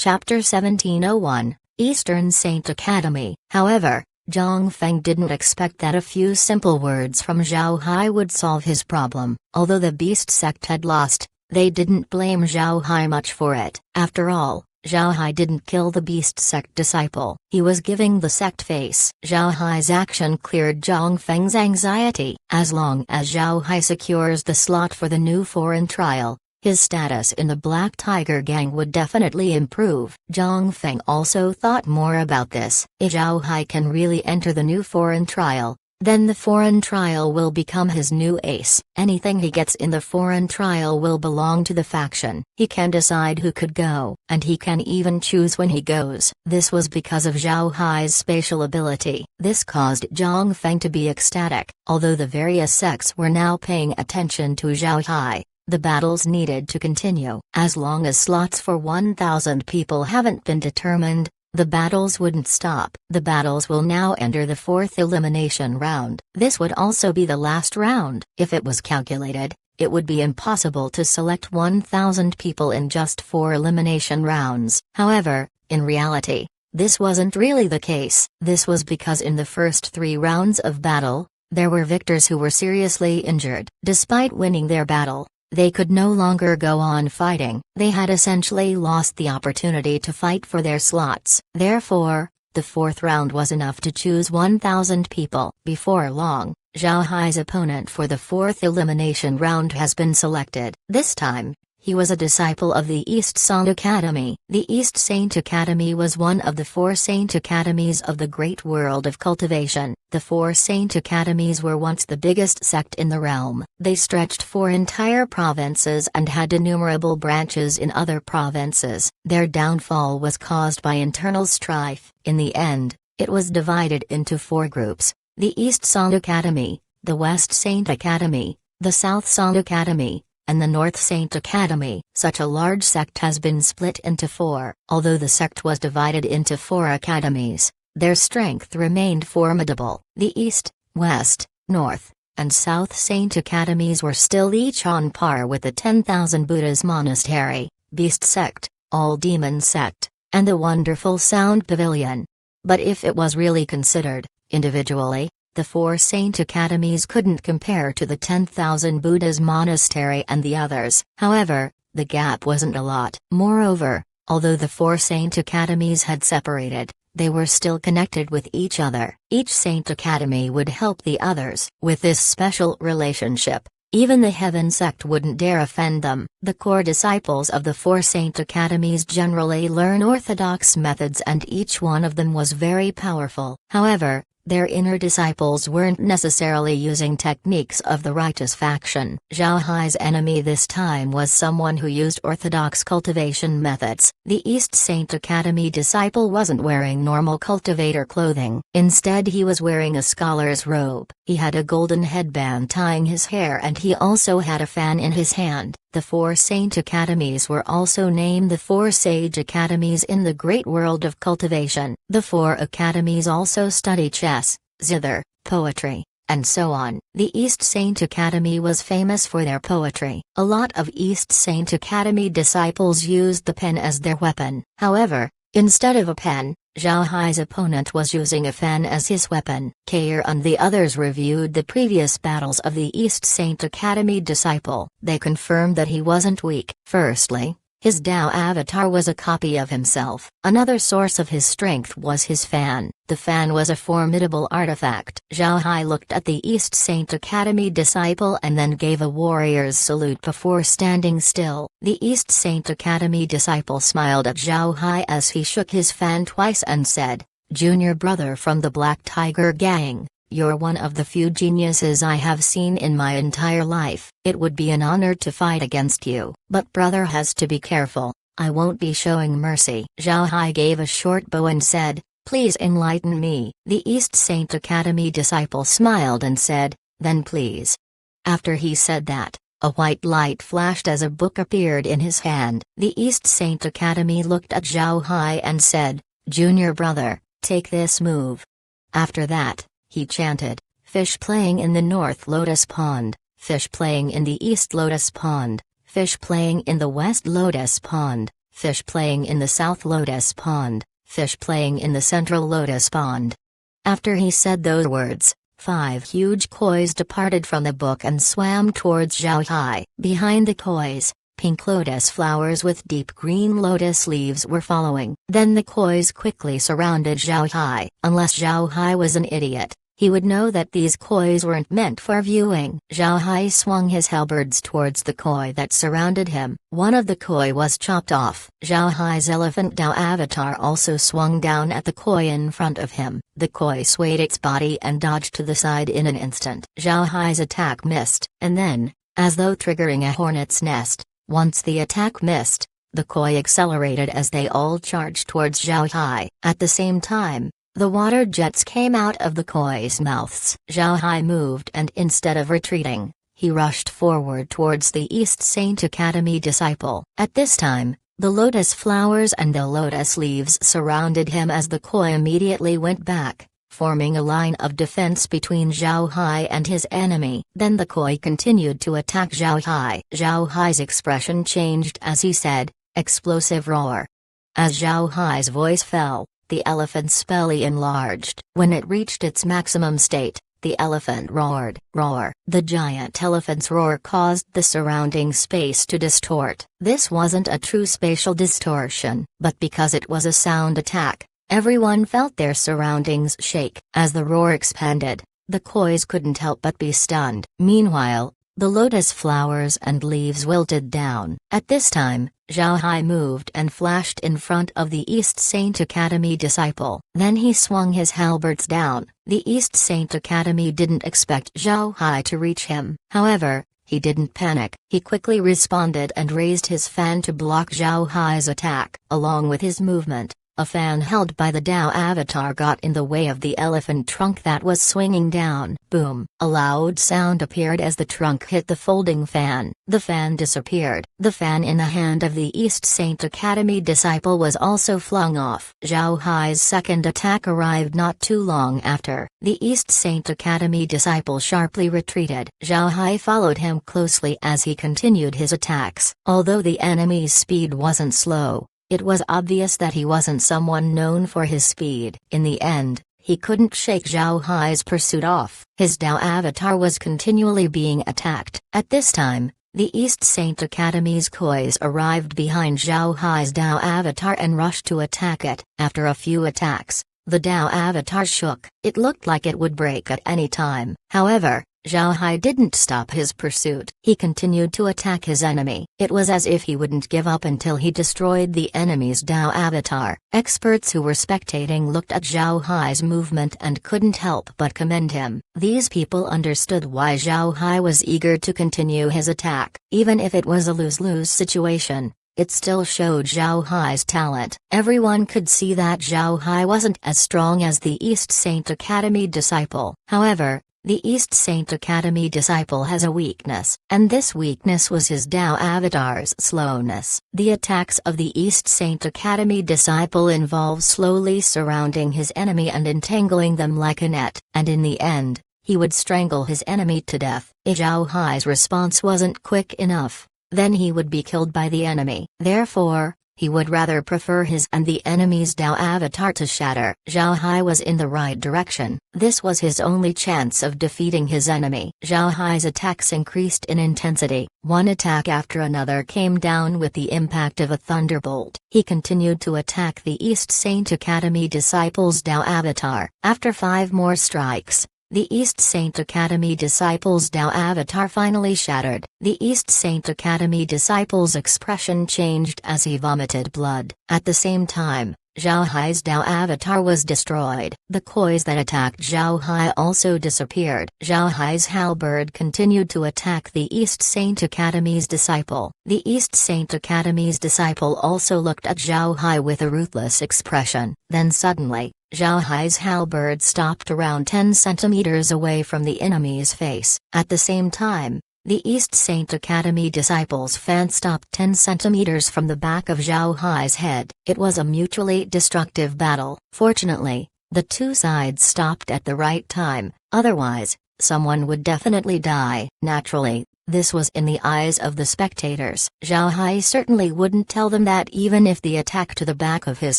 Chapter 1701, Eastern Saint Academy. However, Zhang Feng didn't expect that a few simple words from Zhao Hai would solve his problem. Although the beast sect had lost, they didn't blame Zhao Hai much for it. After all, Zhao Hai didn't kill the beast sect disciple. He was giving the sect face. Zhao Hai's action cleared Zhang Feng's anxiety. As long as Zhao Hai secures the slot for the new foreign trial, his status in the Black Tiger Gang would definitely improve. Zhang Feng also thought more about this. If Zhao Hai can really enter the new foreign trial, then the foreign trial will become his new ace. Anything he gets in the foreign trial will belong to the faction. He can decide who could go, and he can even choose when he goes. This was because of Zhao Hai's spatial ability. This caused Zhang Feng to be ecstatic. Although the various sects were now paying attention to Zhao Hai, the battles needed to continue. As long as slots for 1,000 people haven't been determined, the battles wouldn't stop. The battles will now enter the fourth elimination round. This would also be the last round. If it was calculated, it would be impossible to select 1,000 people in just 4 elimination rounds. However, in reality, this wasn't really the case. This was because in the first 3 rounds of battle, there were victors who were seriously injured. Despite winning their battle, they could no longer go on fighting. They had essentially lost the opportunity to fight for their slots. Therefore, the 4th round was enough to choose 1,000 people. Before long, Zhao Hai's opponent for the 4th elimination round has been selected. This time, he was a disciple of the East Saint Academy. The East Saint Academy was one of the 4 Saint Academies of the great world of cultivation. The 4 Saint Academies were once the biggest sect in the realm. They stretched 4 entire provinces and had innumerable branches in other provinces. Their downfall was caused by internal strife. In the end, it was divided into 4 groups: the East Saint Academy, the West Saint Academy, the South Saint Academy, and the North Saint Academy. Such a large sect has been split into 4. Although the sect was divided into 4 academies, their strength remained formidable. The East, West, North, and South Saint Academies were still each on par with the 10,000 Buddhas Monastery, Beast Sect, All Demon Sect, and the Wonderful Sound Pavilion. But if it was really considered, individually, the 4 Saint Academies couldn't compare to the 10,000 Buddhas Monastery and the others. However, the gap wasn't a lot. Moreover, although the 4 Saint Academies had separated, they were still connected with each other. Each Saint Academy would help the others. With this special relationship, even the Heaven Sect wouldn't dare offend them. The core disciples of the 4 Saint Academies generally learn orthodox methods, and each one of them was very powerful. However, their inner disciples weren't necessarily using techniques of the righteous faction. Zhao Hai's enemy this time was someone who used orthodox cultivation methods. The East Saint Academy disciple wasn't wearing normal cultivator clothing. Instead, he was wearing a scholar's robe. He had a golden headband tying his hair, and he also had a fan in his hand. The 4 Saint Academies were also named the 4 Sage Academies in the great world of cultivation. The 4 academies also study chess, zither, poetry, and so on. The East Saint Academy was famous for their poetry. A lot of East Saint Academy disciples used the pen as their weapon. However, instead of a pen, Zhao Hai's opponent was using a fan as his weapon. Kair and the others reviewed the previous battles of the East Saint Academy disciple. They confirmed that he wasn't weak. Firstly, his Dao avatar was a copy of himself. Another source of his strength was his fan. The fan was a formidable artifact. Zhao Hai looked at the East Saint Academy disciple and then gave a warrior's salute before standing still. The East Saint Academy disciple smiled at Zhao Hai as he shook his fan twice and said, "Junior brother from the Black Tiger Gang, you're one of the few geniuses I have seen in my entire life. It would be an honor to fight against you. But brother has to be careful. I won't be showing mercy." Zhao Hai gave a short bow and said, "Please enlighten me." The East Saint Academy disciple smiled and said, "Then please." After he said that, a white light flashed as a book appeared in his hand. The East Saint Academy looked at Zhao Hai and said, "Junior brother, take this move." After that, he chanted, "Fish playing in the North Lotus Pond, fish playing in the East Lotus Pond, fish playing in the West Lotus Pond, fish playing in the South Lotus Pond, fish playing in the Central Lotus Pond. After he said those words, 5 huge kois departed from the book and swam towards Zhao Hai. Behind the kois, pink lotus flowers with deep green lotus leaves were following. Then the kois quickly surrounded Zhao Hai. Unless Zhao Hai was an idiot, he would know that these kois weren't meant for viewing. Zhao Hai swung his halberds towards the koi that surrounded him. One of the koi was chopped off. Zhao Hai's elephant Dao avatar also swung down at the koi in front of him. The koi swayed its body and dodged to the side in an instant. Zhao Hai's attack missed, and then, as though triggering a hornet's nest, once the attack missed, the koi accelerated as they all charged towards Zhao Hai. At the same time, the water jets came out of the koi's mouths. Zhao Hai moved, and instead of retreating, he rushed forward towards the East Saint Academy disciple. At this time, the lotus flowers and the lotus leaves surrounded him as the koi immediately went back, forming a line of defense between Zhao Hai and his enemy. Then the koi continued to attack Zhao Hai. Zhao Hai's expression changed as he said, "Explosive roar." As Zhao Hai's voice fell, the elephant's belly enlarged. When it reached its maximum state, the elephant roared. Roar. The giant elephant's roar caused the surrounding space to distort. This wasn't a true spatial distortion, but because it was a sound attack, everyone felt their surroundings shake. As the roar expanded, the kois couldn't help but be stunned. Meanwhile, the lotus flowers and leaves wilted down. At this time, Zhao Hai moved and flashed in front of the East Saint Academy disciple. Then he swung his halberds down. The East Saint Academy didn't expect Zhao Hai to reach him. However, he didn't panic. He quickly responded and raised his fan to block Zhao Hai's attack. Along with his movement, a fan held by the Dao avatar got in the way of the elephant trunk that was swinging down. Boom! A loud sound appeared as the trunk hit the folding fan. The fan disappeared. The fan in the hand of the East Saint Academy disciple was also flung off. Zhao Hai's second attack arrived not too long after. The East Saint Academy disciple sharply retreated. Zhao Hai followed him closely as he continued his attacks. Although the enemy's speed wasn't slow, it was obvious that he wasn't someone known for his speed. In the end, he couldn't shake Zhao Hai's pursuit off. His Dao avatar was continually being attacked. At this time, the East Saint Academy's kois arrived behind Zhao Hai's Dao avatar and rushed to attack it. After a few attacks, the Dao avatar shook. It looked like it would break at any time. However, Zhao Hai didn't stop his pursuit. He continued to attack his enemy. It was as if he wouldn't give up until he destroyed the enemy's Dao avatar. Experts who were spectating looked at Zhao Hai's movement and couldn't help but commend him. These people understood why Zhao Hai was eager to continue his attack. Even if it was a lose-lose situation, it still showed Zhao Hai's talent. Everyone could see that Zhao Hai wasn't as strong as the East Saint Academy disciple. However, the East Saint Academy disciple has a weakness, and this weakness was his Dao avatar's slowness. The attacks of the East Saint Academy disciple involve slowly surrounding his enemy and entangling them like a net, and in the end, he would strangle his enemy to death. If Zhao Hai's response wasn't quick enough, then he would be killed by the enemy. Therefore, he would rather prefer his and the enemy's Dao avatar to shatter. Zhao Hai was in the right direction. This was his only chance of defeating his enemy. Zhao Hai's attacks increased in intensity. One attack after another came down with the impact of a thunderbolt. He continued to attack the East Saint Academy disciple's Dao avatar. After 5 more strikes, the East Saint Academy disciple's Dao avatar finally shattered. The East Saint Academy disciple's expression changed as he vomited blood. At the same time, Zhao Hai's Dao avatar was destroyed. The kois that attacked Zhao Hai also disappeared. Zhao Hai's halberd continued to attack the East Saint Academy's disciple. The East Saint Academy's disciple also looked at Zhao Hai with a ruthless expression. Then suddenly, Zhao Hai's halberd stopped around 10 centimeters away from the enemy's face. At the same time, the East Saint Academy disciple's fan stopped 10 centimeters from the back of Zhao Hai's head. It was a mutually destructive battle. Fortunately, the two sides stopped at the right time, otherwise, someone would definitely die. Naturally, This was in the eyes of the spectators. Zhao Hai certainly wouldn't tell them that even if the attack to the back of his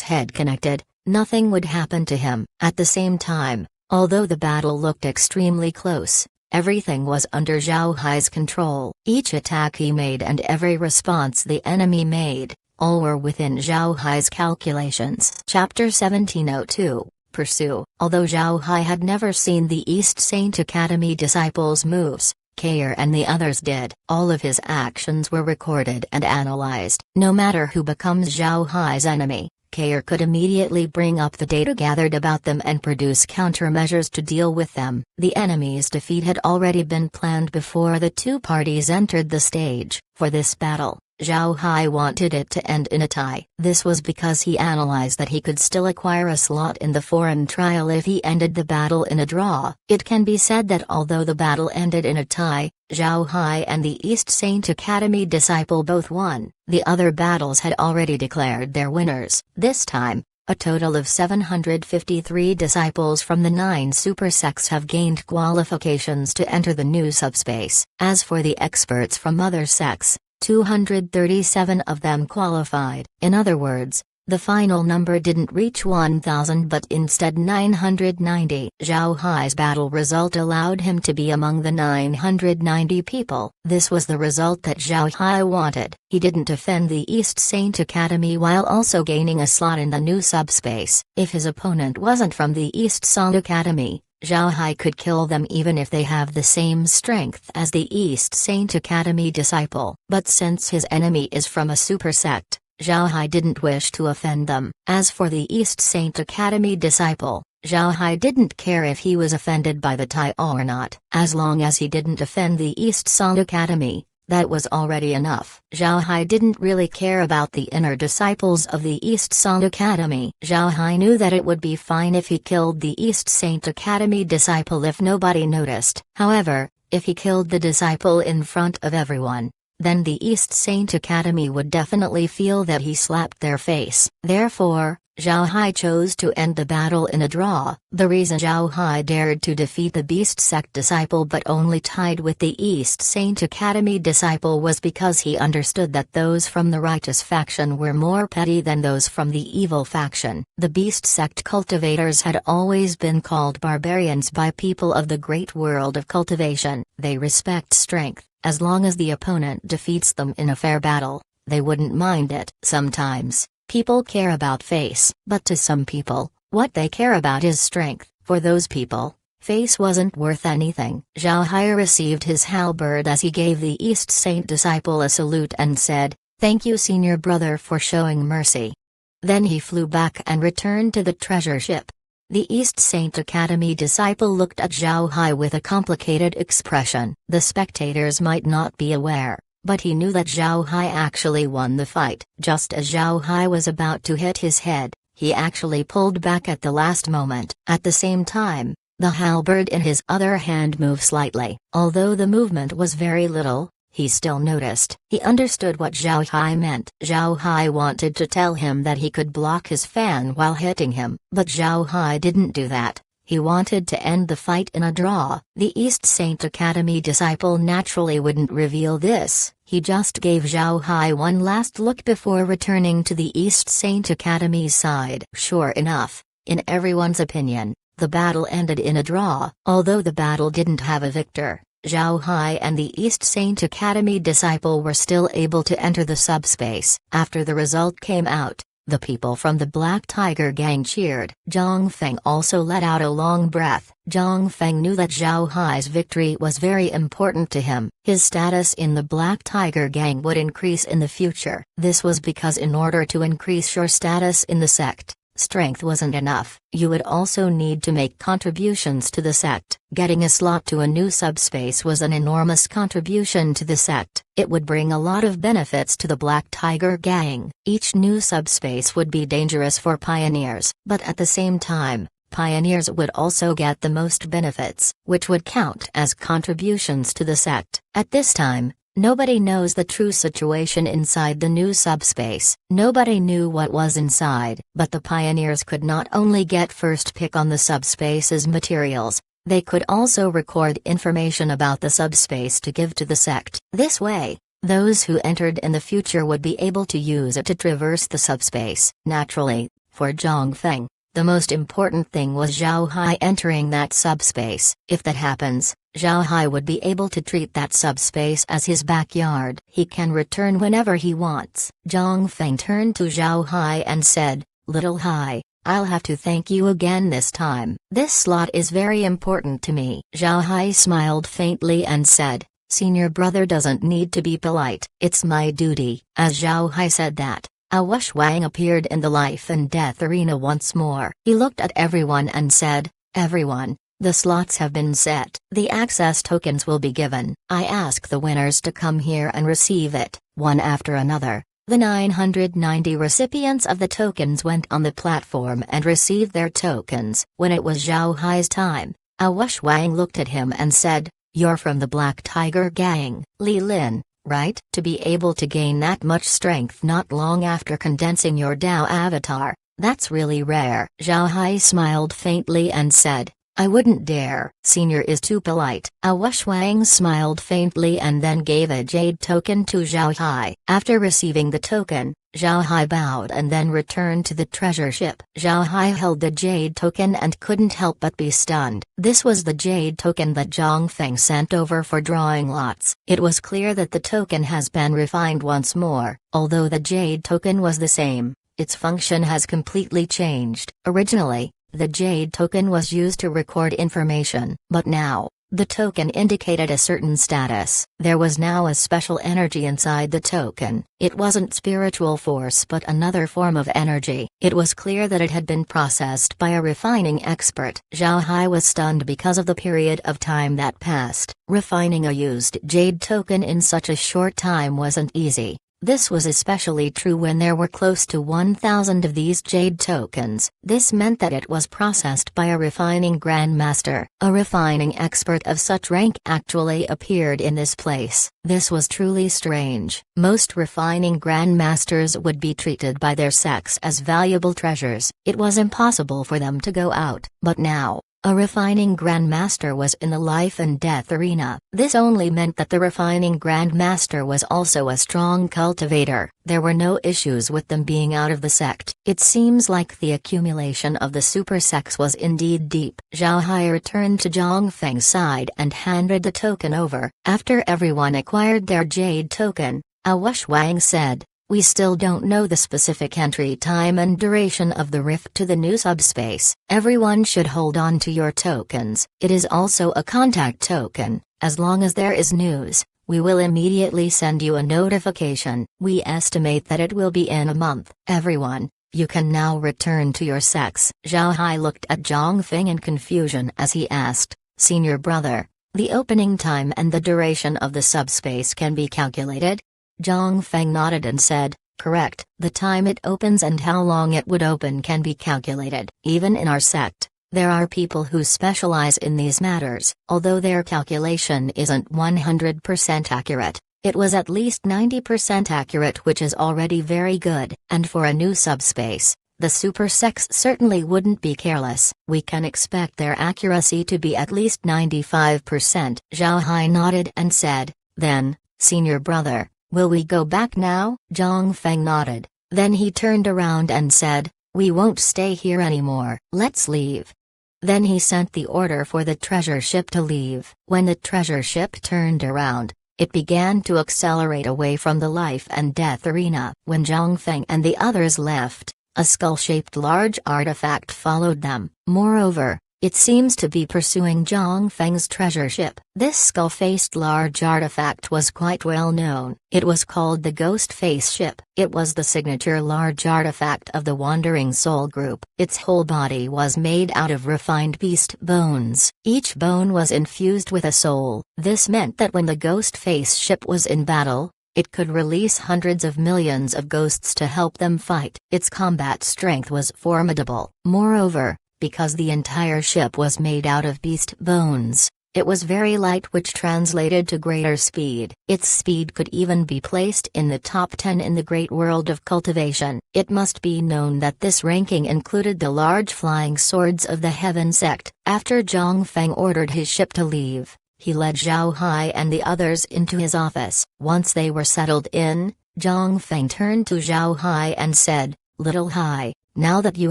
head connected, nothing would happen to him. At the same time, although the battle looked extremely close, everything was under Zhao Hai's control. Each attack he made and every response the enemy made, all were within Zhao Hai's calculations. Chapter 1702, Pursue. Although Zhao Hai had never seen the East Saint Academy disciples' moves, Kair and the others did. All of his actions were recorded and analyzed. No matter who becomes Zhao Hai's enemy, Kair could immediately bring up the data gathered about them and produce countermeasures to deal with them. The enemy's defeat had already been planned before the two parties entered the stage. For this battle, Zhao Hai wanted it to end in a tie. This was because he analyzed that he could still acquire a slot in the foreign trial if he ended the battle in a draw. It can be said that although the battle ended in a tie, Zhao Hai and the East Saint Academy disciple both won. The other battles had already declared their winners. This time, a total of 753 disciples from the 9 super sects have gained qualifications to enter the new subspace. As for the experts from other sects, 237 of them qualified. In other words, the final number didn't reach 1,000 but instead 990. Zhao Hai's battle result allowed him to be among the 990 people. This was the result that Zhao Hai wanted. He didn't defend the East Saint Academy while also gaining a slot in the new subspace. If his opponent wasn't from the East Saint Academy, Zhao Hai could kill them even if they have the same strength as the East Saint Academy disciple. But since his enemy is from a super sect, Zhao Hai didn't wish to offend them. As for the East Saint Academy disciple, Zhao Hai didn't care if he was offended by the tie or not. As long as he didn't offend the East Saint Academy, that was already enough. Zhao Hai didn't really care about the inner disciples of the East Saint Academy. Zhao Hai knew that it would be fine if he killed the East Saint Academy disciple if nobody noticed. However, if he killed the disciple in front of everyone, then the East Saint Academy would definitely feel that he slapped their face. Therefore, Zhao Hai chose to end the battle in a draw. The reason Zhao Hai dared to defeat the Beast Sect disciple but only tied with the East Saint Academy disciple was because he understood that those from the righteous faction were more petty than those from the evil faction. The Beast Sect cultivators had always been called barbarians by people of the great world of cultivation. They respect strength. As long as the opponent defeats them in a fair battle, they wouldn't mind it. Sometimes, people care about face, but to some people, what they care about is strength. For those people, face wasn't worth anything. Zhao Hai received his halberd as he gave the East Saint disciple a salute and said, "Thank you, senior brother, for showing mercy." Then he flew back and returned to the treasure ship. The East Saint Academy disciple looked at Zhao Hai with a complicated expression. The spectators might not be aware, but he knew that Zhao Hai actually won the fight. Just as Zhao Hai was about to hit his head, he actually pulled back at the last moment. At the same time, the halberd in his other hand moved slightly. Although the movement was very little, he still noticed. He understood what Zhao Hai meant. Zhao Hai wanted to tell him that he could block his fan while hitting him, but Zhao Hai didn't do that. He wanted to end the fight in a draw. The East Saint Academy disciple naturally wouldn't reveal this. He just gave Zhao Hai one last look before returning to the East Saint Academy's side. Sure enough, in everyone's opinion, the battle ended in a draw. Although the battle didn't have a victor, Zhao Hai and the East Saint Academy disciple were still able to enter the subspace. After the result came out, the people from the Black Tiger gang cheered. Zhang Feng also let out a long breath. Zhang Feng knew that Zhao Hai's victory was very important to him. His status in the Black Tiger gang would increase in the future. This was because in order to increase your status in the sect, strength wasn't enough. You would also need to make contributions to the sect. Getting a slot to a new subspace was an enormous contribution to the sect. It would bring a lot of benefits to the Black Tiger gang. Each new subspace would be dangerous for pioneers, but at the same time, pioneers would also get the most benefits, which would count as contributions to the sect. At this time, nobody knows the true situation inside the new subspace. Nobody knew what was inside, but the pioneers could not only get first pick on the subspace's materials, They could also record information about the subspace to give to the sect. This way, those who entered in the future would be able to use it to traverse the subspace. Naturally, for Zhang Feng, the most important thing was Zhao Hai entering that subspace. If that happens, Zhao Hai would be able to treat that subspace as his backyard. He can return whenever he wants. Zhang Feng turned to Zhao Hai and said, "Little Hai, I'll have to thank you again this time. This slot is very important to me." Zhao Hai smiled faintly and said, "Senior brother doesn't need to be polite. It's my duty." As Zhao Hai said that, Awash Wang appeared in the life and death arena once more. He looked at everyone and said, "Everyone, the slots have been set. The access tokens will be given. I ask the winners to come here and receive it." One after another, the 990 recipients of the tokens went on the platform and received their tokens. When it was Zhao Hai's time, Awash Wang looked at him and said, "You're from the Black Tiger Gang, Li Lin, right? To be able to gain that much strength not long after condensing your Dao avatar, that's really rare." Zhao Hai smiled faintly and said, "I wouldn't dare. Senior is too polite." Awash Wang smiled faintly and then gave a jade token to Zhao Hai. After receiving the token, Zhao Hai bowed and then returned to the treasure ship. Zhao Hai held the jade token and couldn't help but be stunned. This was the jade token that Zhang Feng sent over for drawing lots. It was clear that the token has been refined once more. Although the jade token was the same, its function has completely changed. Originally, the jade token was used to record information, but now, the token indicated a certain status. There was now a special energy inside the token. It wasn't spiritual force but another form of energy. It was clear that it had been processed by a refining expert. Zhao Hai was stunned because of the period of time that passed. Refining a used jade token in such a short time wasn't easy. This was especially true when there were close to 1,000 of these jade tokens. This meant that it was processed by a refining grandmaster. A refining expert of such rank actually appeared in this place. This was truly strange. Most refining grandmasters would be treated by their sects as valuable treasures. It was impossible for them to go out. But now, a refining grandmaster was in the life and death arena. This only meant that the refining grandmaster was also a strong cultivator. There were no issues with them being out of the sect. It seems like the accumulation of the super sects was indeed deep. Zhao Hai returned to Zhang Feng's side and handed the token over. After everyone acquired their jade token, Awash Wang said, "We still don't know the specific entry time and duration of the rift to the new subspace. Everyone should hold on to your tokens. It is also a contact token. As long as there is news, we will immediately send you a notification. We estimate that it will be in a month." "Everyone, you can now return to your sects." Zhao Hai looked at Zhang Feng in confusion as he asked, "Senior brother, the opening time and the duration of the subspace can be calculated?" Zhang Feng nodded and said, "Correct. The time it opens and how long it would open can be calculated. Even in our sect, there are people who specialize in these matters. Although their calculation isn't 100% accurate, it was at least 90% accurate, which is already very good. And for a new subspace, the super sects certainly wouldn't be careless. We can expect their accuracy to be at least 95%. Zhao Hai nodded and said, "Then, senior brother, will we go back now?" Zhang Feng nodded. Then he turned around and said, "We won't stay here anymore. Let's leave." Then he sent the order for the treasure ship to leave. When the treasure ship turned around, it began to accelerate away from the life and death arena. When Zhang Feng and the others left, a skull-shaped large artifact followed them. Moreover, it seems to be pursuing Zhang Feng's treasure ship. This skull-faced large artifact was quite well known. It was called the Ghost Face Ship. It was the signature large artifact of the Wandering Soul Group. Its whole body was made out of refined beast bones. Each bone was infused with a soul. This meant that when the Ghost Face Ship was in battle, it could release hundreds of millions of ghosts to help them fight. Its combat strength was formidable. Moreover, because the entire ship was made out of beast bones, It was very light, which translated to greater speed. Its speed could even be placed in the top 10 in the great world of cultivation. It must be known that this ranking included the large flying swords of the Heaven Sect. After Zhang Feng ordered his ship to leave, he led Zhao Hai and the others into his office. Once they were settled in, Zhang Feng turned to Zhao Hai and said, "Little Hai, now that you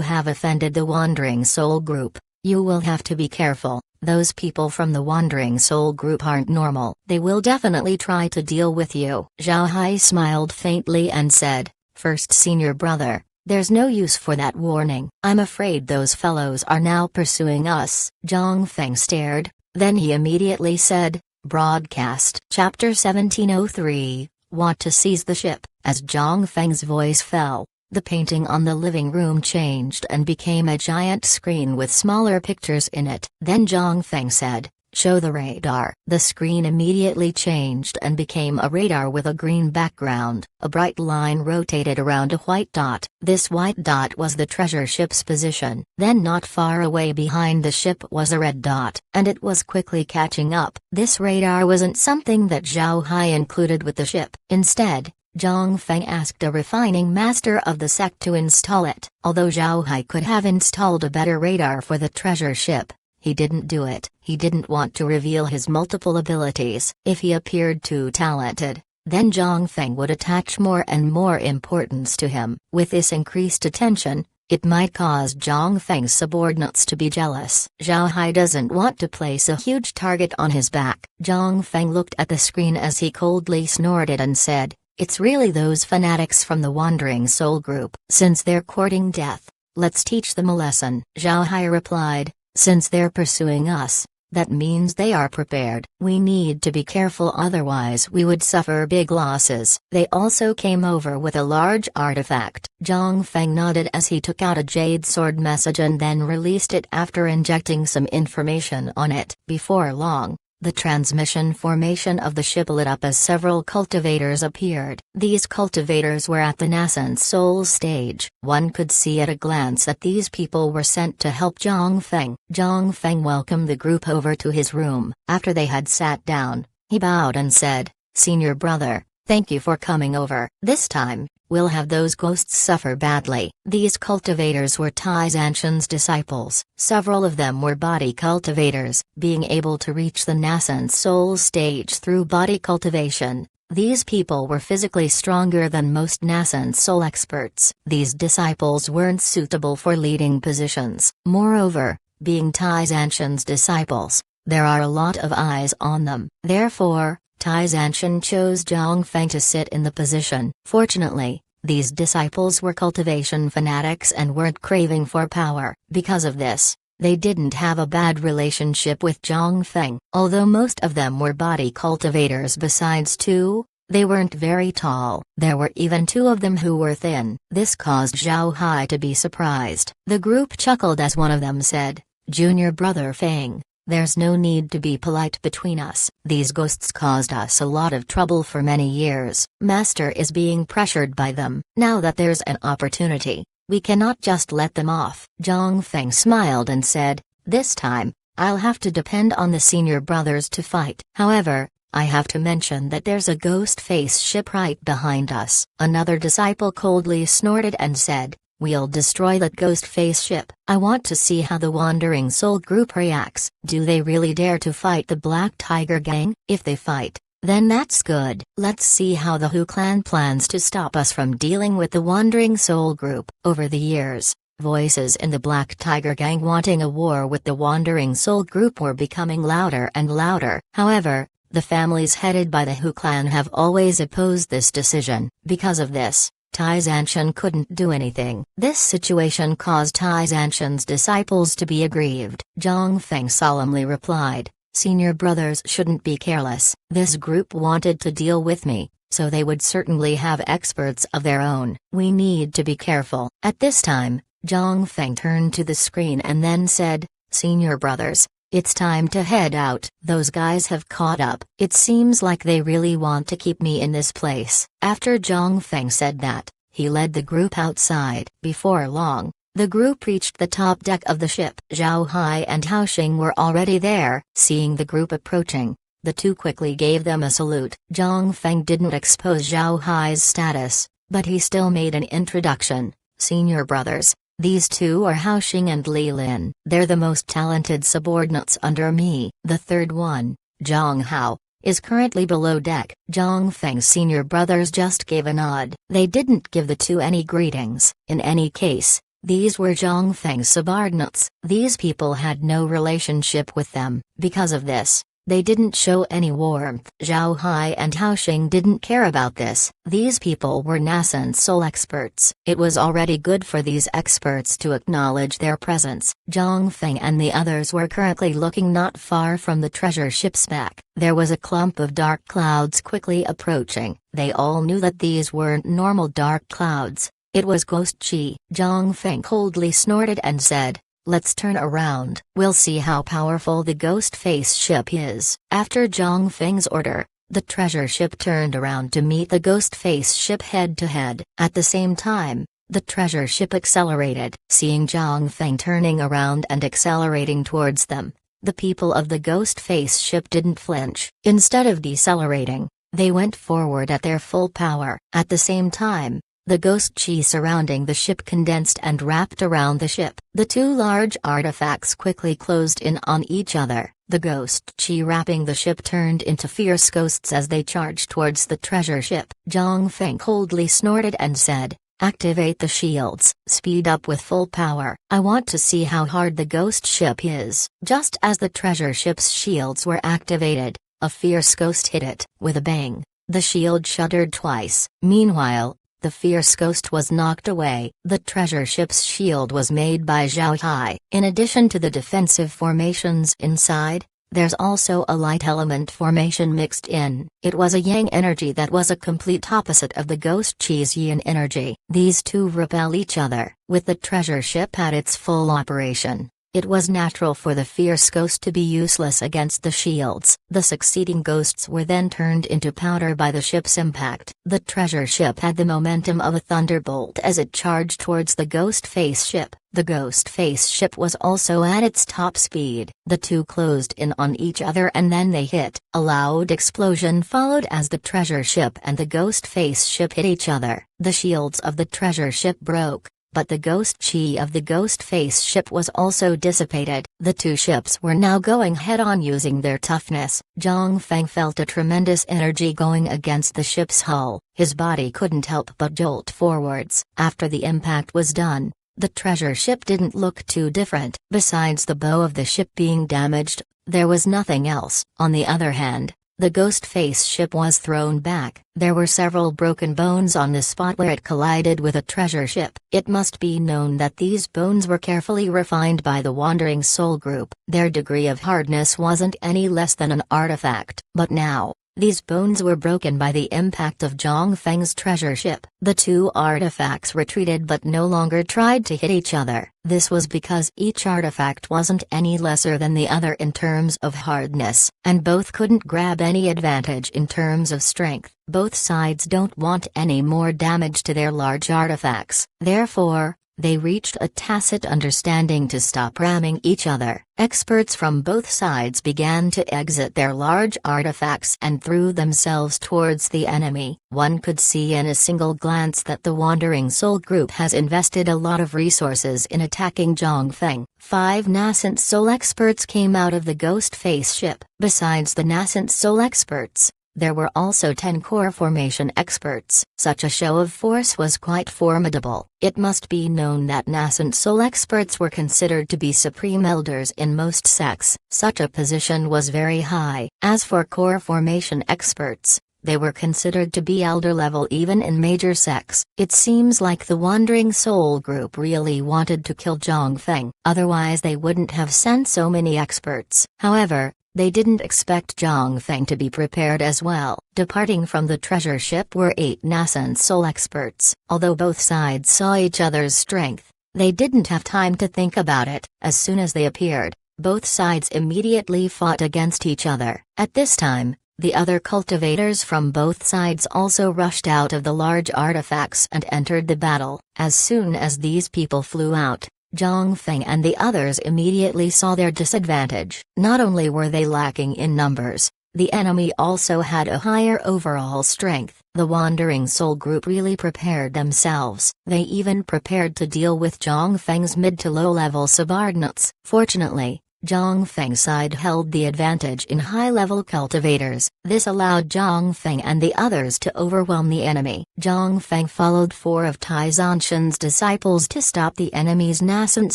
have offended the Wandering Soul Group, you will have to be careful. Those people from the Wandering Soul Group aren't normal. They will definitely try to deal with you." Zhao Hai smiled faintly and said, "First senior brother, there's no use for that warning. I'm afraid those fellows are now pursuing us." Zhang Feng stared, then he immediately said, "Broadcast." Chapter 1703, Want to seize the ship. As Zhang Feng's voice fell, the painting on the living room changed and became a giant screen with smaller pictures in it. Then Zhang Feng said, "Show the radar." The screen immediately changed and became a radar with a green background. A bright line rotated around a white dot. This white dot was the treasure ship's position. Then not far away behind the ship was a red dot, and it was quickly catching up. This radar wasn't something that Zhao Hai included with the ship. Instead, Zhang Feng asked a refining master of the sect to install it. Although Zhao Hai could have installed a better radar for the treasure ship, he didn't do it. He didn't want to reveal his multiple abilities. If he appeared too talented, then Zhang Feng would attach more and more importance to him. With this increased attention, it might cause Zhang Feng's subordinates to be jealous. Zhao Hai doesn't want to place a huge target on his back. Zhang Feng looked at the screen as he coldly snorted and said, "It's really those fanatics from the Wandering Soul Group. Since they're courting death, let's teach them a lesson." Zhao Hai replied, "Since they're pursuing us, that means they are prepared. We need to be careful, otherwise we would suffer big losses." They also came over with a large artifact. Zhang Feng nodded as he took out a jade sword message and then released it after injecting some information on it. Before long, the transmission formation of the ship lit up as several cultivators appeared. These cultivators were at the nascent soul stage. One could see at a glance that these people were sent to help Zhang Feng. Zhang Feng welcomed the group over to his room. After they had sat down, he bowed and said, "Senior brother, thank you for coming over. This time, we'll have those ghosts suffer badly." These cultivators were Tai Zanshan's disciples. Several of them were body cultivators. Being able to reach the nascent soul stage through body cultivation, these people were physically stronger than most nascent soul experts. These disciples weren't suitable for leading positions. Moreover, being Tai Zanshan's disciples, there are a lot of eyes on them. Therefore, Tai Zanshan chose Zhang Feng to sit in the position. Fortunately, these disciples were cultivation fanatics and weren't craving for power. Because of this, they didn't have a bad relationship with Zhang Feng. Although most of them were body cultivators besides two, they weren't very tall. There were even two of them who were thin. This caused Zhao Hai to be surprised. The group chuckled as one of them said, "Junior brother Feng, there's no need to be polite between us. These ghosts caused us a lot of trouble for many years. Master is being pressured by them. Now that there's an opportunity, we cannot just let them off." Zhang Feng smiled and said, "This time, I'll have to depend on the senior brothers to fight. However, I have to mention that there's a ghost face ship right behind us." Another disciple coldly snorted and said, "We'll destroy that ghost face ship. I want to see how the Wandering Soul Group reacts. Do they really dare to fight the Black Tiger Gang? If they fight, then that's good. Let's see how the Hu Clan plans to stop us from dealing with the Wandering Soul Group." Over the years, voices in the Black Tiger Gang wanting a war with the Wandering Soul Group were becoming louder and louder. However, the families headed by the Hu Clan have always opposed this decision. Because of this, Tai Zanshan couldn't do anything. This situation caused Tai Zanshan's disciples to be aggrieved. Zhang Feng solemnly replied, "Senior brothers shouldn't be careless. This group wanted to deal with me, so they would certainly have experts of their own. We need to be careful." At this time, Zhang Feng turned to the screen and then said, "Senior brothers, it's time to head out. Those guys have caught up. It seems like they really want to keep me in this place." After Zhang Feng said that, he led the group outside. Before long, The group reached the top deck of the ship. Zhao Hai and Hao Xing were already there. Seeing the group approaching, the two quickly gave them a salute. Zhang Feng didn't expose Zhao Hai's status, but he still made an introduction. Senior brothers, these two are Hao Xing and Li Lin. They're the most talented subordinates under me. The third one, Zhang Hao, is currently below deck. Zhang Feng's senior brothers just gave a nod. They didn't give the two any greetings. In any case, these were Zhang Feng's subordinates. These people had no relationship with them. Because of this, they didn't show any warmth. Zhao Hai and Hao Xing didn't care about this. These people were nascent soul experts. It was already good for these experts to acknowledge their presence. Zhang Feng and the others were currently looking not far from the treasure ship's back. There was a clump of dark clouds quickly approaching. They all knew that these weren't normal dark clouds. It was ghost chi. Zhang Feng coldly snorted and said, "Let's turn around. We'll see how powerful the ghost face ship is." After Zhang Feng's order, the treasure ship turned around to meet the ghost face ship head to head. At the same time, the treasure ship accelerated. Seeing Zhang Feng turning around and accelerating towards them, the people of the ghost face ship didn't flinch. Instead of decelerating, they went forward at their full power. At the same time, the ghost chi surrounding the ship condensed and wrapped around the ship. The two large artifacts quickly closed in on each other. The ghost chi wrapping the ship turned into fierce ghosts as they charged towards the treasure ship. Zhang Feng coldly snorted and said, "Activate the shields. Speed up with full power. I want to see how hard the ghost ship is." Just as the treasure ship's shields were activated, a fierce ghost hit it. With a bang, the shield shuddered twice. Meanwhile, the fierce ghost was knocked away. The treasure ship's shield was made by Zhao Hai. In addition to the defensive formations inside, there's also a light element formation mixed in. It was a yang energy that was a complete opposite of the ghost chi's yin energy. These two repel each other. With the treasure ship at its full operation, it was natural for the fierce ghost to be useless against the shields. The succeeding ghosts were then turned into powder by the ship's impact. The treasure ship had the momentum of a thunderbolt as it charged towards the ghost face ship. The ghost face ship was also at its top speed. The two closed in on each other and then they hit. A loud explosion followed as the treasure ship and the ghost face ship hit each other. The shields of the treasure ship broke, but the ghost chi of the ghost face ship was also dissipated. The two ships were now going head-on using their toughness. Zhang Feng felt a tremendous energy going against the ship's hull. His body couldn't help but jolt forwards. After the impact was done, the treasure ship didn't look too different. Besides the bow of the ship being damaged, there was nothing else. On the other hand, the ghost face ship was thrown back. There were several broken bones on the spot where it collided with a treasure ship. It must be known that these bones were carefully refined by the Wandering Soul Group. Their degree of hardness wasn't any less than an artifact. But now, these bones were broken by the impact of Zhang Feng's treasure ship. The two artifacts retreated but no longer tried to hit each other. This was because each artifact wasn't any lesser than the other in terms of hardness, and both couldn't grab any advantage in terms of strength. Both sides don't want any more damage to their large artifacts. Therefore, they reached a tacit understanding to stop ramming each other. Experts from both sides began to exit their large artifacts and threw themselves towards the enemy. One could see in a single glance that the Wandering Soul Group has invested a lot of resources in attacking Zhang Feng. 5 nascent soul experts came out of the ghost face ship. Besides the nascent soul experts, there were also 10 core formation experts. Such a show of force was quite formidable. It must be known that nascent soul experts were considered to be supreme elders in most sects. Such a position was very high. As for core formation experts, they were considered to be elder level even in major sects. It seems like the Wandering Soul Group really wanted to kill Zhang Feng. Otherwise they wouldn't have sent so many experts. However, they didn't expect Zhang Feng to be prepared as well. Departing from the treasure ship were 8 nascent soul experts. Although both sides saw each other's strength, they didn't have time to think about it. As soon as they appeared, both sides immediately fought against each other. At this time, The other cultivators from both sides also rushed out of the large artifacts and entered the battle. As soon as these people flew out, Zhang Feng and the others immediately saw their disadvantage. Not only were they lacking in numbers, the enemy also had a higher overall strength. The Wandering Soul group really prepared themselves. They even prepared to deal with Zhang Feng's mid to low-level subordinates. Fortunately, Zhang Feng's side held the advantage in high-level cultivators. This allowed Zhang Feng and the others to overwhelm the enemy. Zhang Feng followed 4 of Tai Zanshan's disciples to stop the enemy's nascent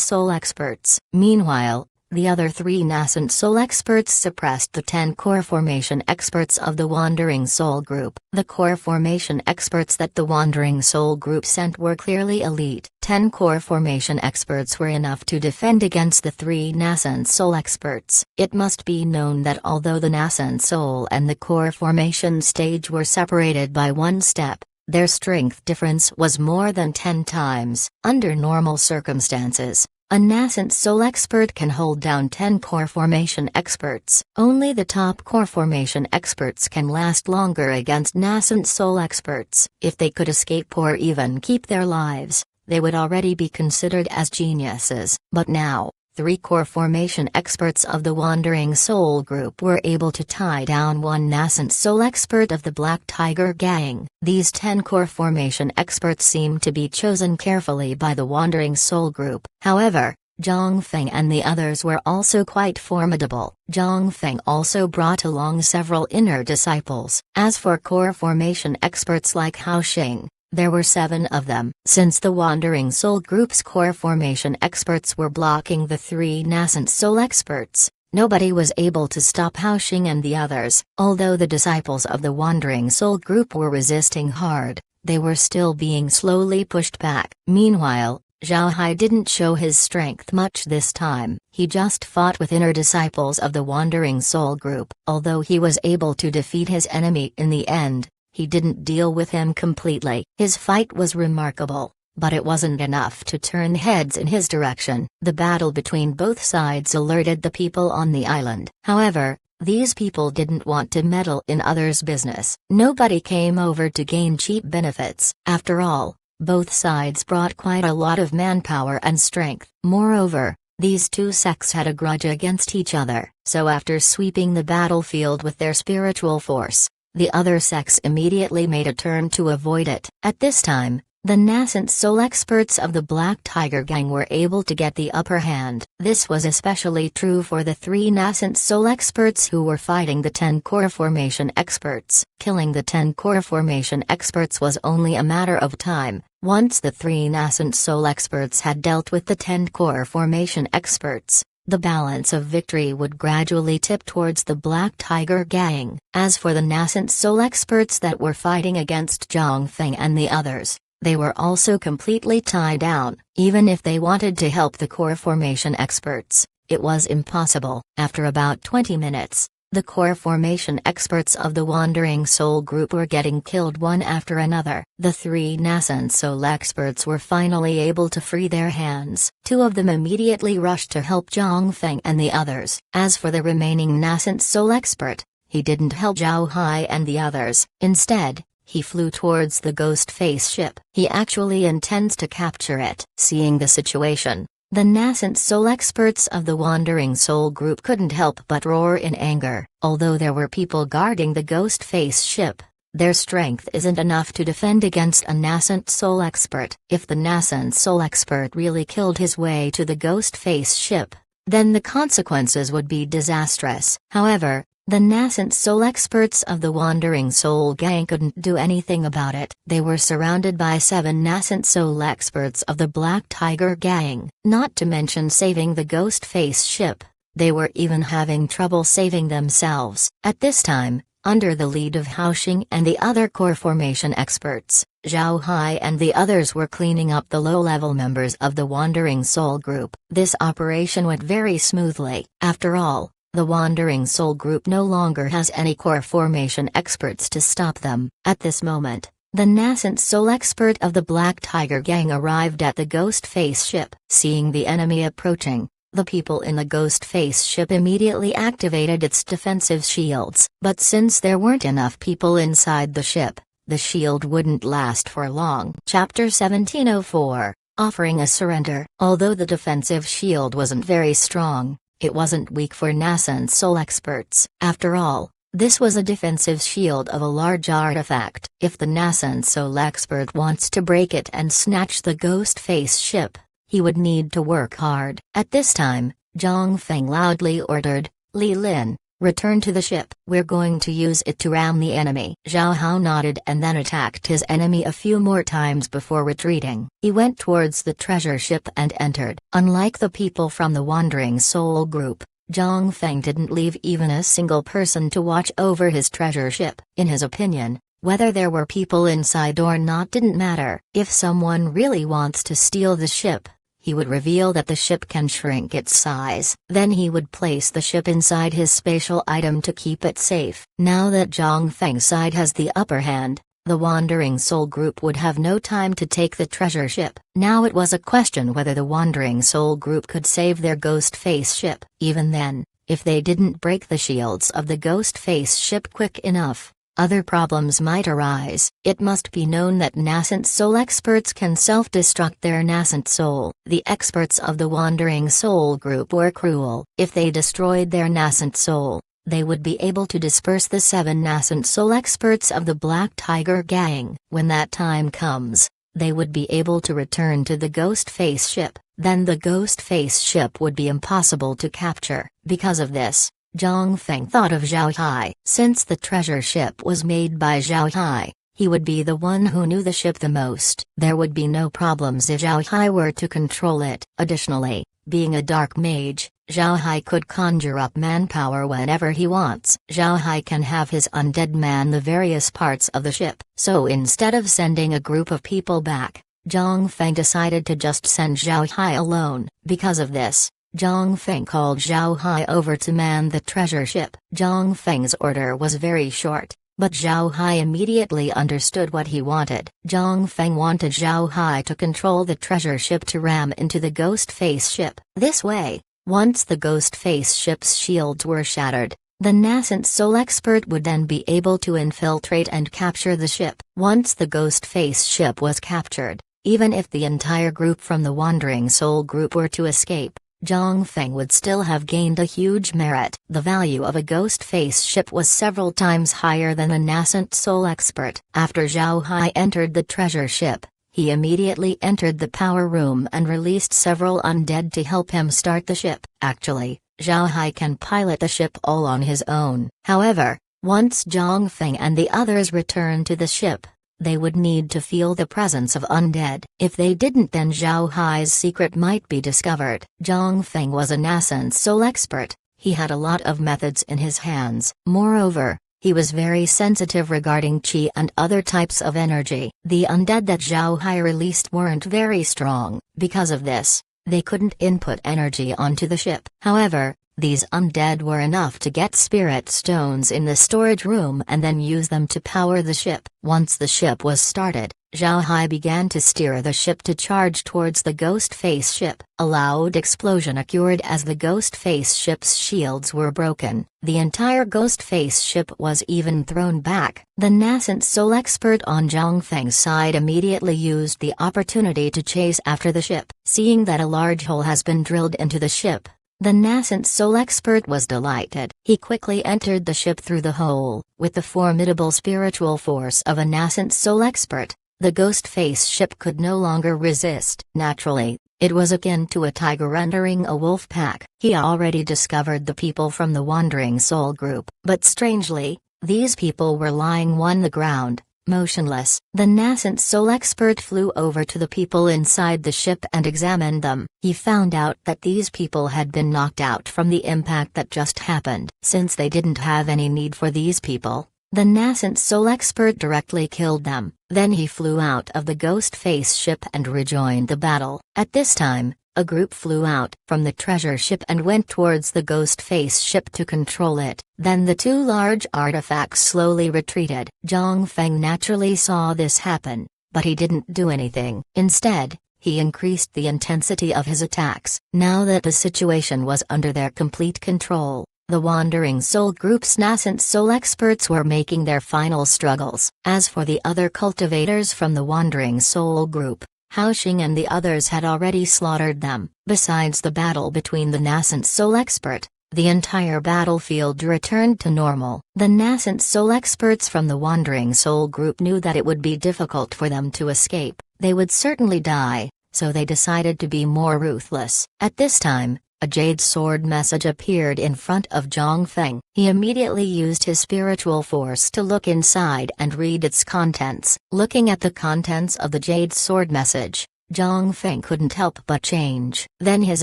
soul experts. Meanwhile, the other 3 nascent soul experts suppressed the 10 core formation experts of the Wandering Soul group. The core formation experts that the Wandering Soul group sent were clearly elite. 10 core formation experts were enough to defend against the 3 nascent soul experts. It must be known that although the nascent soul and the core formation stage were separated by 1 step, their strength difference was more than 10 times. Under normal circumstances, a nascent soul expert can hold down 10 core formation experts. Only the top core formation experts can last longer against nascent soul experts. If they could escape or even keep their lives, they would already be considered as geniuses. But now, 3 core formation experts of the Wandering Soul group were able to tie down 1 nascent soul expert of the Black Tiger gang. These 10 core formation experts seemed to be chosen carefully by the Wandering Soul group. However, Zhang Feng and the others were also quite formidable. Zhang Feng also brought along several inner disciples. As for core formation experts like Hao Xing, there were 7 of them. Since the Wandering Soul group's core formation experts were blocking the 3 nascent soul experts, nobody was able to stop Hao Xing and the others. Although the disciples of the Wandering Soul group were resisting hard, they were still being slowly pushed back. Meanwhile, Zhao Hai didn't show his strength much this time. He just fought with inner disciples of the Wandering Soul group. Although he was able to defeat his enemy in the end, he didn't deal with him completely. His fight was remarkable, but it wasn't enough to turn heads in his direction. The battle between both sides alerted the people on the island. However, these people didn't want to meddle in others' business. Nobody came over to gain cheap benefits. After all, both sides brought quite a lot of manpower and strength. Moreover, these 2 sects had a grudge against each other. So after sweeping the battlefield with their spiritual force, the other sects immediately made a turn to avoid it. At this time, the nascent soul experts of the Black Tiger gang were able to get the upper hand. This was especially true for the 3 nascent soul experts who were fighting the 10 core formation experts. Killing the 10 core formation experts was only a matter of time. Once the 3 nascent soul experts had dealt with the 10 core formation experts, the balance of victory would gradually tip towards the Black Tiger gang. As for the nascent soul experts that were fighting against Zhang Feng and the others, they were also completely tied down. Even if they wanted to help the core formation experts, it was impossible. After about 20 minutes, the core formation experts of the Wandering Soul group were getting killed one after another. The 3 nascent soul experts were finally able to free their hands. 2 of them immediately rushed to help Zhang Feng and the others. As for the remaining nascent soul expert, he didn't help Zhao Hai and the others. Instead, he flew towards the ghost face ship. He actually intends to capture it. Seeing the situation, the nascent soul experts of the Wandering Soul group couldn't help but roar in anger. Although there were people guarding the ghost face ship, their strength isn't enough to defend against a nascent soul expert. If the nascent soul expert really killed his way to the ghost face ship, then the consequences would be disastrous. However, the nascent soul experts of the Wandering Soul gang couldn't do anything about it. They were surrounded by 7 nascent soul experts of the Black Tiger gang. Not to mention saving the ghost face ship, they were even having trouble saving themselves. At this time, under the lead of Hao Xing and the other core formation experts, Zhao Hai and the others were cleaning up the low-level members of the Wandering Soul group. This operation went very smoothly. After all, the Wandering Soul group no longer has any core formation experts to stop them. At this moment, the nascent soul expert of the Black Tiger gang arrived at the ghost face ship. Seeing the enemy approaching, The people in the Ghost Face ship immediately activated its defensive shields, but since there weren't enough people inside the ship, the shield wouldn't last for long. Chapter 1704, Offering a Surrender. Although the defensive shield wasn't very strong, it wasn't weak for nascent soul experts. After all, this was a defensive shield of a large artifact. If the nascent soul expert wants to break it and snatch the Ghost Face ship, he would need to work hard. At this time, Zhang Feng loudly ordered, "Li Lin, return to the ship. We're going to use it to ram the enemy." Zhao Hao nodded and then attacked his enemy a few more times before retreating. He went towards the treasure ship and entered. Unlike the people from the Wandering Soul group, Zhang Feng didn't leave even a single person to watch over his treasure ship. In his opinion, whether there were people inside or not didn't matter. If someone really wants to steal the ship, he would reveal that the ship can shrink its size. Then he would place the ship inside his spatial item to keep it safe. Now that Zhang Feng's side has the upper hand, the Wandering Soul group would have no time to take the treasure ship. Now it was a question whether the Wandering Soul group could save their Ghost Face ship. Even then, if they didn't break the shields of the Ghost Face ship quick enough, other problems might arise. It must be known that nascent soul experts can self-destruct their nascent soul. The experts of the Wandering Soul group were cruel. If they destroyed their nascent soul, they would be able to disperse the 7 nascent soul experts of the Black Tiger gang. When that time comes, they would be able to return to the Ghost Face ship. Then the Ghost Face ship would be impossible to capture. Because of this, Zhang Feng thought of Zhao Hai. Since the treasure ship was made by Zhao Hai, he would be the one who knew the ship the most. There would be no problems if Zhao Hai were to control it. Additionally, being a dark mage, Zhao Hai could conjure up manpower whenever he wants. Zhao Hai can have his undead man the various parts of the ship. So instead of sending a group of people back, Zhang Feng decided to just send Zhao Hai alone. Because of this, Zhang Feng called Zhao Hai over to man the treasure ship. Zhang Feng's order was very short, but Zhao Hai immediately understood what he wanted. Zhang Feng wanted Zhao Hai to control the treasure ship to ram into the Ghost Face ship. This way, once the Ghost Face ship's shields were shattered, the nascent soul expert would then be able to infiltrate and capture the ship. Once the Ghost Face ship was captured, even if the entire group from the Wandering Soul group were to escape, Zhang Feng would still have gained a huge merit. The value of a Ghost Face ship was several times higher than a nascent soul expert. After Zhao Hai entered the treasure ship, he immediately entered the power room and released several undead to help him start the ship. Actually, Zhao Hai can pilot the ship all on his own. However, once Zhang Feng and the others returned to the ship, they would need to feel the presence of undead. If they didn't, then Zhao Hai's secret might be discovered. Zhang Feng was a nascent soul expert. He had a lot of methods in his hands. Moreover, he was very sensitive regarding qi and other types of energy. The undead that Zhao Hai released weren't very strong. Because of this, they couldn't input energy onto the ship. However, these undead were enough to get spirit stones in the storage room and then use them to power the ship. Once the ship was started, Zhao Hai began to steer the ship to charge towards the Ghost Face ship. A loud explosion occurred as the Ghost Face ship's shields were broken. The entire Ghost Face ship was even thrown back. The nascent soul expert on Zhang Feng's side immediately used the opportunity to chase after the ship. Seeing that a large hole has been drilled into the ship, the nascent soul expert was delighted. He quickly entered the ship through the hole. With the formidable spiritual force of a nascent soul expert, the Ghost Face ship could no longer resist. Naturally, it was akin to a tiger entering a wolf pack. He already discovered the people from the Wandering Soul group, but strangely, these people were lying on the ground, motionless. The nascent soul expert flew over to the people inside the ship and examined them. He found out that these people had been knocked out from the impact that just happened. Since they didn't have any need for these people, the nascent soul expert directly killed them. Then he flew out of the Ghost Face ship and rejoined the battle. At this time, a group flew out from the treasure ship and went towards the Ghost Face ship to control it. Then the 2 large artifacts slowly retreated. Zhang Feng naturally saw this happen, but he didn't do anything. Instead, he increased the intensity of his attacks. Now that the situation was under their complete control, the Wandering Soul Group's nascent soul experts were making their final struggles. As for the other cultivators from the Wandering Soul Group, Hao Xing and the others had already slaughtered them. Besides the battle between the nascent soul expert, the entire battlefield returned to normal. The nascent soul experts from the Wandering Soul Group knew that it would be difficult for them to escape. They would certainly die, so they decided to be more ruthless. At this time, a jade sword message appeared in front of Zhang Feng. He immediately used his spiritual force to look inside and read its contents. Looking at the contents of the jade sword message, Zhang Feng couldn't help but change. Then his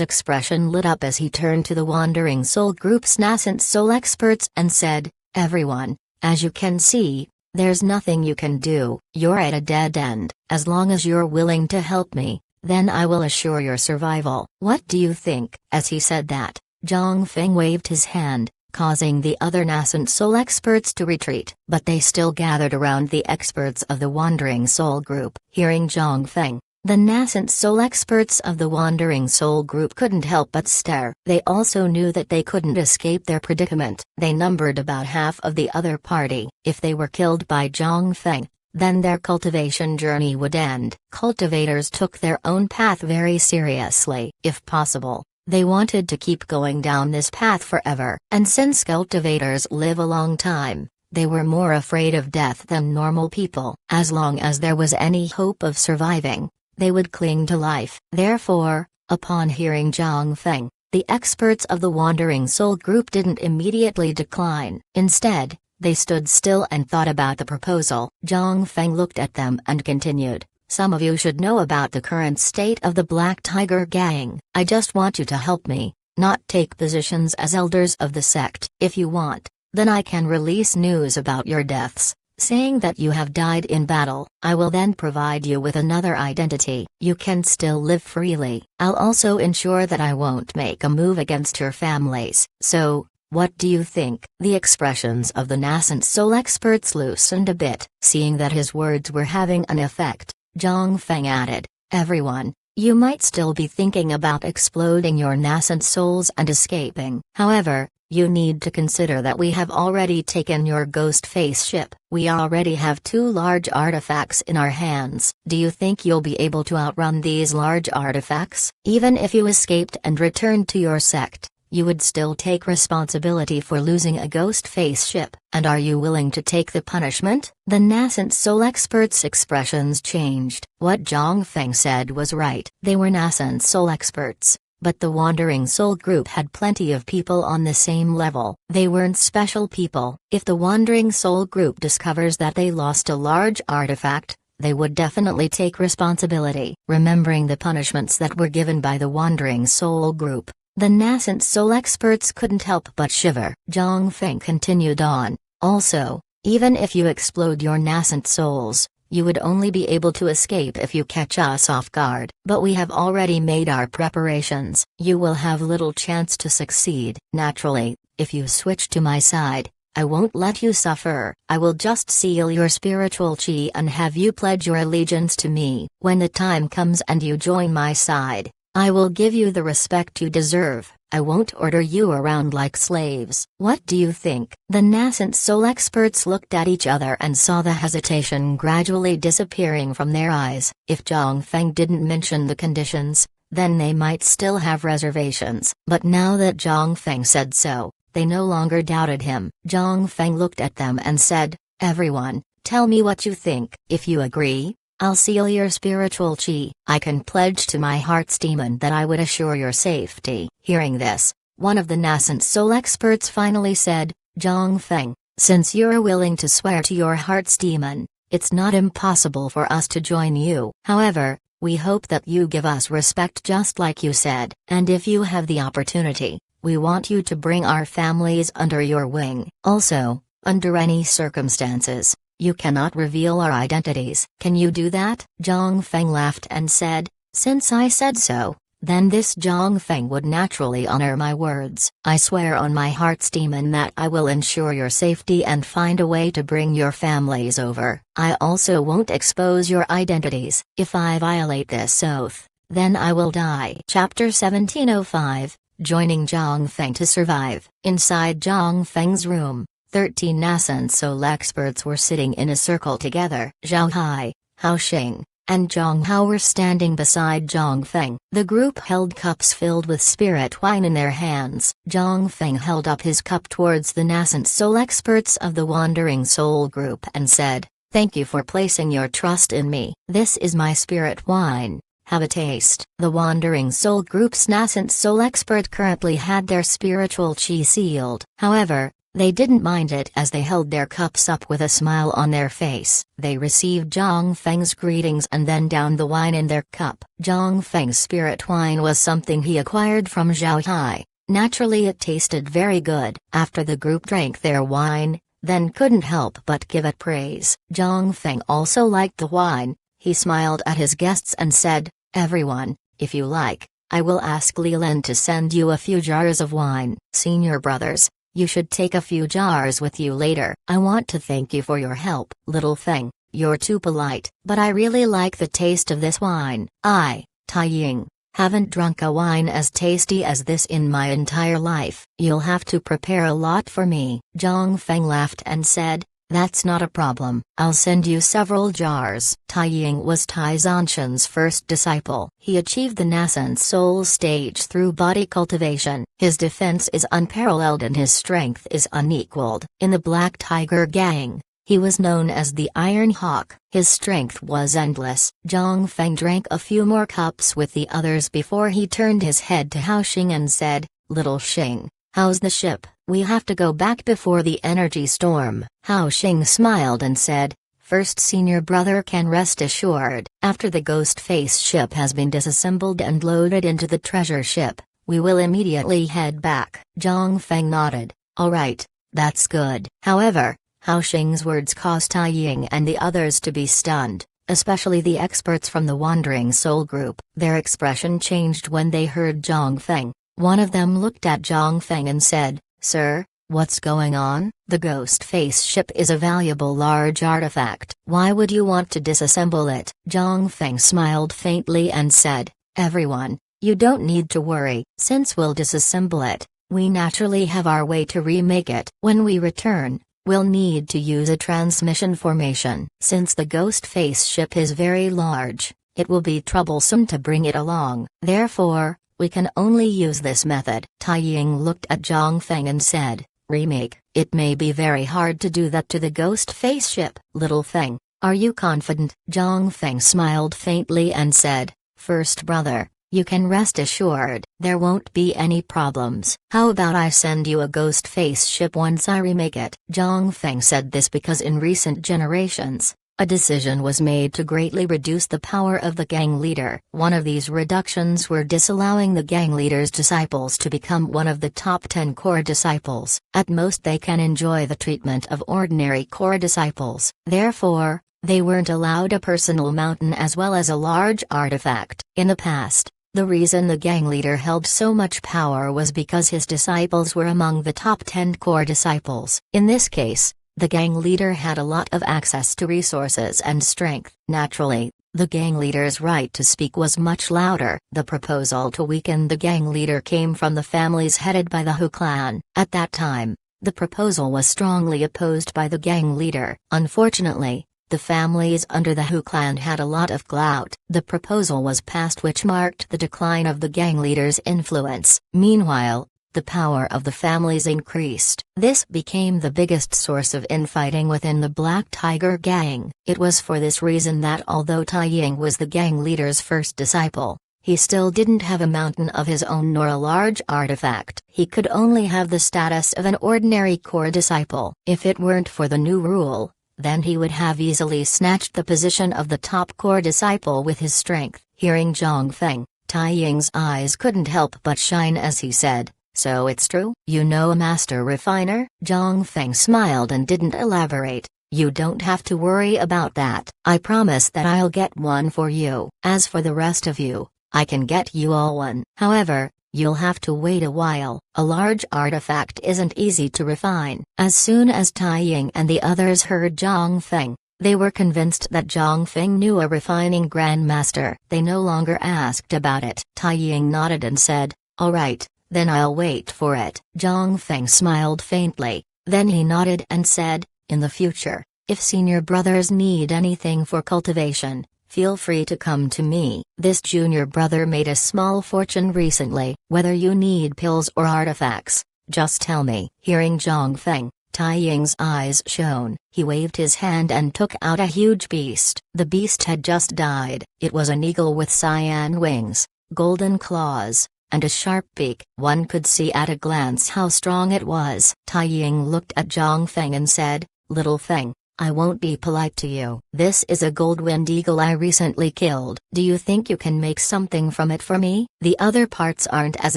expression lit up as he turned to the Wandering Soul Group's nascent soul experts and said, "Everyone, as you can see, there's nothing you can do. You're at a dead end. As long as you're willing to help me, then I will assure your survival. What do you think?" As he said that, Zhang Feng waved his hand, causing the other nascent soul experts to retreat. But they still gathered around the experts of the Wandering Soul Group. Hearing Zhang Feng, the nascent soul experts of the Wandering Soul Group couldn't help but stare. They also knew that they couldn't escape their predicament. They numbered about half of the other party. If they were killed by Zhang Feng, then their cultivation journey would end. Cultivators took their own path very seriously. If possible, they wanted to keep going down this path forever. And since cultivators live a long time, they were more afraid of death than normal people. As long as there was any hope of surviving, they would cling to life. Therefore, upon hearing Zhang Feng, the experts of the Wandering Soul Group didn't immediately decline. Instead, they stood still and thought about the proposal. Zhang Feng looked at them and continued, "Some of you should know about the current state of the Black Tiger Gang. I just want you to help me, not take positions as elders of the sect. If you want, then I can release news about your deaths, saying that you have died in battle. I will then provide you with another identity. You can still live freely. I'll also ensure that I won't make a move against your families. So, what do you think?" The expressions of the nascent soul experts loosened a bit. Seeing that his words were having an effect, Zhang Feng added, "Everyone, you might still be thinking about exploding your nascent souls and escaping. However, you need to consider that we have already taken your ghost face ship. We already have 2 large artifacts in our hands. Do you think you'll be able to outrun these large artifacts? Even if you escaped and returned to your sect, you would still take responsibility for losing a ghost face ship. And are you willing to take the punishment?" The nascent soul experts' expressions changed. What Zhang Feng said was right. They were nascent soul experts, but the Wandering Soul Group had plenty of people on the same level. They weren't special people. If the Wandering Soul Group discovers that they lost a large artifact, they would definitely take responsibility. Remembering the punishments that were given by the Wandering Soul Group, the nascent soul experts couldn't help but shiver. Zhang Feng continued on, "Also, even if you explode your nascent souls, you would only be able to escape if you catch us off guard. But we have already made our preparations. You will have little chance to succeed. Naturally, if you switch to my side, I won't let you suffer. I will just seal your spiritual chi and have you pledge your allegiance to me. When the time comes and you join my side, I will give you the respect you deserve. I won't order you around like slaves. What do you think?" The nascent soul experts looked at each other and saw the hesitation gradually disappearing from their eyes. If Zhang Feng didn't mention the conditions, then they might still have reservations. But now that Zhang Feng said so, they no longer doubted him. Zhang Feng looked at them and said, "Everyone, tell me what you think. If you agree, I'll seal your spiritual chi. I can pledge to my heart's demon that I would assure your safety." Hearing this, one of the nascent soul experts finally said, "Zhang Feng, since you're willing to swear to your heart's demon, it's not impossible for us to join you. However, we hope that you give us respect just like you said. And if you have the opportunity, we want you to bring our families under your wing. Also, under any circumstances, you cannot reveal our identities. Can you do that?" Zhang Feng laughed and said, "Since I said so, then this Zhang Feng would naturally honor my words. I swear on my heart's demon that I will ensure your safety and find a way to bring your families over. I also won't expose your identities. If I violate this oath, then I will die. Chapter 1705, Joining Zhang Feng to Survive. Inside Zhang Feng's room, 13 Nascent Soul experts were sitting in a circle together. Zhao Hai, Hao Xing, and Zhang Hao were standing beside Zhang Feng. The group held cups filled with spirit wine in their hands. Zhang Feng held up his cup towards the Nascent Soul experts of the Wandering Soul group and said, "Thank you for placing your trust in me. This is my spirit wine. Have a taste." The Wandering Soul group's Nascent Soul expert currently had their spiritual chi sealed. However, they didn't mind it as they held their cups up with a smile on their face. They received Zhang Feng's greetings and then downed the wine in their cup. Zhang Feng's spirit wine was something he acquired from Zhao Hai. Naturally, it tasted very good. After the group drank their wine, then couldn't help but give it praise. Zhang Feng also liked the wine. He smiled at his guests and said, "Everyone, if you like, I will ask Li Lin to send you a few jars of wine. Senior brothers, you should take a few jars with you later. I want to thank you for your help." "Little Feng, you're too polite, but I really like the taste of this wine. I, Tai Ying, haven't drunk a wine as tasty as this in my entire life. You'll have to prepare a lot for me." Zhang Feng laughed and said, "That's not a problem. I'll send you several jars." Tai Ying was Tai Zanshan's first disciple. He achieved the Nascent Soul stage through body cultivation. His defense is unparalleled and his strength is unequaled. In the Black Tiger Gang, he was known as the Iron Hawk. His strength was endless. Zhang Feng drank a few more cups with the others before he turned his head to Hao Xing and said, "Little Xing, how's the ship? We have to go back before the energy storm." Hao Xing smiled and said, "First senior brother can rest assured. After the Ghost Face ship has been disassembled and loaded into the treasure ship, we will immediately head back." Zhang Feng nodded. "All right, that's good." However, Hao Xing's words caused Tai Ying and the others to be stunned, especially the experts from the Wandering Soul group. Their expression changed when they heard Zhang Feng. One of them looked at Zhang Feng and said, "Sir, what's going on?" "The Ghost Face ship is a valuable large artifact. Why would you want to disassemble it?" Zhang Feng smiled faintly and said, "Everyone, you don't need to worry. Since we'll disassemble it, we naturally have our way to remake it. When we return, we'll need to use a transmission formation. Since the Ghost Face ship is very large, it will be troublesome to bring it along. Therefore, we can only use this method." Tai Ying looked at Zhang Feng and said, "Remake? It may be very hard to do that to the Ghost Face ship." "Little Feng, are you confident?" Zhang Feng smiled faintly and said, "First brother, you can rest assured. There won't be any problems. How about I send you a Ghost Face ship once I remake it?" Zhang Feng said this because in recent generations, a decision was made to greatly reduce the power of the gang leader. One of these reductions were disallowing the gang leader's disciples to become one of the top 10 core disciples. At most they can enjoy the treatment of ordinary core disciples. Therefore, they weren't allowed a personal mountain as well as a large artifact. In the past, the reason the gang leader held so much power was because his disciples were among the top 10 core disciples. In this case, the gang leader had a lot of access to resources and strength. Naturally, the gang leader's right to speak was much louder. The proposal to weaken the gang leader came from the families headed by the Hu clan. At that time, the proposal was strongly opposed by the gang leader. Unfortunately, the families under the Hu clan had a lot of clout. The proposal was passed, which marked the decline of the gang leader's influence. Meanwhile, the power of the families increased. This became the biggest source of infighting within the Black Tiger Gang. It was for this reason that although Tai Ying was the gang leader's first disciple, he still didn't have a mountain of his own nor a large artifact. He could only have the status of an ordinary core disciple. If it weren't for the new rule, then he would have easily snatched the position of the top core disciple with his strength. Hearing Zhang Feng, Tai Ying's eyes couldn't help but shine as he said, "So it's true? You know a master refiner?" Zhang Feng smiled and didn't elaborate. "You don't have to worry about that. I promise that I'll get one for you. As for the rest of you, I can get you all one. However, you'll have to wait a while. A large artifact isn't easy to refine." As soon as Tai Ying and the others heard Zhang Feng, They were convinced that Zhang Feng knew a refining grandmaster. They no longer asked about it. Tai Ying nodded and said, "All right, then I'll wait for it." Zhang Feng smiled faintly, then he nodded and said, "In the future, if senior brothers need anything for cultivation, feel free to come to me." This junior brother made a small fortune recently. "Whether you need pills or artifacts, just tell me." Hearing Zhang Feng, Tai Ying's eyes shone. He waved his hand and took out a huge beast. The beast had just died. It was an eagle with cyan wings, golden claws, and a sharp beak. One could see at a glance how strong it was. Tai Ying looked at Zhang Feng and said, "Little Feng, I won't be polite to you. This is a gold-winged eagle I recently killed. Do you think you can make something from it for me? The other parts aren't as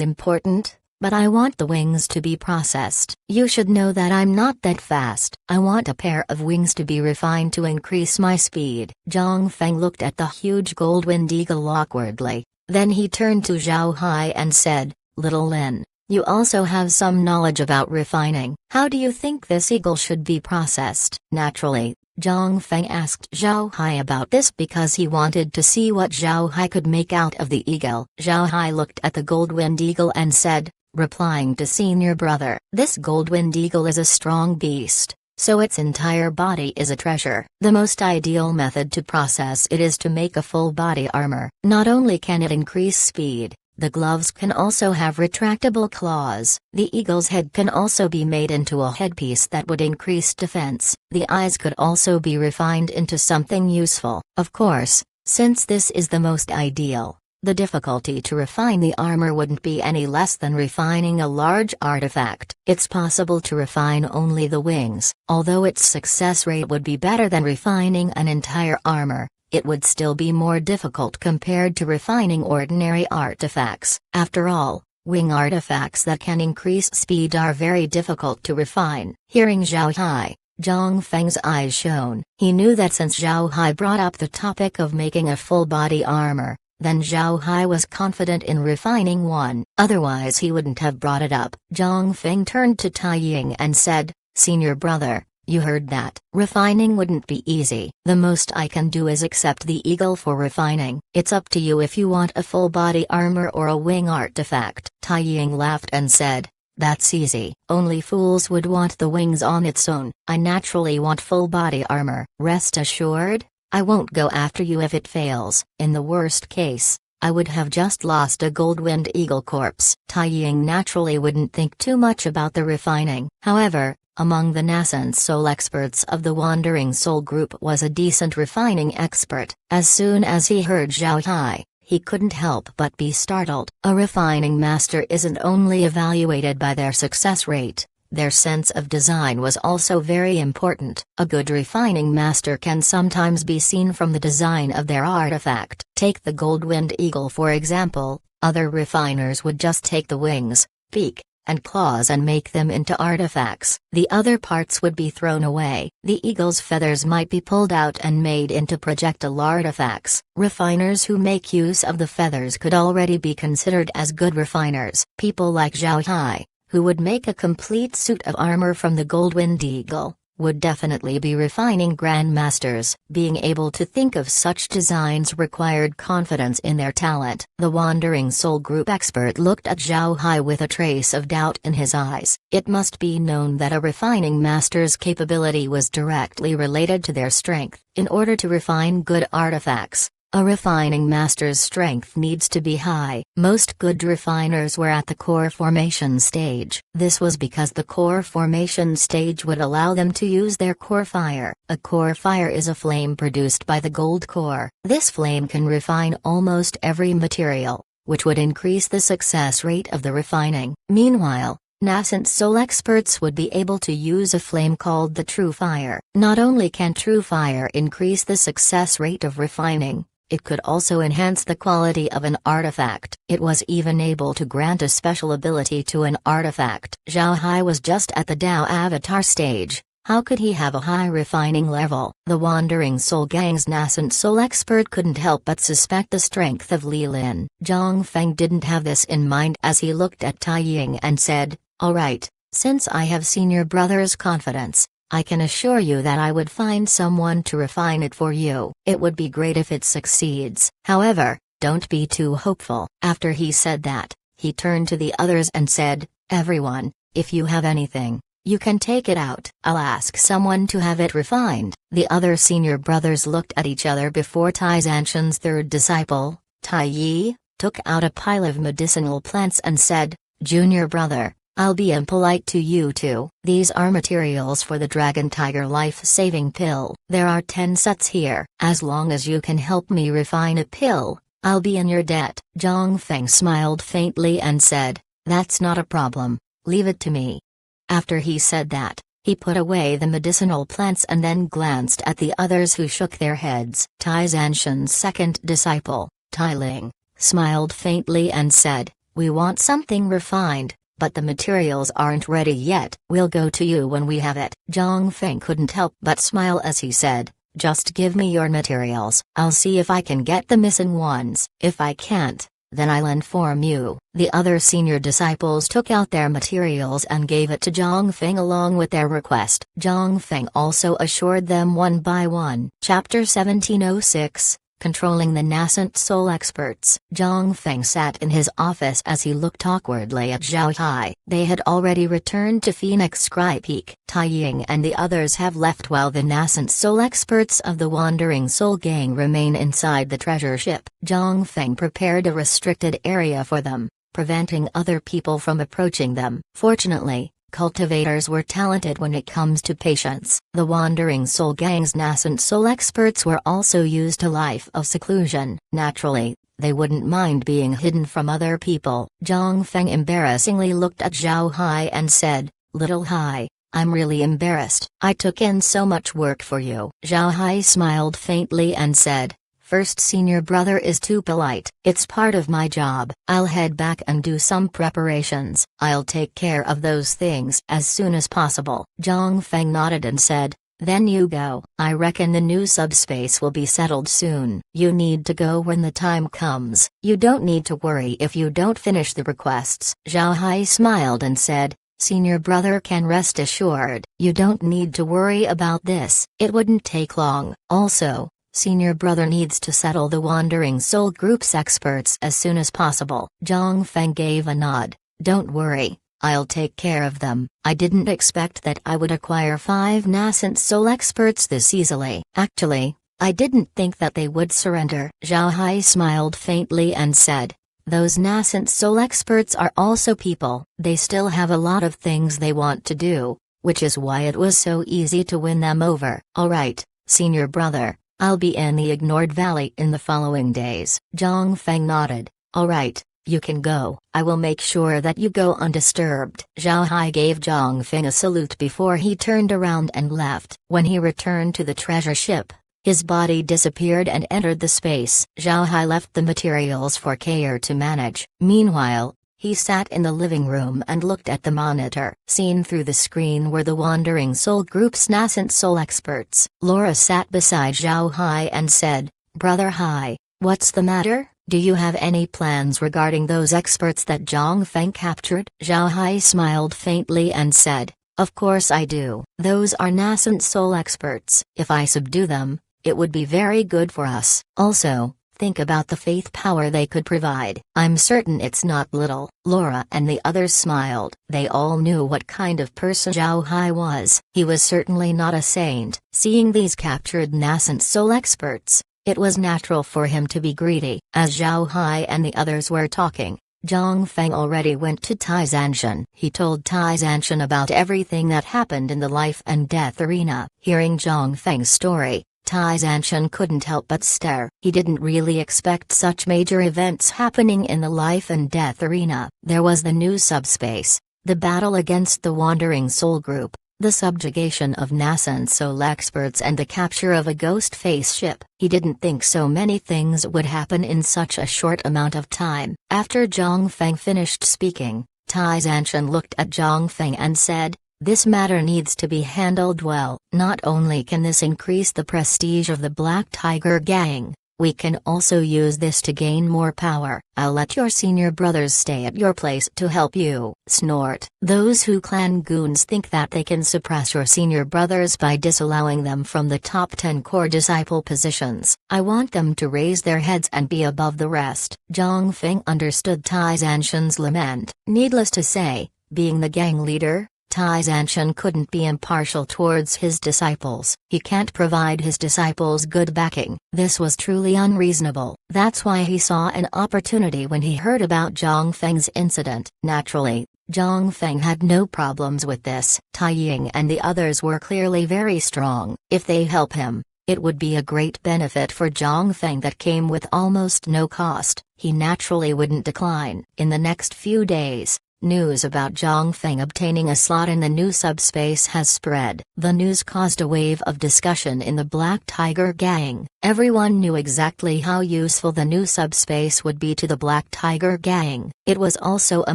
important, but I want the wings to be processed. You should know that I'm not that fast. I want a pair of wings to be refined to increase my speed." Zhang Feng looked at the huge gold-winged eagle awkwardly, then he turned to Zhao Hai and said, "Little Lin, you also have some knowledge about refining. How do you think this eagle should be processed?" Naturally, Zhang Feng asked Zhao Hai about this because he wanted to see what Zhao Hai could make out of the eagle. Zhao Hai looked at the gold-winged eagle and said, replying to senior brother, "This gold-winged eagle is a strong beast, so its entire body is a treasure. The most ideal method to process it is to make a full body armor. Not only can it increase speed, the gloves can also have retractable claws. The eagle's head can also be made into a headpiece that would increase defense. The eyes could also be refined into something useful. Of course, since this is the most ideal, the difficulty to refine the armor wouldn't be any less than refining a large artifact. It's possible to refine only the wings. Although its success rate would be better than refining an entire armor, it would still be more difficult compared to refining ordinary artifacts. After all, wing artifacts that can increase speed are very difficult to refine." Hearing Zhao Hai, Zhang Feng's eyes shone. He knew that since Zhao Hai brought up the topic of making a full body armor, then Zhao Hai was confident in refining one, otherwise he wouldn't have brought it up. Zhang Feng turned to Tai Ying and said, "Senior brother, you heard that. Refining wouldn't be easy. The most I can do is accept the eagle for refining. It's up to you if you want a full body armor or a wing artifact." Tai Ying laughed and said, "That's easy. Only fools would want the wings on its own. I naturally want full body armor. Rest assured, I won't go after you if it fails. In the worst case, I would have just lost a gold-winged eagle corpse." Tai Ying naturally wouldn't think too much about the refining. However, among the nascent soul experts of the Wandering Soul Group was a decent refining expert. As soon as he heard Zhao Hai, he couldn't help but be startled. A refining master isn't only evaluated by their success rate, their sense of design was also very important. A good refining master can sometimes be seen from the design of their artifact. Take the gold-winged eagle for example. Other refiners would just take the wings, beak, and claws and make them into artifacts. The other parts would be thrown away. The eagle's feathers might be pulled out and made into projectile artifacts. Refiners who make use of the feathers could already be considered as good refiners. People like Zhao Hai, who would make a complete suit of armor from the gold-winged eagle, would definitely be refining grandmasters. Being able to think of such designs required confidence in their talent. The Wandering Soul Group expert looked at Zhao Hai with a trace of doubt in his eyes. It must be known that a refining master's capability was directly related to their strength. In order to refine good artifacts, a refining master's strength needs to be high. Most good refiners were at the core formation stage. This was because the core formation stage would allow them to use their core fire. A core fire is a flame produced by the gold core. This flame can refine almost every material, which would increase the success rate of the refining. Meanwhile, nascent soul experts would be able to use a flame called the true fire. Not only can true fire increase the success rate of refining, it could also enhance the quality of an artifact. It was even able to grant a special ability to an artifact. Zhao Hai was just at the Dao Avatar stage. How could he have a high refining level? The Wandering Soul Gang's nascent soul expert couldn't help but suspect the strength of Li Lin. Zhang Feng didn't have this in mind as he looked at Tai Ying and said, "All right, since I have seen your brother's confidence, I can assure you that I would find someone to refine it for you. It would be great if it succeeds. However, don't be too hopeful." After he said that, he turned to the others and said, "Everyone, if you have anything, you can take it out. I'll ask someone to have it refined." The other senior brothers looked at each other before Tai Zanshan's third disciple, Tai Yi, took out a pile of medicinal plants and said, "Junior brother, I'll be impolite to you too. These are materials for the Dragon Tiger life-saving pill. There are 10 sets here. As long as you can help me refine a pill, I'll be in your debt." Zhang Feng smiled faintly and said, "That's not a problem, leave it to me." After he said that, he put away the medicinal plants and then glanced at the others who shook their heads. Tai Zanshan's second disciple, Tai Ling, smiled faintly and said, "We want something refined, but the materials aren't ready yet. We'll go to you when we have it." Zhang Feng couldn't help but smile as he said, "Just give me your materials. I'll see if I can get the missing ones. If I can't, then I'll inform you." The other senior disciples took out their materials and gave it to Zhang Feng along with their request. Zhang Feng also assured them one by one. Chapter 1706, Controlling the Nascent Soul Experts. Zhang Feng sat in his office as he looked awkwardly at Zhao Hai. They had already returned to Phoenix Sky Peak. Tai Ying and the others have left while the Nascent Soul Experts of the Wandering Soul Gang remain inside the treasure ship. Zhang Feng prepared a restricted area for them, preventing other people from approaching them. Fortunately, cultivators were talented when it comes to patience. The Wandering Soul Gang's Nascent Soul Experts were also used to life of seclusion. Naturally, they wouldn't mind being hidden from other people. Zhang Feng embarrassingly looked at Zhao Hai and said, "Little Hai, I'm really embarrassed. I took in so much work for you." Zhao Hai smiled faintly and said, "First senior brother is too polite. It's part of my job. I'll head back and do some preparations. I'll take care of those things as soon as possible." Zhang Feng nodded and said, "Then you go. I reckon the new subspace will be settled soon. You need to go when the time comes. You don't need to worry if you don't finish the requests." Zhao Hai smiled and said, "Senior brother can rest assured. You don't need to worry about this. It wouldn't take long. Also, senior brother needs to settle the Wandering Soul Group's experts as soon as possible." Zhang Feng gave a nod. "Don't worry, I'll take care of them. I didn't expect that I would acquire 5 Nascent Soul Experts this easily. Actually, I didn't think that they would surrender." Zhao Hai smiled faintly and said, "Those Nascent Soul Experts are also people. They still have a lot of things they want to do, which is why it was so easy to win them over." "Alright, senior brother. I'll be in the Ignored Valley in the following days." Zhang Feng nodded. "Alright, you can go. I will make sure that you go undisturbed." Zhao Hai gave Zhang Feng a salute before he turned around and left. When he returned to the treasure ship, his body disappeared and entered the space. Zhao Hai left the materials for Kair to manage. Meanwhile, he sat in the living room and looked at the monitor. Seen through the screen were the Wandering Soul Group's Nascent Soul Experts. Laura sat beside Zhao Hai and said, "Brother Hai, what's the matter? Do you have any plans regarding those experts that Zhang Feng captured?" Zhao Hai smiled faintly and said, "Of course I do. Those are Nascent Soul Experts. If I subdue them, it would be very good for us. Also, think about the faith power they could provide. I'm certain it's not little." Laura and the others smiled. They all knew what kind of person Zhao Hai was. He was certainly not a saint. Seeing these captured Nascent Soul Experts, it was natural for him to be greedy. As Zhao Hai and the others were talking, Zhang Feng already went to Tai Zanshan. He told Tai Zanshan about everything that happened in the life and death arena. Hearing Zhang Feng's story, Tai Zanshan couldn't help but stare. He didn't really expect such major events happening in the life and death arena. There was the new subspace, the battle against the Wandering Soul Group, the subjugation of Nascent Soul Experts and the capture of a ghost face ship. He didn't think so many things would happen in such a short amount of time. After Zhang Feng finished speaking, Tai Zanshan looked at Zhang Feng and said, "This matter needs to be handled well. Not only can this increase the prestige of the Black Tiger Gang, We can also use this to gain more power. I'll let your senior brothers stay at your place to help you. Snort. Those Hu Clan goons think that they can suppress your senior brothers by disallowing them from the top 10 core disciple positions. I want them to raise their heads and be above the rest. Zhang Feng understood Tai Zanshan's lament. Needless to say, being the gang leader, Tai Zanshan couldn't be impartial towards his disciples. He can't provide his disciples good backing. This was truly unreasonable. That's why he saw an opportunity when he heard about Zhang Feng's incident. Naturally, Zhang Feng had no problems with this. Tai Ying and the others were clearly very strong. If they help him, it would be a great benefit for Zhang Feng that came with almost no cost. He naturally wouldn't decline. In the next few days, news about Zhang Feng obtaining a slot in the new subspace has spread. The news caused a wave of discussion in the Black Tiger Gang. Everyone knew exactly how useful the new subspace would be to the Black Tiger Gang. It was also a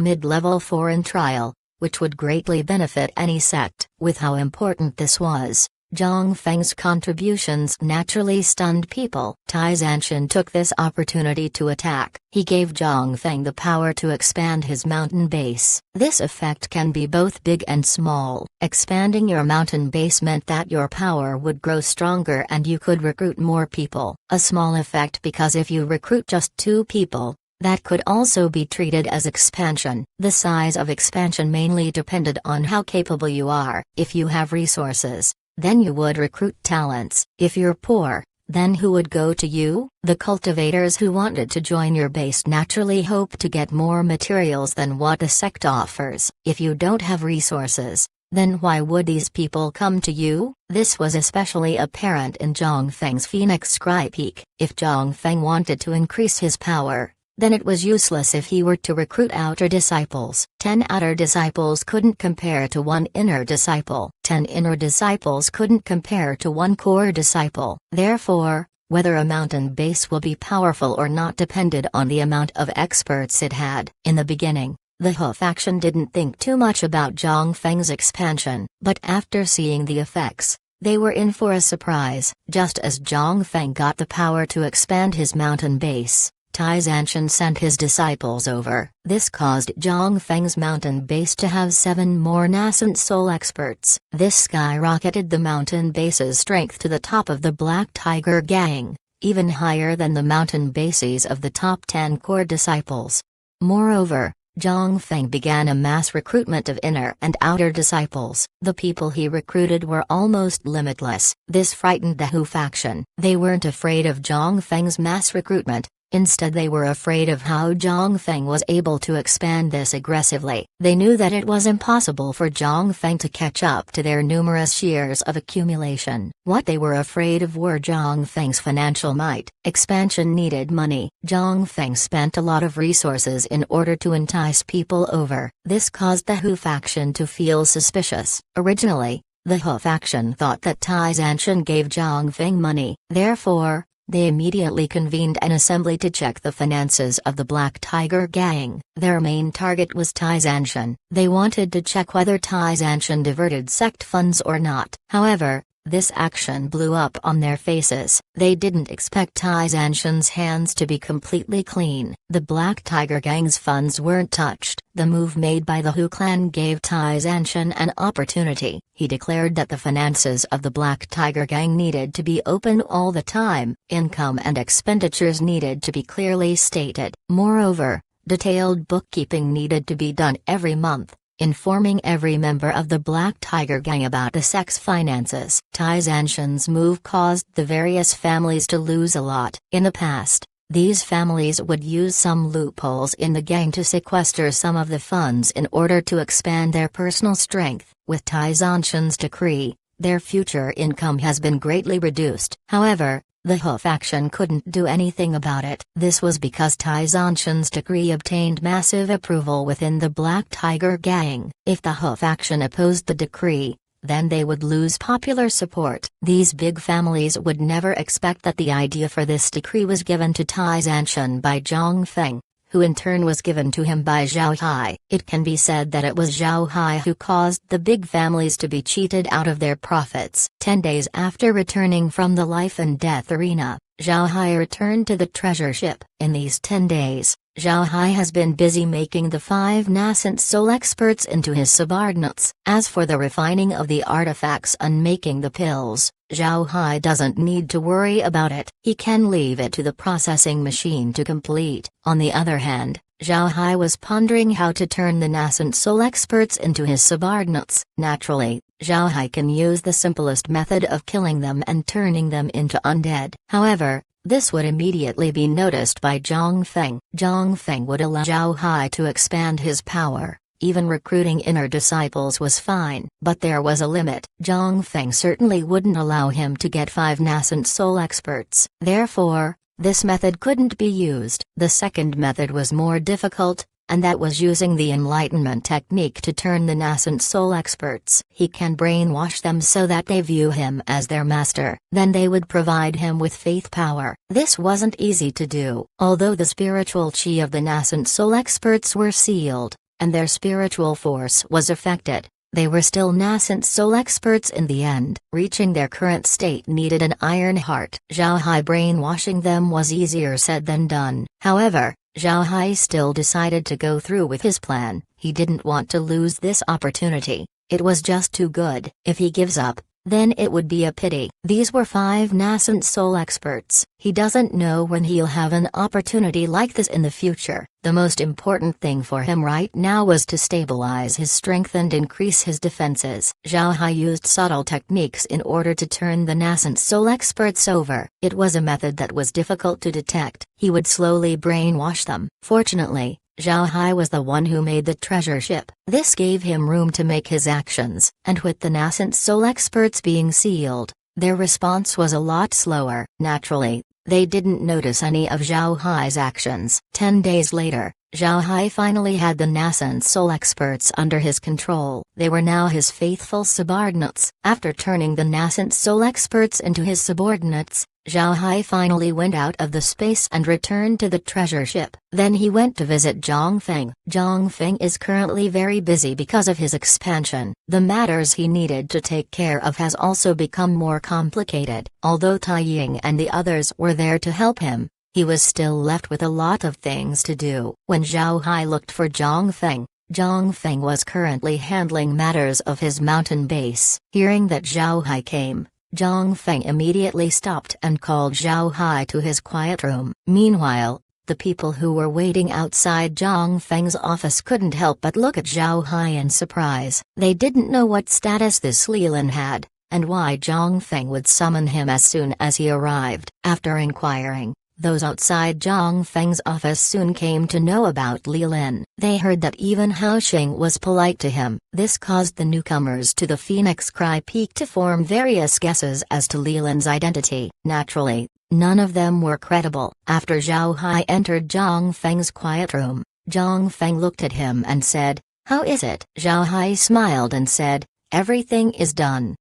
mid-level foreign trial, which would greatly benefit any sect. With how important this was, Zhang Feng's contributions naturally stunned people. Tai Zanshan took this opportunity to attack. He gave Zhang Feng the power to expand his mountain base. This effect can be both big and small. Expanding your mountain base meant that your power would grow stronger and you could recruit more people. A small effect because if you recruit just 2 people, that could also be treated as expansion. The size of expansion mainly depended on how capable you are. If you have resources, then you would recruit talents. If you're poor, then who would go to you? The cultivators who wanted to join your base naturally hope to get more materials than what the sect offers. If you don't have resources, then why would these people come to you? This was especially apparent in Zhang Feng's Phoenix Sky Peak. If Zhang Feng wanted to increase his power, then it was useless if he were to recruit outer disciples. 10 outer disciples couldn't compare to 1 inner disciple. 10 inner disciples couldn't compare to 1 core disciple. Therefore, whether a mountain base will be powerful or not depended on the amount of experts it had. In the beginning, the He faction didn't think too much about Zhang Feng's expansion, but after seeing the effects, they were in for a surprise. Just as Zhang Feng got the power to expand his mountain base, Tai Zanshan sent his disciples over. This caused Zhang Feng's mountain base to have 7 more nascent soul experts. This skyrocketed the mountain base's strength to the top of the Black Tiger Gang, even higher than the mountain bases of the top 10 core disciples. Moreover, Zhang Feng began a mass recruitment of inner and outer disciples. The people he recruited were almost limitless. This frightened the Hu faction. They weren't afraid of Zhang Feng's mass recruitment. Instead they were afraid of how Zhang Feng was able to expand this aggressively. They knew that it was impossible for Zhang Feng to catch up to their numerous years of accumulation. What they were afraid of were Zhang Feng's financial might. Expansion needed money. Zhang Feng spent a lot of resources in order to entice people over. This caused the Hu faction to feel suspicious. Originally, the He faction thought that Tai Zanshan gave Zhang Feng money. Therefore, they immediately convened an assembly to check the finances of the Black Tiger Gang. Their main target was Tai Zanshan. They wanted to check whether Tai Zanshan diverted sect funds or not. However, this action blew up on their faces. They didn't expect Tai Zanshan's hands to be completely clean. The Black Tiger Gang's funds weren't touched. The move made by the Hu clan gave Tai Zanshan an opportunity. He declared that the finances of the Black Tiger Gang needed to be open all the time. Income and expenditures needed to be clearly stated. Moreover, detailed bookkeeping needed to be done every month, informing every member of the Black Tiger Gang about the sect's finances. Tai Zanshan's move caused the various families to lose a lot. In the past, these families would use some loopholes in the gang to sequester some of the funds in order to expand their personal strength. With Tai Zanshan's decree, their future income has been greatly reduced. However, the He faction couldn't do anything about it. This was because Tai Zanshan's decree obtained massive approval within the Black Tiger Gang. If the He faction opposed the decree, then they would lose popular support. These big families would never expect that the idea for this decree was given to Tai Zanshan by Zhang Feng, who in turn was given to him by Zhao Hai. It can be said that it was Zhao Hai who caused the big families to be cheated out of their profits. 10 days after returning from the life and death arena, Zhao Hai returned to the treasure ship. In these 10 days, Zhao Hai has been busy making the 5 nascent soul experts into his subordinates. As for the refining of the artifacts and making the pills, Zhao Hai doesn't need to worry about it. He can leave it to the processing machine to complete. On the other hand, Zhao Hai was pondering how to turn the nascent soul experts into his subordinates. Naturally, Zhao Hai can use the simplest method of killing them and turning them into undead. However, this would immediately be noticed by Zhang Feng. Zhang Feng would allow Zhao Hai to expand his power. Even recruiting inner disciples was fine. But there was a limit. Zhang Feng certainly wouldn't allow him to get 5 nascent soul experts. Therefore, this method couldn't be used. The second method was more difficult, and that was using the enlightenment technique to turn the nascent soul experts. He can brainwash them so that they view him as their master. Then they would provide him with faith power. This wasn't easy to do. Although the spiritual chi of the nascent soul experts were sealed, and their spiritual force was affected, they were still nascent soul experts in the end. Reaching their current state needed an iron heart. Zhao Hai brainwashing them was easier said than done. However, Zhao Hai still decided to go through with his plan. He didn't want to lose this opportunity. It was just too good. If he gives up, then it would be a pity. These were 5 nascent soul experts. He doesn't know when he'll have an opportunity like this in the future. The most important thing for him right now was to stabilize his strength and increase his defenses. Zhao Hai used subtle techniques in order to turn the nascent soul experts over. It was a method that was difficult to detect. He would slowly brainwash them. Fortunately, Zhao Hai was the one who made the treasure ship. This gave him room to make his actions, and with the nascent soul experts being sealed, their response was a lot slower. Naturally, they didn't notice any of Zhao Hai's actions. 10 days later, Zhao Hai finally had the nascent soul experts under his control. They were now his faithful subordinates. After turning the nascent soul experts into his subordinates, Zhao Hai finally went out of the space and returned to the treasure ship. Then he went to visit Zhang Feng. Zhang Feng is currently very busy because of his expansion. The matters he needed to take care of has also become more complicated. Although Tai Ying and the others were there to help him, he was still left with a lot of things to do. When Zhao Hai looked for Zhang Feng was currently handling matters of his mountain base. Hearing that Zhao Hai came, Zhang Feng immediately stopped and called Zhao Hai to his quiet room. Meanwhile, the people who were waiting outside Zhang Feng's office couldn't help but look at Zhao Hai in surprise. They didn't know what status this Leland had, and why Zhang Feng would summon him as soon as he arrived. After inquiring, those outside Zhang Feng's office soon came to know about Li Lin. They heard that even Hao Xing was polite to him. This caused the newcomers to the Phoenix Cry Peak to form various guesses as to Li Lin's identity. Naturally, none of them were credible. After Zhao Hai entered Zhang Feng's quiet room, Zhang Feng looked at him and said, "How is it?" Zhao Hai smiled and said, "Everything is done."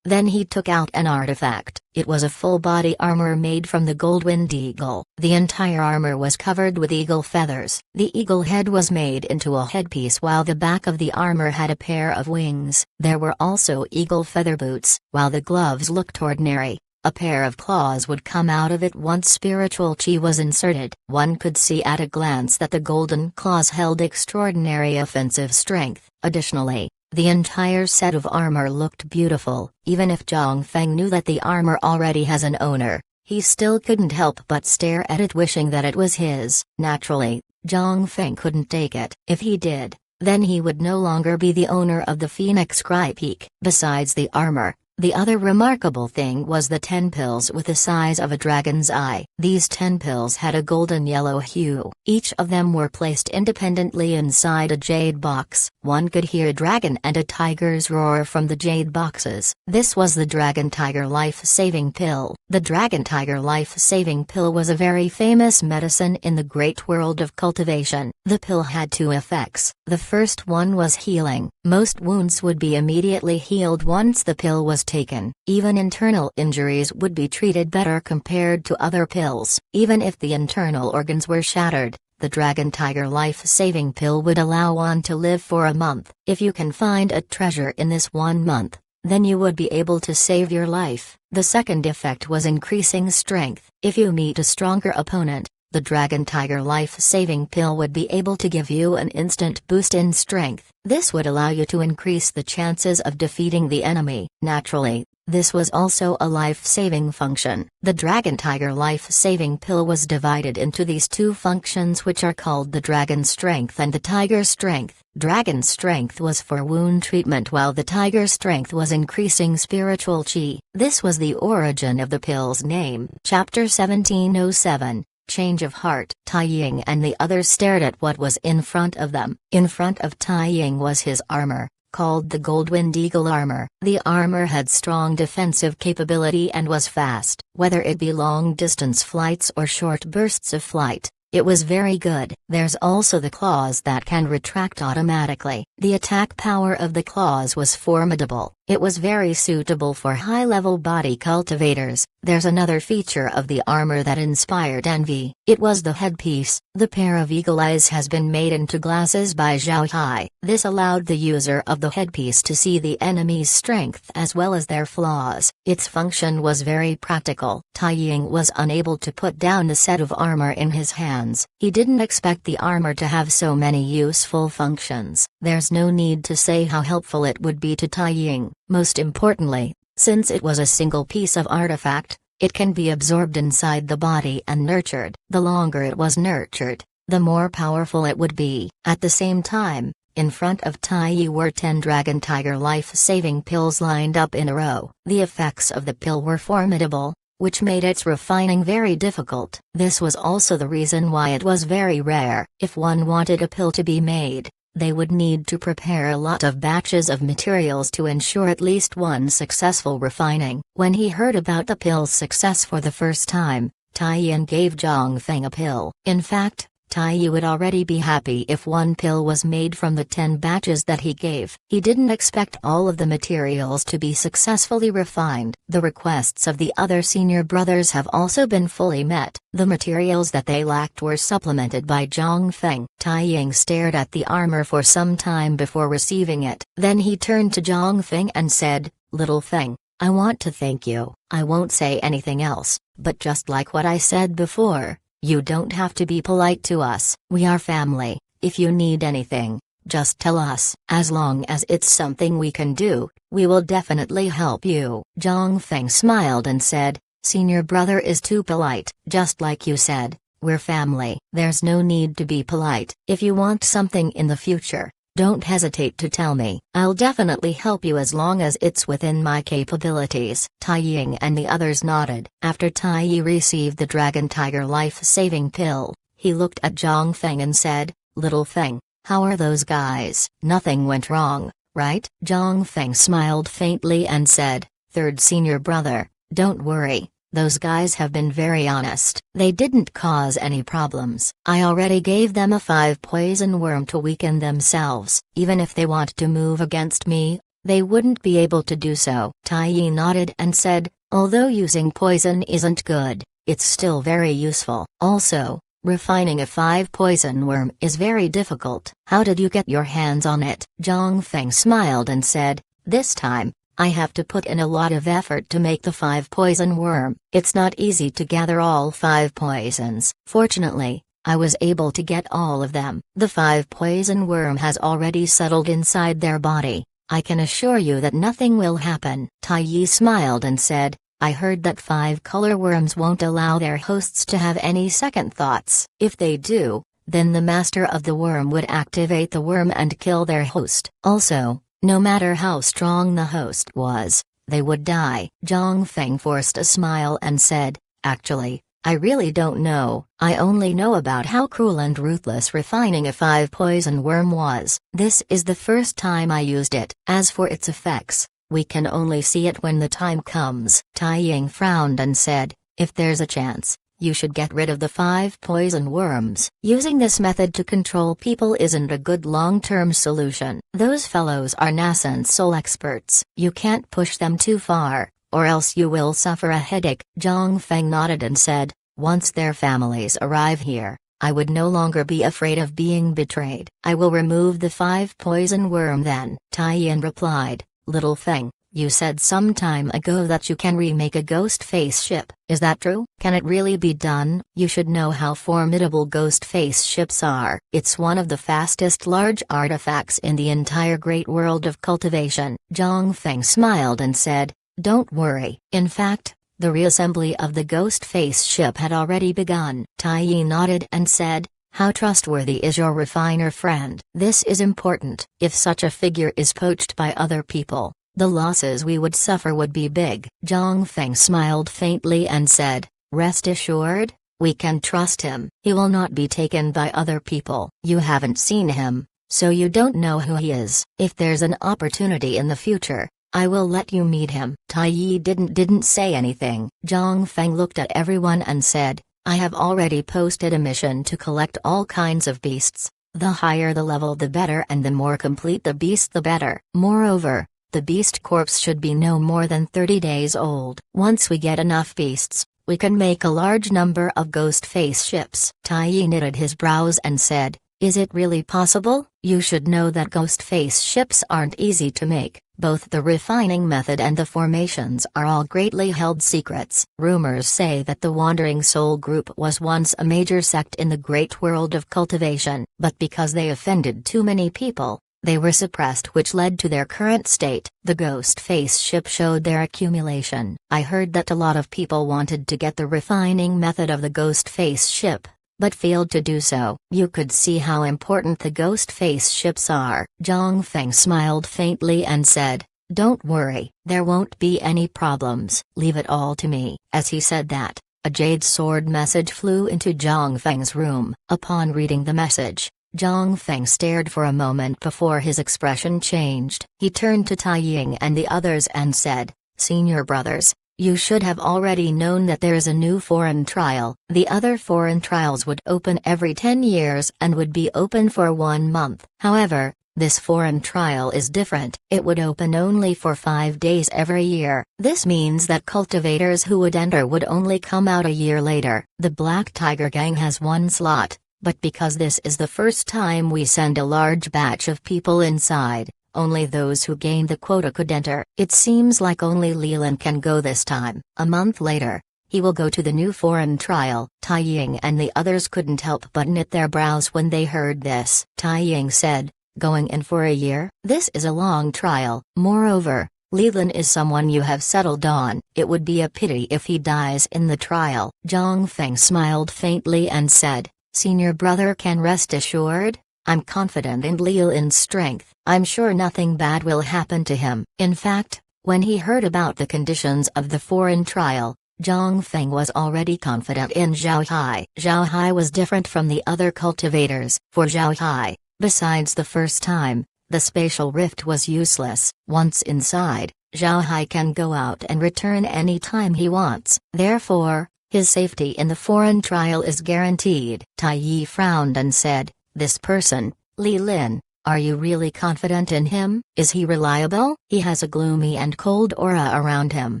Then he took out an artifact. It was a full-body armor made from the gold-winged eagle. The entire armor was covered with eagle feathers. The eagle head was made into a headpiece while the back of the armor had a pair of wings. There were also eagle feather boots. While the gloves looked ordinary, a pair of claws would come out of it once spiritual chi was inserted. One could see at a glance that the golden claws held extraordinary offensive strength. Additionally, the entire set of armor looked beautiful. Even if Zhang Feng knew that the armor already has an owner, he still couldn't help but stare at it, wishing that it was his. Naturally, Zhang Feng couldn't take it. If he did, then he would no longer be the owner of the Phoenix Cry Peak. Besides the armor, the other remarkable thing was the 10 pills with the size of a dragon's eye. These 10 pills had a golden yellow hue. Each of them were placed independently inside a jade box. One could hear a dragon and a tiger's roar from the jade boxes. This was the Dragon Tiger Life-Saving Pill. The Dragon Tiger Life-Saving Pill was a very famous medicine in the great world of cultivation. The pill had 2 effects. The first one was healing. Most wounds would be immediately healed once the pill was taken. Even internal injuries would be treated better compared to other pills. Even if the internal organs were shattered, the Dragon Tiger Life-Saving Pill would allow one to live for a month. If you can find a treasure in this 1 month, then you would be able to save your life. The second effect was increasing strength. If you meet a stronger opponent, the Dragon Tiger life-saving pill would be able to give you an instant boost in strength. This would allow you to increase the chances of defeating the enemy. Naturally, this was also a life-saving function. The Dragon Tiger life-saving pill was divided into these two functions, which are called the Dragon Strength and the Tiger Strength. Dragon Strength was for wound treatment, while the Tiger Strength was increasing spiritual chi. This was the origin of the pill's name. Chapter 1707. Change of heart. Tai Ying and the others stared at what was in front of them. In front of Tai Ying was his armor, called the Goldwind Eagle armor. The armor had strong defensive capability and was fast. Whether it be long-distance flights or short bursts of flight, it was very good. There's also the claws that can retract automatically. The attack power of the claws was formidable. It was very suitable for high-level body cultivators. There's another feature of the armor that inspired envy. It was the headpiece. The pair of eagle eyes has been made into glasses by Zhao Hai. This allowed the user of the headpiece to see the enemy's strength as well as their flaws. Its function was very practical. Tai Ying was unable to put down the set of armor in his hands. He didn't expect the armor to have so many useful functions. There's no need to say how helpful it would be to Tai Ying. Most importantly, since it was a single piece of artifact, it can be absorbed inside the body and nurtured. The longer it was nurtured, the more powerful it would be. At the same time, in front of Tai Yi were 10 Dragon Tiger life-saving pills lined up in a row. The effects of the pill were formidable, which made its refining very difficult. This was also the reason why it was very rare. If one wanted a pill to be made, they would need to prepare a lot of batches of materials to ensure at least one successful refining. When he heard about the pill's success for the first time, Tai Yin gave Zhang Feng a pill. In fact, Tai Yi would already be happy if one pill was made from the 10 batches that he gave. He didn't expect all of the materials to be successfully refined. The requests of the other senior brothers have also been fully met. The materials that they lacked were supplemented by Zhang Feng. Tai Ying stared at the armor for some time before receiving it. Then he turned to Zhang Feng and said, "Little Feng, I want to thank you. I won't say anything else, but just like what I said before, you don't have to be polite to us. We are family. If you need anything, just tell us. As long as it's something we can do, we will definitely help you." Zhang Feng smiled and said, "Senior brother is too polite. Just like you said, we're family. There's no need to be polite. If you want something in the future, don't hesitate to tell me. I'll definitely help you as long as it's within my capabilities." Tai Ying and the others nodded. After Tai Yi received the Dragon Tiger life-saving pill, he looked at Zhang Feng and said, "Little Feng, how are those guys?" "Nothing went wrong, right?" Zhang Feng smiled faintly and said, "Third senior brother, don't worry. Those guys have been very honest. They didn't cause any problems. I already gave them a 5 poison worm to weaken themselves. Even if they want to move against me, they wouldn't be able to do so." Tai Yi nodded and said, "Although using poison isn't good, it's still very useful. Also, refining a 5 poison worm is very difficult. How did you get your hands on it?" Zhang Feng smiled and said, "This time, I have to put in a lot of effort to make the 5 poison worm. It's not easy to gather all 5 poisons. Fortunately, I was able to get all of them. The 5 poison worm has already settled inside their body. I can assure you that nothing will happen." Tai Yi smiled and said, "I heard that 5 color worms won't allow their hosts to have any second thoughts. If they do, then the master of the worm would activate the worm and kill their host. Also, no matter how strong the host was, they would die." Zhang Feng forced a smile and said, "Actually, I really don't know. I only know about how cruel and ruthless refining a 5 poison worm was. This is the first time I used it. As for its effects, we can only see it when the time comes." Tai Ying frowned and said, "If there's a chance, you should get rid of the 5 poison worms. Using this method to control people isn't a good long-term solution. Those fellows are nascent soul experts. You can't push them too far, or else you will suffer a headache." Zhang Feng nodded and said, "Once their families arrive here, I would no longer be afraid of being betrayed. I will remove the 5 poison worm then." Tai Yin replied, "Little Feng, You said some time ago that you can remake a ghost face ship, is that true? Can it really be done? You should know how formidable ghost face ships are. It's one of the fastest large artifacts in the entire great world of cultivation. Zhang Feng smiled and said, don't worry. In fact, the reassembly of the ghost face ship had already begun. Tai Yi nodded and said, how trustworthy is your refiner friend? This is important. If such a figure is poached by other people, the losses we would suffer would be big. Zhang Feng smiled faintly and said, rest assured, we can trust him. He will not be taken by other people. You haven't seen him, so you don't know who he is. If there's an opportunity in the future, I will let you meet him. Tai Yi didn't say anything. Zhang Feng looked at everyone and said, I have already posted a mission to collect all kinds of beasts. The higher the level the better, and the more complete the beast the better. Moreover, the beast corpse should be no more than 30 days old. Once we get enough beasts, we can make a large number of ghost face ships. Tai Yi knitted his brows and said, is it really possible? You should know that ghost face ships aren't easy to make. Both the refining method and the formations are all greatly held secrets. Rumors say that the Wandering Soul Group was once a major sect in the great world of cultivation, but because they offended too many people, they were suppressed, which led to their current state. The ghost face ship showed their accumulation. I heard that a lot of people wanted to get the refining method of the ghost face ship, but failed to do so. You could see how important the ghost face ships are. Zhang Feng smiled faintly and said, don't worry, there won't be any problems. Leave it all to me. As he said that, a jade sword message flew into Zhang Feng's room. Upon reading the message, Zhang Feng stared for a moment before his expression changed. He turned to Tai Ying and the others and said, Senior brothers, you should have already known that there is a new foreign trial. The other foreign trials would open every 10 years and would be open for 1 month. However, this foreign trial is different. It would open only for 5 days every year. This means that cultivators who would enter would only come out a year later. The Black Tiger Gang has 1 slot, but because this is the first time we send a large batch of people inside, only those who gained the quota could enter. It seems like only Li Lin can go this time. A month later, he will go to the new foreign trial. Tai Ying and the others couldn't help but knit their brows when they heard this. Tai Ying said, going in for a year? This is a long trial. Moreover, Li Lin is someone you have settled on. It would be a pity if he dies in the trial. Zhang Feng smiled faintly and said, Senior brother can rest assured. I'm confident in Li Lin's strength. I'm sure nothing bad will happen to him. In fact, when he heard about the conditions of the foreign trial, Zhang Feng was already confident in Zhao Hai. Zhao Hai was different from the other cultivators. For Zhao Hai, besides the first time, the spatial rift was useless. Once inside, Zhao Hai can go out and return any time he wants. Therefore, his safety in the foreign trial is guaranteed. Tai Yi frowned and said, this person, Li Lin, are you really confident in him? Is he reliable? He has a gloomy and cold aura around him.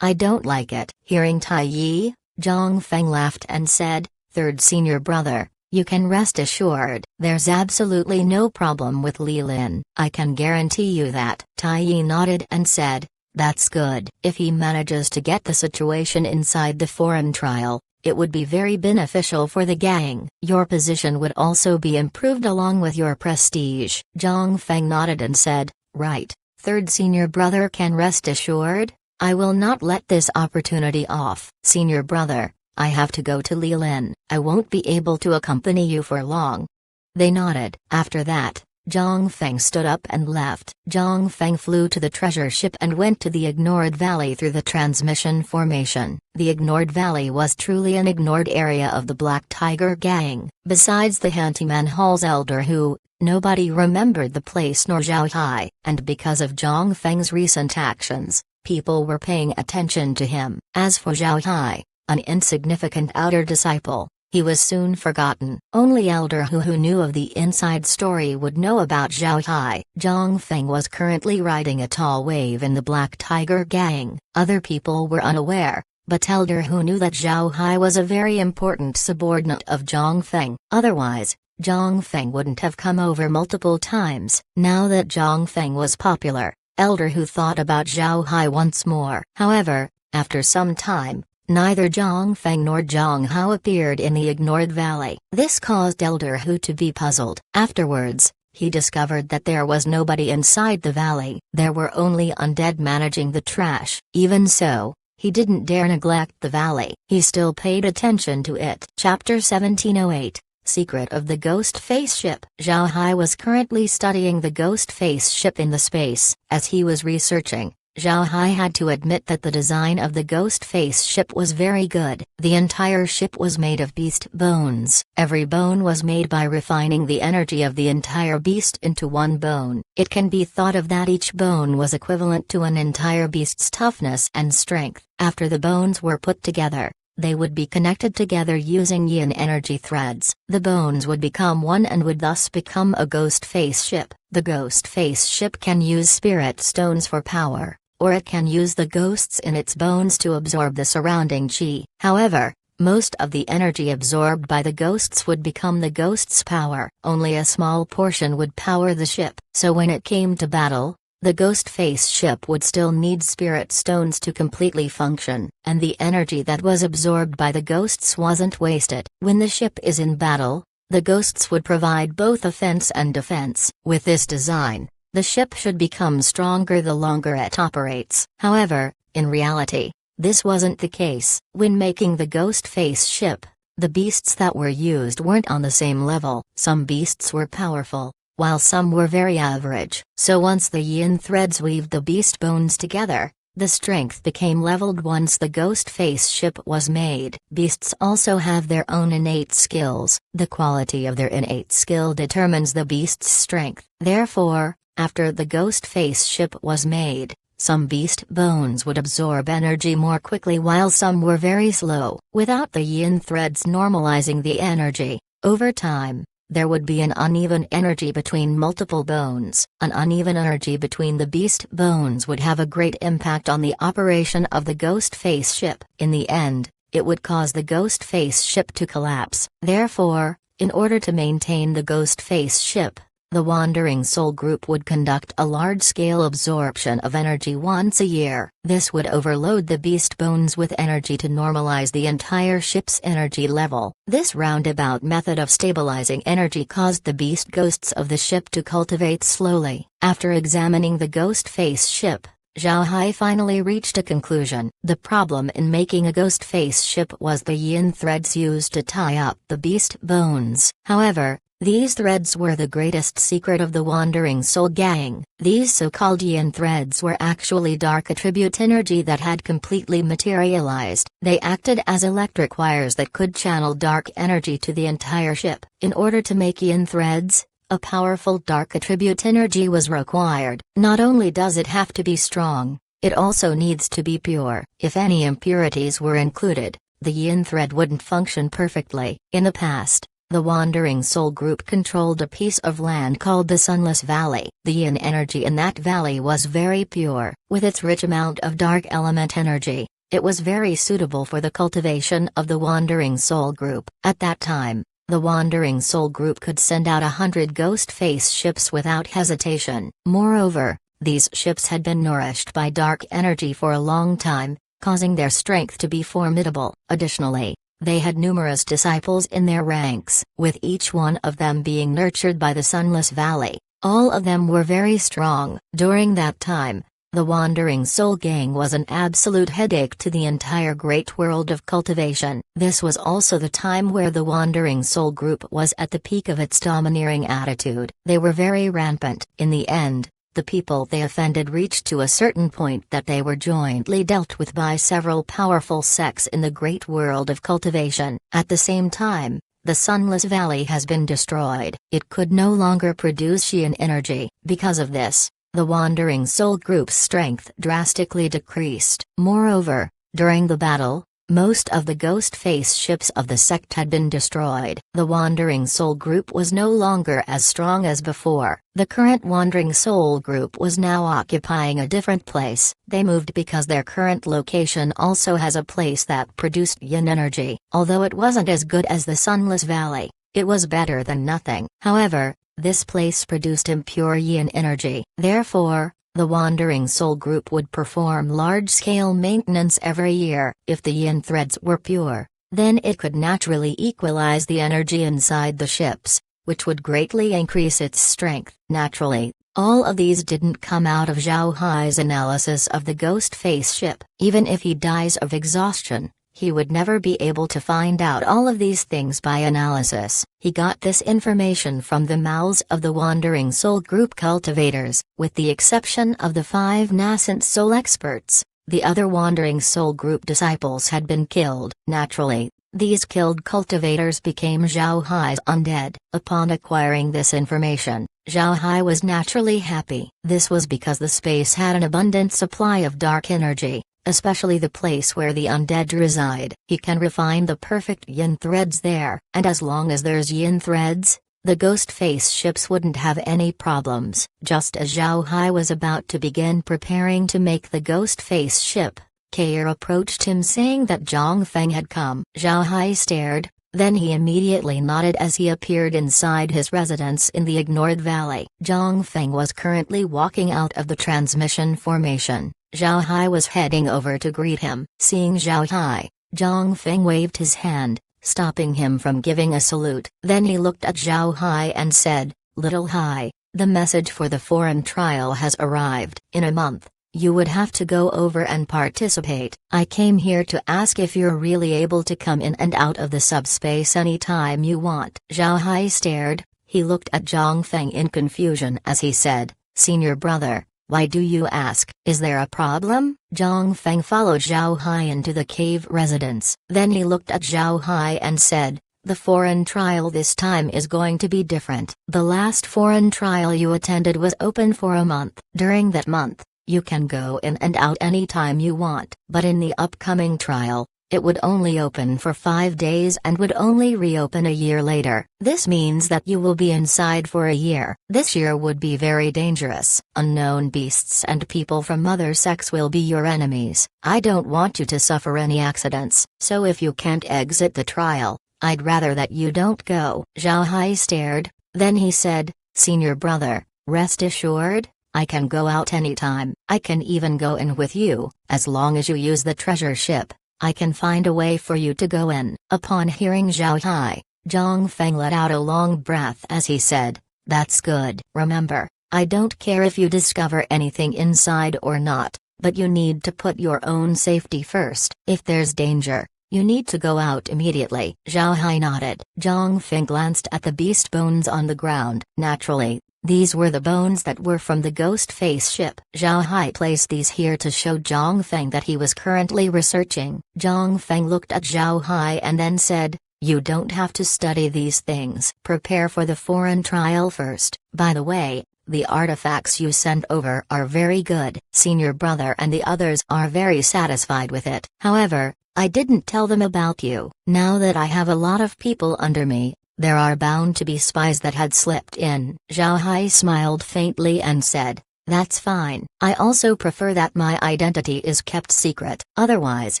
I don't like it. Hearing Tai Yi, Zhang Feng laughed and said, Third senior brother, you can rest assured. There's absolutely no problem with Li Lin. I can guarantee you that. Tai Yi nodded and said, that's good. If he manages to get the situation inside the foreign trial, it would be very beneficial for the gang. Your position would also be improved along with your prestige. Zhang Feng nodded and said, right, third senior brother can rest assured. I will not let this opportunity off. Senior brother, I have to go to Li Lin. I won't be able to accompany you for long. They nodded. After that, Zhang Feng stood up and left. Zhang Feng flew to the treasure ship and went to the ignored valley through the transmission formation. The ignored valley was truly an ignored area of the Black Tiger Gang. Besides the Handyman Hall's elder who, nobody remembered the place nor Zhao Hai, and because of Zhang Feng's recent actions, people were paying attention to him. As for Zhao Hai, an insignificant outer disciple, he was soon forgotten. Only Elder who knew of the inside story would know about Zhao Hai. Zhang Feng was currently riding a tall wave in the Black Tiger Gang. Other people were unaware, but Elder who knew that Zhao Hai was a very important subordinate of Zhang Feng. Otherwise, Zhang Feng wouldn't have come over multiple times. Now that Zhang Feng was popular, Elder Hu thought about Zhao Hai once more. However, after some time, neither Zhang Feng nor Zhang Hao appeared in the ignored valley. This caused Elder Hu to be puzzled. Afterwards, he discovered that there was nobody inside the valley. There were only undead managing the trash. Even so, he didn't dare neglect the valley. He still paid attention to it. Chapter 1708. Secret of the Ghost Face Ship. Zhao Hai was currently studying the Ghost Face Ship in the space. As he was researching, Zhao Hai had to admit that the design of the Ghost Face Ship was very good. The entire ship was made of beast bones. Every bone was made by refining the energy of the entire beast into one bone. It can be thought of that each bone was equivalent to an entire beast's toughness and strength. After the bones were put together, they would be connected together using yin energy threads. The bones would become one and would thus become a Ghost Face Ship. The Ghost Face Ship can use spirit stones for power, or it can use the ghosts in its bones to absorb the surrounding chi. However, most of the energy absorbed by the ghosts would become the ghosts' power. Only a small portion would power the ship. So when it came to battle, the Ghost Face Ship would still need spirit stones to completely function, and the energy that was absorbed by the ghosts wasn't wasted. When the ship is in battle, the ghosts would provide both offense and defense. With this design, the ship should become stronger the longer it operates. However, in reality, this wasn't the case. When making the Ghost Face Ship, the beasts that were used weren't on the same level. Some beasts were powerful, while some were very average. So once the yin threads weaved the beast bones together, the strength became leveled once the Ghost Face Ship was made. Beasts also have their own innate skills. The quality of their innate skill determines the beast's strength. Therefore, after the Ghost Face Ship was made, some beast bones would absorb energy more quickly while some were very slow. Without the yin threads normalizing the energy, over time, there would be an uneven energy between multiple bones. An uneven energy between the beast bones would have a great impact on the operation of the Ghost Face Ship. In the end, it would cause the Ghost Face Ship to collapse. Therefore, in order to maintain the Ghost Face Ship, the Wandering Soul Group would conduct a large-scale absorption of energy once a year. This would overload the beast bones with energy to normalize the entire ship's energy level. This roundabout method of stabilizing energy caused the beast ghosts of the ship to cultivate slowly. After examining the Ghost Face Ship, Zhao Hai finally reached a conclusion. The problem in making a Ghost Face Ship was the yin threads used to tie up the beast bones. However, these threads were the greatest secret of the Wandering Soul Gang. These so-called yin threads were actually dark attribute energy that had completely materialized. They acted as electric wires that could channel dark energy to the entire ship. In order to make yin threads, a powerful dark attribute energy was required. Not only does it have to be strong, it also needs to be pure. If any impurities were included, the yin thread wouldn't function perfectly. In the past, the Wandering Soul Group controlled a piece of land called the Sunless Valley. The yin energy in that valley was very pure. With its rich amount of dark element energy, it was very suitable for the cultivation of the Wandering Soul Group. At that time, the Wandering Soul Group could send out 100 Ghost Face ships without hesitation. Moreover, these ships had been nourished by dark energy for a long time, causing their strength to be formidable. Additionally, they had numerous disciples in their ranks, with each one of them being nurtured by the Sunless Valley. All of them were very strong. During that time, the Wandering Soul Gang was an absolute headache to the entire great world of cultivation. This was also the time where the Wandering Soul Group was at the peak of its domineering attitude. They were very rampant. In the end, the people they offended reached to a certain point that they were jointly dealt with by several powerful sects in the great world of cultivation. At the same time, the Sunless Valley has been destroyed. It could no longer produce yin energy. Because of this, the Wandering Soul Group's strength drastically decreased. Moreover, during the battle, most of the Ghost Face ships of the sect had been destroyed. The Wandering Soul Group was no longer as strong as before. The current Wandering Soul Group was now occupying a different place. They moved because their current location also has a place that produced yin energy. Although it wasn't as good as the Sunless Valley, it was better than nothing. However, this place produced impure yin energy. Therefore, The Wandering Soul Group would perform large-scale maintenance every year. If the yin threads were pure, then it could naturally equalize the energy inside the ships, which would greatly increase its strength. Naturally, all of these didn't come out of Zhao Hai's analysis of the ghost face ship. Even if he dies of exhaustion, he would never be able to find out all of these things by analysis. He got this information from the mouths of the Wandering Soul Group cultivators. With the exception of the 5 nascent soul experts, the other Wandering Soul Group disciples had been killed. Naturally, these killed cultivators became Zhao Hai's undead. Upon acquiring this information, Zhao Hai was naturally happy. This was because the space had an abundant supply of dark energy, especially the place where the undead reside. He can refine the perfect yin threads there, and as long as there's yin threads, the ghost face ships wouldn't have any problems. Just as Zhao Hai was about to begin preparing to make the ghost face ship, Kair approached him saying that Zhang Feng had come. Zhao Hai stared, then he immediately nodded as he appeared inside his residence in the ignored valley. Zhang Feng was currently walking out of the transmission formation. Zhao Hai was heading over to greet him. Seeing Zhao Hai, Zhang Feng waved his hand, stopping him from giving a salute. Then he looked at Zhao Hai and said, "Little Hai, the message for the foreign trial has arrived. In a month, you would have to go over and participate. I came here to ask if you're really able to come in and out of the subspace anytime you want." Zhao Hai stared. He looked at Zhang Feng in confusion as he said, "Senior brother, why do you ask? Is there a problem?" Zhang Feng followed Zhao Hai into the cave residence. Then he looked at Zhao Hai and said, "The foreign trial this time is going to be different. The last foreign trial you attended was open for a month. During that month, you can go in and out anytime you want. But in the upcoming trial, it would only open for 5 days and would only reopen a year later. This means that you will be inside for a year. This year would be very dangerous. Unknown beasts and people from other sects will be your enemies. I don't want you to suffer any accidents. So if you can't exit the trial, I'd rather that you don't go." Zhao Hai stared, then he said, "Senior brother, rest assured, I can go out anytime. I can even go in with you, as long as you use the treasure ship. I can find a way for you to go in." Upon hearing Zhao Hai, Zhang Feng let out a long breath as he said, "That's good. Remember, I don't care if you discover anything inside or not, but you need to put your own safety first. If there's danger, you need to go out immediately." Zhao Hai nodded. Zhang Feng glanced at the beast bones on the ground. Naturally, these were the bones that were from the ghost face ship. Zhao Hai placed these here to show Zhang Feng that he was currently researching. Zhang Feng looked at Zhao Hai and then said, "You don't have to study these things. Prepare for the foreign trial first. By the way, the artifacts you sent over are very good. Senior brother and the others are very satisfied with it. However, I didn't tell them about you. Now that I have a lot of people under me, there are bound to be spies that had slipped in." Zhao Hai smiled faintly and said, "That's fine. I also prefer that my identity is kept secret. Otherwise,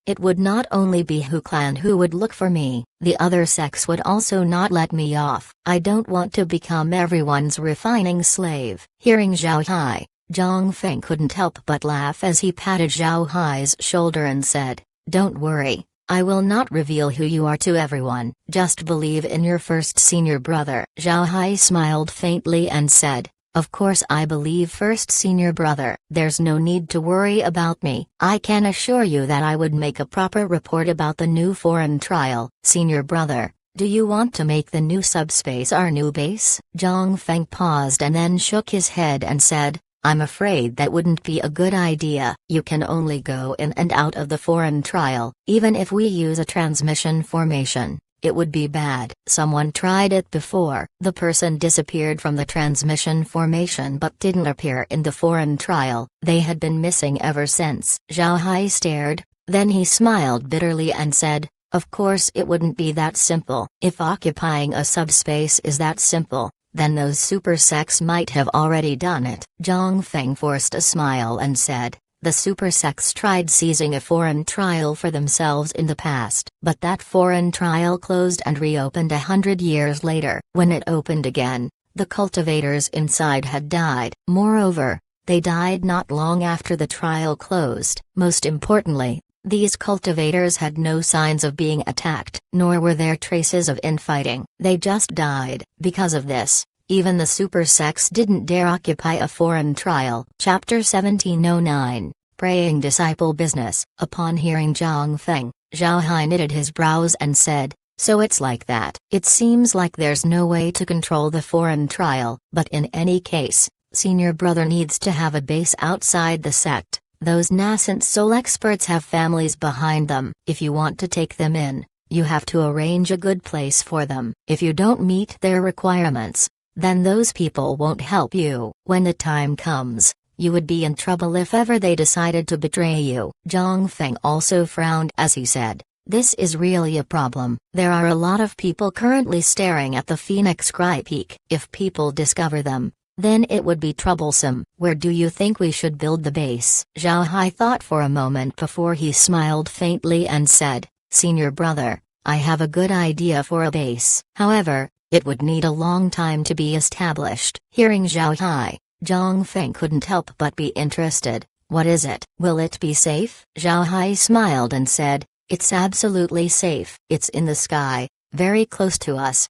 it would not only be Hu Clan who would look for me, the other sects would also not let me off. I don't want to become everyone's refining slave." Hearing Zhao Hai, Zhang Feng couldn't help but laugh as he patted Zhao Hai's shoulder and said, "Don't worry. I will not reveal who you are to everyone. Just believe in your first senior brother." Zhao Hai smiled faintly and said, "Of course I believe first senior brother. There's no need to worry about me. I can assure you that I would make a proper report about the new foreign trial." "Senior brother, do you want to make the new subspace our new base?" Zhang Feng paused and then shook his head and said, "I'm afraid that wouldn't be a good idea. You can only go in and out of the foreign trial. Even if we use a transmission formation, it would be bad. Someone tried it before. The person disappeared from the transmission formation but didn't appear in the foreign trial. They had been missing ever since." Zhao Hai stared, then he smiled bitterly and said, "Of course it wouldn't be that simple. If occupying a subspace is that simple, then those super sects might have already done it." Zhang Feng forced a smile and said, "The super sects tried seizing a foreign trial for themselves in the past, but that foreign trial closed and reopened 100 years later. When it opened again, the cultivators inside had died. Moreover, They died not long after the trial closed. Most importantly, these cultivators had no signs of being attacked, nor were there traces of infighting. They just died. Because of this, even the super sects didn't dare occupy a foreign trial. Chapter 1709, Praying Disciple Business. Upon hearing Zhang Feng, Zhao Hai knitted his brows and said, "So it's like that. It seems like there's no way to control the foreign trial, but in any case, senior brother needs to have a base outside the sect. Those nascent soul experts have families behind them. If you want to take them in, you have to arrange a good place for them. If you don't meet their requirements, then those people won't help you. When the time comes, you would be in trouble if ever they decided to betray you." Zhang Feng also frowned as he said, "This is really a problem. There are a lot of people currently staring at the Phoenix Sky Peak. If people discover them, then it would be troublesome. Where do you think we should build the base?" Zhao Hai thought for a moment before he smiled faintly and said, "Senior brother, I have a good idea for a base. However, it would need a long time to be established." Hearing Zhao Hai, Zhang Feng couldn't help but be interested. "What is it? Will it be safe?" Zhao Hai smiled and said, "It's absolutely safe. It's in the sky, very close to us."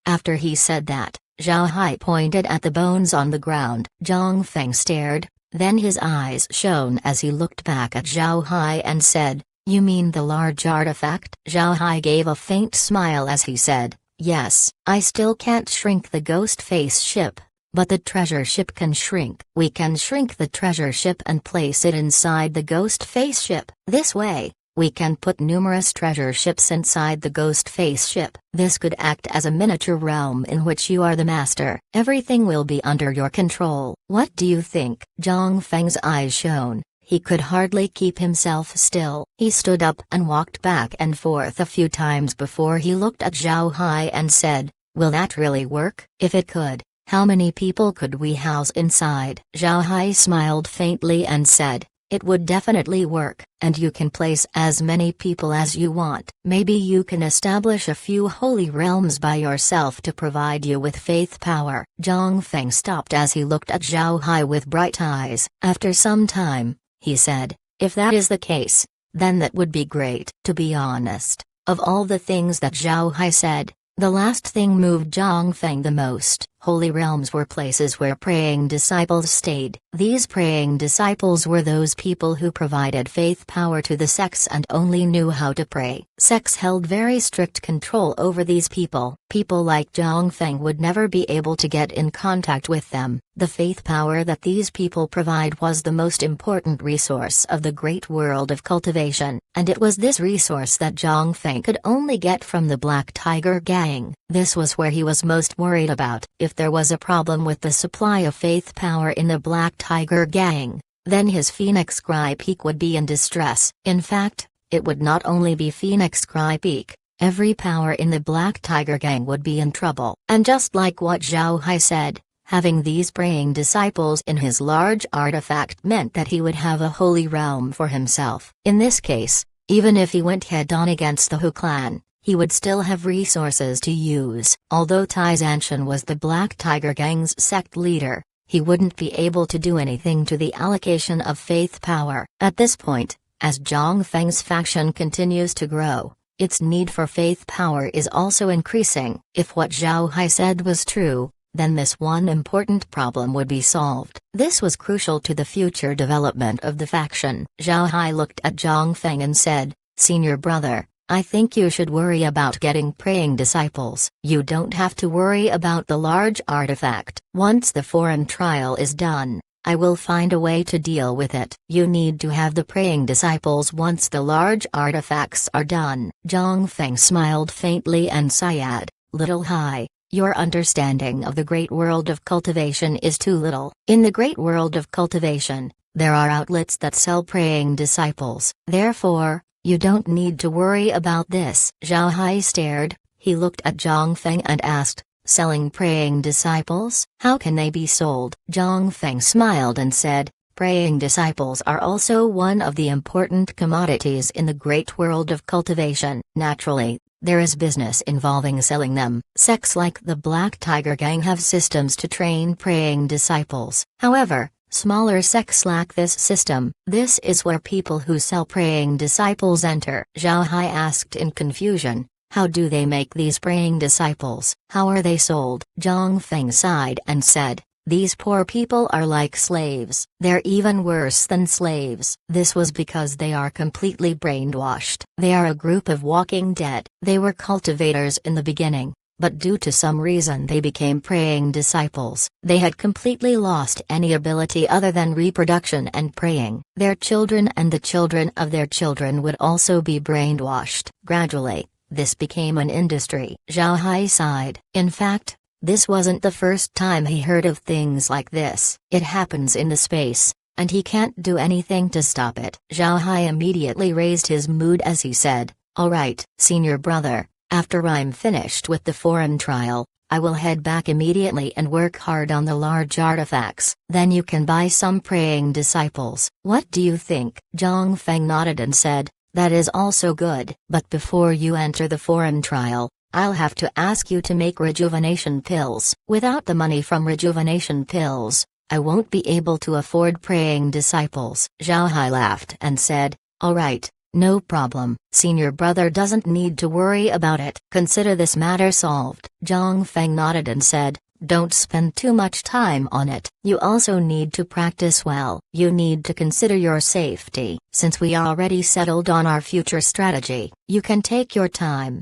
After he said that, Zhao Hai pointed at the bones on the ground. Zhang Feng stared, then his eyes shone as he looked back at Zhao Hai and said, "You mean the large artifact?" Zhao Hai gave a faint smile as he said, "Yes, I still can't shrink the ghost face ship, but the treasure ship can shrink. We can shrink the treasure ship and place it inside the ghost face ship. This way, we can put numerous treasure ships inside the ghost face ship. This could act as a miniature realm in which you are the master. Everything will be under your control. What do you think?" Zhang Feng's eyes shone. He could hardly keep himself still. He stood up and walked back and forth a few times before he looked at Zhao Hai and said, "Will that really work? If it could, how many people could we house inside?" Zhao Hai smiled faintly and said, "It would definitely work, and you can place as many people as you want. Maybe you can establish a few holy realms by yourself to provide you with faith power." Zhang Feng stopped as he looked at Zhao Hai with bright eyes. After some time, he said, "If that is the case, then that would be great." To be honest, of all the things that Zhao Hai said, the last thing moved Zhang Feng the most. Holy realms were places where praying disciples stayed. These praying disciples were those people who provided faith power to the sects and only knew how to pray. Sects held very strict control over these people. People like Zhang Feng would never be able to get in contact with them. The faith power that these people provide was the most important resource of the great world of cultivation, and it was this resource that Zhang Feng could only get from the Black Tiger Gang. This was where he was most worried about. If there was a problem with the supply of faith power in the Black Tiger Gang, then his Phoenix Sky Peak would be in distress. In fact, it would not only be Phoenix Sky Peak, every power in the Black Tiger Gang would be in trouble. And just like what Zhao Hai said, having these praying disciples in his large artifact meant that he would have a holy realm for himself. In this case, even if he went head-on against the Hu clan, he would still have resources to use. Although Tai Zanshan was the Black Tiger Gang's sect leader, he wouldn't be able to do anything to the allocation of faith power. At this point, as Zhang Feng's faction continues to grow, its need for faith power is also increasing. If what Zhao Hai said was true, then this one important problem would be solved. This was crucial to the future development of the faction. Zhao Hai looked at Zhang Feng and said, "Senior brother, I think you should worry about getting praying disciples. You don't have to worry about the large artifact. Once the foreign trial is done, I will find a way to deal with it. You need to have the praying disciples once the large artifacts are done." Zhang Feng smiled faintly and sighed, "Little Hai, your understanding of the great world of cultivation is too little. In the great world of cultivation, there are outlets that sell praying disciples. Therefore, you don't need to worry about this." Zhao Hai stared, he looked at Zhang Feng and asked, "Selling praying disciples? How can they be sold?" Zhang Feng smiled and said, "Praying disciples are also one of the important commodities in the great world of cultivation. Naturally, there is business involving selling them. Sects like the Black Tiger Gang have systems to train praying disciples. However, Smaller sects lack this system. This is where people who sell praying disciples enter. Zhao Hai asked in confusion. How do they make these praying disciples? How are they sold? Zhang Feng sighed and said, these poor people are like slaves. They're even worse than slaves. This was because they are completely brainwashed. They are a group of walking dead. They were cultivators in the beginning, but due to some reason they became praying disciples. They had completely lost any ability other than reproduction and praying. Their children and the children of their children would also be brainwashed. Gradually, this became an industry. Zhao Hai sighed. In fact, this wasn't the first time he heard of things like this. It happens in the space, and he can't do anything to stop it. Zhao Hai immediately raised his mood as he said, alright, senior brother, after I'm finished with the foreign trial, I will head back immediately and work hard on the large artifacts. Then you can buy some praying disciples. What do you think? Zhang Feng nodded and said, that is also good. But before you enter the foreign trial, I'll have to ask you to make rejuvenation pills. Without the money from rejuvenation pills, I won't be able to afford praying disciples. Zhao Hai laughed and said, alright, no problem. Senior brother doesn't need to worry about it. Consider this matter solved. Zhang Feng nodded and said, don't spend too much time on it. You also need to practice well. You need to consider your safety. Since we already settled on our future strategy, you can take your time.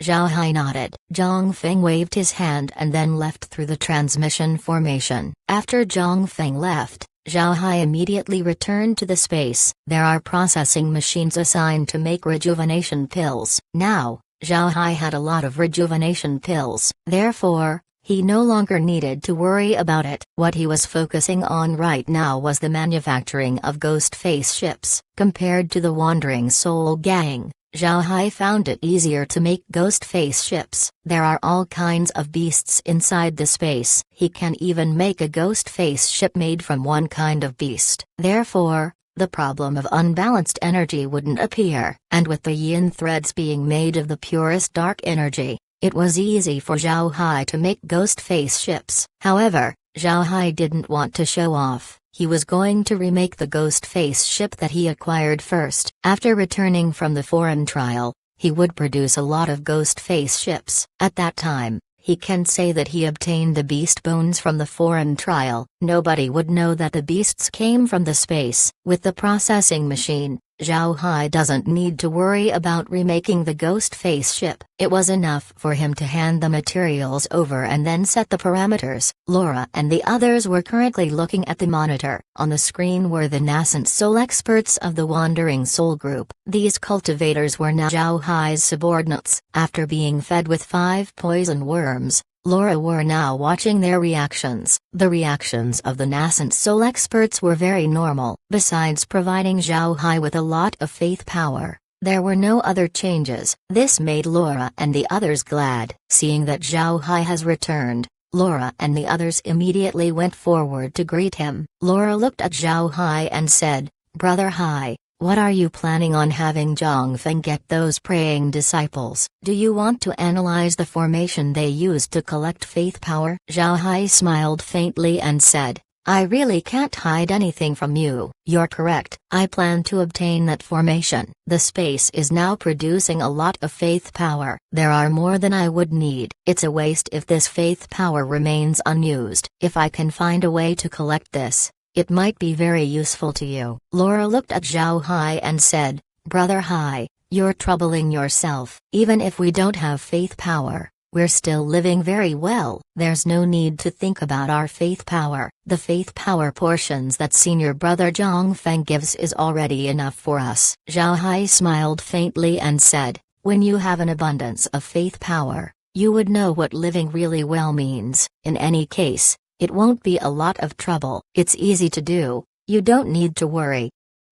Zhao Hai nodded. Zhang Feng waved his hand and then left through the transmission formation. After Zhang Feng left, Zhao Hai immediately returned to the space. There are processing machines assigned to make rejuvenation pills. Now, Zhao Hai had a lot of rejuvenation pills. Therefore, he no longer needed to worry about it. What he was focusing on right now was the manufacturing of ghost face ships. Compared to the Wandering Soul Gang, Zhao Hai found it easier to make ghost face ships. There are all kinds of beasts inside the space. He can even make a ghost face ship made from one kind of beast. Therefore, the problem of unbalanced energy wouldn't appear. And with the yin threads being made of the purest dark energy, it was easy for Zhao Hai to make ghost face ships. However, Zhao Hai didn't want to show off. He was going to remake the ghost face ship that he acquired first. After returning from the foreign trial, he would produce a lot of ghost face ships. At that time, he can say that he obtained the beast bones from the foreign trial. Nobody would know that the beasts came from the space. With the processing machine, Zhao Hai doesn't need to worry about remaking the ghost face ship. It was enough for him to hand the materials over and then set the parameters. Laura and the others were currently looking at the monitor. On the screen were the nascent soul experts of the Wandering Soul Group. These cultivators were now Zhao Hai's subordinates. After being fed with 5 poison worms, Laura were now watching their reactions. The reactions of the nascent soul experts were very normal. Besides providing Zhao Hai with a lot of faith power, there were no other changes. This made Laura and the others glad. Seeing that Zhao Hai has returned, Laura and the others immediately went forward to greet him. Laura looked at Zhao Hai and said, Brother Hai, what are you planning on having Zhang Feng get those praying disciples? Do you want to analyze the formation they used to collect faith power? Zhao Hai smiled faintly and said, I really can't hide anything from you. You're correct. I plan to obtain that formation. The space is now producing a lot of faith power. There are more than I would need. It's a waste if this faith power remains unused. If I can find a way to collect this, it might be very useful to you. Laura looked at Zhao Hai and said, Brother Hai, you're troubling yourself. Even if we don't have faith power, we're still living very well. There's no need to think about our faith power. The faith power portions that senior brother Zhang Feng gives is already enough for us. Zhao Hai smiled faintly and said, when you have an abundance of faith power, you would know what living really well means. In any case, it won't be a lot of trouble. It's easy to do, you don't need to worry.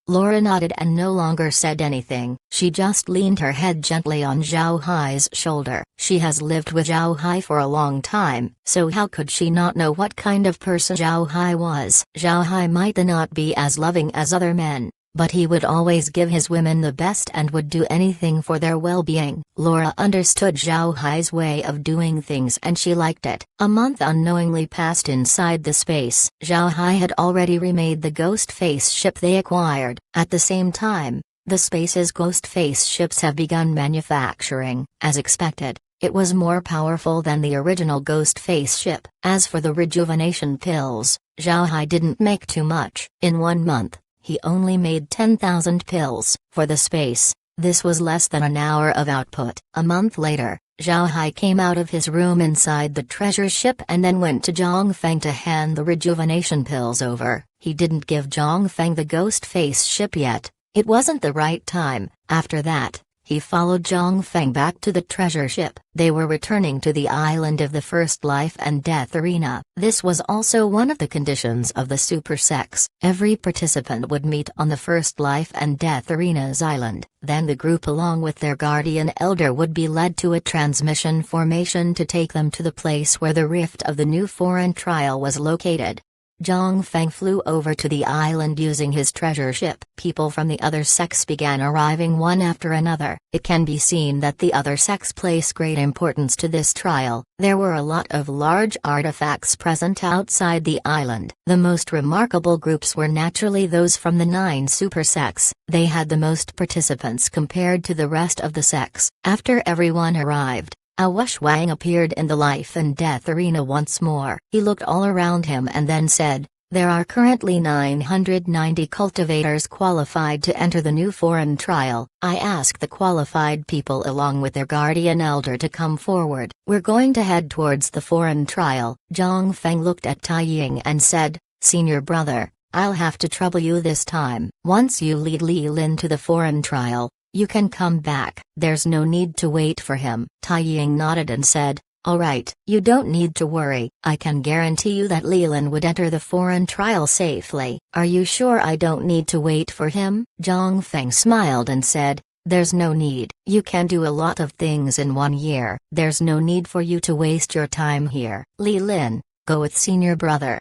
Laura nodded and no longer said anything. She just leaned her head gently on Zhao Hai's shoulder. She has lived with Zhao Hai for a long time, so how could she not know what kind of person Zhao Hai was? Zhao Hai might not be as loving as other men, but he would always give his women the best and would do anything for their well-being. Laura understood Zhao Hai's way of doing things and she liked it. A month unknowingly passed inside the space. Zhao Hai had already remade the ghost face ship they acquired. At the same time, the space's ghost face ships have begun manufacturing. As expected, it was more powerful than the original ghost face ship. As for the rejuvenation pills, Zhao Hai didn't make too much. In 1 month, he only made 10,000 pills. For the space, this was less than an hour of output. A month later, Zhao Hai came out of his room inside the treasure ship and then went to Zhang Feng to hand the rejuvenation pills over. He didn't give Zhang Feng the ghost face ship yet. It wasn't the right time. After that, he followed Zhang Feng back to the treasure ship. They were returning to the island of the first life and death arena. This was also one of the conditions of the Super Sex. Every participant would meet on the first life and death arena's island. Then the group along with their guardian elder would be led to a transmission formation to take them to the place where the rift of the new foreign trial was located. Zhang Feng flew over to the island using his treasure ship. People from the other sex began arriving one after another. It can be seen that the other sex place great importance to this trial. There were a lot of large artifacts present outside the island. The most remarkable groups were naturally those from the 9 super sex. They had the most participants compared to the rest of the sex. After everyone arrived, Awash Wang appeared in the life and death arena once more. He looked all around him and then said, "There are currently 990 cultivators qualified to enter the new foreign trial. I ask the qualified people along with their guardian elder to come forward. We're going to head towards the foreign trial." Zhang Feng looked at Tai Ying and said, "Senior brother, I'll have to trouble you this time. Once you lead Li Lin to the foreign trial, you can come back. There's no need to wait for him." Tai Ying nodded and said, "All right. You don't need to worry. I can guarantee you that Li Lin would enter the foreign trial safely." "Are you sure I don't need to wait for him?" Zhang Feng smiled and said, "There's no need. You can do a lot of things in 1 year. There's no need for you to waste your time here. Li Lin, go with senior brother."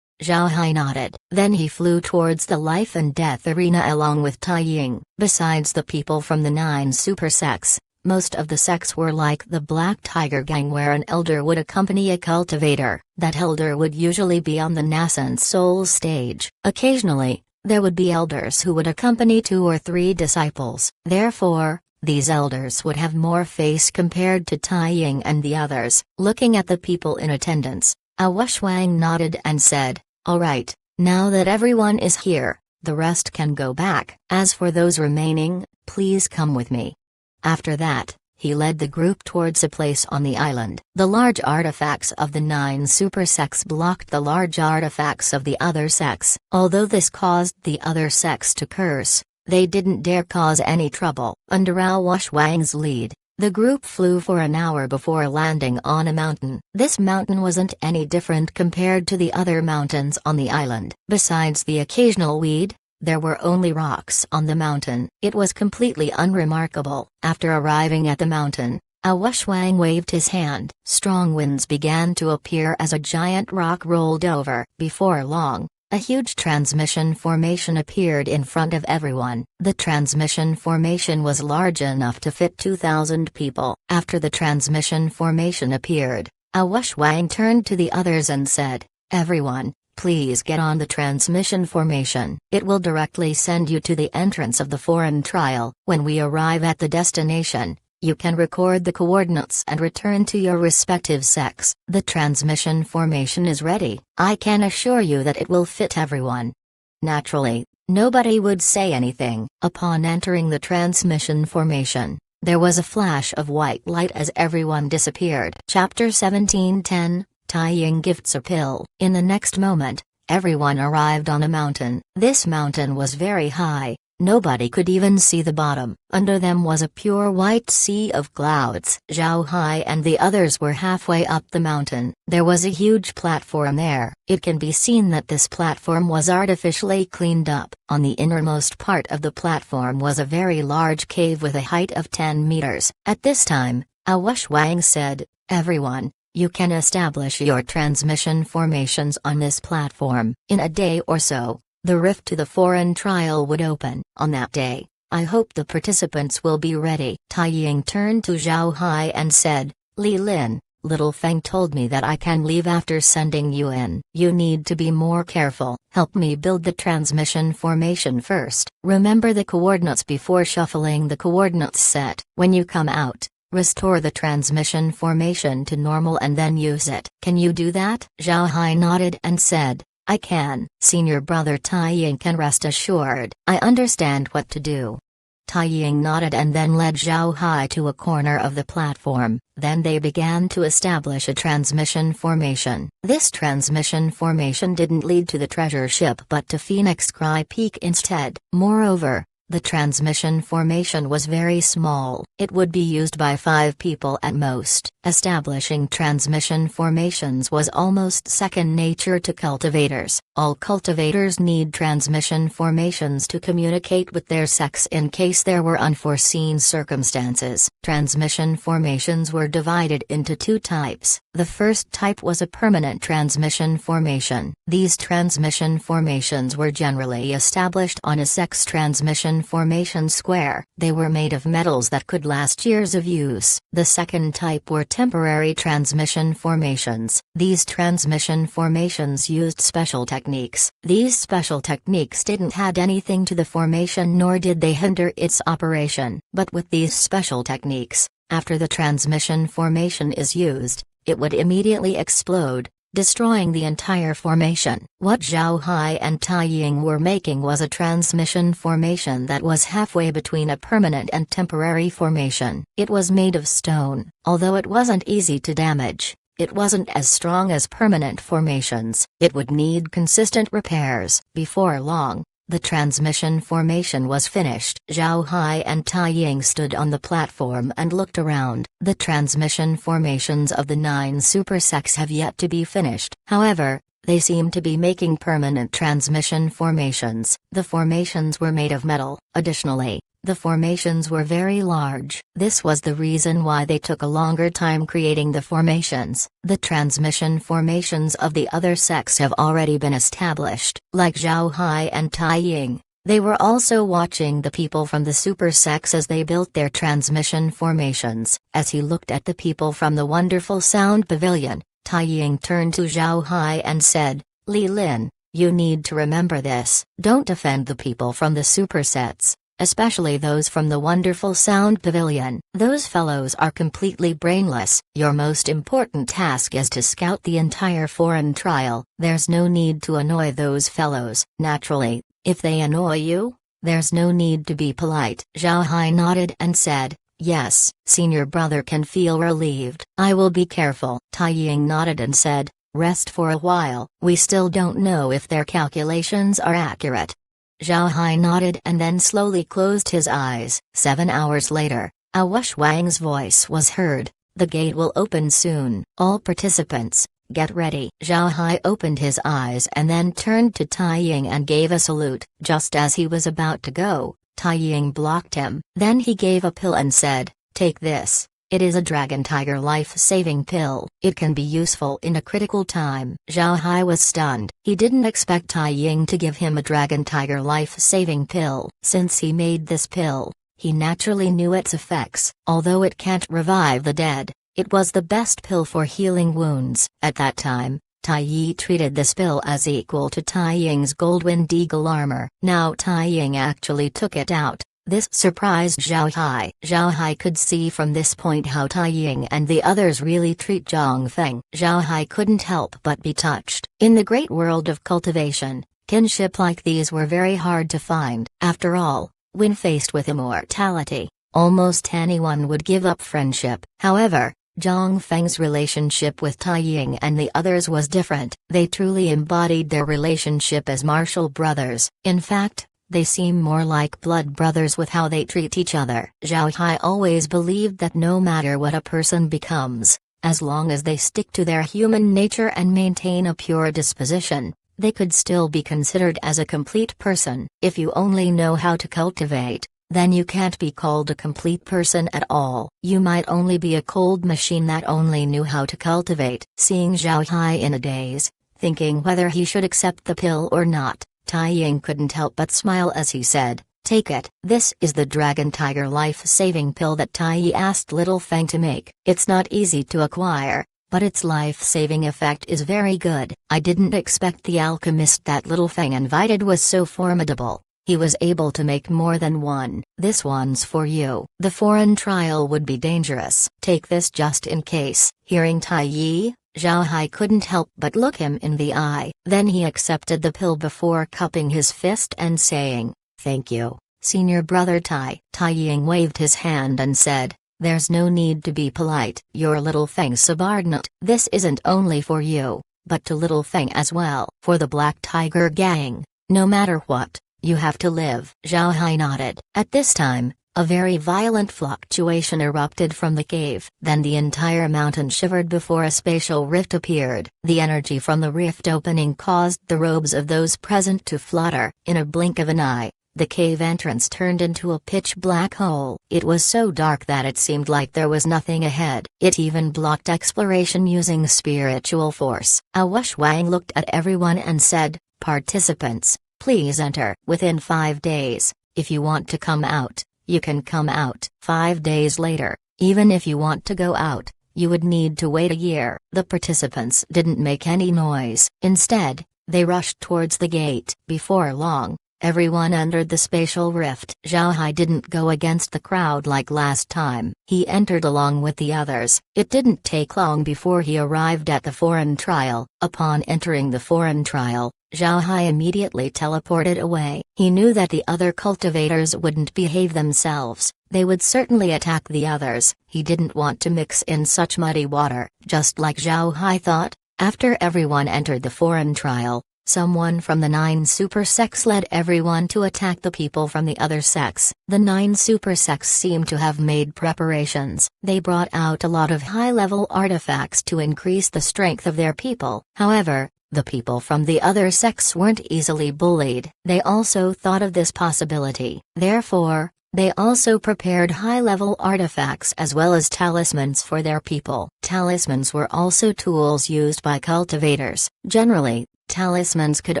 Zhao Hai nodded. Then he flew towards the life and death arena along with Tai Ying. Besides the people from the 9 super sects, most of the sects were like the Black Tiger Gang where an elder would accompany a cultivator. That elder would usually be on the nascent soul stage. Occasionally, there would be elders who would accompany 2 or 3 disciples. Therefore, these elders would have more face compared to Tai Ying and the others. Looking at the people in attendance, Awash Wang nodded and said, "All right, now that everyone is here, the rest can go back. As for those remaining, please come with me." After that, he led the group towards a place on the island. The large artifacts of the 9 super sects blocked the large artifacts of the other sects. Although this caused the other sects to curse, they didn't dare cause any trouble. Under Awash Wang's lead, the group flew for an hour before landing on a mountain. This mountain wasn't any different compared to the other mountains on the island. Besides the occasional weed, there were only rocks on the mountain. It was completely unremarkable. After arriving at the mountain, Awash Wang waved his hand. Strong winds began to appear as a giant rock rolled over. Before long, a huge transmission formation appeared in front of everyone. The transmission formation was large enough to fit 2,000 people. After the transmission formation appeared, Awash Wang turned to the others and said, "Everyone, please get on the transmission formation. It will directly send you to the entrance of the foreign trial. When we arrive at the destination, you can record the coordinates and return to your respective sects. The transmission formation is ready. I can assure you that it will fit everyone." Naturally, nobody would say anything. Upon entering the transmission formation, there was a flash of white light as everyone disappeared. Chapter 17:10, Tai Ying gifts a pill. In the next moment, everyone arrived on a mountain. This mountain was very high. Nobody could even see the bottom. Under them was a pure white sea of clouds. Zhao Hai and the others were halfway up the mountain. There was a huge platform there. It can be seen that this platform was artificially cleaned up. On the innermost part of the platform was a very large cave with a height of 10 meters. At this time, Awash Wang said, "Everyone, you can establish your transmission formations on this platform. In a day or so, the rift to the foreign trial would open. On that day, I hope the participants will be ready. Tai Ying turned to Zhao Hai and said, Li Lin, Little Feng told me that I can leave after sending you in. You need to be more careful. Help me build the transmission formation first. Remember the coordinates before shuffling the coordinates set. When you come out, restore the transmission formation to normal and then use it. Can you do that? Zhao Hai nodded and said, I can. Senior brother Tai Ying can rest assured. I understand what to do. Tai Ying nodded and then led Zhao Hai to a corner of the platform. Then they began to establish a transmission formation. This transmission formation didn't lead to the treasure ship but to Phoenix Cry Peak instead. Moreover, the transmission formation was very small. It would be used by 5 people at most. Establishing transmission formations was almost second nature to cultivators. All cultivators need transmission formations to communicate with their sex in case there were unforeseen circumstances. Transmission formations were divided into 2 types. The first type was a permanent transmission formation. These transmission formations were generally established on a sex transmission formation square. They were made of metals that could last years of use. The second type were temporary transmission formations. These transmission formations used special techniques. These special techniques didn't add anything to the formation nor did they hinder its operation. But with these special techniques, after the transmission formation is used, it would immediately explode, destroying the entire formation. What Zhao Hai and Tai Ying were making was a transmission formation that was halfway between a permanent and temporary formation. It was made of stone. Although it wasn't easy to damage, it wasn't as strong as permanent formations. It would need consistent repairs. Before long, the transmission formation was finished. Zhao Hai and Tai Ying stood on the platform and looked around. The transmission formations of the 9 super sects have yet to be finished. However, they seem to be making permanent transmission formations. The formations were made of metal. Additionally, the formations were very large. This was the reason why they took a longer time creating the formations. The transmission formations of the other sects have already been established. Like Zhao Hai and Tai Ying, they were also watching the people from the super sects as they built their transmission formations. As he looked at the people from the wonderful sound pavilion, Tai Ying turned to Zhao Hai and said, Li Lin, you need to remember this. Don't offend the people from the supersets, especially those from the wonderful sound pavilion. Those fellows are completely brainless. Your most important task is to scout the entire foreign trial. There's no need to annoy those fellows. Naturally, if they annoy you, there's no need to be polite. Zhao Hai nodded and said, yes, senior brother can feel relieved. I will be careful. Tai Ying nodded and said, rest for a while. We still don't know if their calculations are accurate. Zhao Hai nodded and then slowly closed his eyes. 7 hours later, Awash Wang's voice was heard. The gate will open soon. All participants, get ready. Zhao Hai opened his eyes and then turned to Tai Ying and gave a salute. Just as he was about to go, Tai Ying blocked him. Then he gave a pill and said, take this. It is a Dragon Tiger life-saving pill. It can be useful in a critical time. Zhao Hai was stunned. He didn't expect Tai Ying to give him a Dragon Tiger life-saving pill. Since he made this pill, he naturally knew its effects. Although it can't revive the dead, it was the best pill for healing wounds. At that time, Tai Yi treated this pill as equal to Tai Ying's Goldwind Eagle armor. Now Tai Ying actually took it out. This surprised Zhao Hai. Zhao Hai could see from this point how Tai Ying and the others really treat Zhang Feng. Zhao Hai couldn't help but be touched. In the great world of cultivation, kinship like these were very hard to find. After all, when faced with immortality, almost anyone would give up friendship. However, Zhang Feng's relationship with Tai Ying and the others was different. They truly embodied their relationship as martial brothers. In fact, they seem more like blood brothers with how they treat each other. Zhao Hai always believed that no matter what a person becomes, as long as they stick to their human nature and maintain a pure disposition, they could still be considered as a complete person. If you only know how to cultivate, then you can't be called a complete person at all. You might only be a cold machine that only knew how to cultivate. Seeing Zhao Hai in a daze, thinking whether he should accept the pill or not, Tai Ying couldn't help but smile as he said, "Take it." This is the Dragon Tiger life-saving pill that Tai Yi asked Little Feng to make. It's not easy to acquire, but its life-saving effect is very good. I didn't expect the alchemist that Little Feng invited was so formidable. He was able to make more than one. This one's for you. The foreign trial would be dangerous. Take this just in case. Hearing Tai Yi, Zhao Hai couldn't help but look him in the eye. Then he accepted the pill before cupping his fist and saying, "Thank you, senior brother Tai." Tai Ying waved his hand and said, "There's no need to be polite. You're Little Feng's subordinate. This isn't only for you, but to Little Feng as well. For the Black Tiger Gang, no matter what, you have to live." Zhao Hai nodded. At this time, a very violent fluctuation erupted from the cave. Then the entire mountain shivered before a spatial rift appeared. The energy from the rift opening caused the robes of those present to flutter. In a blink of an eye, the cave entrance turned into a pitch-black hole. It was so dark that it seemed like there was nothing ahead. It even blocked exploration using spiritual force. Awash Wang looked at everyone and said, "Participants, please enter. Within 5 days, if you want to come out, you can come out." 5 days later, even if you want to go out, you would need to wait a year. The participants didn't make any noise. Instead, they rushed towards the gate. Before long, everyone entered the spatial rift. Zhao Hai didn't go against the crowd like last time. He entered along with the others. It didn't take long before he arrived at the foreign trial. Upon entering the foreign trial, Zhao Hai immediately teleported away. He knew that the other cultivators wouldn't behave themselves. They would certainly attack the others. He didn't want to mix in such muddy water. Just like Zhao Hai thought, after everyone entered the foreign trial, someone from the 9 super sects led everyone to attack the people from the other sects. The 9 super sects seemed to have made preparations. They brought out a lot of high-level artifacts to increase the strength of their people. However, the people from the other sects weren't easily bullied. They also thought of this possibility. Therefore, they also prepared high-level artifacts as well as talismans for their people. Talismans were also tools used by cultivators. Generally, talismans could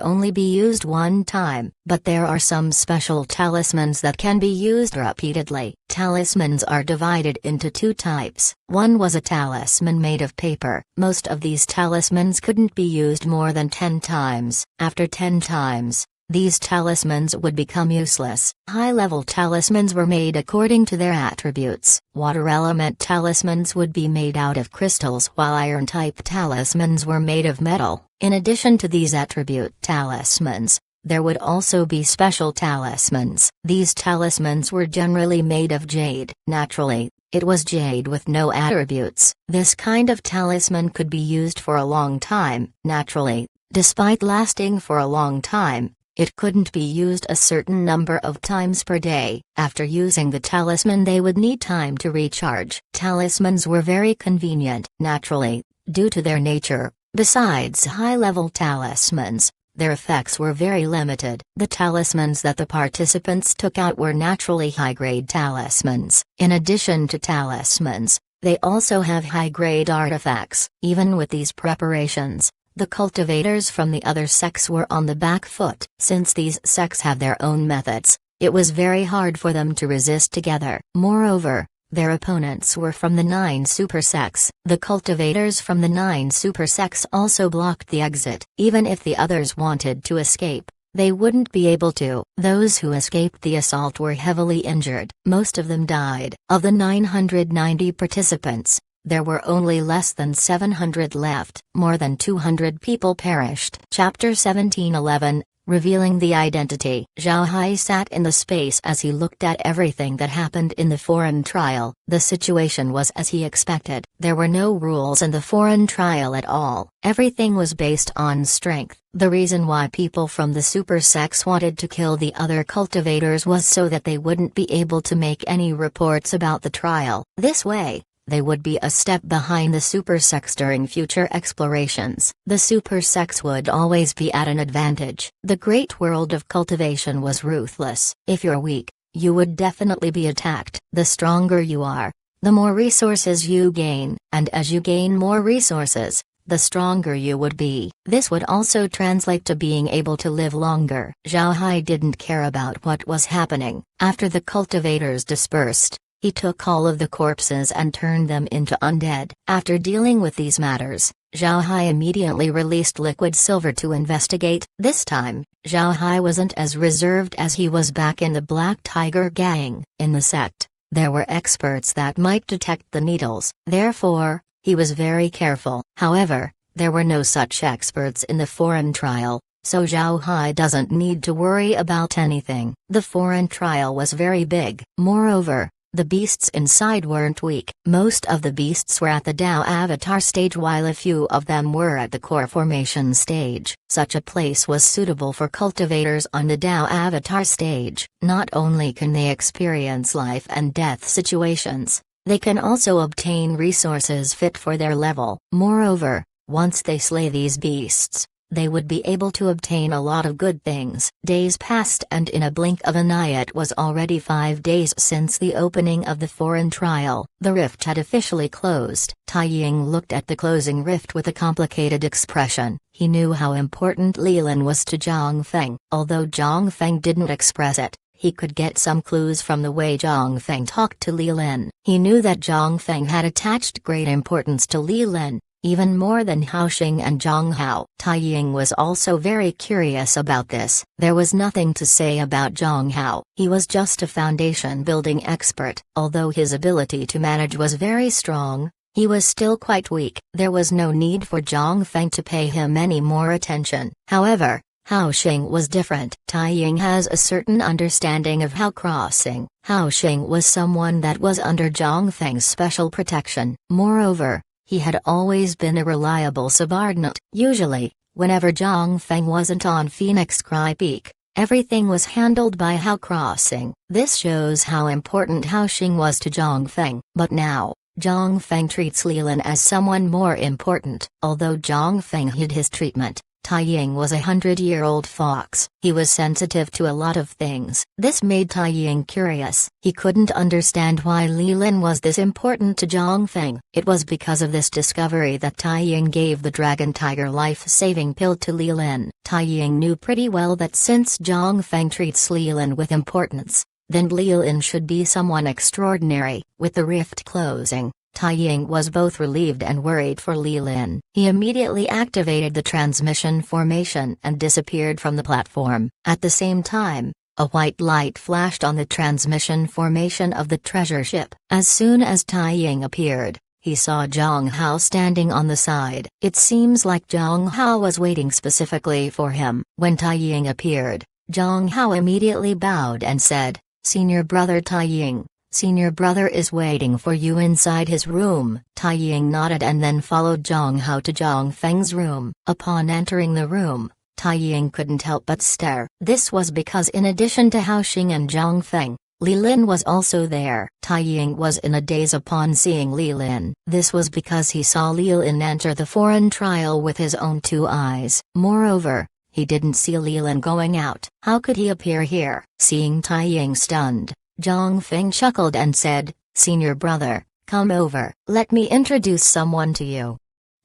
only be used one time, but there are some special talismans that can be used repeatedly. Talismans are divided into 2 types. One was a talisman made of paper. Most of these talismans couldn't be used more than 10 times. After 10 times, these talismans would become useless. High-level talismans were made according to their attributes. Water element talismans would be made out of crystals, while iron-type talismans were made of metal. In addition to these attribute talismans, there would also be special talismans. These talismans were generally made of jade. Naturally, it was jade with no attributes. This kind of talisman could be used for a long time. Naturally, despite lasting for a long time, it couldn't be used a certain number of times per day. After using the talisman, they would need time to recharge. Talismans were very convenient. Naturally, due to their nature, besides high-level talismans, their effects were very limited. The talismans that the participants took out were naturally high-grade talismans. In addition to talismans, they also have high-grade artifacts. Even with these preparations, the cultivators from the other sects were on the back foot. Since these sects have their own methods, it was very hard for them to resist together. Moreover, their opponents were from the 9 super sects. The cultivators from the 9 super sects also blocked the exit. Even if the others wanted to escape, they wouldn't be able to. Those who escaped the assault were heavily injured. Most of them died. Of the 990 participants, there were only less than 700 left. More than 200 people perished. Chapter 1711, Revealing the Identity. Zhao Hai sat in the space as he looked at everything that happened in the foreign trial. The situation was as he expected. There were no rules in the foreign trial at all. Everything was based on strength. The reason why people from the super sects wanted to kill the other cultivators was so that they wouldn't be able to make any reports about the trial. This way, they would be a step behind the super sects during future explorations. The super sects would always be at an advantage. The great world of cultivation was ruthless. If you're weak, you would definitely be attacked. The stronger you are, the more resources you gain, and as you gain more resources, the stronger you would be. This would also translate to being able to live longer. Zhao Hai didn't care about what was happening. After the cultivators dispersed, he took all of the corpses and turned them into undead. After dealing with these matters, Zhao Hai immediately released Liquid Silver to investigate. This time, Zhao Hai wasn't as reserved as he was back in the Black Tiger gang. In the sect, there were experts that might detect the needles. Therefore, he was very careful. However, there were no such experts in the foreign trial, so Zhao Hai doesn't need to worry about anything. The foreign trial was very big. Moreover, the beasts inside weren't weak. Most of the beasts were at the Dao Avatar stage while a few of them were at the core formation stage. Such a place was suitable for cultivators on the Dao Avatar stage. Not only can they experience life and death situations, they can also obtain resources fit for their level. Moreover, once they slay these beasts, they would be able to obtain a lot of good things. Days passed and in a blink of an eye it was already 5 days since the opening of the foreign trial. The rift had officially closed. Tai Ying looked at the closing rift with a complicated expression. He knew how important Li Lin was to Zhang Feng. Although Zhang Feng didn't express it, he could get some clues from the way Zhang Feng talked to Li Lin. He knew that Zhang Feng had attached great importance to Li Lin, even more than Hao Xing and Zhang Hao. Tai Ying was also very curious about this. There was nothing to say about Zhang Hao. He was just a foundation-building expert. Although his ability to manage was very strong, he was still quite weak. There was no need for Zhang Feng to pay him any more attention. However, Hao Xing was different. Tai Ying has a certain understanding of Hao crossing. Hao Xing was someone that was under Zhang Feng's special protection. Moreover, he had always been a reliable subordinate. Usually, whenever Zhang Feng wasn't on Phoenix Cry Peak, everything was handled by Hao Crossing. This shows how important Hao Xing was to Zhang Feng. But now, Zhang Feng treats Li Lin as someone more important. Although Zhang Feng hid his treatment, Tai Ying was a 100-year-old fox. He was sensitive to a lot of things. This made Tai Ying curious. He couldn't understand why Li Lin was this important to Zhang Feng. It was because of this discovery that Tai Ying gave the Dragon Tiger life-saving pill to Li Lin. Tai Ying knew pretty well that since Zhang Feng treats Li Lin with importance, then Li Lin should be someone extraordinary. With the rift closing, Tai Ying was both relieved and worried for Li Lin. He immediately activated the transmission formation and disappeared from the platform. At the same time, a white light flashed on the transmission formation of the treasure ship. As soon as Tai Ying appeared, he saw Zhang Hao standing on the side. It seems like Zhang Hao was waiting specifically for him. When Tai Ying appeared, Zhang Hao immediately bowed and said, "Senior brother Tai Ying, Senior brother is waiting for you inside his room." Tai Ying nodded and then followed Zhang Hao to Zhang Feng's room. Upon entering the room, Tai Ying couldn't help but stare. This was because in addition to Hao Xing and Zhang Feng, Li Lin was also there. Tai Ying was in a daze upon seeing Li Lin. This was because he saw Li Lin enter the foreign trial with his own 2 eyes. Moreover, he didn't see Li Lin going out. How could he appear here? Seeing Tai Ying stunned, Zhang Feng chuckled and said, "Senior brother, come over. Let me introduce someone to you."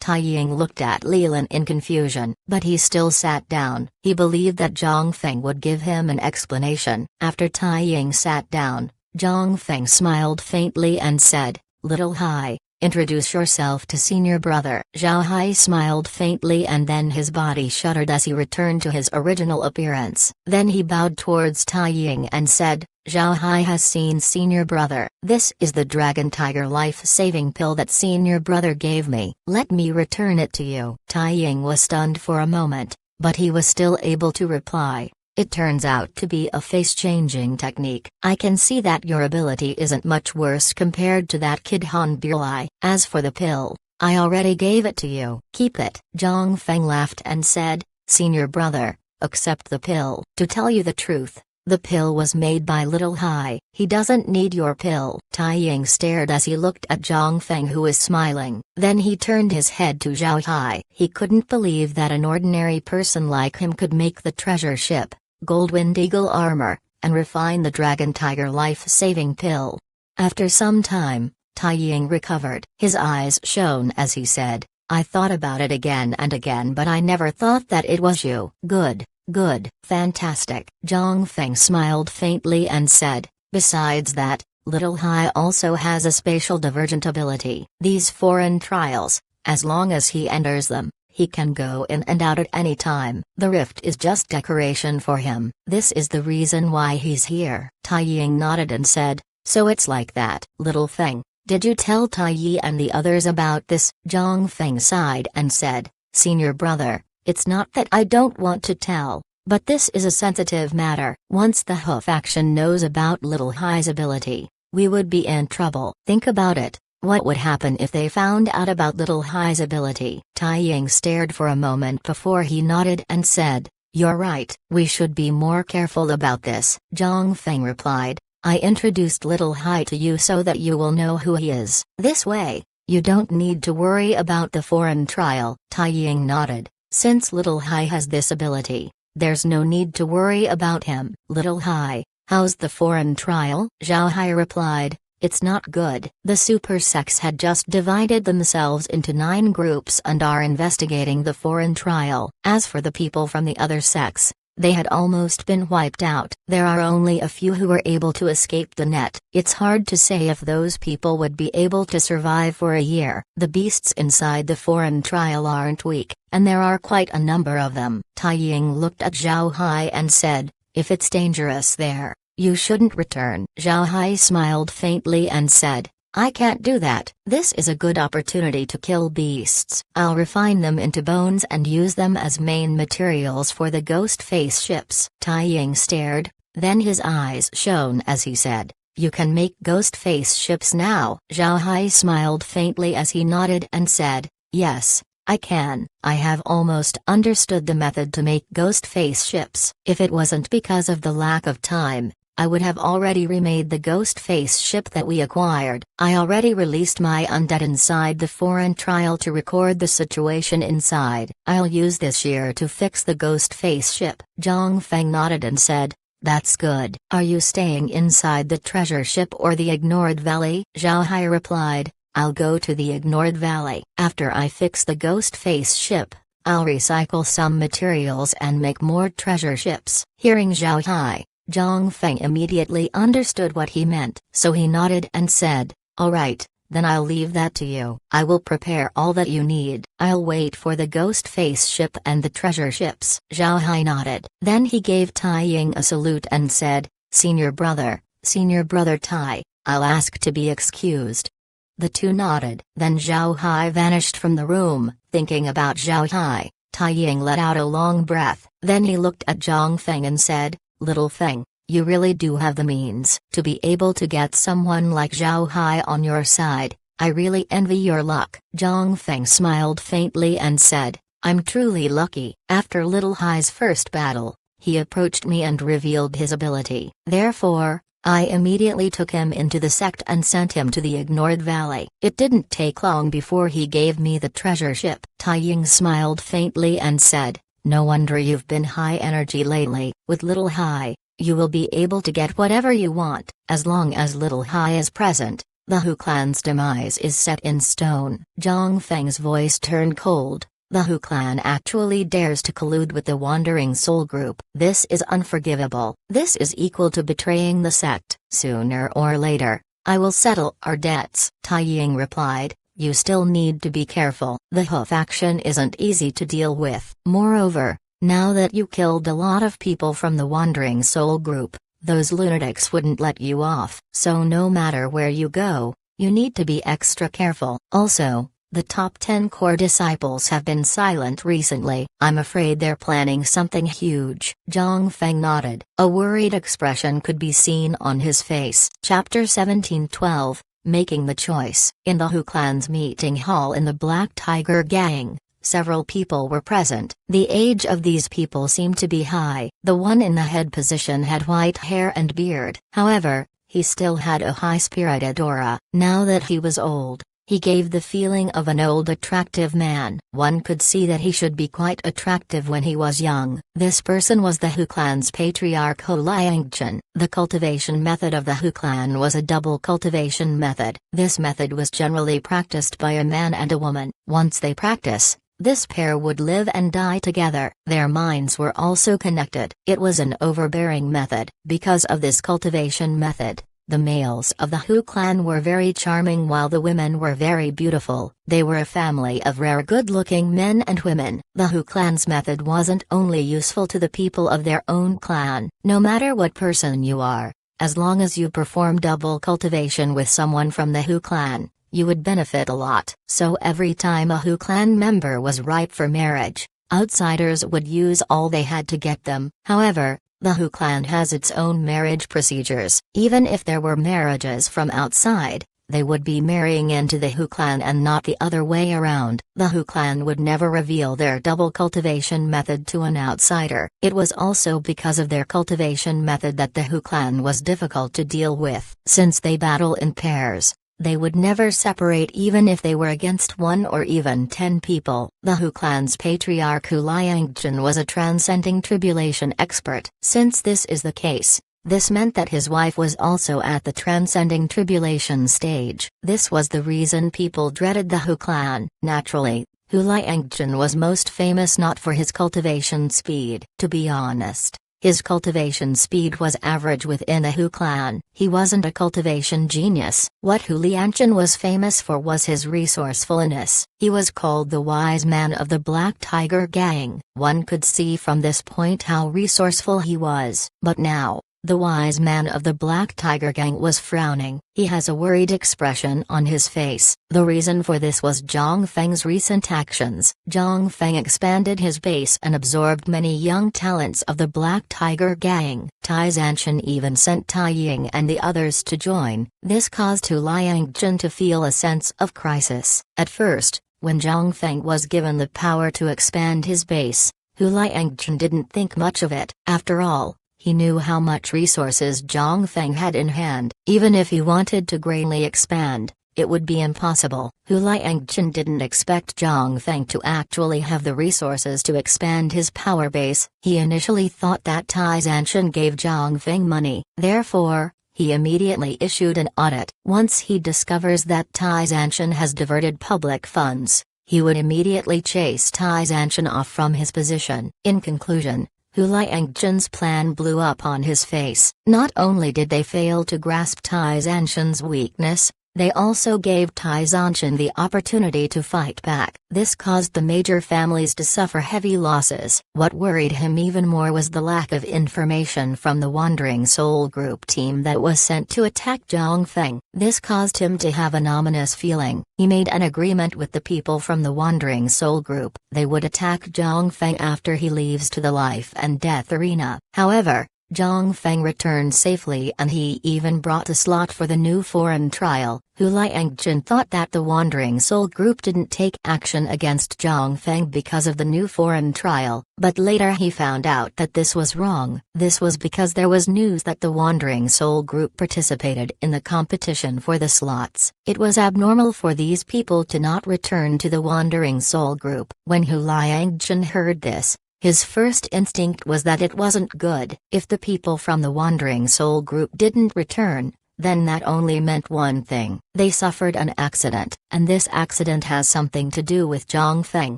Tai Ying looked at Li Lin in confusion, but he still sat down. He believed that Zhang Feng would give him an explanation. After Tai Ying sat down, Zhang Feng smiled faintly and said, "Little Hai, introduce yourself to senior brother." Zhao Hai smiled faintly and then his body shuddered as he returned to his original appearance. Then he bowed towards Tai Ying and said, "Zhao Hai has seen senior brother. This is the Dragon Tiger life-saving pill that senior brother gave me. Let me return it to you." Tai Ying was stunned for a moment, but he was still able to reply, "It turns out to be a face-changing technique. I can see that your ability isn't much worse compared to that kid Han Birlai. As for the pill, I already gave it to you. Keep it." Zhang Feng laughed and said, "Senior brother, accept the pill." To tell you the truth, the pill was made by Little Hai. He doesn't need your pill. Tai Ying stared as he looked at Zhang Feng who was smiling. Then he turned his head to Zhao Hai. He couldn't believe that an ordinary person like him could make the treasure ship, Goldwind Eagle armor, and refine the Dragon Tiger life-saving pill. After some time, Tai Ying recovered. His eyes shone as he said, I thought about it again and again, but I never thought that it was you. Good, good, fantastic. Zhang Feng smiled faintly and said, besides that, Little Hai also has a spatial divergent ability. These foreign trials, as long as he enters them, he can go in and out at any time. The rift is just decoration for him. This is the reason why he's here. Tai Ying nodded and said, so it's like that. Little Feng, did you tell Tai Yi and the others about this? Zhang Feng sighed and said, Senior brother, it's not that I don't want to tell, but this is a sensitive matter. Once the He faction knows about Little Hai's ability, we would be in trouble. Think about it. What would happen if they found out about Little Hai's ability? Tai Ying stared for a moment before he nodded and said, you're right. We should be more careful about this. Zhang Feng replied, I introduced Little Hai to you so that you will know who he is. This way, you don't need to worry about the foreign trial. Tai Ying nodded. Since Little Hai has this ability, there's no need to worry about him. Little Hai, how's the foreign trial? Zhao Hai replied, it's not good. The super sects had just divided themselves into 9 groups and are investigating the foreign trial. As for the people from the other sects, they had almost been wiped out. There are only a few who were able to escape the net. It's hard to say if those people would be able to survive for a year. The beasts inside the foreign trial aren't weak, and there are quite a number of them. Tai Ying looked at Zhao Hai and said, if it's dangerous there, you shouldn't return. Zhao Hai smiled faintly and said, I can't do that. This is a good opportunity to kill beasts. I'll refine them into bones and use them as main materials for the ghost face ships. Tai Ying stared, then his eyes shone as he said, you can make ghost face ships now. Zhao Hai smiled faintly as he nodded and said, yes, I can. I have almost understood the method to make ghost face ships. If it wasn't because of the lack of time, I would have already remade the ghost face ship that we acquired. I already released my undead inside the foreign trial to record the situation inside. I'll use this year to fix the ghost face ship. Zhang Feng nodded and said, that's good. Are you staying inside the treasure ship or the ignored valley? Zhao Hai replied, I'll go to the ignored valley. After I fix the ghost face ship, I'll recycle some materials and make more treasure ships. Hearing Zhao Hai, Zhang Feng immediately understood what he meant, so he nodded and said, all right, then I'll leave that to you. I will prepare all that you need. I'll wait for the ghost face ship and the treasure ships. Zhao Hai nodded. Then he gave Tai Ying a salute and said, Senior brother Tai, I'll ask to be excused. The two nodded. Then Zhao Hai vanished from the room. Thinking about Zhao Hai, Tai Ying let out a long breath. Then he looked at Zhang Feng and said, Little Feng, you really do have the means to be able to get someone like Zhao Hai on your side. I really envy your luck. Zhang Feng smiled faintly and said, I'm truly lucky. After Little Hai's first battle, he approached me and revealed his ability. Therefore, I immediately took him into the sect and sent him to the ignored valley. It didn't take long before he gave me the treasure ship. Tai Ying smiled faintly and said, no wonder you've been high energy lately. With Little Hai, you will be able to get whatever you want. As long as Little Hai is present, the Hu clan's demise is set in stone. Zhang Feng's voice turned cold. The Hu clan actually dares to collude with the Wandering Soul Group. This is unforgivable. This is equal to betraying the sect. Sooner or later, I will settle our debts. Tai Ying replied, you still need to be careful. The Hu faction isn't easy to deal with. Moreover, now that you killed a lot of people from the Wandering Soul Group, those lunatics wouldn't let you off. So no matter where you go, you need to be extra careful. Also, the top 10 core disciples have been silent recently. I'm afraid they're planning something huge. Zhang Feng nodded. A worried expression could be seen on his face. Chapter 17:12, Making the Choice. In the Hu clan's meeting hall in the Black Tiger Gang, several people were present. The age of these people seemed to be high. The one in the head position had white hair and beard. However, he still had a high-spirited aura. Now that he was old, He gave the feeling of an old attractive man. One could see that he should be quite attractive when he was young. This person was the Hu clan's patriarch Hu Liangchen. The cultivation method of the Hu clan was a double cultivation method. This method was generally practiced by a man and a woman. Once they practice, this pair would live and die together. Their minds were also connected. It was an overbearing method. Because of this cultivation method, the males of the Hu clan were very charming while the women were very beautiful. They were a family of rare good-looking men and women. The Hu clan's method wasn't only useful to the people of their own clan. No matter what person you are, as long as you perform double cultivation with someone from the Hu clan, you would benefit a lot. So every time a Hu clan member was ripe for marriage, outsiders would use all they had to get them. However, the Hu clan has its own marriage procedures. Even if there were marriages from outside, they would be marrying into the Hu clan and not the other way around. The Hu clan would never reveal their double cultivation method to an outsider. It was also because of their cultivation method that the Hu clan was difficult to deal with. Since they battle in pairs, they would never separate even if they were against 1 or even 10 people. The Hu clan's patriarch Hu Liangchen was a transcending tribulation expert. Since this is the case, this meant that his wife was also at the transcending tribulation stage. This was the reason people dreaded the Hu clan. Naturally, Hu Liangchen was most famous not for his cultivation speed. To be honest, his cultivation speed was average within the Hu clan. He wasn't a cultivation genius. What Hu Liangchen was famous for was his resourcefulness. He was called the wise man of the Black Tiger Gang. One could see from this point how resourceful he was. But now, the wise man of the Black Tiger Gang was frowning. He has a worried expression on his face. The reason for this was Zhang Feng's recent actions. Zhang Feng expanded his base and absorbed many young talents of the Black Tiger Gang. Tai Zanshan even sent Tai Ying and the others to join. This caused Hu Liangchen to feel a sense of crisis. At first, when Zhang Feng was given the power to expand his base, Hu Liangchen didn't think much of it. After all, he knew how much resources Zhang Feng had in hand. Even if he wanted to greatly expand, it would be impossible. Hu Liangchen didn't expect Zhang Feng to actually have the resources to expand his power base. He initially thought that Tai Zanshan gave Zhang Feng money. Therefore, he immediately issued an audit. Once he discovers that Tai Zanshan has diverted public funds, he would immediately chase Tai Zanshan off from his position. In conclusion, Hu Liangchen's plan blew up on his face. Not only did they fail to grasp Tai Zanshan's weakness, they also gave Tai Zanshan the opportunity to fight back. This caused the major families to suffer heavy losses. What worried him even more was the lack of information from the Wandering Soul Group team that was sent to attack Zhang Feng. This caused him to have an ominous feeling. He made an agreement with the people from the Wandering Soul Group. They would attack Zhang Feng after he leaves to the life and death arena. However, Zhang Feng returned safely and he even brought a slot for the new foreign trial. Hu Liangchen thought that the Wandering Soul Group didn't take action against Zhang Feng because of the new foreign trial, but later he found out that this was wrong. This was because there was news that the Wandering Soul Group participated in the competition for the slots. It was abnormal for these people to not return to the Wandering Soul Group. When Hu Liangchen heard this, his first instinct was that it wasn't good. If the people from the Wandering Soul Group didn't return, then that only meant one thing. They suffered an accident, and this accident has something to do with Zhang Feng.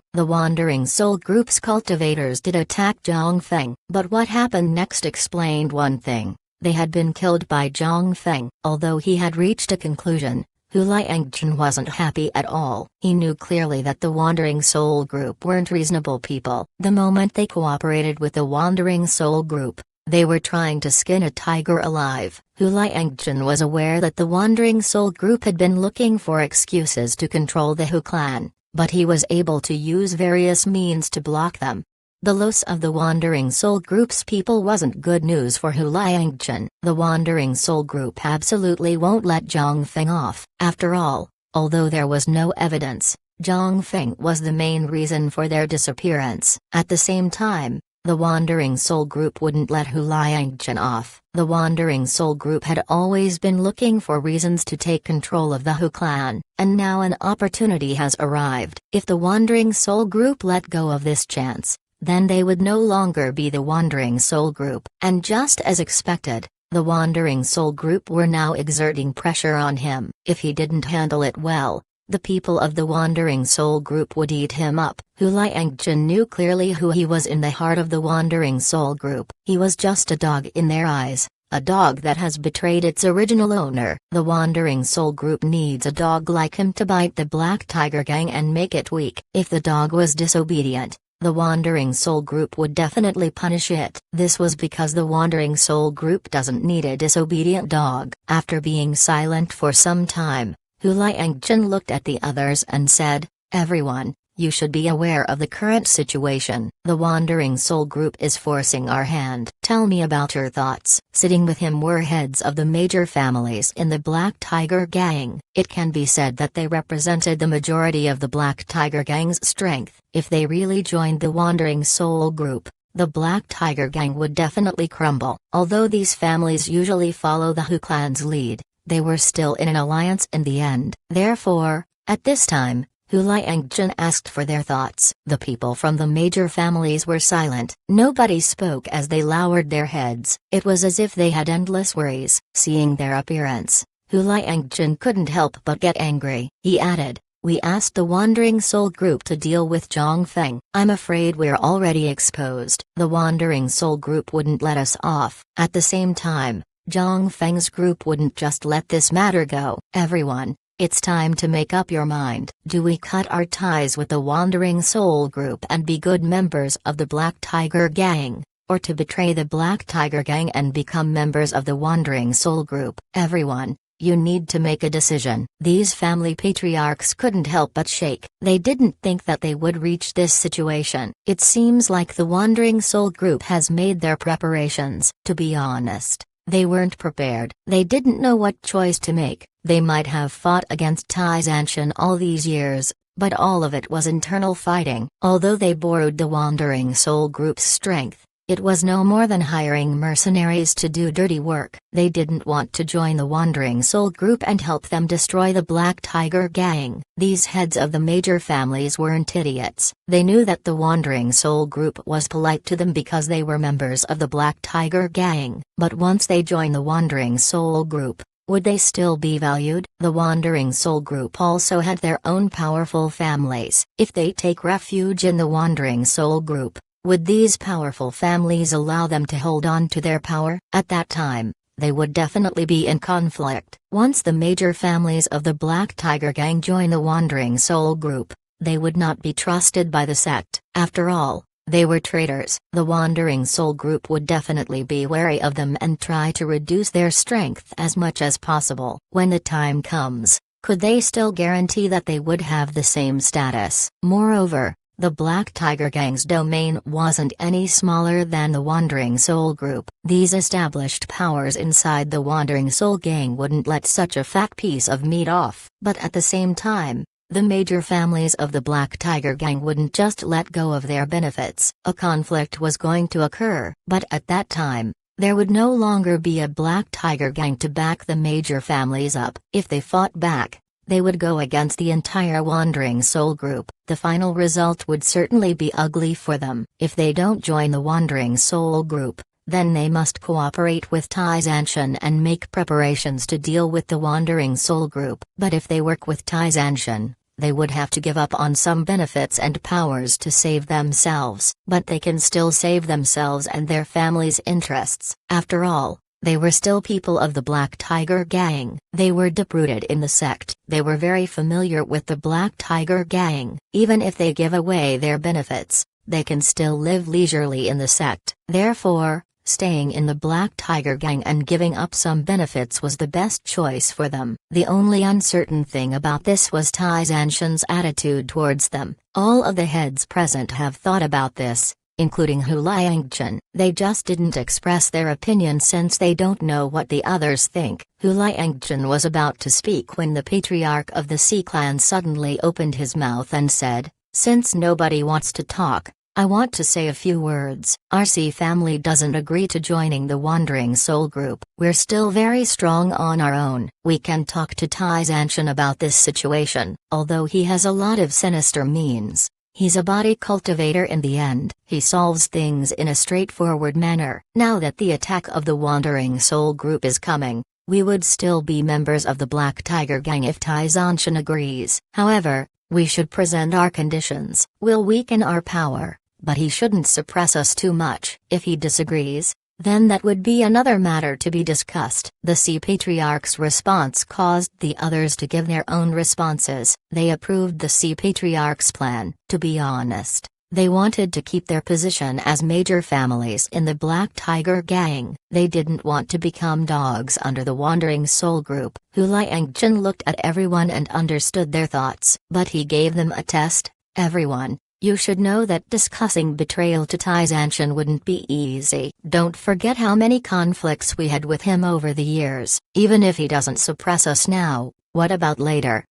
The Wandering Soul Group's cultivators did attack Zhang Feng, but what happened next explained one thing. They had been killed by Zhang Feng. Although he had reached a conclusion, Hu Liangchen wasn't happy at all. He knew clearly that the Wandering Soul Group weren't reasonable people. The moment they cooperated with the Wandering Soul Group, they were trying to skin a tiger alive. Hu Liangchen was aware that the Wandering Soul Group had been looking for excuses to control the Hu clan, but he was able to use various means to block them. The loss of the Wandering Soul Group's people wasn't good news for Hu Liangchen. The Wandering Soul Group absolutely won't let Zhang Feng off. After all, although there was no evidence, Zhang Feng was the main reason for their disappearance. At the same time, the Wandering Soul Group wouldn't let Hu Liangchen off. The Wandering Soul Group had always been looking for reasons to take control of the Hu clan, and now an opportunity has arrived. If the Wandering Soul Group let go of this chance, then they would no longer be the Wandering Soul Group. And just as expected, the Wandering Soul Group were now exerting pressure on him. If he didn't handle it well, the people of the Wandering Soul Group would eat him up. Hu Liangjun knew clearly who he was in the heart of the Wandering Soul Group. He was just a dog in their eyes, a dog that has betrayed its original owner. The Wandering Soul Group needs a dog like him to bite the Black Tiger Gang and make it weak. If the dog was disobedient, the Wandering Soul Group would definitely punish it. This was because the Wandering Soul Group doesn't need a disobedient dog. After being silent for some time, Hu Liangjun looked at the others and said, "Everyone, you should be aware of the current situation. The Wandering Soul Group is forcing our hand. Tell me about your thoughts." Sitting with him were heads of the major families in the Black Tiger Gang. It can be said that they represented the majority of the Black Tiger Gang's strength. If they really joined the Wandering Soul Group, the Black Tiger Gang would definitely crumble. Although these families usually follow the Hu clan's lead, they were still in an alliance in the end. Therefore, at this time, Hu Liangjun asked for their thoughts. The people from the major families were silent. Nobody spoke as they lowered their heads. It was as if they had endless worries. Seeing their appearance, Hu Liangjun couldn't help but get angry. He added, "We asked the Wandering Soul Group to deal with Zhang Feng. I'm afraid we're already exposed. The Wandering Soul Group wouldn't let us off. At the same time, Zhang Feng's group wouldn't just let this matter go. Everyone, it's time to make up your mind. Do we cut our ties with the Wandering Soul Group and be good members of the Black Tiger Gang, or to betray the Black Tiger Gang and become members of the Wandering Soul Group? Everyone, you need to make a decision." These family patriarchs couldn't help but shake. They didn't think that they would reach this situation. It seems like the Wandering Soul Group has made their preparations. To be honest, they weren't prepared. They didn't know what choice to make. They might have fought against Tai Zanshan all these years, but all of it was internal fighting. Although they borrowed the Wandering Soul Group's strength, it was no more than hiring mercenaries to do dirty work. They didn't want to join the Wandering Soul Group and help them destroy the Black Tiger Gang. These heads of the major families weren't idiots. They knew that the Wandering Soul Group was polite to them because they were members of the Black Tiger Gang. But once they joined the Wandering Soul Group, would they still be valued? The Wandering Soul Group also had their own powerful families. If they take refuge in the Wandering Soul Group, would these powerful families allow them to hold on to their power? At that time, they would definitely be in conflict. Once the major families of the Black Tiger Gang join the Wandering Soul Group, they would not be trusted by the sect. After all, they were traitors. The Wandering Soul Group would definitely be wary of them and try to reduce their strength as much as possible. When the time comes, could they still guarantee that they would have the same status? Moreover, the Black Tiger Gang's domain wasn't any smaller than the Wandering Soul Group. These established powers inside the Wandering Soul Gang wouldn't let such a fat piece of meat off. But at the same time, the major families of the Black Tiger Gang wouldn't just let go of their benefits. A conflict was going to occur. But at that time, there would no longer be a Black Tiger Gang to back the major families up. If they fought back, they would go against the entire Wandering Soul Group. The final result would certainly be ugly for them. If they don't join the Wandering Soul Group, then they must cooperate with Tai Zanshan and make preparations to deal with the Wandering Soul Group. But if they work with Tai Zanshan, they would have to give up on some benefits and powers to save themselves. But they can still save themselves and their families' interests. After all, they were still people of the Black Tiger Gang. They were deep-rooted in the sect. They were very familiar with the Black Tiger Gang. Even if they give away their benefits, they can still live leisurely in the sect. Therefore, staying in the Black Tiger Gang and giving up some benefits was the best choice for them. The only uncertain thing about this was Tai Zanshan's attitude towards them. All of the heads present have thought about this, including Hu Liangjun. They just didn't express their opinion since they don't know what the others think. Hu Liangjun was about to speak when the patriarch of the Sea Clan suddenly opened his mouth and said, "Since nobody wants to talk, I want to say a few words. RC family doesn't agree to joining the Wandering Soul group. We're still very strong on our own. We can talk to Tai Zanshin about this situation, although he has a lot of sinister means. He's a body cultivator in the end. He solves things in a straightforward manner. Now that the attack of the Wandering Soul group is coming, we would still be members of the Black Tiger Gang if Tai Zanshin agrees. However, we should present our conditions. We'll weaken our power, but he shouldn't suppress us too much. If he disagrees, then that would be another matter to be discussed. The Sea Patriarch's response caused the others to give their own responses. They approved the Sea Patriarch's plan. To be honest, they wanted to keep their position as major families in the Black Tiger Gang. They didn't want to become dogs under the Wandering Soul group. Hu Liangjun looked at everyone and understood their thoughts. But he gave them a test. Everyone, you should know that discussing betrayal to Tai Zanshin wouldn't be easy. Don't forget how many conflicts we had with him over the years. Even if he doesn't suppress us now, what about later?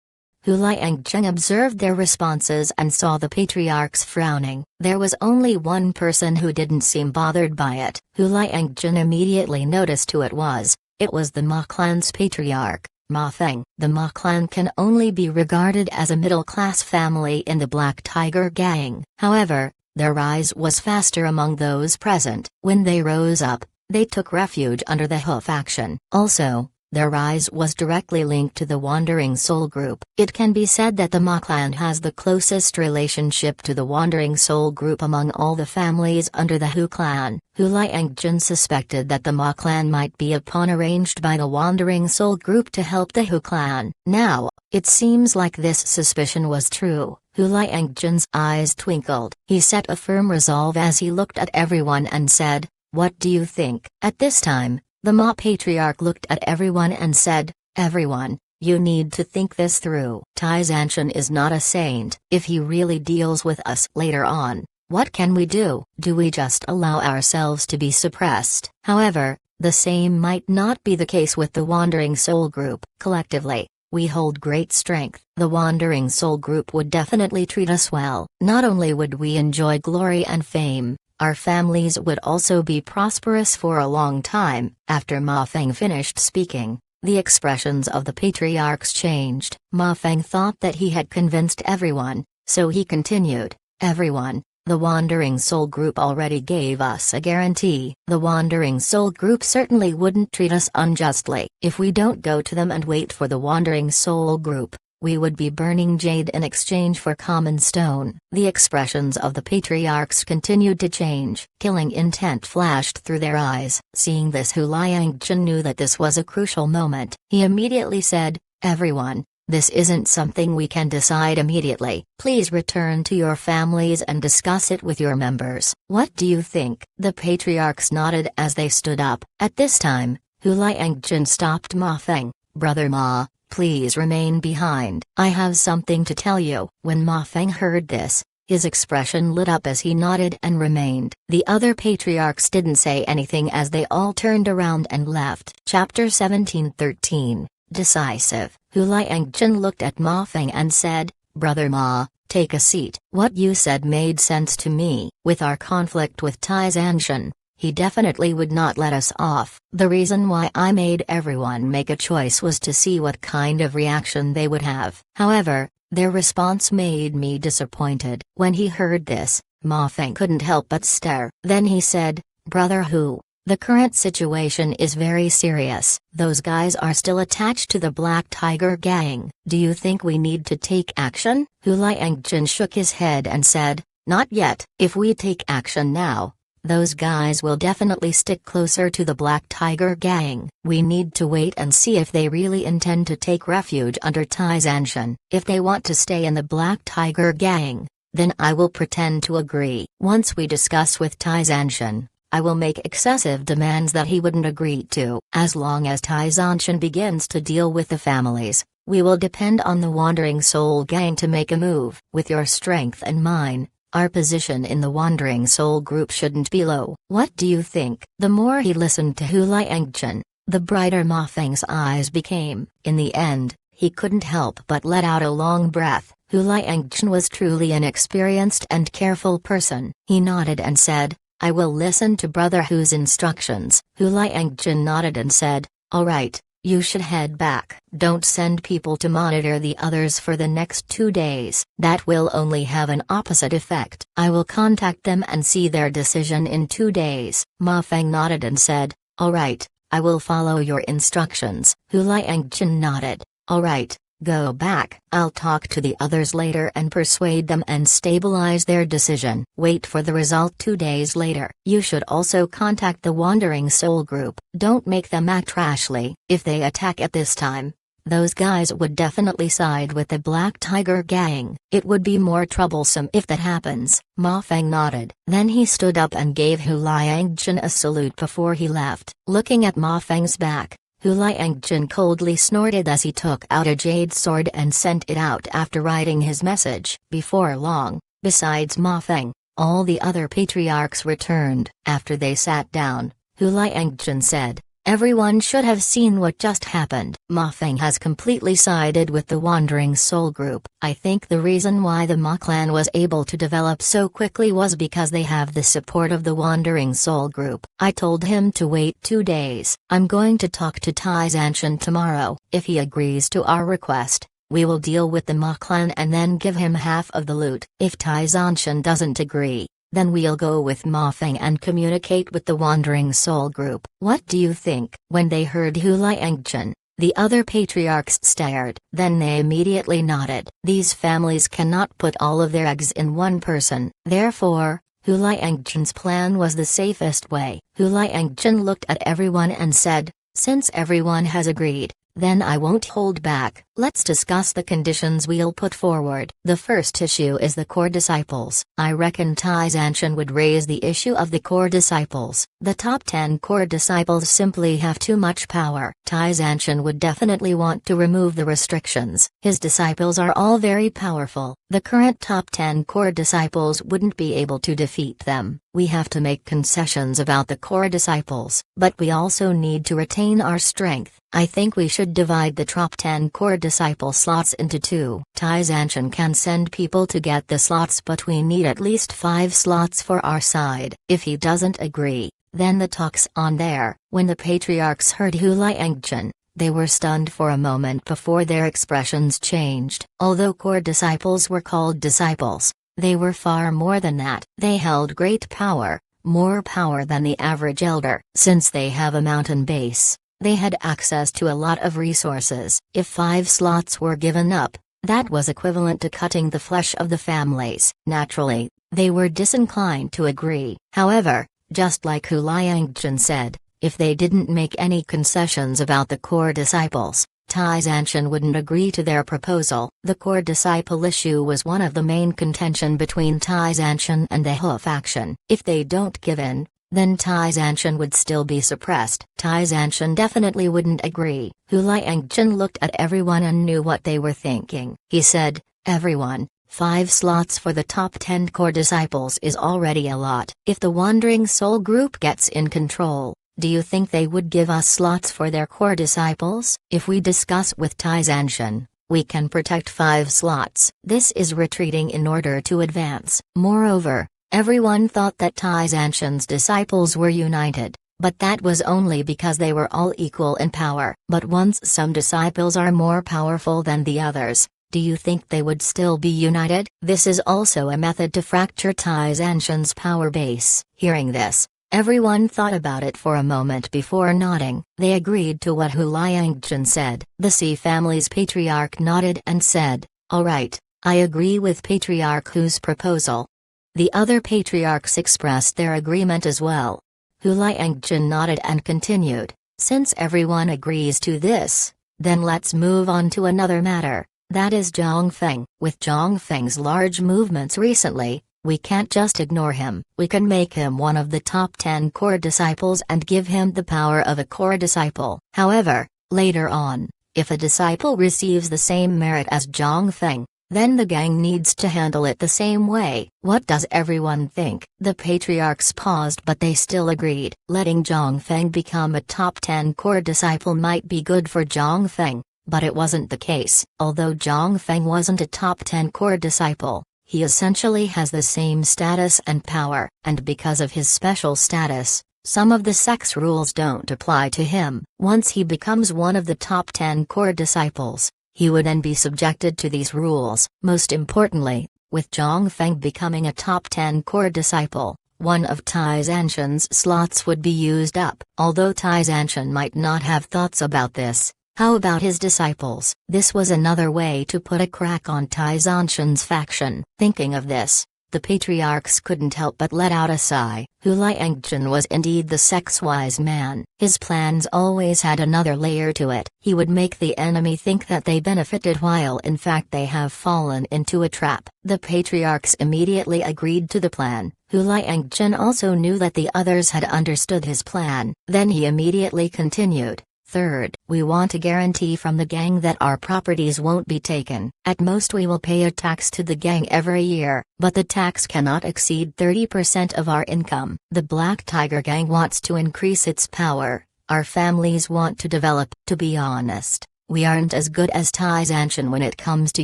Hu Liangjun observed their responses and saw the patriarchs frowning. There was only one person who didn't seem bothered by it. Hu Liangjun immediately noticed who it was. It was the Ma clan's patriarch, Ma Feng. The Ma clan can only be regarded as a middle-class family in the Black Tiger Gang. However, their rise was faster among those present. When they rose up, they took refuge under the Hu faction. Also, their rise was directly linked to the Wandering Soul group. It can be said that the Ma clan has the closest relationship to the Wandering Soul group among all the families under the Hu clan. Hu Liangjun suspected that the Ma clan might be a pawn arranged by the Wandering Soul group to help the Hu clan. Now, it seems like this suspicion was true. Hu Liangjun's eyes twinkled. He set a firm resolve as he looked at everyone and said, "What do you think?" At this time, the Ma Patriarch looked at everyone and said, "Everyone, you need to think this through. Tai Zanshin is not a saint. If he really deals with us later on, what can we do? Do we just allow ourselves to be suppressed?" However, the same might not be the case with the Wandering Soul group. Collectively, we hold great strength. The Wandering Soul group would definitely treat us well. Not only would we enjoy glory and fame, our families would also be prosperous for a long time. After Ma Feng finished speaking, the expressions of the patriarchs changed. Ma Feng thought that he had convinced everyone, so he continued, "Everyone, the Wandering Soul group already gave us a guarantee. The Wandering Soul group certainly wouldn't treat us unjustly. If we don't go to them and wait for the Wandering Soul group, we would be burning jade in exchange for common stone." The expressions of the patriarchs continued to change. Killing intent flashed through their eyes. Seeing this, Hu Liangjun knew that this was a crucial moment. He immediately said, "Everyone, this isn't something we can decide immediately. Please return to your families and discuss it with your members. What do you think?" The patriarchs nodded as they stood up. At this time, Hu Liangjun stopped Ma Feng. "Brother Ma, please remain behind. I have something to tell you." When Ma Feng heard this, his expression lit up as he nodded and remained. The other patriarchs didn't say anything as they all turned around and left. Chapter 17:13, Decisive. Hu Liangjun looked at Ma Feng and said, "Brother Ma, take a seat." What you said made sense to me. With our conflict with Tai Zanshin, he definitely would not let us off. The reason why I made everyone make a choice was to see what kind of reaction they would have. However, their response made me disappointed. When he heard this, Ma Feng couldn't help but stare. Then he said, "Brother Hu, the current situation is very serious. Those guys are still attached to the Black Tiger Gang. Do you think we need to take action?" Hu Liangjun shook his head and said, "Not yet. If we take action now, those guys will definitely stick closer to the Black Tiger Gang. We need to wait and see if they really intend to take refuge under Tai Zanshin. If they want to stay in the Black Tiger Gang, then I will pretend to agree. Once we discuss with Tai Zanshin, I will make excessive demands that he wouldn't agree to. As long as Tai Zanshin begins to deal with the families, we will depend on the Wandering Soul Gang to make a move. With your strength and mine, our position in the Wandering Soul group shouldn't be low. What do you think?" The more he listened to Hu Liangjun, the brighter Ma Feng's eyes became. In the end, he couldn't help but let out a long breath. Hu Liangchen was truly an experienced and careful person. He nodded and said, I will listen to Brother Hu's instructions. Hu Liangchen nodded and said, all right, you should head back. Don't send people to monitor the others for the next 2 days. That will only have an opposite effect. I will contact them and see their decision in 2 days. Ma Feng nodded and said, all right, I will follow your instructions. Hu Liangchen nodded, all right. Go back. I'll talk to the others later and persuade them and stabilize their decision. Wait for the result 2 days later. You should also contact the Wandering Soul Group. Don't make them act rashly. If they attack at this time, those guys would definitely side with the Black Tiger Gang. It would be more troublesome if that happens. Ma Feng nodded. Then he stood up and gave Hu Liangchen a salute before he left. Looking at Ma Feng's back, Hu Liangchen coldly snorted as he took out a jade sword and sent it out after writing his message. Before long, besides Ma Feng, all the other patriarchs returned. After they sat down, Hu Liangchen said, everyone should have seen what just happened. Ma Feng has completely sided with the Wandering Soul Group. I think the reason why the Ma clan was able to develop so quickly was because they have the support of the Wandering Soul Group. I told him to wait 2 days. I'm going to talk to Tai Zanshan tomorrow. If he agrees to our request, we will deal with the Ma clan and then give him half of the loot. If Tai Zanshan doesn't agree, then we'll go with Ma Feng and communicate with the Wandering Soul Group. What do you think? When they heard Hu Liangchen, the other patriarchs stared. Then they immediately nodded. These families cannot put all of their eggs in one person. Therefore, Hu Liangchen's plan was the safest way. Hu Liangchen looked at everyone and said, since everyone has agreed, then I won't hold back. Let's discuss the conditions we'll put forward. The first issue is the core disciples. I reckon Tai Zanshan would raise the issue of the core disciples. The top 10 core disciples simply have too much power. Tai Zanshan would definitely want to remove the restrictions. His disciples are all very powerful. The current top 10 core disciples wouldn't be able to defeat them. We have to make concessions about the core disciples, but we also need to retain our strength. I think we should divide the top 10 core disciple slots into 2. Tai Zanshan can send people to get the slots, but we need at least 5 slots for our side. If he doesn't agree, then the talk's on there. When the patriarchs heard Hu Liangchen, they were stunned for a moment before their expressions changed. Although core disciples were called disciples, they were far more than that. They held great power, more power than the average elder. Since they have a mountain base, they had access to a lot of resources. If 5 slots were given up, that was equivalent to cutting the flesh of the families. Naturally, they were disinclined to agree. However, just like Hu Liangchen said, if they didn't make any concessions about the core disciples, Tai Zanshan wouldn't agree to their proposal. The core disciple issue was one of the main contention between Tai Zanshan and the Hu faction. If they don't give in, then Tai Zanshan would still be suppressed. Tai Zanshan definitely wouldn't agree. Hu Liangchen looked at everyone and knew what they were thinking. He said, everyone, 5 slots for the top 10 core disciples is already a lot. If the Wandering Soul Group gets in control, do you think they would give us slots for their core disciples? If we discuss with Tai Zanshan, we can protect 5 slots. This is retreating in order to advance. Moreover, everyone thought that Tai Zanshan's disciples were united, but that was only because they were all equal in power. But once some disciples are more powerful than the others, do you think they would still be united? This is also a method to fracture Tai Zanshan's power base. Hearing this, everyone thought about it for a moment before nodding. They agreed to what Hu Liangchen said. The Si family's patriarch nodded and said, all right, I agree with Patriarch Hu's proposal. The other patriarchs expressed their agreement as well. Hu Liangchen nodded and continued, since everyone agrees to this, then let's move on to another matter, that is Zhang Feng. With Zhang Feng's large movements recently, we can't just ignore him. We can make him one of the top 10 core disciples and give him the power of a core disciple. However, later on, if a disciple receives the same merit as Zhang Feng, then the gang needs to handle it the same way. What does everyone think? The patriarchs paused, but they still agreed. Letting Zhang Feng become a top 10 core disciple might be good for Zhang Feng, But it wasn't the case. Although Zhang Feng wasn't a top 10 core disciple, he essentially has the same status and power, and because of his special status, some of the sect's rules don't apply to him. Once he becomes one of the top 10 core disciples, he would then be subjected to these rules. Most importantly, with Zhang Feng becoming a top 10 core disciple, one of Tai Zanshan's slots would be used up. Although Tai Zanshan might not have thoughts about this, how about his disciples? This was another way to put a crack on Tai Zanshan's faction. Thinking of this, the patriarchs couldn't help but let out a sigh. Hu Liangjun was indeed the sect's wise man. His plans always had another layer to it. He would make the enemy think that they benefited while in fact they have fallen into a trap. The patriarchs immediately agreed to the plan. Hu Liangjun also knew that the others had understood his plan. Then he immediately continued. Third, we want a guarantee from the gang that our properties won't be taken. At most we will pay a tax to the gang every year, but the tax cannot exceed 30% of our income. The Black Tiger Gang wants to increase its power. Our families want to develop. To be honest, we aren't as good as Tai Zanshan when it comes to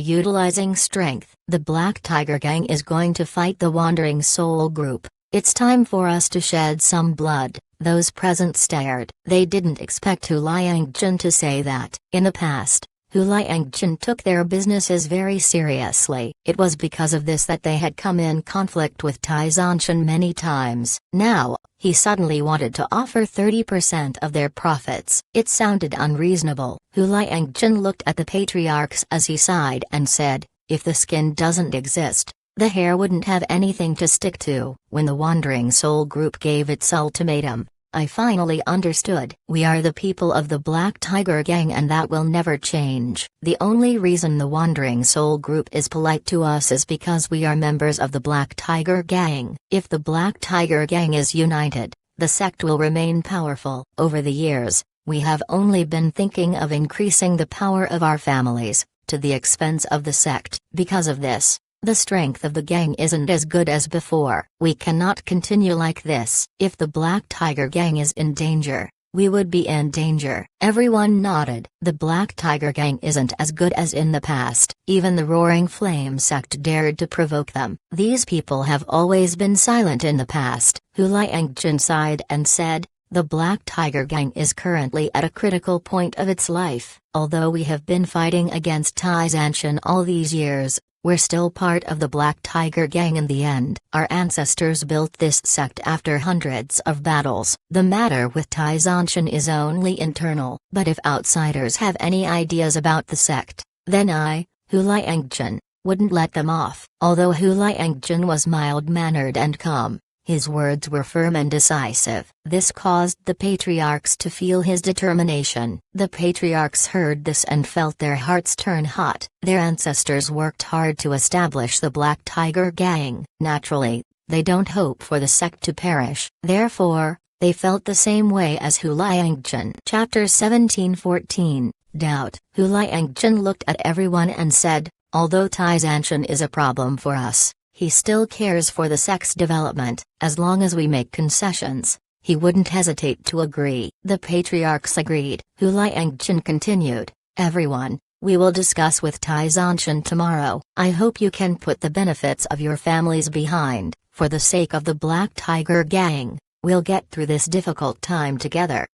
utilizing strength. The Black Tiger Gang is going to fight the Wandering Soul Group. It's time for us to shed some blood. Those present stared. They didn't expect Hu Liangjun to say that. In the past, Hu Liangjun took their businesses very seriously. It was because of this that they had come in conflict with Tai Zanshan many times. Now, he suddenly wanted to offer 30% of their profits. It sounded unreasonable. Hu Liangjun looked at the patriarchs as he sighed and said, if the skin doesn't exist, the hair wouldn't have anything to stick to. When the Wandering Soul Group gave its ultimatum, I finally understood. We are the people of the Black Tiger Gang and that will never change. The only reason the Wandering Soul Group is polite to us is because we are members of the Black Tiger Gang. If the Black Tiger Gang is united, the sect will remain powerful. Over the years, we have only been thinking of increasing the power of our families, to the expense of the sect. Because of this, the strength of the gang isn't as good as before. We cannot continue like this. If the Black Tiger Gang is in danger, we would be in danger. Everyone nodded. The Black Tiger Gang isn't as good as in the past. Even the Roaring Flame sect dared to provoke them. These people have always been silent in the past. Hu Liangjun sighed and said, the Black Tiger Gang is currently at a critical point of its life. Although we have been fighting against Tai Zanshan all these years, we're still part of the Black Tiger Gang in the end. Our ancestors built this sect after hundreds of battles. The matter with Tai Zanshan is only internal. But if outsiders have any ideas about the sect, then I, Hu Liangjun, wouldn't let them off. Although Hu Liangjun was mild-mannered and calm, his words were firm and decisive. This caused the patriarchs to feel his determination. The patriarchs heard this and felt their hearts turn hot. Their ancestors worked hard to establish the Black Tiger Gang. Naturally, they don't hope for the sect to perish. Therefore, they felt the same way as Hu Liangjun. Chapter 17:14, Doubt. Hu Liangjun looked at everyone and said, although Tai Zanshan is a problem for us, he still cares for the sect's development. As long as we make concessions, he wouldn't hesitate to agree. The patriarchs agreed. Hu Liangjun continued, everyone, we will discuss with Tai Zanshan tomorrow. I hope you can put the benefits of your families behind. For the sake of the Black Tiger Gang, we'll get through this difficult time together.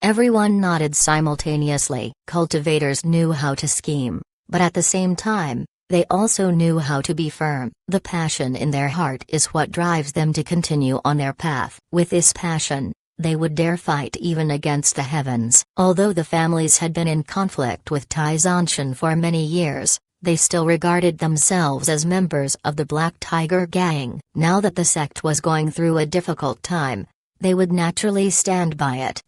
Everyone nodded simultaneously. Cultivators knew how to scheme, but at the same time, they also knew how to be firm. The passion in their heart is what drives them to continue on their path. With this passion, they would dare fight even against the heavens. Although the families had been in conflict with Tai Zanshan for many years, they still regarded themselves as members of the Black Tiger Gang. Now that the sect was going through a difficult time, they would naturally stand by it.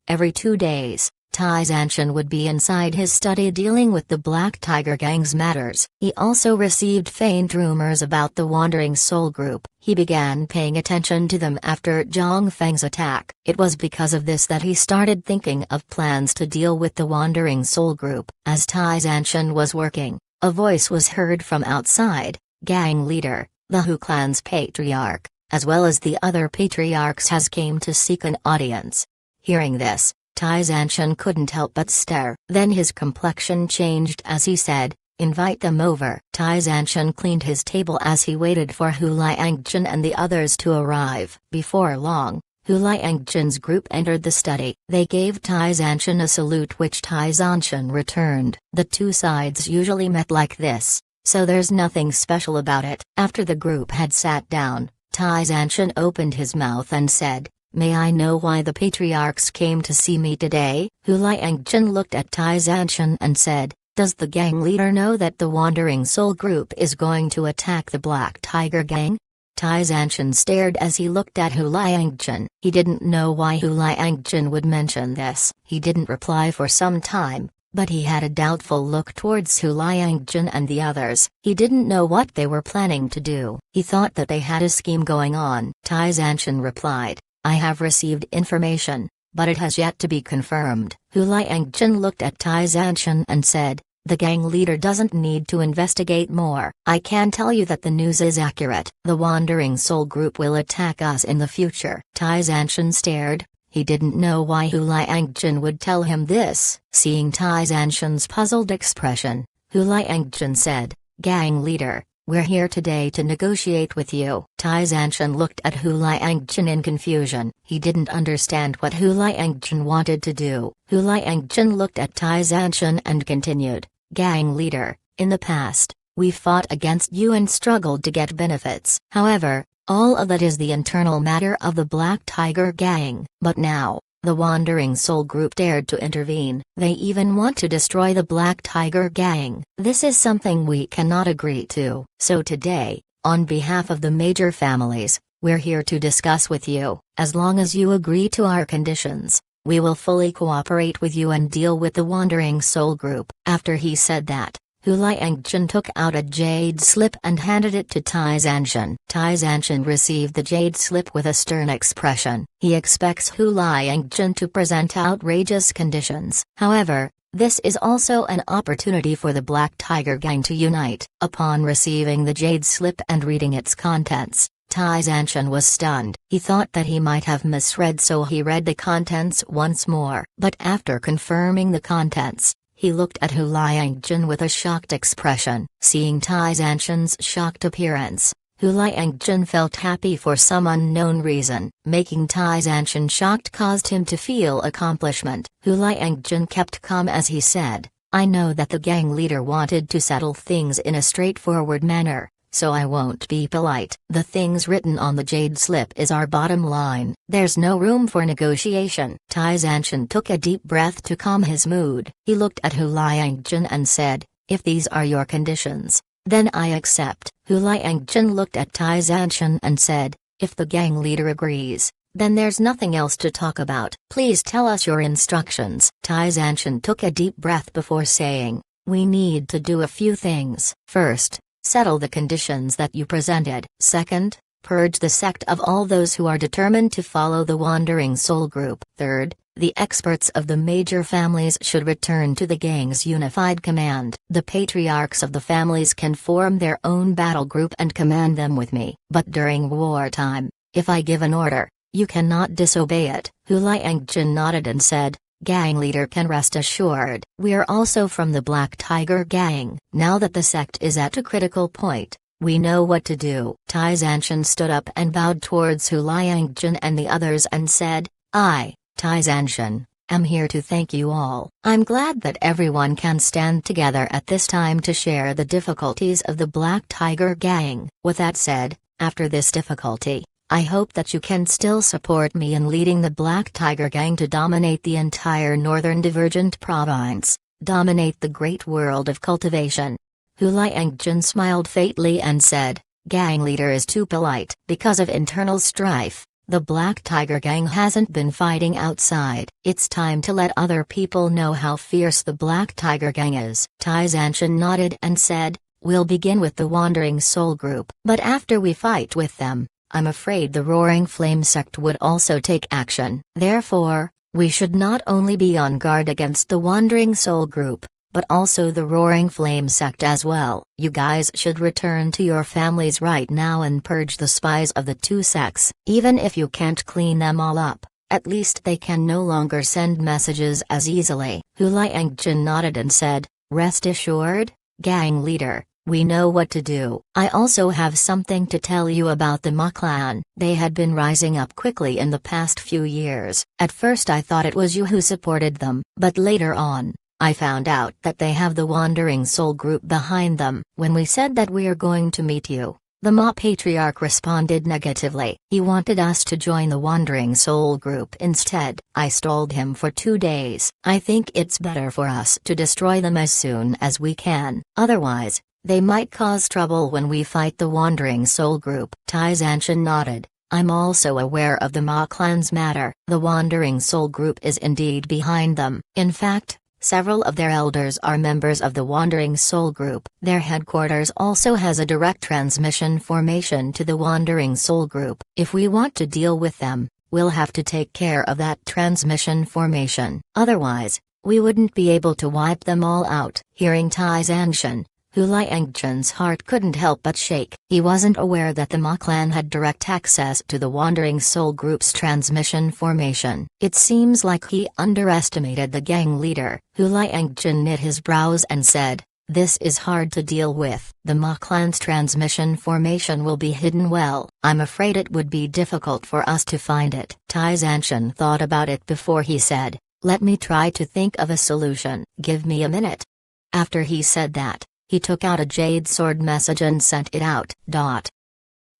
Every 2 days, Tai Zanshan would be inside his study dealing with the Black Tiger Gang's matters. He also received faint rumors about the Wandering Soul Group. He began paying attention to them after Zhang Feng's attack. It was because of this that he started thinking of plans to deal with the Wandering Soul Group. As Tai Zanshan was working, a voice was heard from outside. Gang leader, the Hu clan's patriarch, as well as the other patriarchs has came to seek an audience. Hearing this, Tai Zanshan couldn't help but stare. Then his complexion changed as he said, "Invite them over." Tai Zanshan cleaned his table as he waited for Hu Liangjun and the others to arrive. Before long, Hu Liangjun's group entered the study. They gave Tai Zanshan a salute which Tai Zanshan returned. The two sides usually met like this, so there's nothing special about it. After the group had sat down, Tai Zanshan opened his mouth and said, "May I know why the patriarchs came to see me today?" Hu Liangjun looked at Tai Zanshan and said, "Does the gang leader know that the Wandering Soul group is going to attack the Black Tiger gang?" Tai Zanshan stared as he looked at Hu Liangjun. He didn't know why Hu Liangjun would mention this. He didn't reply for some time, but he had a doubtful look towards Hu Liangjun and the others. He didn't know what they were planning to do. He thought that they had a scheme going on. Tai Zanshan replied, "I have received information, but it has yet to be confirmed." Hu Liangjun looked at Tai Zanshan and said, "The gang leader doesn't need to investigate more. I can tell you that the news is accurate. The Wandering Soul group will attack us in the future." Tai Zanshan stared. He didn't know why Hu Liangjun would tell him this. Seeing Tai Zanshan's puzzled expression, Hu Liangjun said, "Gang leader, we're here today to negotiate with you." Tai Zanshan looked at Hu Liangjun in confusion. He didn't understand what Hu Liangjun wanted to do. Hu Liangjun looked at Tai Zanshan and continued, "Gang leader, in the past, we fought against you and struggled to get benefits. However, all of that is the internal matter of the Black Tiger gang. But now, the Wandering Soul group dared to intervene. They even want to destroy the Black Tiger gang. This is something we cannot agree to. So today, on behalf of the major families, we're here to discuss with you. As long as you agree to our conditions, we will fully cooperate with you and deal with the Wandering Soul group." After he said that, Hu Liangjun took out a jade slip and handed it to Tai Zanshan. Tai Zanshan received the jade slip with a stern expression. He expects Hu Liangjun to present outrageous conditions. However, this is also an opportunity for the Black Tiger gang to unite. Upon receiving the jade slip and reading its contents, Tai Zanshan was stunned. He thought that he might have misread, so he read the contents once more. But after confirming the contents, he looked at Hu Liangjun with a shocked expression. Seeing Tai Zanshan's shocked appearance, Hu Liangjun felt happy for some unknown reason. Making Tai Zanshan shocked caused him to feel accomplishment. Hu Liangjun kept calm as he said, "I know that the gang leader wanted to settle things in a straightforward manner, so I won't be polite. The things written on the jade slip is our bottom line. There's no room for negotiation." Tai Zanshan took a deep breath to calm his mood. He looked at Hu Liangjun and said, "If these are your conditions, then I accept." Hu Liangjun looked at Tai Zanshan and said, "If the gang leader agrees, then there's nothing else to talk about. Please tell us your instructions." Tai Zanshan took a deep breath before saying, "We need to do a few things. First, settle the conditions that you presented. Second, purge the sect of all those who are determined to follow the Wandering Soul group. Third, the experts of the major families should return to the gang's unified command. The patriarchs of the families can form their own battle group and command them with me. But during wartime, if I give an order, you cannot disobey it." Hu Liangjun nodded and said, "Gang leader can rest assured. We are also from the Black Tiger gang. Now that the sect is at a critical point, we know what to do." Tai Zanshan stood up and bowed towards Hu Liangjun and the others and said, "I, Tai Zanshan, am here to thank you all. I'm glad that everyone can stand together at this time to share the difficulties of the Black Tiger gang. With that said, after this difficulty, I hope that you can still support me in leading the Black Tiger gang to dominate the entire Northern Divergent Province, dominate the great world of cultivation." Hu Liangjun smiled faintly and said, "Gang leader is too polite." Because of internal strife, the Black Tiger gang hasn't been fighting outside. It's time to let other people know how fierce the Black Tiger gang is. Tai Zanshan nodded and said, "We'll begin with the Wandering Soul group. But after we fight with them, I'm afraid the Roaring Flame sect would also take action. Therefore, we should not only be on guard against the Wandering Soul group, but also the Roaring Flame sect as well. You guys should return to your families right now and purge the spies of the two sects. Even if you can't clean them all up, At least they can no longer send messages as easily. Hu Liangjun nodded and said, "Rest assured, gang leader, we know what to do." "I also have something to tell you about the Ma clan. They had been rising up quickly in the past few years. At first I thought it was you who supported them, but later on, I found out that they have the Wandering Soul group behind them. When we said that we're going to meet you, the Ma patriarch responded negatively. He wanted us to join the Wandering Soul group instead. I stalled him for 2 days. I think it's better for us to destroy them as soon as we can. Otherwise, they might cause trouble when we fight the Wandering Soul group." Tai Zanshan nodded. "I'm also aware of the Ma clan's matter. The Wandering Soul group is indeed behind them. In fact, several of their elders are members of the Wandering Soul group. Their headquarters also has a direct transmission formation to the Wandering Soul group. If we want to deal with them, we'll have to take care of that transmission formation. Otherwise, we wouldn't be able to wipe them all out." Hearing Tai Zanshan, Hu Liangjun's heart couldn't help but shake. He wasn't aware that the Ma clan had direct access to the Wandering Soul group's transmission formation. It seems like he underestimated the gang leader. Hu Liangjun knit his brows and said, "This is hard to deal with. The Ma clan's transmission formation will be hidden well. I'm afraid it would be difficult for us to find it." Tai Zanshan thought about it before he said, "Let me try to think of a solution. Give me a minute." After he said that, he took out a jade sword message and sent it out.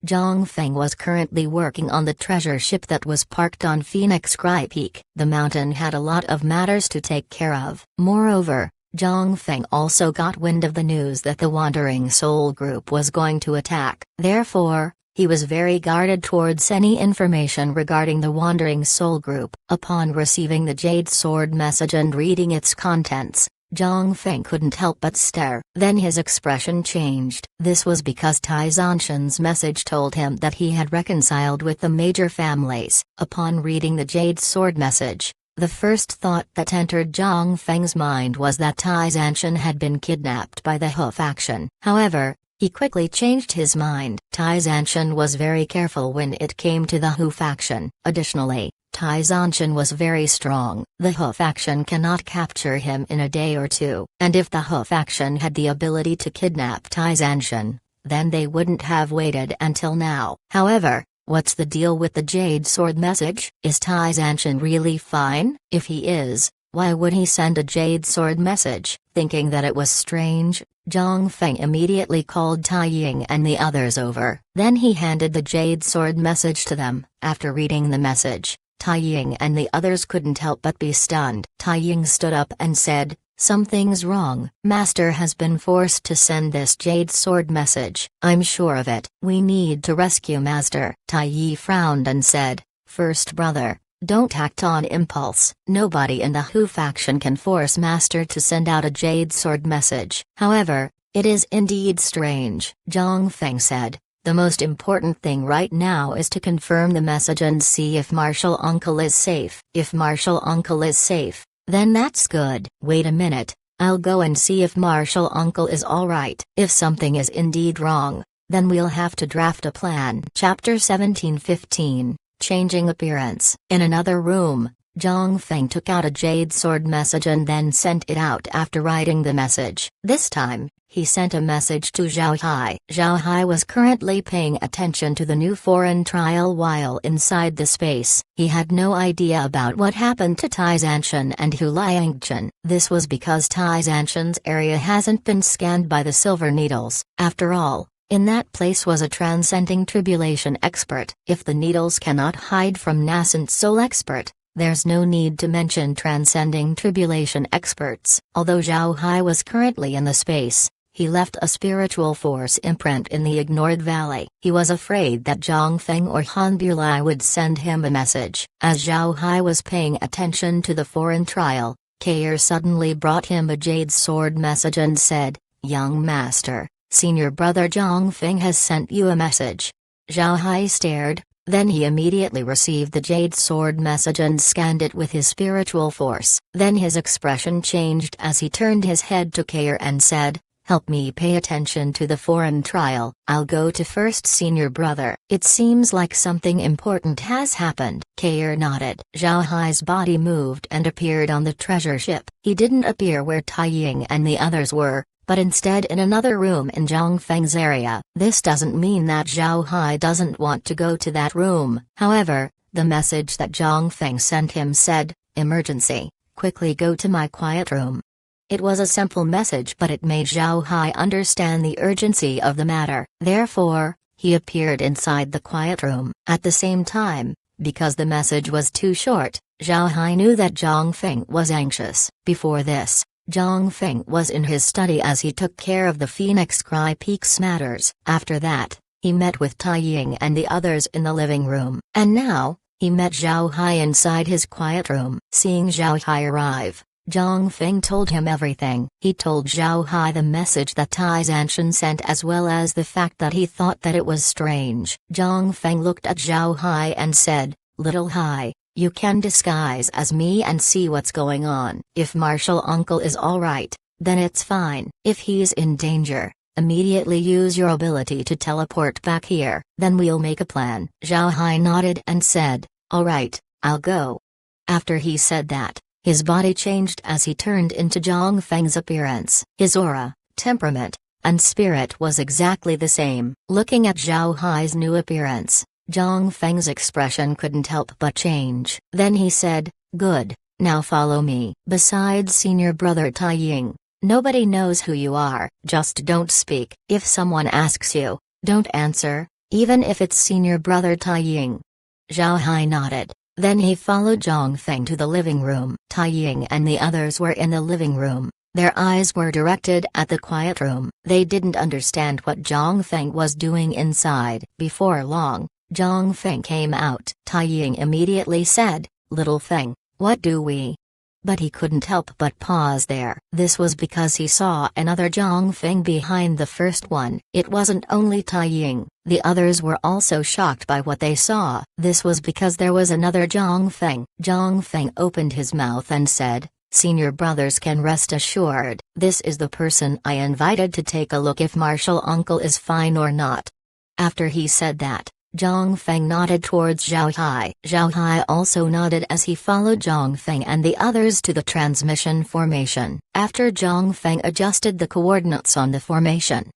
Zhang Feng was currently working on the treasure ship that was parked on Phoenix Sky Peak. The mountain had a lot of matters to take care of. Moreover, Zhang Feng also got wind of the news that the Wandering Soul group was going to attack. Therefore, he was very guarded towards any information regarding the Wandering Soul group. Upon receiving the jade sword message and reading its contents, Zhang Feng couldn't help but stare. Then his expression changed. This was because Tai Zanshan's message told him that he had reconciled with the major families. Upon reading the jade sword message, the first thought that entered Zhang Feng's mind was that Tai Zanshan had been kidnapped by the Hu faction. However, he quickly changed his mind. Tai Zanshan was very careful when it came to the Hu faction. Additionally, Tai Zanshan was very strong. The Hu faction cannot capture him in a day or two. And if the Hu faction had the ability to kidnap Tai Zanshan, then they wouldn't have waited until now. However, what's the deal with the jade sword message? Is Tai Zanshan really fine? If he is, why would he send a jade sword message? Thinking that it was strange, Zhang Feng immediately called Tai Ying and the others over. Then he handed the jade sword message to them. After reading the message, Tai Ying and the others couldn't help but be stunned. Tai Ying stood up and said, "Something's wrong. Master has been forced to send this jade sword message. I'm sure of it. We need to rescue Master." Tai Yi frowned and said, "First brother, don't act on impulse. Nobody in the Hu faction can force Master to send out a jade sword message. However, it is indeed strange." Zhang Feng said, "The most important thing right now is to confirm the message and see if Martial Uncle is safe. If Martial Uncle is safe, then that's good. Wait a minute, I'll go and see if Martial Uncle is alright. If something is indeed wrong, then we'll have to draft a plan." Chapter 17-15, Changing Appearance. In another room, Zhang Feng took out a jade sword message and then sent it out. After writing the message, this time, he sent a message to Zhao Hai. Zhao Hai was currently paying attention to the new foreign trial while inside the space. He had no idea about what happened to Tai Zanshan and Hu Liangjun. This was because Tai Zanshan's area hasn't been scanned by the Silver Needles. After all, in that place was a transcending tribulation expert. If the Needles cannot hide from nascent soul expert, there's no need to mention transcending tribulation experts. Although Zhao Hai was currently in the space, he left a spiritual force imprint in the ignored valley. He was afraid that Zhang Feng or Han Bulai would send him a message. As Zhao Hai was paying attention to the foreign trial, Kair suddenly brought him a jade sword message and said, "Young master, senior brother Zhang Feng has sent you a message." Zhao Hai stared, then he immediately received the jade sword message and scanned it with his spiritual force. Then his expression changed as he turned his head to Kair and said, help me pay attention to the foreign trial. I'll go to first, senior brother. It seems like something important has happened. Kair nodded. Zhao Hai's body moved and appeared on the treasure ship. He didn't appear where Tai Ying and the others were, but instead in another room in Zhang Feng's area. This doesn't mean that Zhao Hai doesn't want to go to that room. However, the message that Zhang Feng sent him said, "Emergency, quickly go to my quiet room." It was a simple message, but it made Zhao Hai understand the urgency of the matter. Therefore, he appeared inside the quiet room. At the same time, because the message was too short, Zhao Hai knew that Zhang Feng was anxious. Before this, Zhang Feng was in his study as he took care of the Phoenix Cry Peaks matters. After that, he met with Tai Ying and the others in the living room. And now, he met Zhao Hai inside his quiet room. Seeing Zhao Hai arrive, Zhang Feng told him everything. He told Zhao Hai the message that Tai Zanshan sent, as well as the fact that he thought that it was strange. Zhang Feng looked at Zhao Hai and said, "Little Hai, you can disguise as me and see what's going on. If Martial Uncle is alright, then it's fine. If he's in danger, immediately use your ability to teleport back here, then we'll make a plan." Zhao Hai nodded and said, "Alright, I'll go." After he said that, his body changed as he turned into Zhang Feng's appearance. His aura, temperament, and spirit was exactly the same. Looking at Zhao Hai's new appearance, Zhang Feng's expression couldn't help but change. Then he said, "Good, now follow me." Besides senior brother Tai Ying, nobody knows who you are. Just don't speak. If someone asks you, don't answer, even if it's senior brother Tai Ying. Zhao Hai nodded. Then he followed Zhang Feng to the living room. Tai Ying and the others were in the living room. Their eyes were directed at the quiet room. They didn't understand what Zhang Feng was doing inside. Before long, Zhang Feng came out. Tai Ying immediately said, "Little Feng, what do we?" But he couldn't help but pause there. This was because he saw another Zhang Feng behind the first one. It wasn't only Tai Ying, the others were also shocked by what they saw. This was because there was another Zhang Feng. Zhang Feng opened his mouth and said, "Senior brothers can rest assured, this is the person I invited to take a look if Martial Uncle is fine or not." After he said that, Zhang Feng nodded towards Zhao Hai. Zhao Hai also nodded as he followed Zhang Feng and the others to the transmission formation. After Zhang Feng adjusted the coordinates on the formation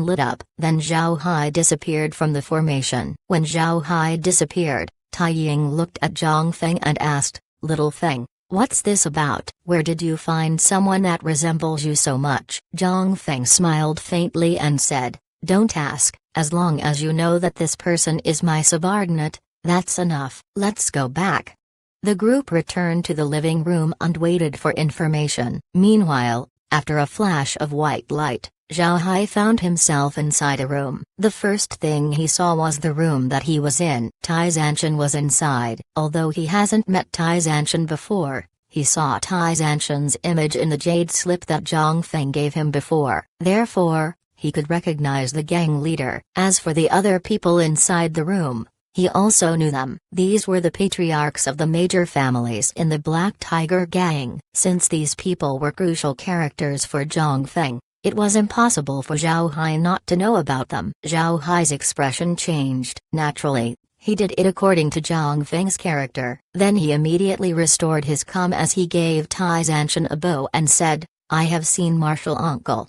lit up. Then Zhao Hai disappeared from the formation. When Zhao Hai disappeared, Tai Ying looked at Zhang Feng and asked, "Little Feng, what's this about? Where did you find someone that resembles you so much?" Zhang Feng smiled faintly and said, "Don't ask. As long as you know that this person is my subordinate, that's enough. Let's go back." The group returned to the living room and waited for information. Meanwhile, after a flash of white light, Zhao Hai found himself inside a room. The first thing he saw was the room that he was in. Tai Zanshan was inside. Although he hasn't met Tai Zanshan before, he saw Tai Zanshan's image in the jade slip that Zhang Feng gave him before. Therefore, he could recognize the gang leader. As for the other people inside the room, he also knew them. These were the patriarchs of the major families in the Black Tiger gang. Since these people were crucial characters for Zhang Feng, it was impossible for Zhao Hai not to know about them. Zhao Hai's expression changed. Naturally, he did it according to Zhang Feng's character. Then he immediately restored his calm as he gave Tai Zanshan a bow and said, "I have seen Martial Uncle."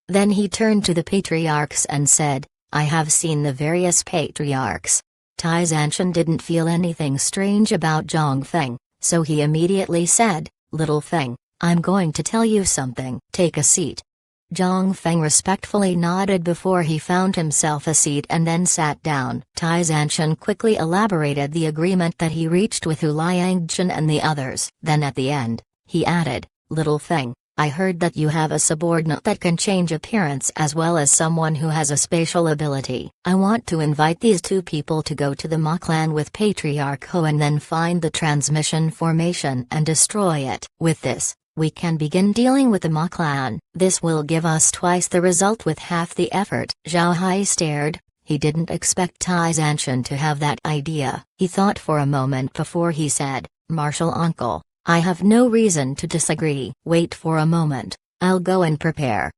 Then he turned to the patriarchs and said, "I have seen the various patriarchs." Tai Zanshan didn't feel anything strange about Zhang Feng, so he immediately said, "Little Feng, I'm going to tell you something. Take a seat." Zhang Feng respectfully nodded before he found himself a seat and then sat down. Tai Zanshan quickly elaborated the agreement that he reached with Hu Liangchen and the others. Then at the end, he added, "Little Feng, I heard that you have a subordinate that can change appearance as well as someone who has a spatial ability. I want to invite these two people to go to the Ma clan with Patriarch Ho and then find the transmission formation and destroy it. With this, we can begin dealing with the Ma clan. This will give us twice the result with half the effort." Zhao Hai stared. He didn't expect Tai Zanshan to have that idea. He thought for a moment before he said, "Martial Uncle, I have no reason to disagree." "Wait for a moment, I'll go and prepare."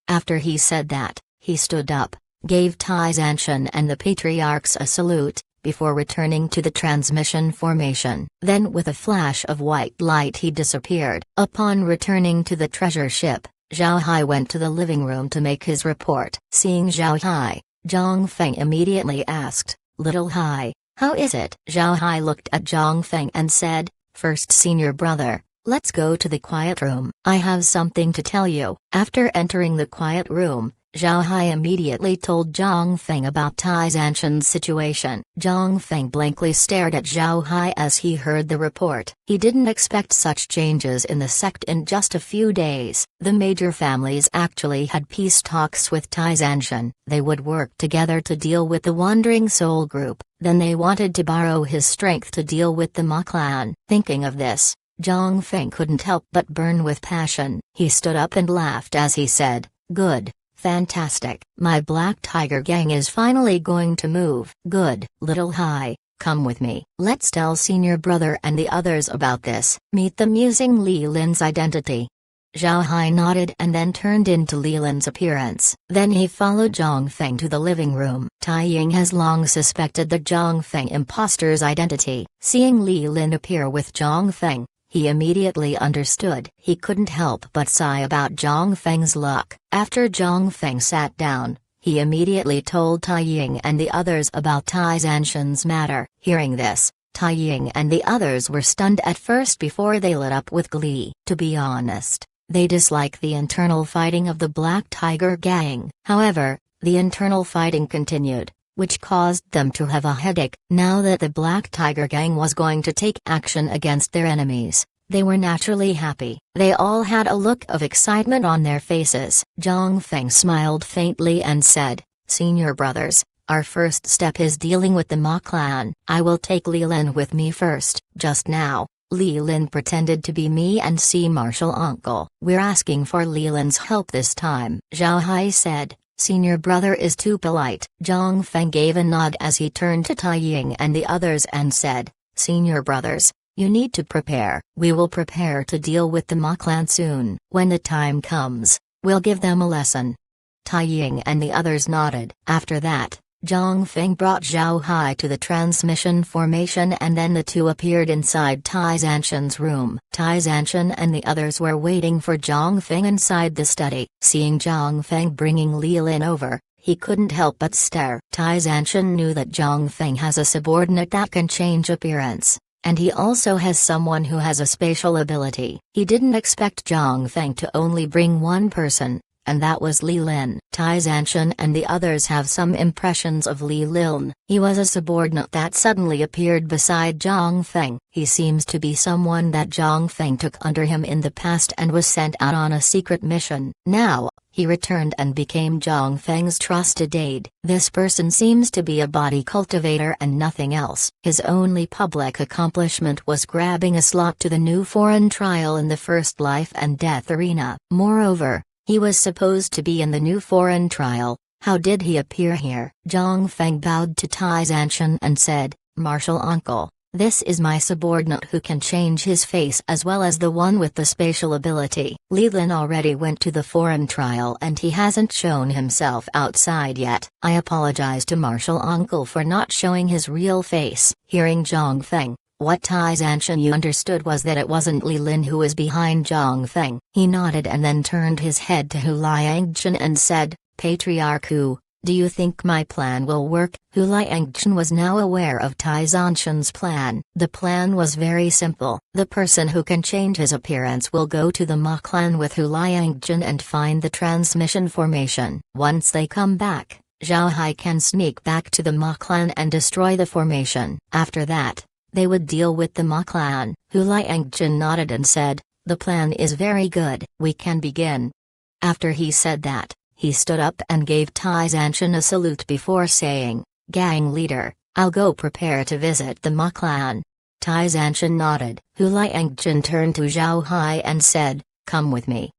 After he said that, he stood up, gave Tai Zanshan and the patriarchs a salute, before returning to the transmission formation. Then with a flash of white light he disappeared. Upon returning to the treasure ship, Zhao Hai went to the living room to make his report. Seeing Zhao Hai, Zhang Feng immediately asked, "Little Hai, how is it?" Zhao Hai looked at Zhang Feng and said, "First senior brother, let's go to the quiet room. I have something to tell you." After entering the quiet room, Zhao Hai immediately told Zhang Feng about Tai Zanshan's situation. Zhang Feng blankly stared at Zhao Hai as he heard the report. He didn't expect such changes in the sect in just a few days. The major families actually had peace talks with Tai Zanshan. They would work together to deal with the Wandering Soul group, then they wanted to borrow his strength to deal with the Ma clan. Thinking of this, Zhang Feng couldn't help but burn with passion. He stood up and laughed as he said, "Good. Fantastic. My Black Tiger gang is finally going to move." "Good. Little Hai, come with me. Let's tell senior brother and the others about this." "Meet them using Li Lin's identity." Zhao Hai nodded and then turned into Li Lin's appearance. Then he followed Zhang Feng to the living room. Tai Ying has long suspected the Zhang Feng imposter's identity. Seeing Li Lin appear with Zhang Feng, he immediately understood. He couldn't help but sigh about Zhang Feng's luck. After Zhang Feng sat down, he immediately told Tai Ying and the others about Tai Zanshan's matter. Hearing this, Tai Ying and the others were stunned at first before they lit up with glee. To be honest, they dislike the internal fighting of the Black Tiger gang. However, the internal fighting continued, which caused them to have a headache. Now that the Black Tiger gang was going to take action against their enemies, they were naturally happy. They all had a look of excitement on their faces. Zhang Feng smiled faintly and said, "Senior brothers, our first step is dealing with the Ma clan. I will take Li Lin with me first." Just now, Li Lin pretended to be me and see Martial Uncle. "We're asking for Li Lin's help this time," Zhao Hai said. "Senior brother is too polite." Zhang Feng gave a nod as he turned to Tai Ying and the others and said, "Senior brothers, you need to prepare. We will prepare to deal with the Ma clan soon. When the time comes, we'll give them a lesson." Tai Ying and the others nodded. After that, Zhang Feng brought Zhao Hai to the transmission formation and then the two appeared inside Tai Zanshan's room. Tai Zanshan and the others were waiting for Zhang Feng inside the study. Seeing Zhang Feng bringing Li Lin over, he couldn't help but stare. Tai Zanshan knew that Zhang Feng has a subordinate that can change appearance, and he also has someone who has a spatial ability. He didn't expect Zhang Feng to only bring one person, and that was Li Lin. Tai Zanshan and the others have some impressions of Li Lin. He was a subordinate that suddenly appeared beside Zhang Feng. He seems to be someone that Zhang Feng took under him in the past and was sent out on a secret mission. Now, he returned and became Zhang Feng's trusted aide. This person seems to be a body cultivator and nothing else. His only public accomplishment was grabbing a slot to the new foreign trial in the first life and death arena. Moreover, he was supposed to be in the new foreign trial. How did he appear here? Zhang Feng bowed to Tai Zanshan and said, "Martial Uncle, this is my subordinate who can change his face as well as the one with the spatial ability. Li Lin already went to the foreign trial and he hasn't shown himself outside yet. I apologize to Martial Uncle for not showing his real face." Hearing Zhang Feng, what Tai Zanshan understood was that it wasn't Li Lin who was behind Zhang Feng. He nodded and then turned his head to Hu Liangchen and said, "Patriarch Hu, do you think my plan will work?" Hu Liangchen was now aware of Tai Zanshan's plan. The plan was very simple. The person who can change his appearance will go to the Ma clan with Hu Liangchen and find the transmission formation. Once they come back, Zhao Hai can sneak back to the Ma clan and destroy the formation. After that, they would deal with the Ma clan. Hu Liangchen nodded and said, "The plan is very good. We can begin." After he said that, he stood up and gave Tai Zanshan a salute before saying, "Gang leader, I'll go prepare to visit the Ma clan." Tai Zanshan nodded. Hu Liangchen turned to Zhao Hai and said, "Come with me."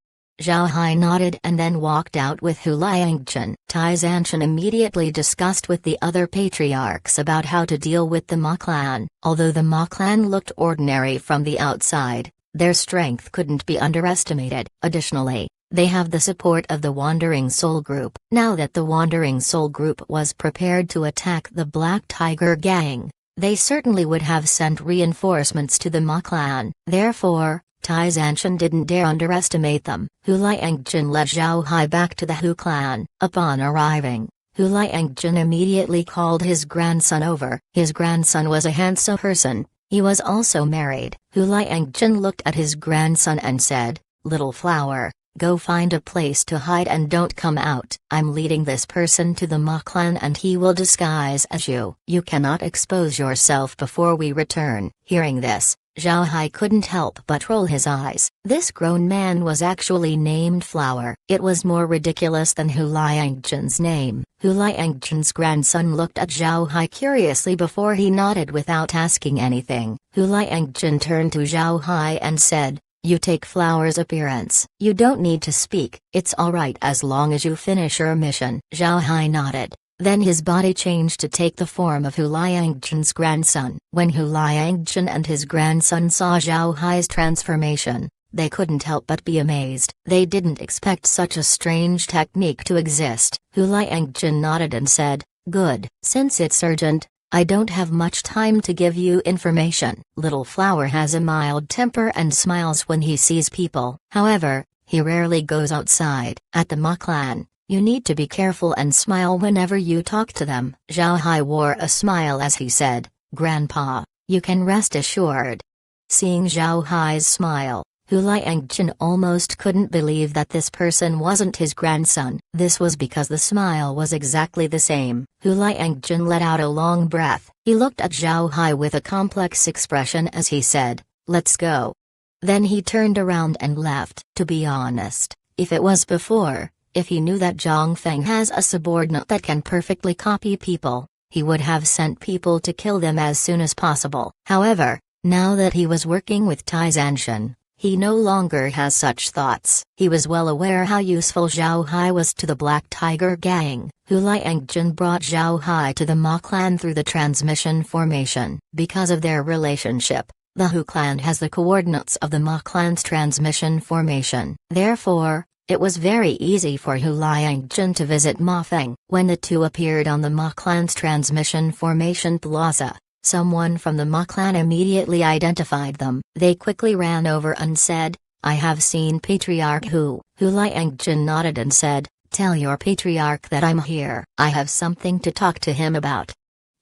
Zhao Hai nodded and then walked out with Hu Liangchen. Tai Zanshan immediately discussed with the other patriarchs about how to deal with the Ma clan. Although the Ma clan looked ordinary from the outside, Their strength couldn't be underestimated. Additionally, they have the support of the Wandering Soul Group. Now that the Wandering Soul Group was prepared to attack the Black Tiger Gang, they certainly would have sent reinforcements to the Ma clan. Therefore, Tai Zanshan didn't dare underestimate them. Hu Liangjun led Zhao Hai back to the Hu clan. Upon arriving, Hu Liangjun immediately called his grandson over. His grandson was a handsome person. He was also married. Hu Liangjun looked at his grandson and said, "Little flower, go find a place to hide and don't come out. I'm leading this person to the Ma clan and he will disguise as you. You cannot expose yourself before we return." Hearing this, Zhao Hai couldn't help but roll his eyes. This grown man was actually named Flower. It was more ridiculous than Hu Liangjun's name. Hu Liangjun's grandson looked at Zhao Hai curiously before he nodded without asking anything. Hu Liangjun turned to Zhao Hai and said, "You take Flower's appearance. You don't need to speak. It's alright as long as you finish your mission." Zhao Hai nodded. Then his body changed to take the form of Hu Liangjun's grandson. When Hu Liangjun and his grandson saw Zhao Hai's transformation, they couldn't help but be amazed. They didn't expect such a strange technique to exist. Hu Liangjun nodded and said, "Good. Since it's urgent, I don't have much time to give you information." Little Flower has a mild temper and smiles when he sees people. However, he rarely goes outside. At the Ma clan, you need to be careful and smile whenever you talk to them. Zhao Hai wore a smile as he said, "Grandpa, you can rest assured." Seeing Zhao Hai's smile, Hu Liangjun almost couldn't believe that this person wasn't his grandson. This was because the smile was exactly the same. Hu Liangjun let out a long breath. He looked at Zhao Hai with a complex expression as he said, "Let's go." Then he turned around and left. To be honest, if it was before, if he knew that Zhang Feng has a subordinate that can perfectly copy people, he would have sent people to kill them as soon as possible. However, now that he was working with Tai Zanshan, he no longer has such thoughts. He was well aware how useful Zhao Hai was to the Black Tiger Gang. Hu Liangjun brought Zhao Hai to the Ma clan through the transmission formation. Because of their relationship, the Hu clan has the coordinates of the Ma clan's transmission formation. Therefore, it was very easy for Hu Liangjun to visit Ma Feng. When the two appeared on the Ma clan's transmission formation plaza, someone from the Ma clan immediately identified them. They quickly ran over and said, "I have seen Patriarch Hu." Hu Liangjun nodded and said, "Tell your patriarch that I'm here. I have something to talk to him about."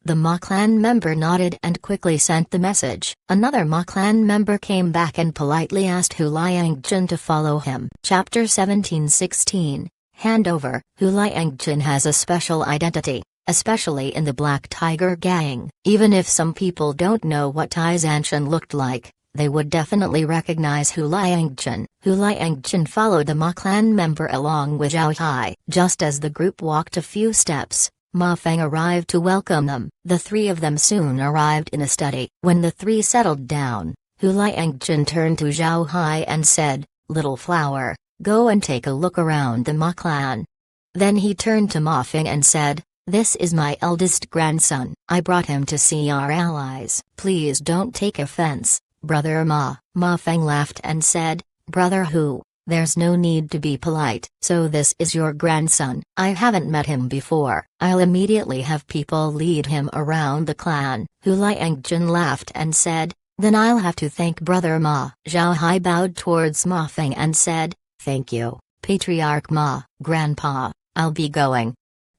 The Ma clan member nodded and quickly sent the message. Another Ma clan member came back and politely asked Hu Liangjun to follow him. Chapter 17-16, Handover. Hu Liangjun has a special identity, especially in the Black Tiger Gang. Even if some people don't know what Tai Zanshan looked like, they would definitely recognize Hu Liangjun. Hu Liangjun followed the Ma clan member along with Zhao Hai. Just as the group walked a few steps, Ma Feng arrived to welcome them. The three of them soon arrived in a study. When the three settled down, Hu Liangjun turned to Zhao Hai and said, "Little Flower, go and take a look around the Ma clan." Then he turned to Ma Feng and said, "This is my eldest grandson. I brought him to see our allies. Please don't take offense, Brother Ma." Ma Feng laughed and said, "Brother Hu, there's no need to be polite. So this is your grandson. I haven't met him before. I'll immediately have people lead him around the clan." Hu Liangjun laughed and said, "Then I'll have to thank Brother Ma." Zhao Hai bowed towards Ma Feng and said, "Thank you, Patriarch Ma." "Grandpa, I'll be going."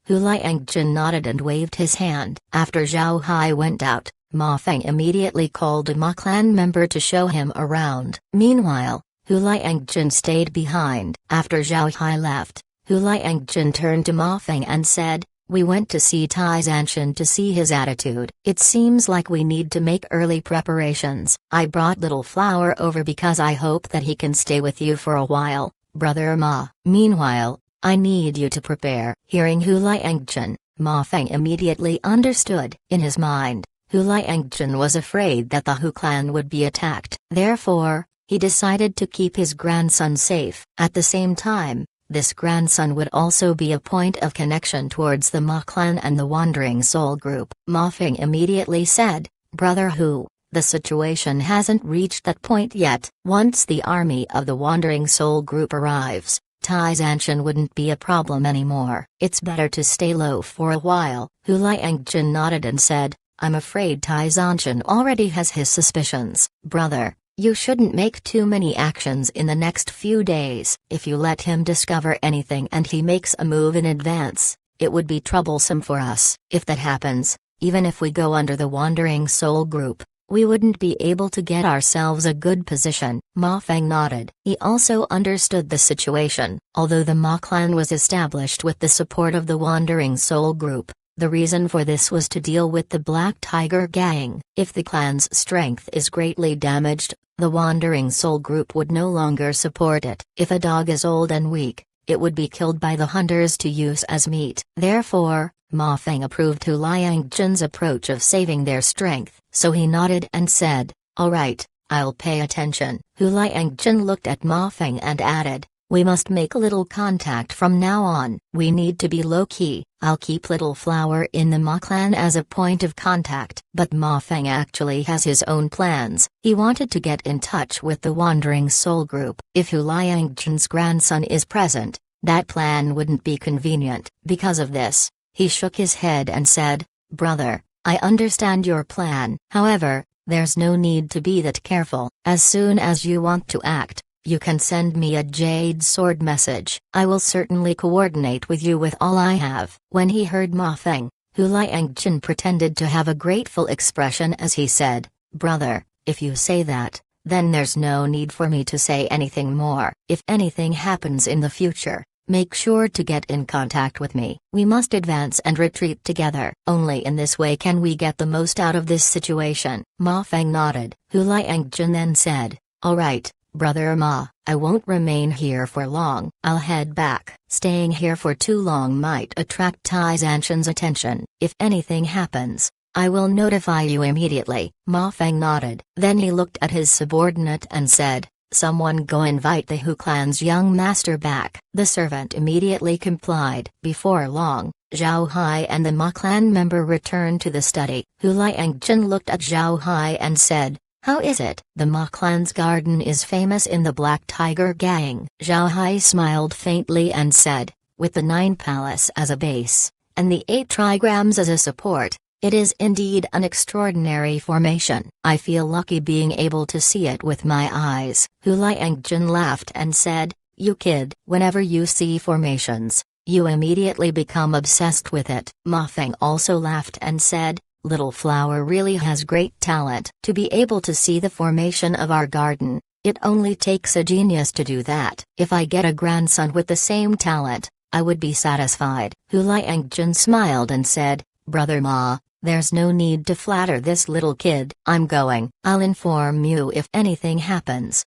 Hu Liangjun nodded and waved his hand. After Zhao Hai went out, Ma Feng immediately called a Ma clan member to show him around. Meanwhile, Hu Liangjun stayed behind. After Zhao Hai left, Hu Liangjun turned to Ma Feng and said, "We went to see Tai Zanshan to see his attitude. It seems like we need to make early preparations. I brought Little Flower over because I hope that he can stay with you for a while, Brother Ma. Meanwhile, I need you to prepare." Hearing Hu Liangjun, Ma Feng immediately understood. In his mind, Hu Liangjun was afraid that the Hu clan would be attacked. Therefore, he decided to keep his grandson safe. At the same time, this grandson would also be a point of connection towards the Ma clan and the Wandering Soul Group. Ma Feng immediately said, "Brother Hu, The situation hasn't reached that point yet. Once the army of the Wandering Soul Group arrives, Tai Zanshan wouldn't be a problem anymore. It's better to stay low for a while. Hu Liangjun nodded and said, I'm afraid Tai Zanshan already has his suspicions. Brother, you shouldn't make too many actions in the next few days. If you let him discover anything and he makes a move in advance, it would be troublesome for us. If that happens, even if we go under the Wandering Soul Group, we wouldn't be able to get ourselves a good position. Ma Feng nodded. He also understood the situation. Although the Ma clan was established with the support of the Wandering Soul Group, the reason for this was to deal with the Black Tiger Gang. If the clan's strength is greatly damaged, the Wandering Soul Group would no longer support it. If a dog is old and weak, it would be killed by the hunters to use as meat. Therefore, Ma Feng approved Hu Liangjun's approach of saving their strength, so he nodded and said, all right, I'll pay attention. Hu Liangjun looked at Ma Feng and added, we must make little contact from now on. We need to be low-key. I'll keep Little Flower in the Ma clan as a point of contact. But Ma Feng actually has his own plans. He wanted to get in touch with the Wandering Soul Group. If Hu Liangjun's grandson is present, that plan wouldn't be convenient. Because of this, he shook his head and said, brother, I understand your plan. However, there's no need to be that careful. As soon as you want to act, you can send me a Jade Sword message. I will certainly coordinate with you with all I have. When he heard Ma Feng, Hu Liangjun pretended to have a grateful expression as he said, brother, if you say that, then there's no need for me to say anything more. If anything happens in the future, make sure to get in contact with me. We must advance and retreat together. Only in this way can we get the most out of this situation. Ma Feng nodded. Hu Liangjun then said, all right, Brother Ma, I won't remain here for long. I'll head back. Staying here for too long might attract Tai Zanshan's attention. If anything happens, I will notify you immediately. Ma Feng nodded. Then he looked at his subordinate and said, someone go invite the Hu clan's young master back. The servant immediately complied. Before long, Zhao Hai and the Ma clan member returned to the study. Hu Liangjun looked at Zhao Hai and said, how is it? The Ma clan's garden is famous in the Black Tiger Gang. Zhao Hai smiled faintly and said, with the 9 palace as a base, and the 8 trigrams as a support, it is indeed an extraordinary formation. I feel lucky being able to see it with my eyes. Hu Liangjun laughed and said, you kid, whenever you see formations, you immediately become obsessed with it. Ma Feng also laughed and said, Little Flower really has great talent. To be able to see the formation of our garden, it only takes a genius to do that. If I get a grandson with the same talent, I would be satisfied. Hu Liangjun smiled and said, Brother Ma, there's no need to flatter this little kid. I'm going. I'll inform you if anything happens.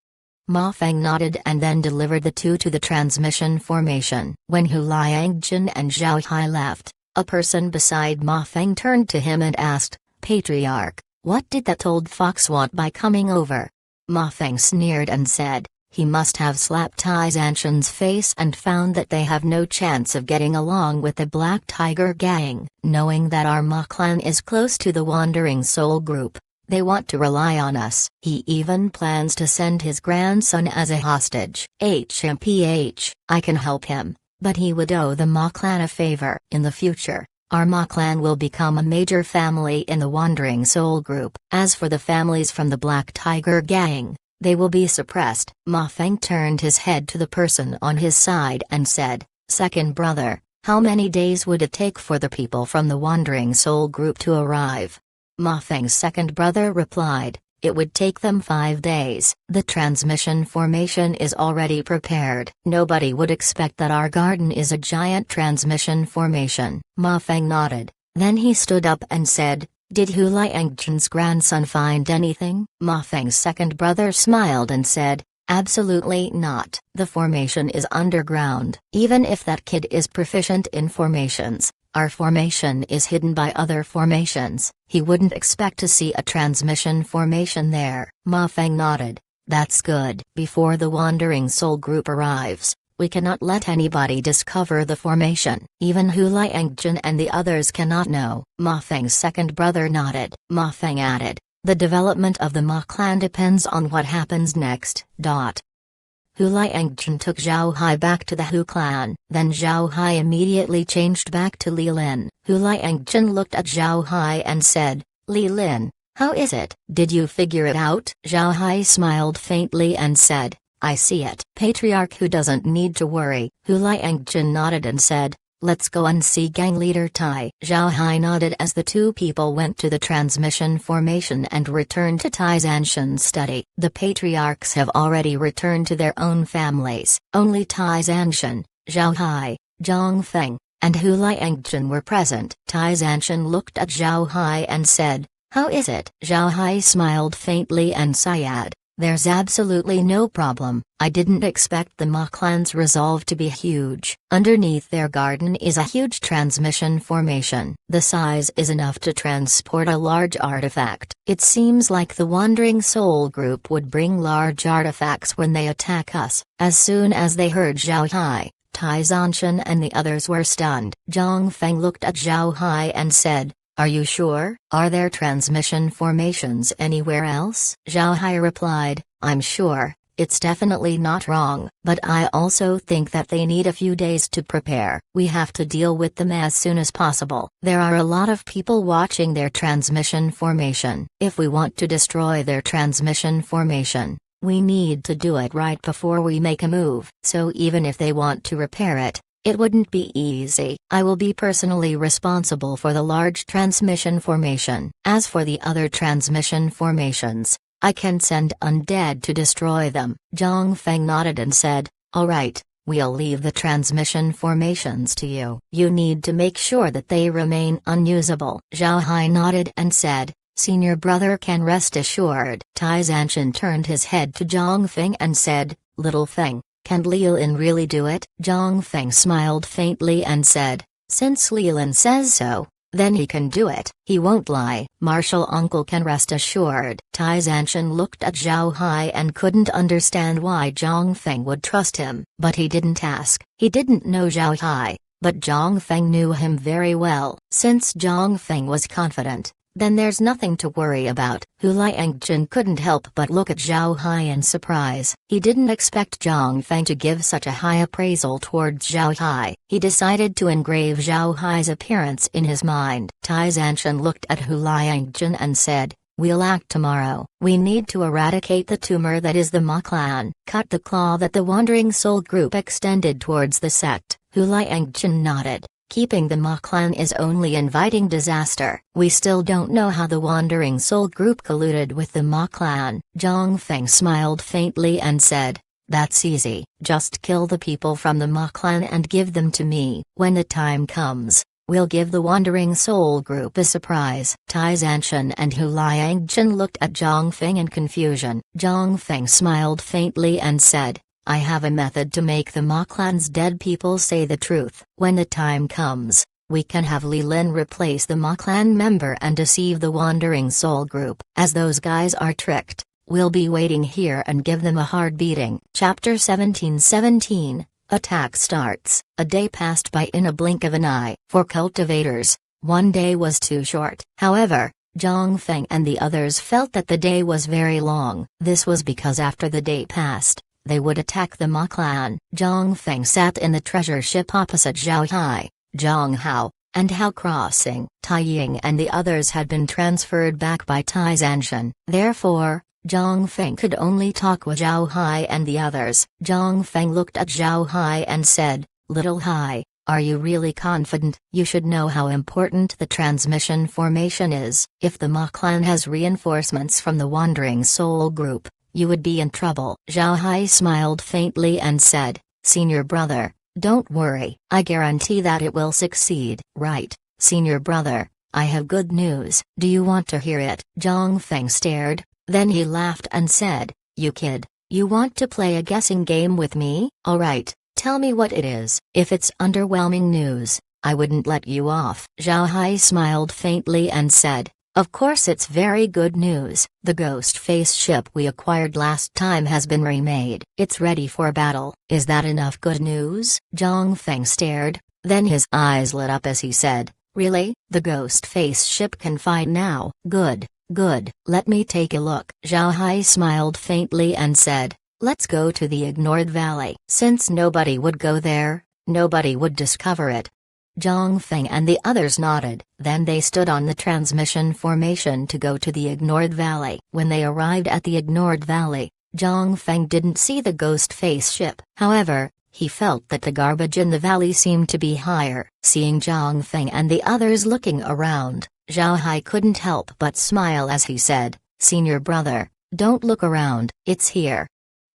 Ma Feng nodded and then delivered the two to the transmission formation. When Hu Liangjun and Zhao Hai left, a person beside Ma Feng turned to him and asked, Patriarch, what did that old fox want by coming over? Ma Feng sneered and said, he must have slapped Tai Zanshan's face and found that they have no chance of getting along with the Black Tiger Gang. Knowing that our Ma clan is close to the Wandering Soul Group, they want to rely on us. He even plans to send his grandson as a hostage. HMPH, I can help him, but he would owe the Ma clan a favor. In the future, our Ma clan will become a major family in the Wandering Soul Group. As for the families from the Black Tiger Gang, they will be suppressed. Ma Feng turned his head to the person on his side and said, Second brother, how many days would it take for the people from the Wandering Soul Group to arrive? Ma Feng's second brother replied, it would take them 5 days. The transmission formation is already prepared. Nobody would expect that our garden is a giant transmission formation. Ma Feng nodded. Then he stood up and said, Did Hu Liangjun's grandson find anything? Ma Feng's second brother smiled and said, Absolutely not. The formation is underground. Even if that kid is proficient in formations, our formation is hidden by other formations. He wouldn't expect to see a transmission formation there. Ma Feng nodded. That's good. Before the Wandering Soul Group arrives, we cannot let anybody discover the formation. Even Hu Liangjun and the others cannot know. Ma Feng's second brother nodded. Ma Feng added, The development of the Ma clan depends on what happens next. Hu Liangchen took Zhao Hai back to the Hu clan, then Zhao Hai immediately changed back to Li Lin. Hu Liangchen looked at Zhao Hai and said, Li Lin, how is it? Did you figure it out? Zhao Hai smiled faintly and said, I see it. Patriarch Hu doesn't need to worry. Hu Liangchen nodded and said, let's go and see gang leader Tai. Zhao Hai nodded as the two people went to the transmission formation and returned to Tai Zanshan's study. The patriarchs have already returned to their own families. Only Tai Zanshan, Zhao Hai, Zhang Feng, and Hu Liangchen were present. Tai Zanshan looked at Zhao Hai and said, how is it? Zhao Hai smiled faintly and sighed. There's absolutely no problem. I didn't expect the Ma clan's resolve to be huge. Underneath their garden is a huge transmission formation. The size is enough to transport a large artifact. It seems like the Wandering Soul Group would bring large artifacts when they attack us. As soon as they heard Zhao Hai, Tai Zanshan and the others were stunned. Zhang Feng looked at Zhao Hai and said, are you sure? Are there transmission formations anywhere else? Zhao Hai replied, I'm sure, it's definitely not wrong, but I also think that they need a few days to prepare. We have to deal with them as soon as possible. There are a lot of people watching their transmission formation. If we want to destroy their transmission formation, we need to do it right before we make a move. So even if they want to repair it, it wouldn't be easy. I will be personally responsible for the large transmission formation. As for the other transmission formations, I can send undead to destroy them. Zhang Feng nodded and said, alright, we'll leave the transmission formations to you. You need to make sure that they remain unusable. Zhao Hai nodded and said, senior brother can rest assured. Tai Zanshan turned his head to Zhang Feng and said, little Feng, can Li Lin really do it? Zhang Feng smiled faintly and said, since Li Lin says so, then he can do it. He won't lie. Martial uncle can rest assured. Tai Zanshan looked at Zhao Hai and couldn't understand why Zhang Feng would trust him. But he didn't ask. He didn't know Zhao Hai, but Zhang Feng knew him very well. Since Zhang Feng was confident, then there's nothing to worry about. Hu Liangchen couldn't help but look at Zhao Hai in surprise. He didn't expect Zhang Feng to give such a high appraisal towards Zhao Hai. He decided to engrave Zhao Hai's appearance in his mind. Tai Zanshan looked at Hu Liangchen and said, we'll act tomorrow. We need to eradicate the tumor that is the Ma clan. Cut the claw that the Wandering Soul Group extended towards the sect. Hu Liangchen nodded. Keeping the Ma clan is only inviting disaster. We still don't know how the Wandering Soul Group colluded with the Ma clan. Zhang Feng smiled faintly and said, that's easy. Just kill the people from the Ma clan and give them to me. When the time comes, we'll give the Wandering Soul Group a surprise. Tai Zanshan and Hu Liangchen looked at Zhang Feng in confusion. Zhang Feng smiled faintly and said, I have a method to make the Ma clan's dead people say the truth. When the time comes, we can have Li Lin replace the Ma clan member and deceive the Wandering Soul Group. As those guys are tricked, we'll be waiting here and give them a hard beating. Chapter 17:17 Attack starts. A day passed by in a blink of an eye. For cultivators, one day was too short. However, Zhang Feng and the others felt that the day was very long. This was because after the day passed, they would attack the Ma clan. Zhang Feng sat in the treasure ship opposite Zhao Hai, Zhang Hao, and Hao Crossing. Tai Ying and the others had been transferred back by Tai Zanshan. Therefore, Zhang Feng could only talk with Zhao Hai and the others. Zhang Feng looked at Zhao Hai and said, little Hai, are you really confident? You should know how important the transmission formation is. If the Ma clan has reinforcements from the Wandering Soul Group, you would be in trouble. Zhao Hai smiled faintly and said, senior brother, don't worry. I guarantee that it will succeed. Right, senior brother, I have good news. Do you want to hear it? Zhang Feng stared, then he laughed and said, you kid, you want to play a guessing game with me? Alright, tell me what it is. If it's underwhelming news, I wouldn't let you off. Zhao Hai smiled faintly and said, of course it's very good news. The ghost face ship we acquired last time has been remade. It's ready for battle. Is that enough good news? Zhang Feng stared, then his eyes lit up as he said, really? The ghost face ship can fight now? Good. Good, let me take a look. Zhao Hai smiled faintly and said, let's go to the ignored valley. Since nobody would go there, nobody would discover it. Zhang Feng and the others nodded, then they stood on the transmission formation to go to the ignored valley. When they arrived at the ignored valley, Zhang Feng didn't see the ghost face ship. However, he felt that the garbage in the valley seemed to be higher. Seeing Zhang Feng and the others looking around, Zhao Hai couldn't help but smile as he said, "Senior brother, don't look around, it's here."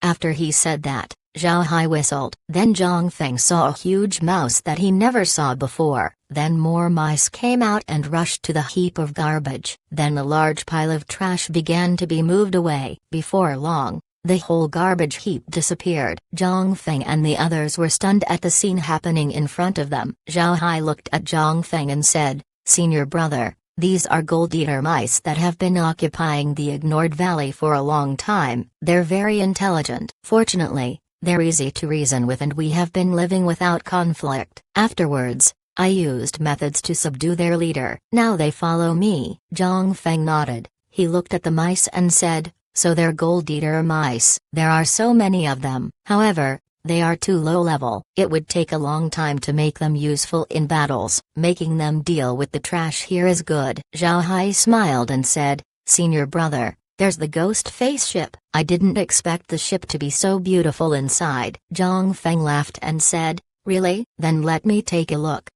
After he said that, Zhao Hai whistled. Then Zhang Feng saw a huge mouse that he never saw before. Then more mice came out and rushed to the heap of garbage. Then a large pile of trash began to be moved away. Before long, the whole garbage heap disappeared. Zhang Feng and the others were stunned at the scene happening in front of them. Zhao Hai looked at Zhang Feng and said, "Senior brother, these are gold-eater mice that have been occupying the ignored valley for a long time. They're very intelligent. Fortunately, they're easy to reason with and we have been living without conflict. Afterwards, I used methods to subdue their leader. Now they follow me." Zhang Feng nodded. He looked at the mice and said, "So they're gold-eater mice. There are so many of them. However, they are too low-level. It would take a long time to make them useful in battles. Making them deal with the trash here is good." Zhao Hai smiled and said, "Senior brother, there's the ghost face ship. I didn't expect the ship to be so beautiful inside." Zhang Feng laughed and said, "Really? Then let me take a look."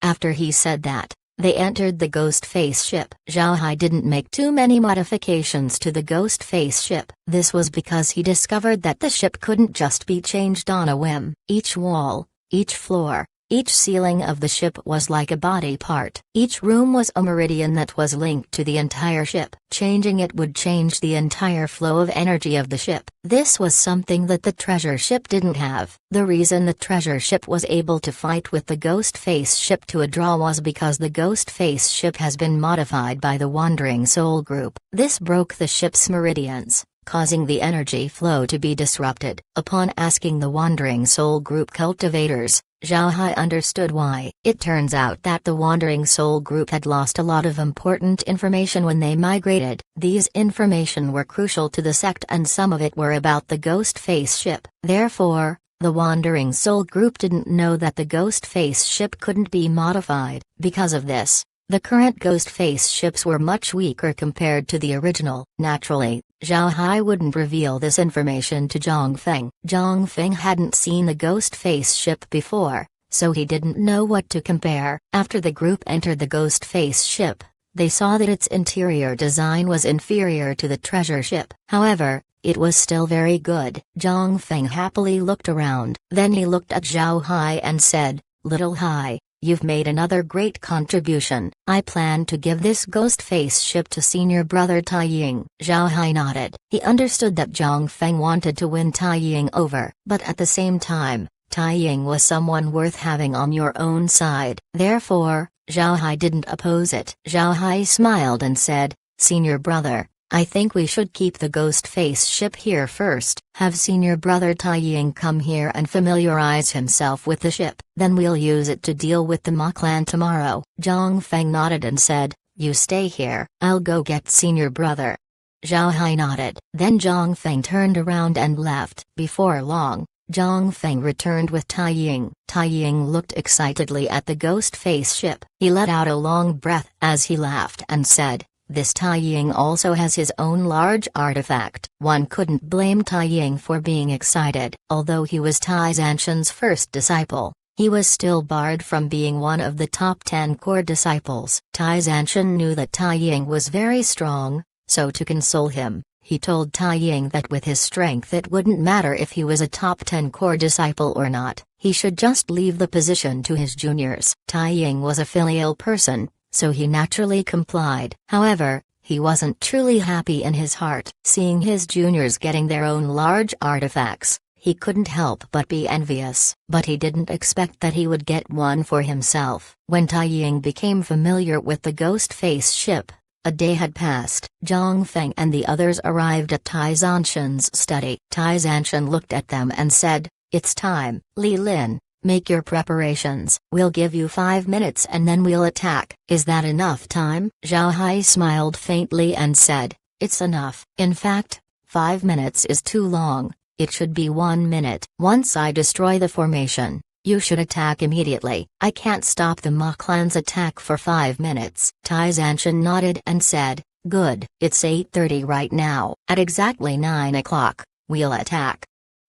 After he said that, they entered the ghost face ship. Zhao Hai didn't make too many modifications to the ghost face ship. This was because he discovered that the ship couldn't just be changed on a whim. Each wall, each floor, each ceiling of the ship was like a body part. Each room was a meridian that was linked to the entire ship. Changing it would change the entire flow of energy of the ship. This was something that the treasure ship didn't have. The reason the treasure ship was able to fight with the ghost face ship to a draw was because the ghost face ship has been modified by the Wandering Soul Group. This broke the ship's meridians, causing the energy flow to be disrupted. Upon asking the Wandering Soul Group cultivators, Zhao Hai understood why. It turns out that the Wandering Soul Group had lost a lot of important information when they migrated. These information were crucial to the sect and some of it were about the ghost face ship. Therefore, the Wandering Soul Group didn't know that the ghost face ship couldn't be modified. Because of this, the current ghost face ships were much weaker compared to the original. Naturally, Zhao Hai wouldn't reveal this information to Zhang Feng. Zhang Feng hadn't seen the ghost face ship before, so he didn't know what to compare. After the group entered the ghost face ship, they saw that its interior design was inferior to the treasure ship. However, it was still very good. Zhang Feng happily looked around. Then he looked at Zhao Hai and said, "Little Hai, you've made another great contribution. I plan to give this ghost face ship to senior brother Tai Ying." Zhao Hai nodded. He understood that Zhang Feng wanted to win Tai Ying over, but at the same time, Tai Ying was someone worth having on your own side. Therefore, Zhao Hai didn't oppose it. Zhao Hai smiled and said, "Senior brother, I think we should keep the ghost face ship here first. Have senior brother Tai Ying come here and familiarize himself with the ship. Then we'll use it to deal with the Ma clan tomorrow." Zhang Feng nodded and said, "You stay here. I'll go get senior brother." Zhao Hai nodded. Then Zhang Feng turned around and left. Before long, Zhang Feng returned with Tai Ying. Tai Ying looked excitedly at the ghost face ship. He let out a long breath as he laughed and said, "This Tai Ying also has his own large artifact." One couldn't blame Tai Ying for being excited. Although he was Tai Zanshan's first disciple, he was still barred from being one of the top 10 core disciples. Tai Zanshan knew that Tai Ying was very strong, so to console him, he told Tai Ying that with his strength it wouldn't matter if he was a top 10 core disciple or not, he should just leave the position to his juniors. Tai Ying was a filial person, so he naturally complied. However, he wasn't truly happy in his heart. Seeing his juniors getting their own large artifacts, he couldn't help but be envious. But he didn't expect that he would get one for himself. When Tai Ying became familiar with the ghost face ship, a day had passed. Zhang Feng and the others arrived at Tai Zanshan's study. Tai Zanshan looked at them and said, "It's time." Li Lin, Make your preparations. We'll give you 5 minutes and then we'll attack. Is that enough time? Zhao Hai smiled faintly and said, it's enough. In fact, 5 minutes is too long. It should be 1 minute. Once I destroy the formation, you should attack immediately. I can't stop the Ma clan's attack for 5 minutes. Tai Zanshan nodded and said, good. It's 8:30 right now. At exactly 9 o'clock, we'll attack.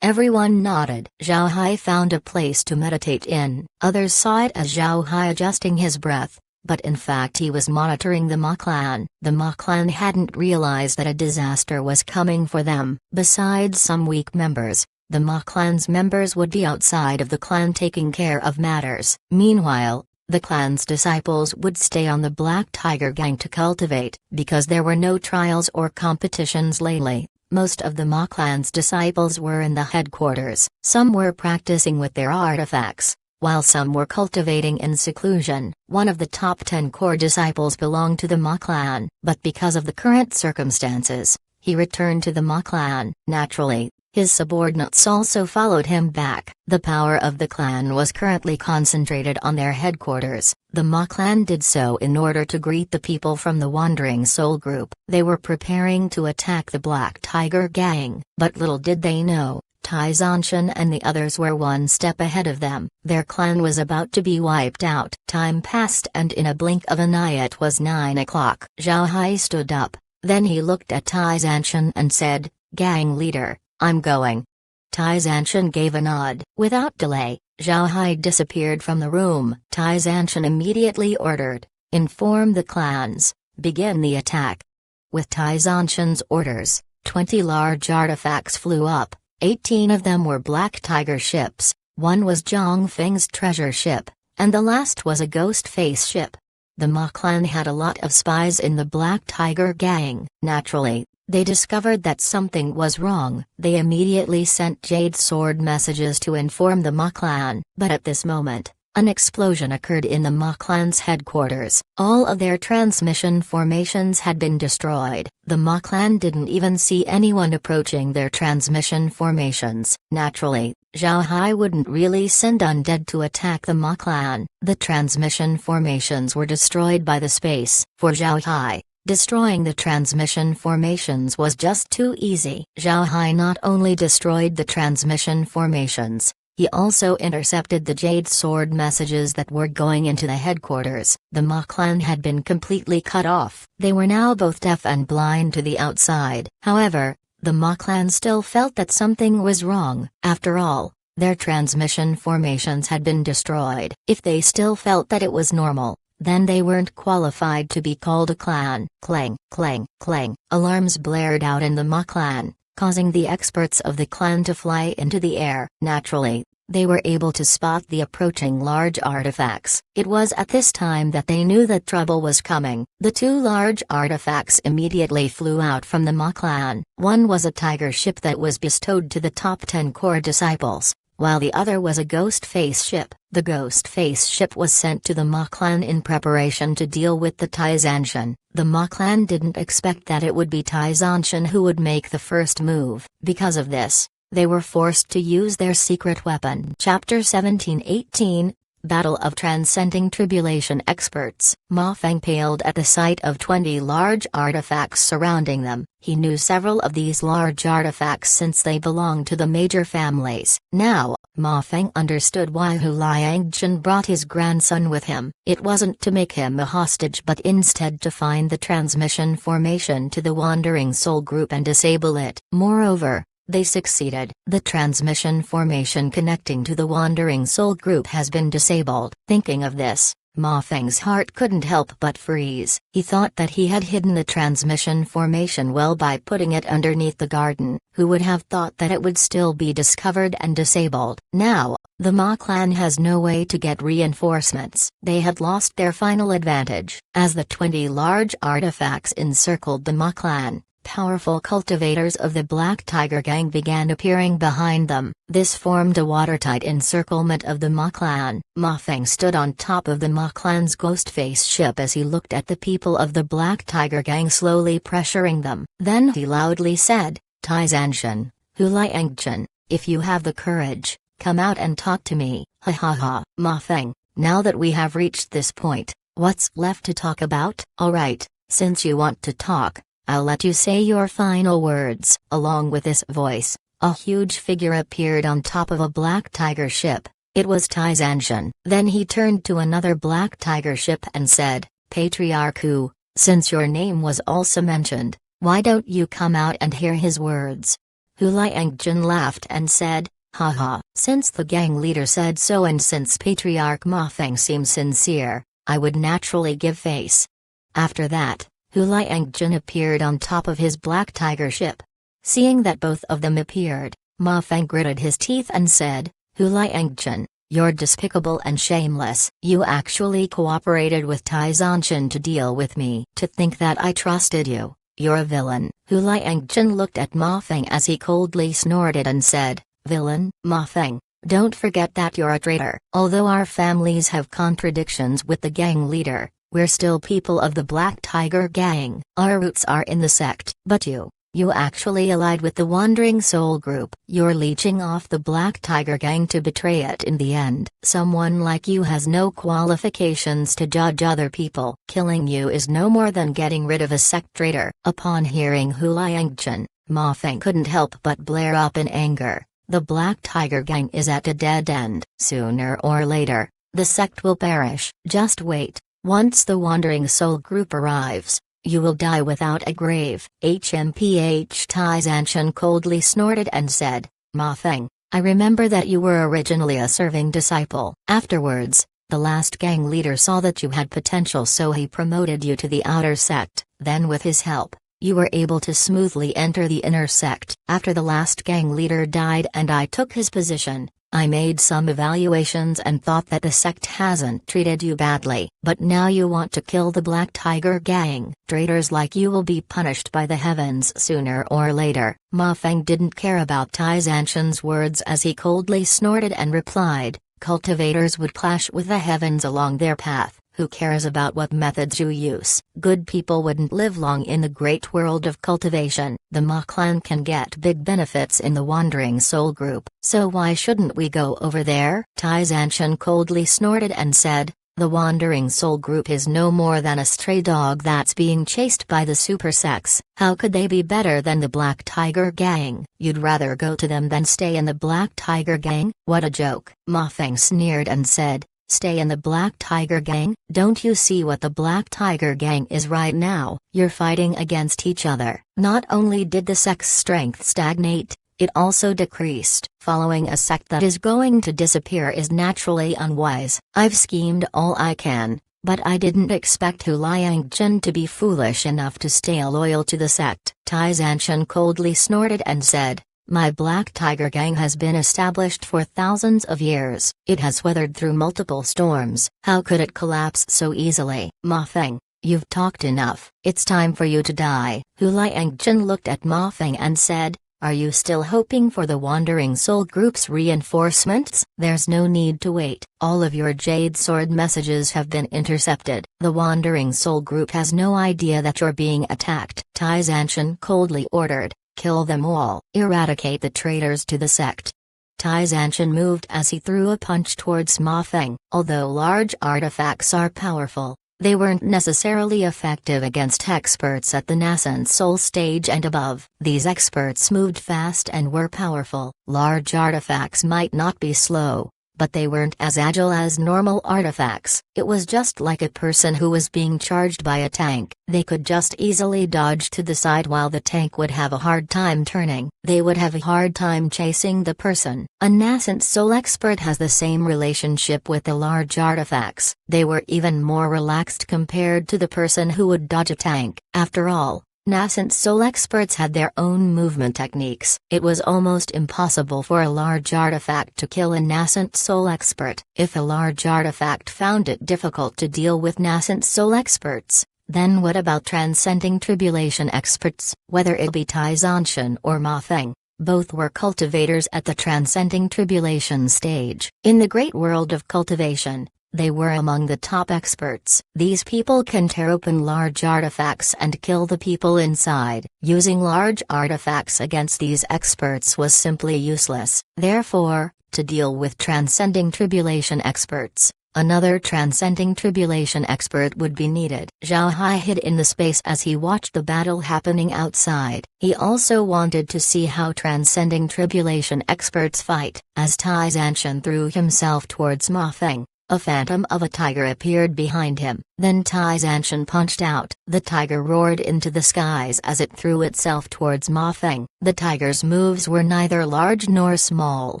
Everyone nodded. Zhao Hai found a place to meditate in. Others saw it as Zhao Hai adjusting his breath, but in fact he was monitoring the Ma clan. The Ma clan hadn't realized that a disaster was coming for them. Besides some weak members, the Ma clan's members would be outside of the clan taking care of matters. Meanwhile, the clan's disciples would stay on the Black Tiger Gang to cultivate. Because there were no trials or competitions lately, most of the Ma clan's disciples were in the headquarters. Some were practicing with their artifacts, while some were cultivating in seclusion. One of the top 10 core disciples belonged to the Ma clan, but because of the current circumstances, he returned to the Ma clan. Naturally, his subordinates also followed him back. The power of the clan was currently concentrated on their headquarters. The Ma clan did so in order to greet the people from the Wandering Soul Group. They were preparing to attack the Black Tiger Gang, but little did they know, Tai Zanshan and the others were one step ahead of them. Their clan was about to be wiped out. Time passed and in a blink of an eye it was 9 o'clock. Zhao Hai stood up, then he looked at Tai Zanshan and said, gang leader, I'm going. Tai Zanshan gave a nod. Without delay, Zhao Hai disappeared from the room. Tai Zanshan immediately ordered, inform the clans, begin the attack. With Tai Zanshan's orders, 20 large artifacts flew up. 18 of them were Black Tiger ships, one was Zhang Feng's treasure ship, and the last was a ghost face ship. The Ma clan had a lot of spies in the Black Tiger Gang. Naturally, they discovered that something was wrong. They immediately sent Jade Sword messages to inform the Ma clan. But at this moment, an explosion occurred in the Ma clan's headquarters. All of their transmission formations had been destroyed. The Ma clan didn't even see anyone approaching their transmission formations. Naturally, Zhao Hai wouldn't really send undead to attack the Ma clan. The transmission formations were destroyed by the space. For Zhao Hai, destroying the transmission formations was just too easy. Zhao Hai not only destroyed the transmission formations, he also intercepted the Jade Sword messages that were going into the headquarters. The Ma clan had been completely cut off. They were now both deaf and blind to the outside. However, the Ma clan still felt that something was wrong. After all, their transmission formations had been destroyed. If they still felt that it was normal, then they weren't qualified to be called a clan. Clang, clang, clang. Alarms blared out in the Ma clan, causing the experts of the clan to fly into the air. Naturally, they were able to spot the approaching large artifacts. It was at this time that they knew that trouble was coming. The 2 large artifacts immediately flew out from the Ma clan. One was a tiger ship that was bestowed to the top 10 core disciples, while the other was a ghost face ship. The ghost face ship was sent to the Ma clan in preparation to deal with the Tai Zanshan. The Ma clan didn't expect that it would be Tai Zanshan who would make the first move. Because of this, they were forced to use their secret weapon. Chapter 17-18, Battle of Transcending Tribulation. Experts. Ma Feng paled at the sight of 20 large artifacts surrounding them. He knew several of these large artifacts since they belonged to the major families. Now, Ma Feng understood why Hu Liangchen brought his grandson with him. It wasn't to make him a hostage but instead to find the transmission formation to the Wandering Soul Group and disable it. Moreover, they succeeded. The transmission formation connecting to the Wandering Soul Group has been disabled. Thinking of this, Ma Feng's heart couldn't help but freeze. He thought that he had hidden the transmission formation well by putting it underneath the garden. Who would have thought that it would still be discovered and disabled? Now, the Ma clan has no way to get reinforcements. They had lost their final advantage. As the 20 large artifacts encircled the Ma clan, powerful cultivators of the Black Tiger Gang began appearing behind them. This formed a watertight encirclement of the Ma clan. Ma Feng stood on top of the Ma clan's ghost face ship as he looked at the people of the Black Tiger Gang slowly pressuring them. Then he loudly said, Tai Zanshan, Hu Liangchen, if you have the courage, Come out and talk to me, ha ha ha. Ma Feng, now that we have reached this point, what's left to talk about? Alright, since you want to talk, I'll let you say your final words. Along with this voice, a huge figure appeared on top of a black tiger ship. It was Tai Zanshan. Then he turned to another black tiger ship and said, Patriarch Hu, since your name was also mentioned, why don't you come out and hear his words? Hu Liangjun laughed and said, haha, since the gang leader said so and since Patriarch Ma Feng seems sincere, I would naturally give face. After that, Hu Liangjun appeared on top of his black tiger ship. Seeing that both of them appeared, Ma Feng gritted his teeth and said, Hu Liangjun, you're despicable and shameless. You actually cooperated with Tai Zanshan to deal with me. To think that I trusted you, you're a villain. Hu Liangjun looked at Ma Feng as he coldly snorted and said, Villain? Ma Feng, don't forget that you're a traitor. Although our families have contradictions with the gang leader, we're still people of the Black Tiger Gang. Our roots are in the sect. But you actually allied with the Wandering Soul Group. You're leeching off the Black Tiger Gang to betray it in the end. Someone like you has no qualifications to judge other people. Killing you is no more than getting rid of a sect traitor. Upon hearing Hu Liangjun, Ma Feng couldn't help but blare up in anger. The Black Tiger Gang is at a dead end. Sooner or later, the sect will perish. Just wait. Once the Wandering Soul Group arrives, you will die without a grave. HMPH Tai Zanshan coldly snorted and said, Ma Feng, I remember that you were originally a serving disciple. Afterwards, the last gang leader saw that you had potential, so he promoted you to the outer sect. Then with his help, you were able to smoothly enter the inner sect. After the last gang leader died and I took his position, I made some evaluations and thought that the sect hasn't treated you badly. But now you want to kill the Black Tiger Gang. Traitors like you will be punished by the heavens sooner or later. Ma Feng didn't care about Tai Zanshan's words as he coldly snorted and replied, cultivators would clash with the heavens along their path. Who cares about what methods you use? Good people wouldn't live long in the great world of cultivation. The Ma clan can get big benefits in the Wandering Soul Group, so why shouldn't we go over there? Tai Zanshan coldly snorted and said, the Wandering Soul Group is no more than a stray dog that's being chased by the super sects. How could they be better than the Black Tiger Gang? You'd rather go to them than stay in the Black Tiger Gang? What a joke. Ma Feng sneered and said, stay in the Black Tiger Gang? Don't you see what the Black Tiger Gang is right now? You're fighting against each other. Not only did the sect's strength stagnate, it also decreased. Following a sect that is going to disappear is naturally unwise. I've schemed all I can, but I didn't expect Hu Liangjun to be foolish enough to stay loyal to the sect. Tai Zanshan coldly snorted and said, my Black Tiger Gang has been established for thousands of years. It has weathered through multiple storms. How could it collapse so easily? Ma Feng, you've talked enough. It's time for you to die. Hu Liangjun looked at Ma Feng and said, are you still hoping for the Wandering Soul Group's reinforcements? There's no need to wait. All of your Jade Sword messages have been intercepted. The Wandering Soul Group has no idea that you're being attacked. Tai Zanshan coldly ordered, kill them all. Eradicate the traitors to the sect. Tai Zanshan moved as he threw a punch towards Ma Feng. Although large artifacts are powerful, they weren't necessarily effective against experts at the nascent soul stage and above. These experts moved fast and were powerful. Large artifacts might not be slow, but they weren't as agile as normal artifacts. It was just like a person who was being charged by a tank. They could just easily dodge to the side while the tank would have a hard time turning. They would have a hard time chasing the person. A nascent soul expert has the same relationship with the large artifacts. They were even more relaxed compared to the person who would dodge a tank. After all, nascent soul experts had their own movement techniques. It was almost impossible for a large artifact to kill a nascent soul expert. If a large artifact found it difficult to deal with nascent soul experts, then what about transcending tribulation experts? Whether it be Tai Zanshan or Ma Feng, both were cultivators at the transcending tribulation stage. In the great world of cultivation, they were among the top experts. These people can tear open large artifacts and kill the people inside. Using large artifacts against these experts was simply useless. Therefore, to deal with transcending tribulation experts. Another transcending tribulation expert would be needed. Zhao Hai hid in the space as he watched the battle happening outside. He also wanted to see how transcending tribulation experts fight. As Tai Zanshan threw himself towards Ma Feng, a phantom of a tiger appeared behind him. Then Tai Zanshan punched out. The tiger roared into the skies as it threw itself towards Ma Feng. The tiger's moves were neither large nor small.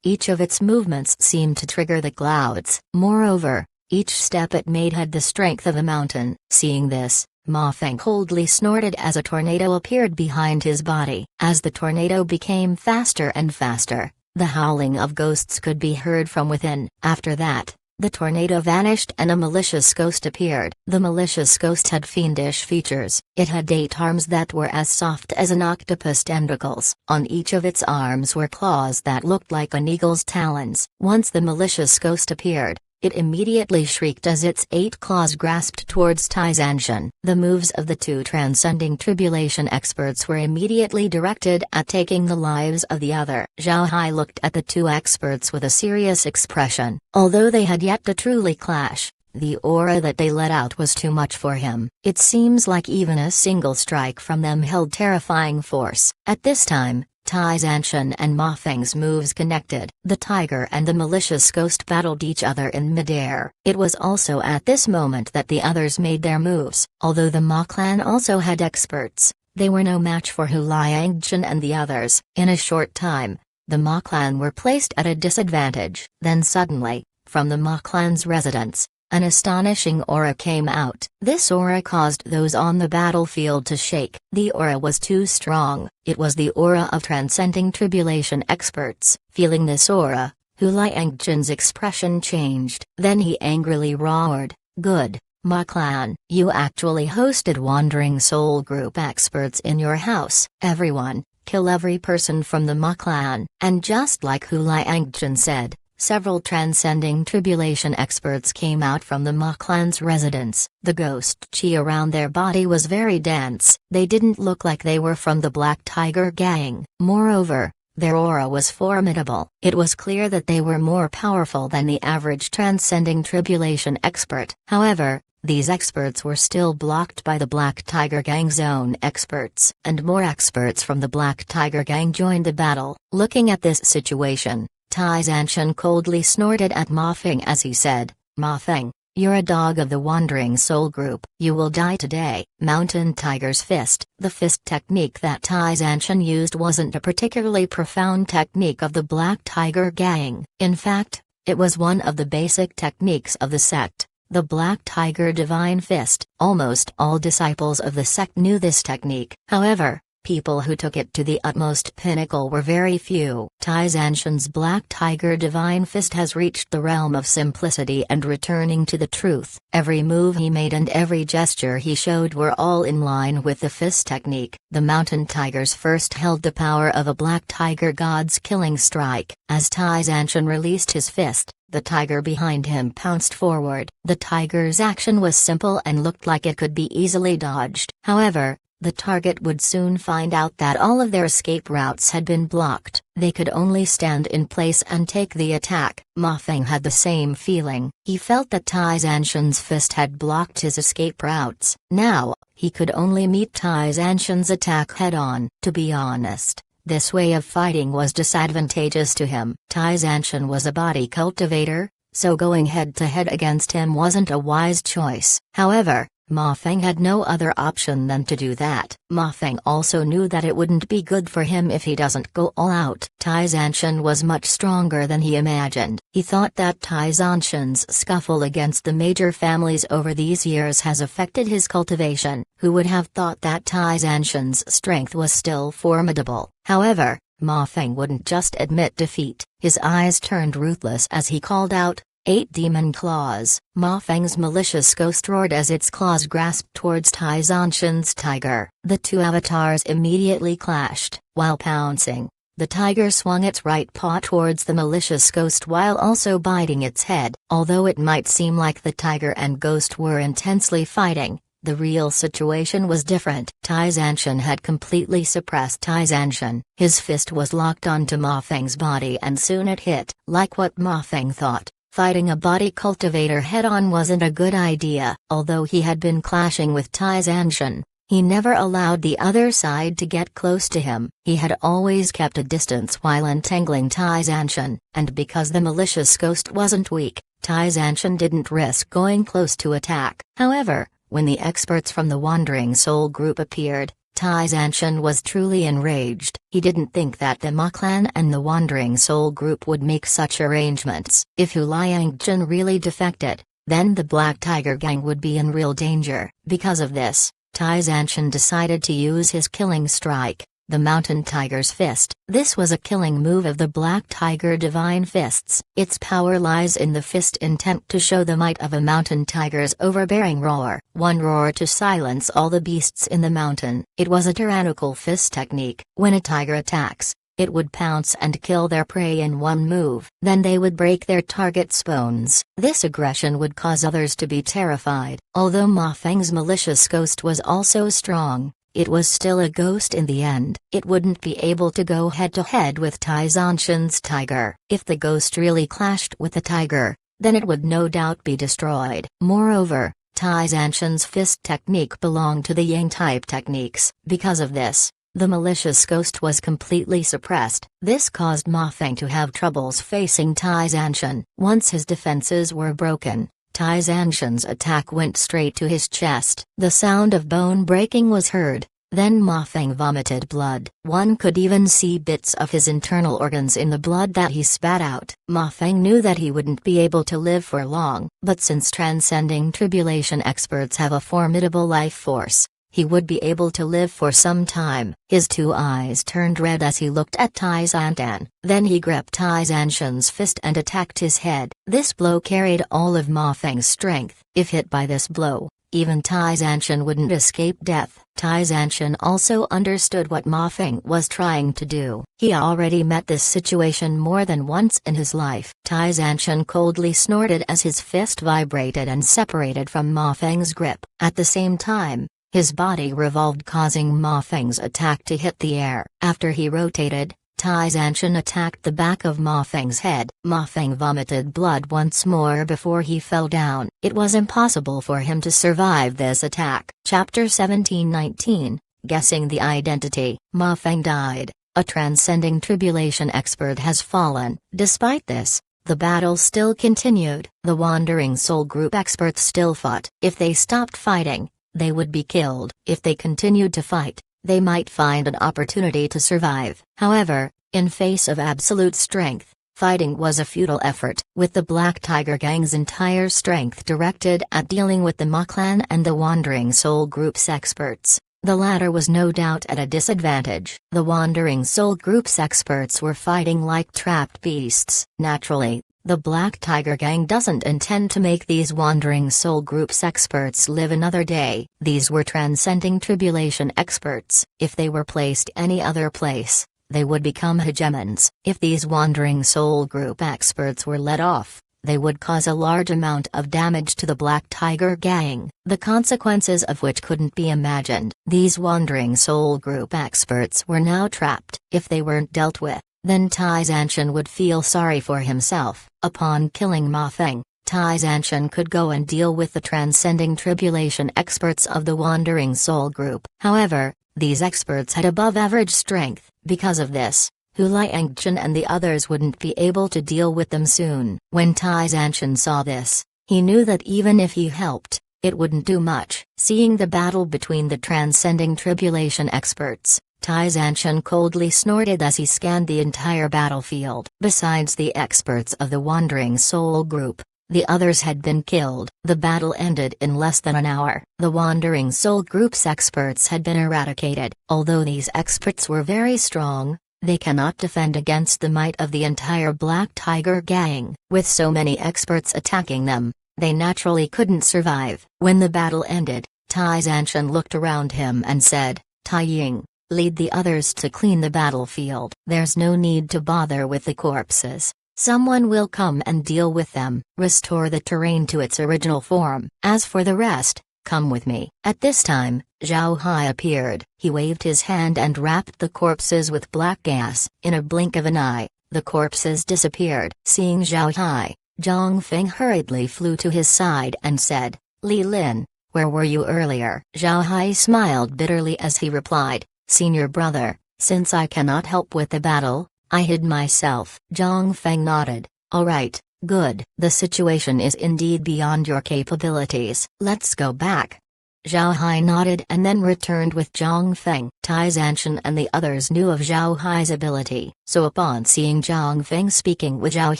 Each of its movements seemed to trigger the clouds. Moreover, each step it made had the strength of a mountain. Seeing this, Ma Feng coldly snorted as a tornado appeared behind his body. As the tornado became faster and faster, the howling of ghosts could be heard from within. After that, the tornado vanished and a malicious ghost appeared. The malicious ghost had fiendish features. It had 8 arms that were as soft as an octopus tentacles. On each of its arms were claws that looked like an eagle's talons. Once the malicious ghost appeared, it immediately shrieked as its 8 claws grasped towards Tai Zanshan. The moves of the 2 transcending tribulation experts were immediately directed at taking the lives of the other. Zhao Hai looked at the 2 experts with a serious expression. Although they had yet to truly clash, the aura that they let out was too much for him. It seems like even a single strike from them held terrifying force. At this time, Tai Zanshan and Ma Feng's moves connected. The tiger and the malicious ghost battled each other in midair. It was also at this moment that the others made their moves. Although the Ma clan also had experts, they were no match for Hu Liangjun and the others. In a short time, the Ma clan were placed at a disadvantage. Then suddenly, from the Ma clan's residence, an astonishing aura came out. This aura caused those on the battlefield to shake. The aura was too strong. It was the aura of transcending tribulation experts. Feeling this aura, Hu Liangjun's expression changed. Then he angrily roared, "Good, Ma clan. You actually hosted Wandering Soul Group experts in your house. Everyone, kill every person from the Ma clan." And just like Hu Liangjun said, several transcending tribulation experts came out from the Ma clan's residence. The ghost chi around their body was very dense. They didn't look like they were from the Black Tiger gang. Moreover, their aura was formidable. It was clear that they were more powerful than the average transcending tribulation expert. However, these experts were still blocked by the Black Tiger Gang's own experts. And more experts from the Black Tiger Gang joined the battle. Looking at this situation, Tai Zanshan coldly snorted at Ma Feng as he said, "Ma Feng, you're a dog of the Wandering Soul Group. You will die today." Mountain Tiger's Fist. The fist technique that Tai Zanshan used wasn't a particularly profound technique of the Black Tiger Gang. In fact, it was one of the basic techniques of the sect, the Black Tiger Divine Fist. Almost all disciples of the sect knew this technique. However, people who took it to the utmost pinnacle were very few. Tai Zanshan's Black Tiger Divine Fist has reached the realm of simplicity and returning to the truth. Every move he made and every gesture he showed were all in line with the fist technique. The mountain tigers first held the power of a Black Tiger God's killing strike. As Tai Zanshan released his fist, the tiger behind him pounced forward. The tiger's action was simple and looked like it could be easily dodged. However, the target would soon find out that all of their escape routes had been blocked. They could only stand in place and take the attack. Ma Feng had the same feeling. He felt that Tai Zanshan's fist had blocked his escape routes. Now, he could only meet Tai Zanshan's attack head-on. To be honest, this way of fighting was disadvantageous to him. Tai Zanshan was a body cultivator, so going head-to-head against him wasn't a wise choice. However, Ma Feng had no other option than to do that. Ma Feng also knew that it wouldn't be good for him if he doesn't go all out. Tai Zanshan was much stronger than he imagined. He thought that Tai Zanshan's scuffle against the major families over these years has affected his cultivation. Who would have thought that Tai Zanshan's strength was still formidable? However, Ma Feng wouldn't just admit defeat. His eyes turned ruthless as he called out, "8 demon claws." Ma Feng's malicious ghost roared as its claws grasped towards Tai Zanshan's tiger. The 2 avatars immediately clashed. While pouncing, the tiger swung its right paw towards the malicious ghost while also biting its head. Although it might seem like the tiger and ghost were intensely fighting, The real situation was different. Tai Zanshan had completely suppressed Tai Zanshan. His fist was locked onto Ma Feng's body and soon it hit. Like what Ma Feng thought, fighting a body cultivator head-on wasn't a good idea. Although he had been clashing with Tai Zanshan, he never allowed the other side to get close to him. He had always kept a distance while entangling Tai Zanshan, and because the malicious ghost wasn't weak, Tai Zanshan didn't risk going close to attack. However, when the experts from the Wandering Soul Group appeared, Tai Zanshan was truly enraged. He didn't think that the Ma Clan and the Wandering Soul Group would make such arrangements. If Hu Liangjun really defected, then the Black Tiger Gang would be in real danger. Because of this, Tai Zanshan decided to use his killing strike, the Mountain Tiger's Fist. This was a killing move of the Black Tiger Divine Fists. Its power lies in the fist intent to show the might of a mountain tiger's overbearing roar. One roar to silence all the beasts in the mountain. It was a tyrannical fist technique. When a tiger attacks, it would pounce and kill their prey in one move. Then they would break their target's bones. This aggression would cause others to be terrified. Although Ma Feng's malicious ghost was also strong, it was still a ghost in the end. It wouldn't be able to go head-to-head with Tai Zanshan's tiger. If the ghost really clashed with the tiger, then it would no doubt be destroyed. Moreover, Tai Zanshan's fist technique belonged to the Yang-type techniques. Because of this, the malicious ghost was completely suppressed. This caused Ma Feng to have troubles facing Tai Zanshan. Once his defenses were broken, Tai Zanshan's attack went straight to his chest. The sound of bone breaking was heard, then Ma Feng vomited blood. One could even see bits of his internal organs in the blood that he spat out. Ma Feng knew that he wouldn't be able to live for long, but since transcending tribulation experts have a formidable life force, he would be able to live for some time. His two eyes turned red as he looked at Tai Zanshan. Then he gripped Tai Zanshan's fist and attacked his head. This blow carried all of Ma Feng's strength. If hit by this blow, even Tai Zanshan wouldn't escape death. Tai Zanshan also understood what Ma Feng was trying to do. He already met this situation more than once in his life. Tai Zanshan coldly snorted as his fist vibrated and separated from Ma Feng's grip. At the same time, his body revolved, causing Ma Feng's attack to hit the air. After he rotated, Tai Zanshan attacked the back of Ma Feng's head. Ma Feng vomited blood once more before he fell down. It was impossible for him to survive this attack. Chapter 1719, Guessing the Identity. Ma Feng died. A transcending tribulation expert has fallen. Despite this, the battle still continued. The Wandering Soul Group experts still fought. If they stopped fighting, they would be killed. If they continued to fight, they might find an opportunity to survive. However, in face of absolute strength, fighting was a futile effort. With the Black Tiger Gang's entire strength directed at dealing with the Ma Clan and the Wandering Soul Group's experts, the latter was no doubt at a disadvantage. The Wandering Soul Group's experts were fighting like trapped beasts. Naturally, the Black Tiger Gang doesn't intend to make these Wandering Soul Group's experts live another day. These were transcending tribulation experts. If they were placed any other place, they would become hegemons. If these Wandering Soul Group experts were let off, they would cause a large amount of damage to the Black Tiger Gang, the consequences of which couldn't be imagined. These Wandering Soul Group experts were now trapped. If they weren't dealt with, then Tai Zanshan would feel sorry for himself. Upon killing Ma Feng, Tai Zanshan could go and deal with the transcending tribulation experts of the Wandering Soul Group. However, these experts had above-average strength. Because of this, Hu Liangjun and the others wouldn't be able to deal with them soon. When Tai Zanshan saw this, he knew that even if he helped, it wouldn't do much. Seeing the battle between the transcending tribulation experts, Tai Zanshan coldly snorted as he scanned the entire battlefield. Besides the experts of the Wandering Soul Group, the others had been killed. The battle ended in less than an hour. The Wandering Soul Group's experts had been eradicated. Although these experts were very strong, they cannot defend against the might of the entire Black Tiger Gang. With so many experts attacking them, they naturally couldn't survive. When the battle ended, Tai Zanshan looked around him and said, "Tai Ying, lead the others to clean the battlefield. There's no need to bother with the corpses. Someone will come and deal with them. Restore the terrain to its original form. As for the rest, Come with me." At this time, Zhao Hai appeared. He waved his hand and wrapped the corpses with black gas. In a blink of an eye, the corpses disappeared. Seeing Zhao Hai, Zhang Feng hurriedly flew to his side and said, "Li Lin, where were you earlier?" Zhao Hai smiled bitterly as he replied, "Senior brother, since I cannot help with the battle, I hid myself." Zhang Feng nodded. "All right, good. The situation is indeed beyond your capabilities. Let's go back." Zhao Hai nodded and then returned with Zhang Feng. Tai Zanshan and the others knew of Zhao Hai's ability, so upon seeing Zhang Feng speaking with Zhao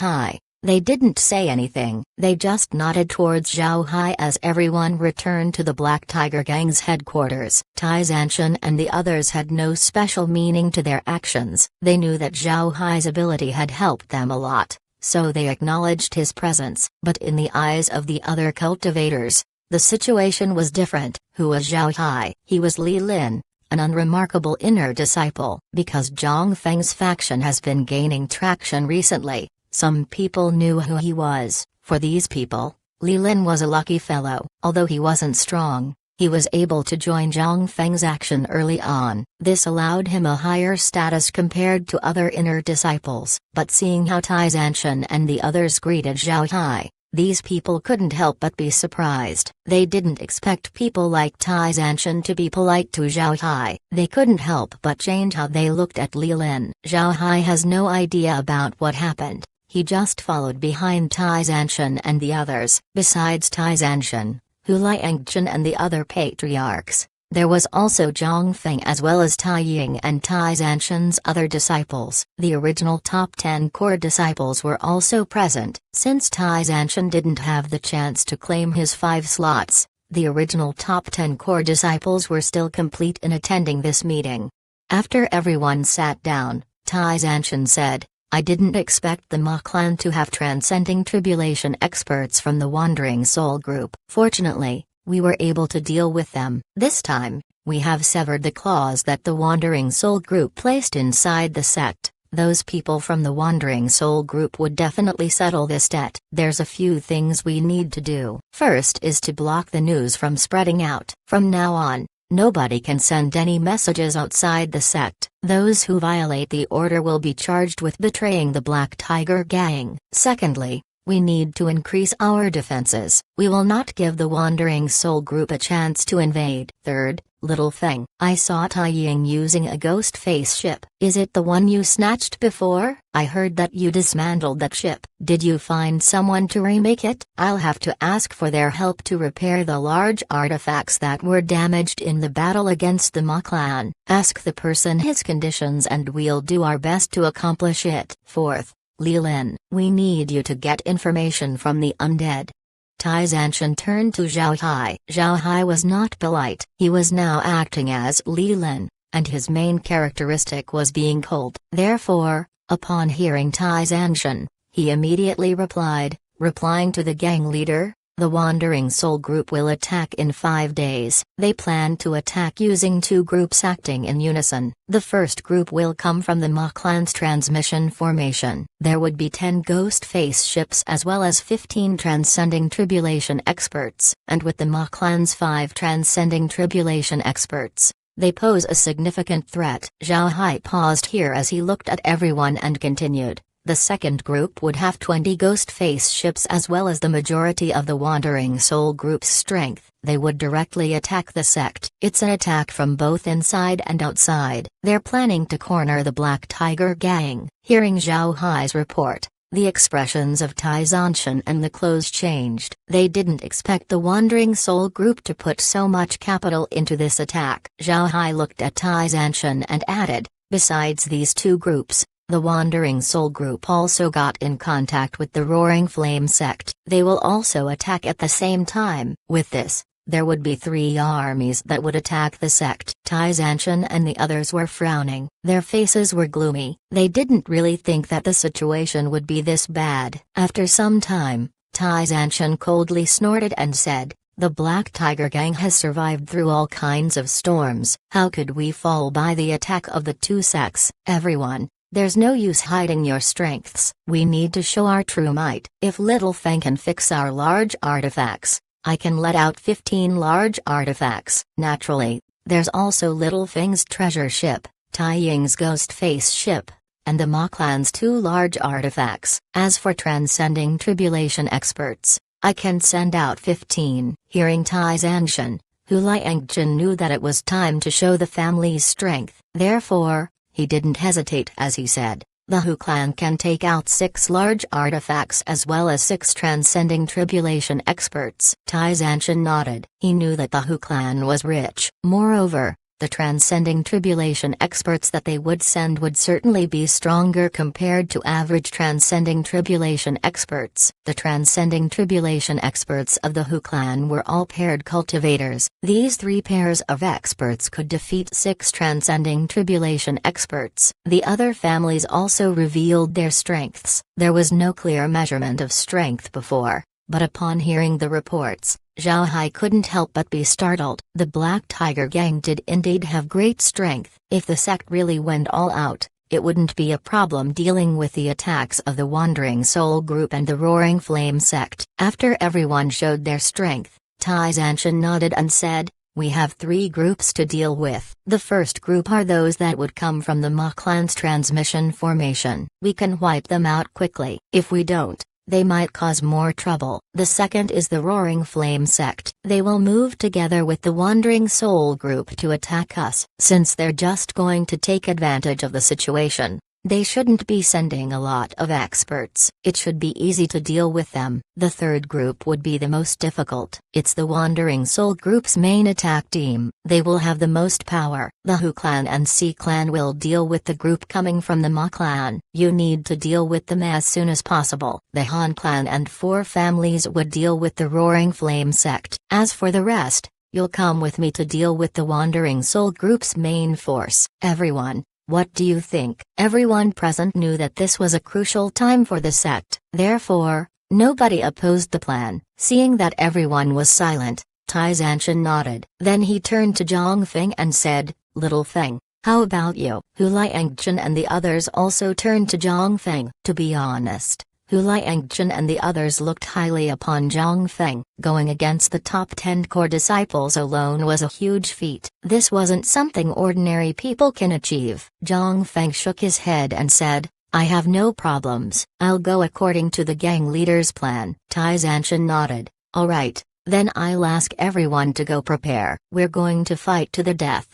Hai, they didn't say anything. They just nodded towards Zhao Hai as everyone returned to the Black Tiger Gang's headquarters. Tai Zanshan and the others had no special meaning to their actions. They knew that Zhao Hai's ability had helped them a lot, so they acknowledged his presence. But in the eyes of the other cultivators, the situation was different. Who was Zhao Hai? He was Li Lin, an unremarkable inner disciple. Because Zhang Feng's faction has been gaining traction recently, some people knew who he was. For these people, Li Lin was a lucky fellow. Although he wasn't strong, he was able to join Zhang Feng's action early on. This allowed him a higher status compared to other inner disciples. But seeing how Tai Zanshan and the others greeted Zhao Hai, these people couldn't help but be surprised. They didn't expect people like Tai Zanshan to be polite to Zhao Hai. They couldn't help but change how they looked at Li Lin. Zhao Hai has no idea about what happened. He just followed behind Tai Zanshan and the others. Besides Tai Zanshan, Hu Liangchen and the other patriarchs, there was also Zhang Feng as well as Tai Ying and Tai Zanshan's other disciples. The original top 10 core disciples were also present. Since Tai Zanshan didn't have the chance to claim his 5 slots, the original top 10 core disciples were still complete in attending this meeting. After everyone sat down, Tai Zanshan said, "I didn't expect the Ma clan to have transcending tribulation experts from the Wandering Soul group. Fortunately, we were able to deal with them. This time, we have severed the claws that the Wandering Soul group placed inside the sect. Those people from the Wandering Soul group would definitely settle this debt. There's a few things we need to do. First is to block the news from spreading out. From now on, nobody can send any messages outside the sect. Those who violate the order will be charged with betraying the Black Tiger Gang. Secondly, we need to increase our defenses. We will not give the Wandering Soul group a chance to invade. Third, Little Feng, I saw Tai Ying using a ghost face ship. Is it the one you snatched before? I heard that you dismantled that ship. Did you find someone to remake it? I'll have to ask for their help to repair the large artifacts that were damaged in the battle against the Ma clan. Ask the person his conditions and we'll do our best to accomplish it. Fourth, Li Lin, we need you to get information from the undead." Tai Zanshan turned to Zhao Hai. Zhao Hai was not polite. He was now acting as Li Lin, and his main characteristic was being cold. Therefore, upon hearing Tai Zanshan, he immediately replying to the gang leader, "The Wandering Soul group will attack in 5 days. They plan to attack using 2 groups acting in unison. The first group will come from the Ma clan's transmission formation. There would be 10 ghost face ships as well as 15 transcending tribulation experts. And with the Ma clan's 5 transcending tribulation experts, they pose a significant threat." Zhao Hai paused here as he looked at everyone and continued. The second group would have 20 ghost face ships as well as the majority of the Wandering Soul group's strength. They would directly attack the sect. It's an attack from both inside and outside. They're planning to corner the Black Tiger Gang. Hearing Zhao Hai's report, the expressions of Tai Zanshan and the clothes changed. They didn't expect the Wandering Soul group to put so much capital into this attack. Zhao Hai looked at Tai Zanshan and added, "Besides these 2 groups, the Wandering Soul group also got in contact with the Roaring Flame sect. They will also attack at the same time. With this, there would be 3 armies that would attack the sect." Tai Zanshan and the others were frowning. Their faces were gloomy. They didn't really think that the situation would be this bad. After some time, Tai Zanshan coldly snorted and said, "The Black Tiger Gang has survived through all kinds of storms. How could we fall by the attack of the 2 sects? Everyone, there's no use hiding your strengths. We need to show our true might. If Little Feng can fix our large artifacts, I can let out 15 large artifacts. Naturally, there's also Little Feng's treasure ship, Tai Ying's ghost face ship, and the Ma clan's 2 large artifacts. As for transcending tribulation experts, I can send out 15. Hearing Tai Zanshan, Hu Liangjun knew that it was time to show the family's strength. Therefore, he didn't hesitate as he said, the Hu clan can take out 6 large artifacts as well as 6 transcending tribulation experts. Tai Zanshan nodded. He knew that the Hu clan was rich. Moreover, the transcending tribulation experts that they would send would certainly be stronger compared to average transcending tribulation experts. The transcending tribulation experts of the Hu clan were all paired cultivators. These 3 pairs of experts could defeat 6 transcending tribulation experts. The other families also revealed their strengths. There was no clear measurement of strength before, but upon hearing the reports, Zhao Hai couldn't help but be startled. The Black Tiger Gang did indeed have great strength. If the sect really went all out, it wouldn't be a problem dealing with the attacks of the Wandering Soul Group and the Roaring Flame sect. After everyone showed their strength, Tai Zanshan nodded and said, we have 3 groups to deal with. The first group are those that would come from the Ma clan's transmission formation. We can wipe them out quickly. If we don't, they might cause more trouble. The second is the Roaring Flame sect. They will move together with the Wandering Soul Group to attack us. Since they're just going to take advantage of the situation, they shouldn't be sending a lot of experts. It should be easy to deal with them. The third group would be the most difficult. It's the Wandering Soul Group's main attack team. They will have the most power. The Hu clan and Si clan will deal with the group coming from the Ma clan. You need to deal with them as soon as possible. The Han clan and 4 families would deal with the Roaring Flame sect. As for the rest, you'll come with me to deal with the Wandering Soul Group's main force. Everyone, what do you think? Everyone present knew that this was a crucial time for the sect. Therefore, nobody opposed the plan. Seeing that everyone was silent, Tai Zanshan nodded. Then he turned to Zhang Feng and said, Little Feng, how about you? Hu Liangjun and the others also turned to Zhang Feng. To be honest, Hu Liangjun and the others looked highly upon Zhang Feng. Going against the top 10 core disciples alone was a huge feat. This wasn't something ordinary people can achieve. Zhang Feng shook his head and said, I have no problems. I'll go according to the gang leader's plan. Tai Zanshan nodded. Alright, then I'll ask everyone to go prepare. We're going to fight to the death.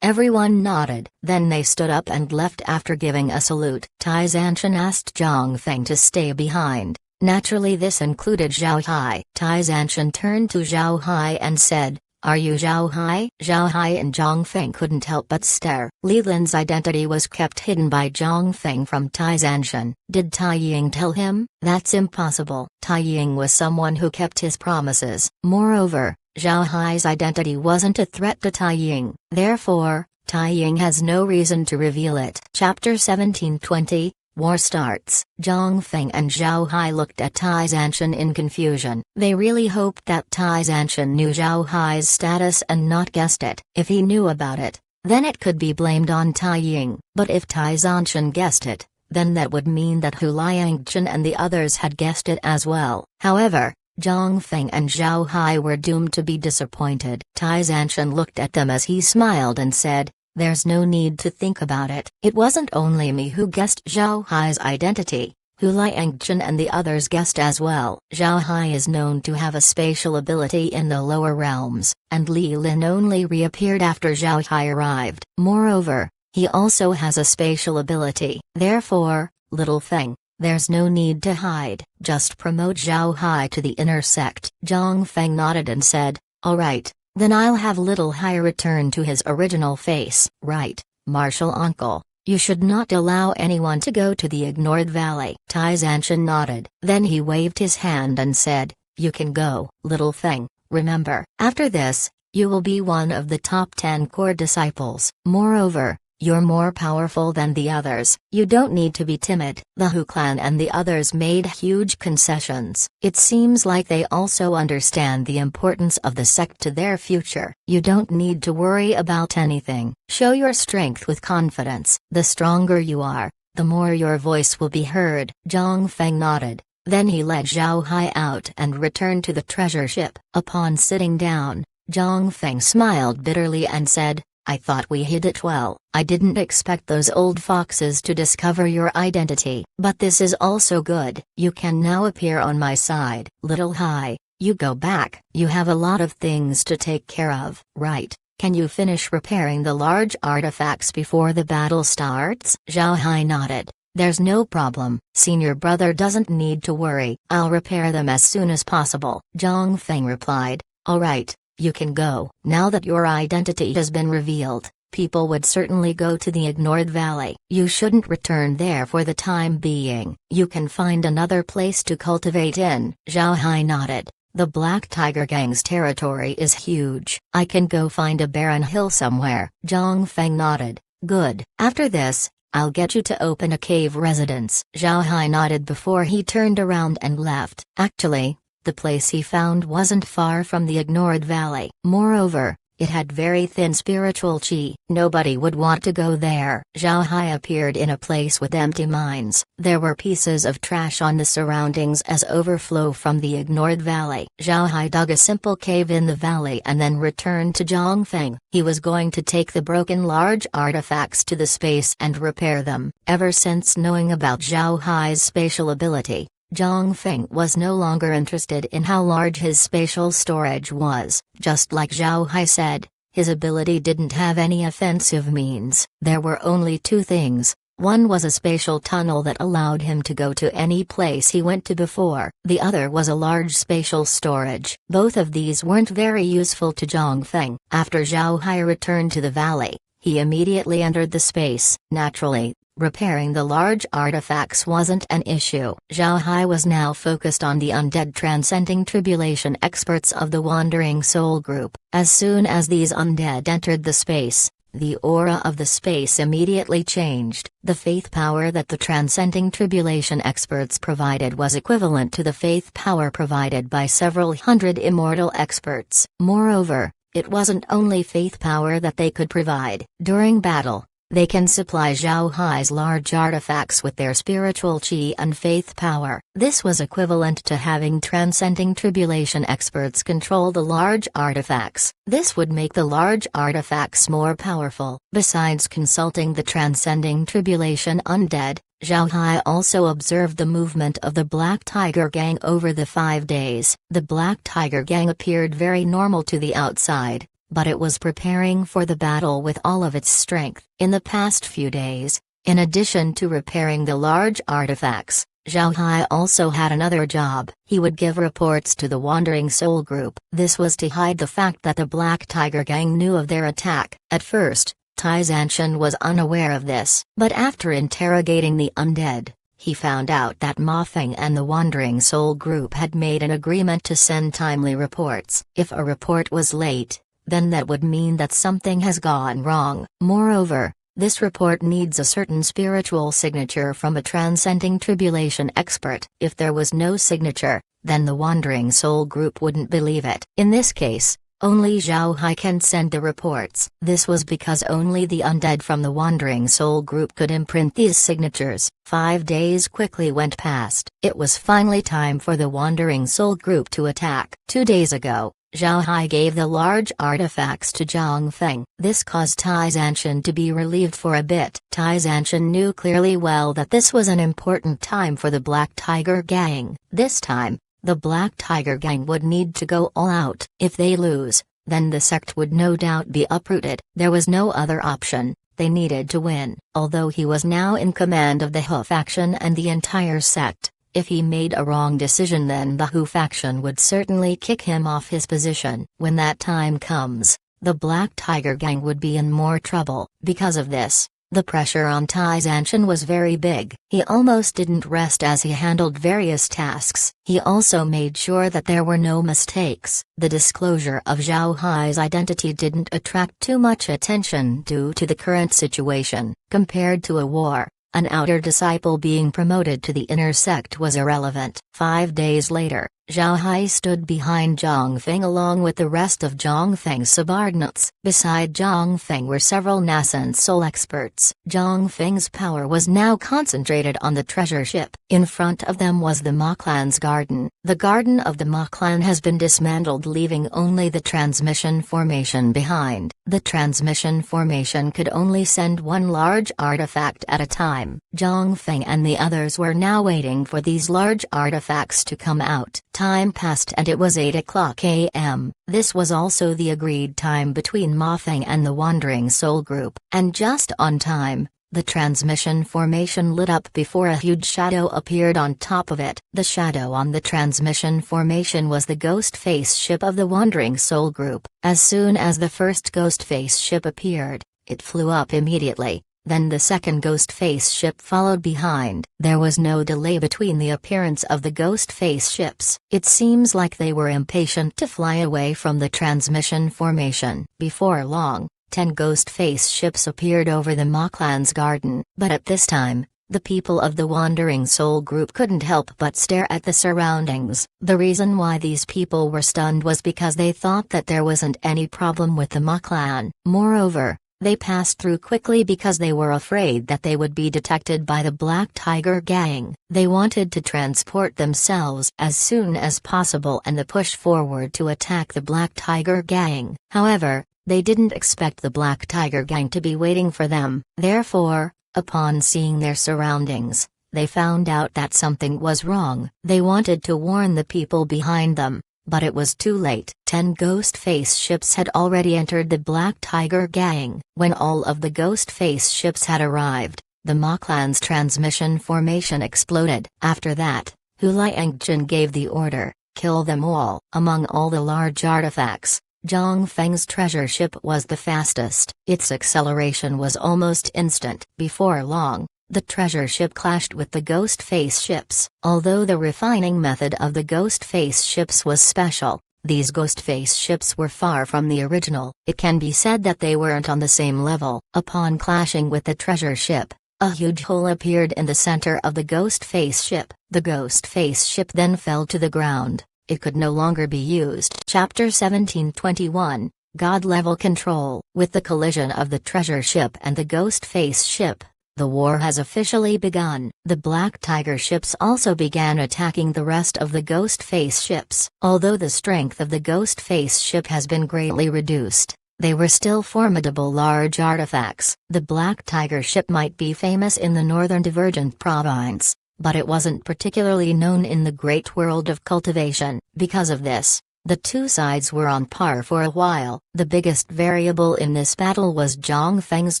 Everyone nodded. Then they stood up and left after giving a salute. Tai Zanshan asked Zhang Feng to stay behind. Naturally this included Zhao Hai. Tai Zanshan turned to Zhao Hai and said, Are you Zhao Hai? Zhao Hai and Zhang Feng couldn't help but stare. Li Lin's identity was kept hidden by Zhang Feng from Tai Zanshan. Did Tai Ying tell him? That's impossible. Tai Ying was someone who kept his promises. Moreover, Zhao Hai's identity wasn't a threat to Tai Ying. Therefore, Tai Ying has no reason to reveal it. Chapter 1720, War starts. Zhang Feng and Zhao Hai looked at Tai Zanshan in confusion. They really hoped that Tai Zanshan knew Zhao Hai's status and not guessed it. If he knew about it, then it could be blamed on Tai Ying. But if Tai Zanshan guessed it, then that would mean that Hu Liangjun and the others had guessed it as well. However, Zhang Feng and Zhao Hai were doomed to be disappointed. Tai Zanshan looked at them as he smiled and said, There's no need to think about it. It wasn't only me who guessed Zhao Hai's identity. Hu Liangjun and the others guessed as well. Zhao Hai is known to have a spatial ability in the lower realms, and Li Lin only reappeared after Zhao Hai arrived. Moreover, he also has a spatial ability. Therefore, Little Feng, there's no need to hide. Just promote Zhao Hai to the inner sect. Zhang Feng nodded and said, Alright, then I'll have Little Hai return to his original face. Right, Martial Uncle. You should not allow anyone to go to the Ignored Valley. Tai Zanshan nodded. Then he waved his hand and said, You can go, Little Feng. Remember, after this, you will be one of the top 10 core disciples. Moreover, you're more powerful than the others. You don't need to be timid. The Hu clan and the others made huge concessions. It seems like they also understand the importance of the sect to their future. You don't need to worry about anything. Show your strength with confidence. The stronger you are, the more your voice will be heard. Zhang Feng nodded. Then he let Zhao Hai out and returned to the treasure ship. Upon sitting down, Zhang Feng smiled bitterly and said, I thought we hid it well. I didn't expect those old foxes to discover your identity. But this is also good. You can now appear on my side. Little Hai, you go back. You have a lot of things to take care of, right? Can you finish repairing the large artifacts before the battle starts? Zhao Hai nodded. There's no problem. Senior brother doesn't need to worry. I'll repair them as soon as possible. Zhang Feng replied. All right. You can go. Now that your identity has been revealed, people would certainly go to the Ignored Valley. You shouldn't return there for the time being. You can find another place to cultivate in. Zhao Hai nodded. The Black Tiger Gang's territory is huge. I can go find a barren hill somewhere. Zhang Feng nodded. Good. After this, I'll get you to open a cave residence. Zhao Hai nodded before he turned around and left. Actually, the place he found wasn't far from the Ignored Valley. Moreover, it had very thin spiritual chi. Nobody would want to go there. Zhao Hai appeared in a place with empty mines. There were pieces of trash on the surroundings as overflow from the Ignored Valley. Zhao Hai dug a simple cave in the valley and then returned to Zhang Feng. He was going to take the broken large artifacts to the space and repair them. Ever since knowing about Zhao Hai's spatial ability, Zhang Feng was no longer interested in how large his spatial storage was. Just like Zhao Hai said, his ability didn't have any offensive means. There were only two things. One was a spatial tunnel that allowed him to go to any place he went to before. The other was a large spatial storage. Both of these weren't very useful to Zhang Feng. After Zhao Hai returned to the valley, he immediately entered the space. Naturally, repairing the large artifacts wasn't an issue. Zhao Hai was now focused on the undead transcending tribulation experts of the Wandering Soul Group. As soon as these undead entered the space, the aura of the space immediately changed. The faith power that the transcending tribulation experts provided was equivalent to the faith power provided by several hundred immortal experts. Moreover, it wasn't only faith power that they could provide. During battle, they can supply Zhao Hai's large artifacts with their spiritual chi and faith power. This was equivalent to having transcending tribulation experts control the large artifacts. This would make the large artifacts more powerful. Besides consulting the transcending tribulation undead, Zhao Hai also observed the movement of the Black Tiger Gang over the 5 days. The Black Tiger Gang appeared very normal to the outside, but it was preparing for the battle with all of its strength. In the past few days, in addition to repairing the large artifacts, Zhao Hai also had another job. He would give reports to the Wandering Soul Group. This was to hide the fact that the Black Tiger Gang knew of their attack. At first, Tai Zanshan was unaware of this, but after interrogating the undead, he found out that Ma Feng and the Wandering Soul Group had made an agreement to send timely reports. If a report was late, then that would mean that something has gone wrong. Moreover, this report needs a certain spiritual signature from a transcending tribulation expert. If there was no signature, then the Wandering Soul Group wouldn't believe it. In this case, only Zhao Hai can send the reports. This was because only the undead from the Wandering Soul Group could imprint these signatures. 5 days quickly went past. It was finally time for the Wandering Soul Group to attack. 2 days ago, Zhao Hai gave the large artifacts to Zhang Feng. This caused Tai Zanshan to be relieved for a bit. Tai Zanshan knew clearly well that this was an important time for the Black Tiger Gang. This time, the Black Tiger Gang would need to go all out. If they lose, then the sect would no doubt be uprooted. There was no other option. They needed to win. Although he was now in command of the Hu faction and the entire sect, if he made a wrong decision, then the Hu faction would certainly kick him off his position. When that time comes, the Black Tiger Gang would be in more trouble. Because of this, the pressure on Tai Zanshan was very big. He almost didn't rest as he handled various tasks. He also made sure that there were no mistakes. The disclosure of Zhao Hai's identity didn't attract too much attention due to the current situation. Compared to a war, an outer disciple being promoted to the inner sect was irrelevant. 5 days later, Zhao Hai stood behind Zhang Feng along with the rest of Zhang Feng's subordinates. Beside Zhang Feng were several nascent soul experts. Zhang Feng's power was now concentrated on the treasure ship. In front of them was the Ma Clan's garden. The garden of the Ma Clan has been dismantled, leaving only the transmission formation behind. The transmission formation could only send one large artifact at a time. Zhang Feng and the others were now waiting for these large artifacts to come out. Time passed and it was 8 o'clock a.m. This was also the agreed time between Ma Feng and the Wandering Soul Group. And just on time, the transmission formation lit up before a huge shadow appeared on top of it. The shadow on the transmission formation was the ghost face ship of the Wandering Soul Group. As soon as the first ghost face ship appeared, it flew up immediately. Then the second ghost face ship followed behind. There was no delay between the appearance of the ghost face ships. It seems like they were impatient to fly away from the transmission formation. Before long, 10 ghost face ships appeared over the Ma Clan's garden. But at this time, the people of the Wandering Soul Group couldn't help but stare at the surroundings. The reason why these people were stunned was because they thought that there wasn't any problem with the Ma Clan. Moreover, they passed through quickly because they were afraid that they would be detected by the Black Tiger Gang. They wanted to transport themselves as soon as possible and push forward to attack the Black Tiger Gang. However, they didn't expect the Black Tiger Gang to be waiting for them. Therefore, upon seeing their surroundings, they found out that something was wrong. They wanted to warn the people behind them, but it was too late. 10 ghost face ships had already entered the Black Tiger Gang. When all of the ghost face ships had arrived, the Ma Clan's transmission formation exploded. After that, Hu Liangjun gave the order, kill them all. Among all the large artifacts, Zhang Feng's treasure ship was the fastest. Its acceleration was almost instant. Before long, the treasure ship clashed with the ghost face ships. Although the refining method of the ghost face ships was special, these ghost face ships were far from the original. It can be said that they weren't on the same level. Upon clashing with the treasure ship, a huge hole appeared in the center of the ghost face ship. The ghost face ship then fell to the ground. It could no longer be used. Chapter 1721, God-level control. With the collision of the treasure ship and the ghost face ship, the war has officially begun. The Black Tiger ships also began attacking the rest of the ghost face ships. Although the strength of the ghost face ship has been greatly reduced, they were still formidable large artifacts. The Black Tiger ship might be famous in the Northern Divergent Province, but it wasn't particularly known in the great world of cultivation. Because of this, the two sides were on par for a while. The biggest variable in this battle was Zhang Feng's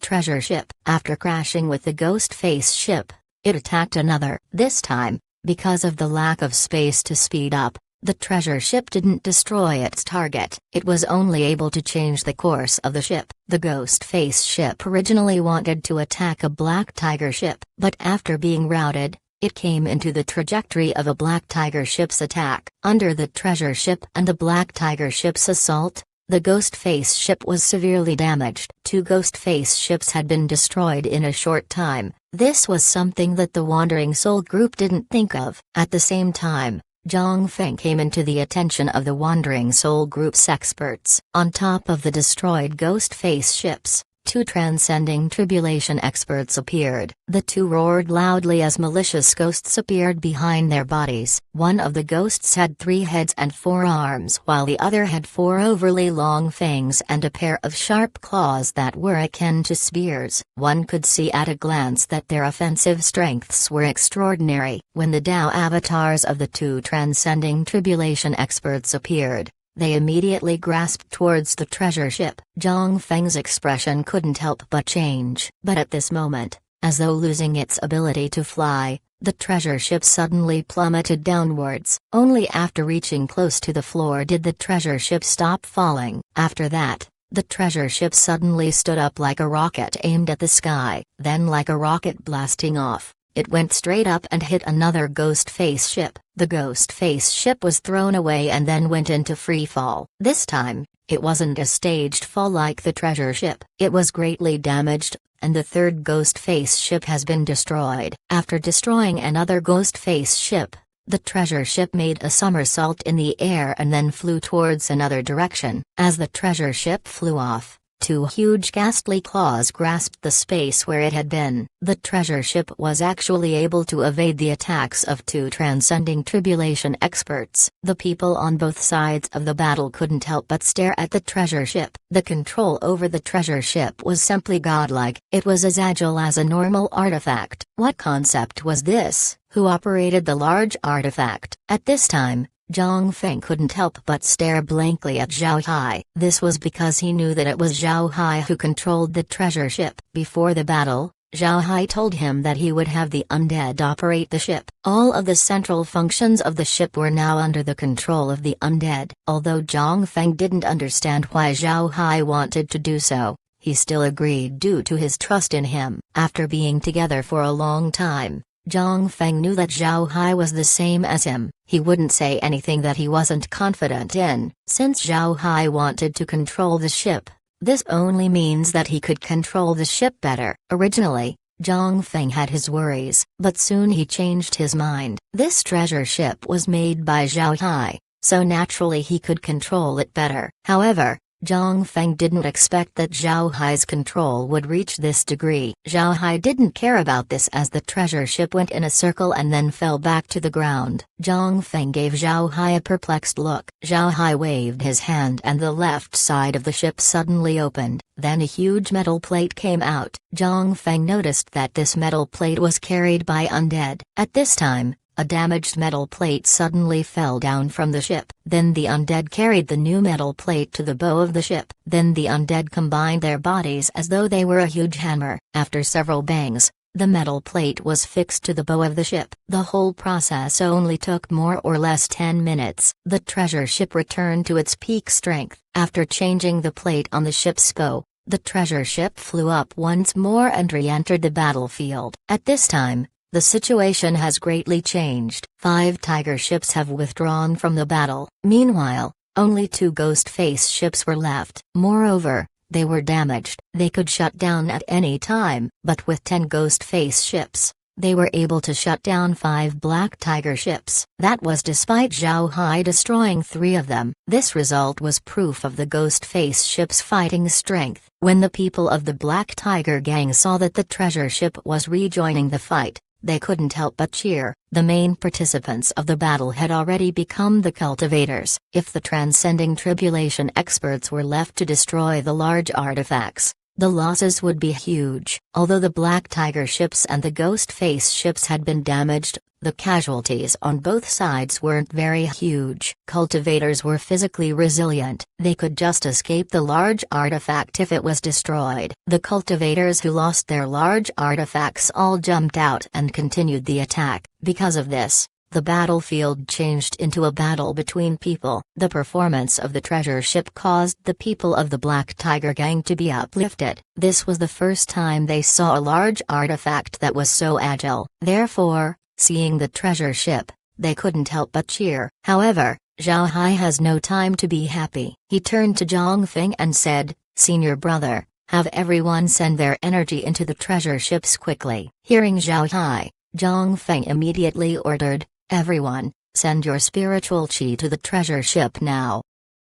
treasure ship. After crashing with the ghost face ship, it attacked another. This time, because of the lack of space to speed up, the treasure ship didn't destroy its target. It was only able to change the course of the ship. The ghost face ship originally wanted to attack a Black Tiger ship, but after being routed, it came into the trajectory of a Black Tiger ship's attack. Under the treasure ship and the Black Tiger ship's assault, the ghost face ship was severely damaged. 2 ghost face ships had been destroyed in a short time. This was something that the Wandering Soul Group didn't think of. At the same time, Zhang Feng came into the attention of the Wandering Soul Group's experts. On top of the destroyed ghost face ships, 2 transcending tribulation experts appeared. The 2 roared loudly as malicious ghosts appeared behind their bodies. One of the ghosts had 3 heads and 4 arms, while the other had 4 overly long fangs and a pair of sharp claws that were akin to spears. One could see at a glance that their offensive strengths were extraordinary. When the Tao avatars of the 2 transcending tribulation experts appeared, they immediately grasped towards the treasure ship. Zhang Feng's expression couldn't help but change. But at this moment, as though losing its ability to fly, the treasure ship suddenly plummeted downwards. Only after reaching close to the floor did the treasure ship stop falling. After that, the treasure ship suddenly stood up like a rocket aimed at the sky. Then, like a rocket blasting off, it went straight up and hit another ghost face ship. The ghost face ship was thrown away and then went into free fall. This time, it wasn't a staged fall like the treasure ship. It was greatly damaged, and the 3rd ghost face ship has been destroyed. After destroying another ghost face ship, The treasure ship made a somersault in the air and then flew towards another direction. As the treasure ship flew off, two huge ghastly claws grasped the space where it had been. The treasure ship was actually able to evade the attacks of two transcending tribulation experts. The people on both sides of the battle couldn't help but stare at the treasure ship. The control over the treasure ship was simply godlike. It was as agile as a normal artifact. What concept was this? Who operated the large artifact? At this time, Zhang Feng couldn't help but stare blankly at Zhao Hai. This was because he knew that it was Zhao Hai who controlled the treasure ship. Before the battle, Zhao Hai told him that he would have the undead operate the ship. All of the central functions of the ship were now under the control of the undead. Although Zhang Feng didn't understand why Zhao Hai wanted to do so, he still agreed due to his trust in him. After being together for a long time, Zhang Feng knew that Zhao Hai was the same as him. He wouldn't say anything that he wasn't confident in. Since Zhao Hai wanted to control the ship, this only means that he could control the ship better. Originally, Zhang Feng had his worries, but soon he changed his mind. This treasure ship was made by Zhao Hai, so naturally he could control it better. However, Zhang Feng didn't expect that Zhao Hai's control would reach this degree. Zhao Hai didn't care about this as the treasure ship went in a circle and then fell back to the ground. Zhang Feng gave Zhao Hai a perplexed look. Zhao Hai waved his hand and the left side of the ship suddenly opened. Then a huge metal plate came out. Zhang Feng noticed that this metal plate was carried by undead. At this time, a damaged metal plate suddenly fell down from the ship. Then the undead carried the new metal plate to the bow of the ship. Then the undead combined their bodies as though they were a huge hammer. After several bangs, the metal plate was fixed to the bow of the ship. The whole process only took more or less 10 minutes. The treasure ship returned to its peak strength. After changing the plate on the ship's bow, the treasure ship flew up once more and re-entered the battlefield. At this time, the situation has greatly changed. 5 tiger ships have withdrawn from the battle. Meanwhile, only 2 ghost face ships were left. Moreover, they were damaged. They could shut down at any time, but with 10 ghost face ships, they were able to shut down 5 black tiger ships. That was despite Zhao Hai destroying 3 of them. This result was proof of the ghost face ship's fighting strength. When the people of the Black Tiger Gang saw that the treasure ship was rejoining the fight, they couldn't help but cheer. The main participants of the battle had already become the cultivators. If the transcending tribulation experts were left to destroy the large artifacts, the losses would be huge. Although the Black Tiger ships and the Ghost Face ships had been damaged, the casualties on both sides weren't very huge. Cultivators were physically resilient. They could just escape the large artifact if it was destroyed. The cultivators who lost their large artifacts all jumped out and continued the attack. Because of this, the battlefield changed into a battle between people. The performance of the treasure ship caused the people of the Black Tiger Gang to be uplifted. This was the first time they saw a large artifact that was so agile. Therefore, seeing the treasure ship, they couldn't help but cheer. However, Zhao Hai has no time to be happy. He turned to Zhang Feng and said, "Senior brother, have everyone send their energy into the treasure ships quickly." Hearing Zhao Hai, Zhang Feng immediately ordered, "Everyone, send your spiritual chi to the treasure ship now."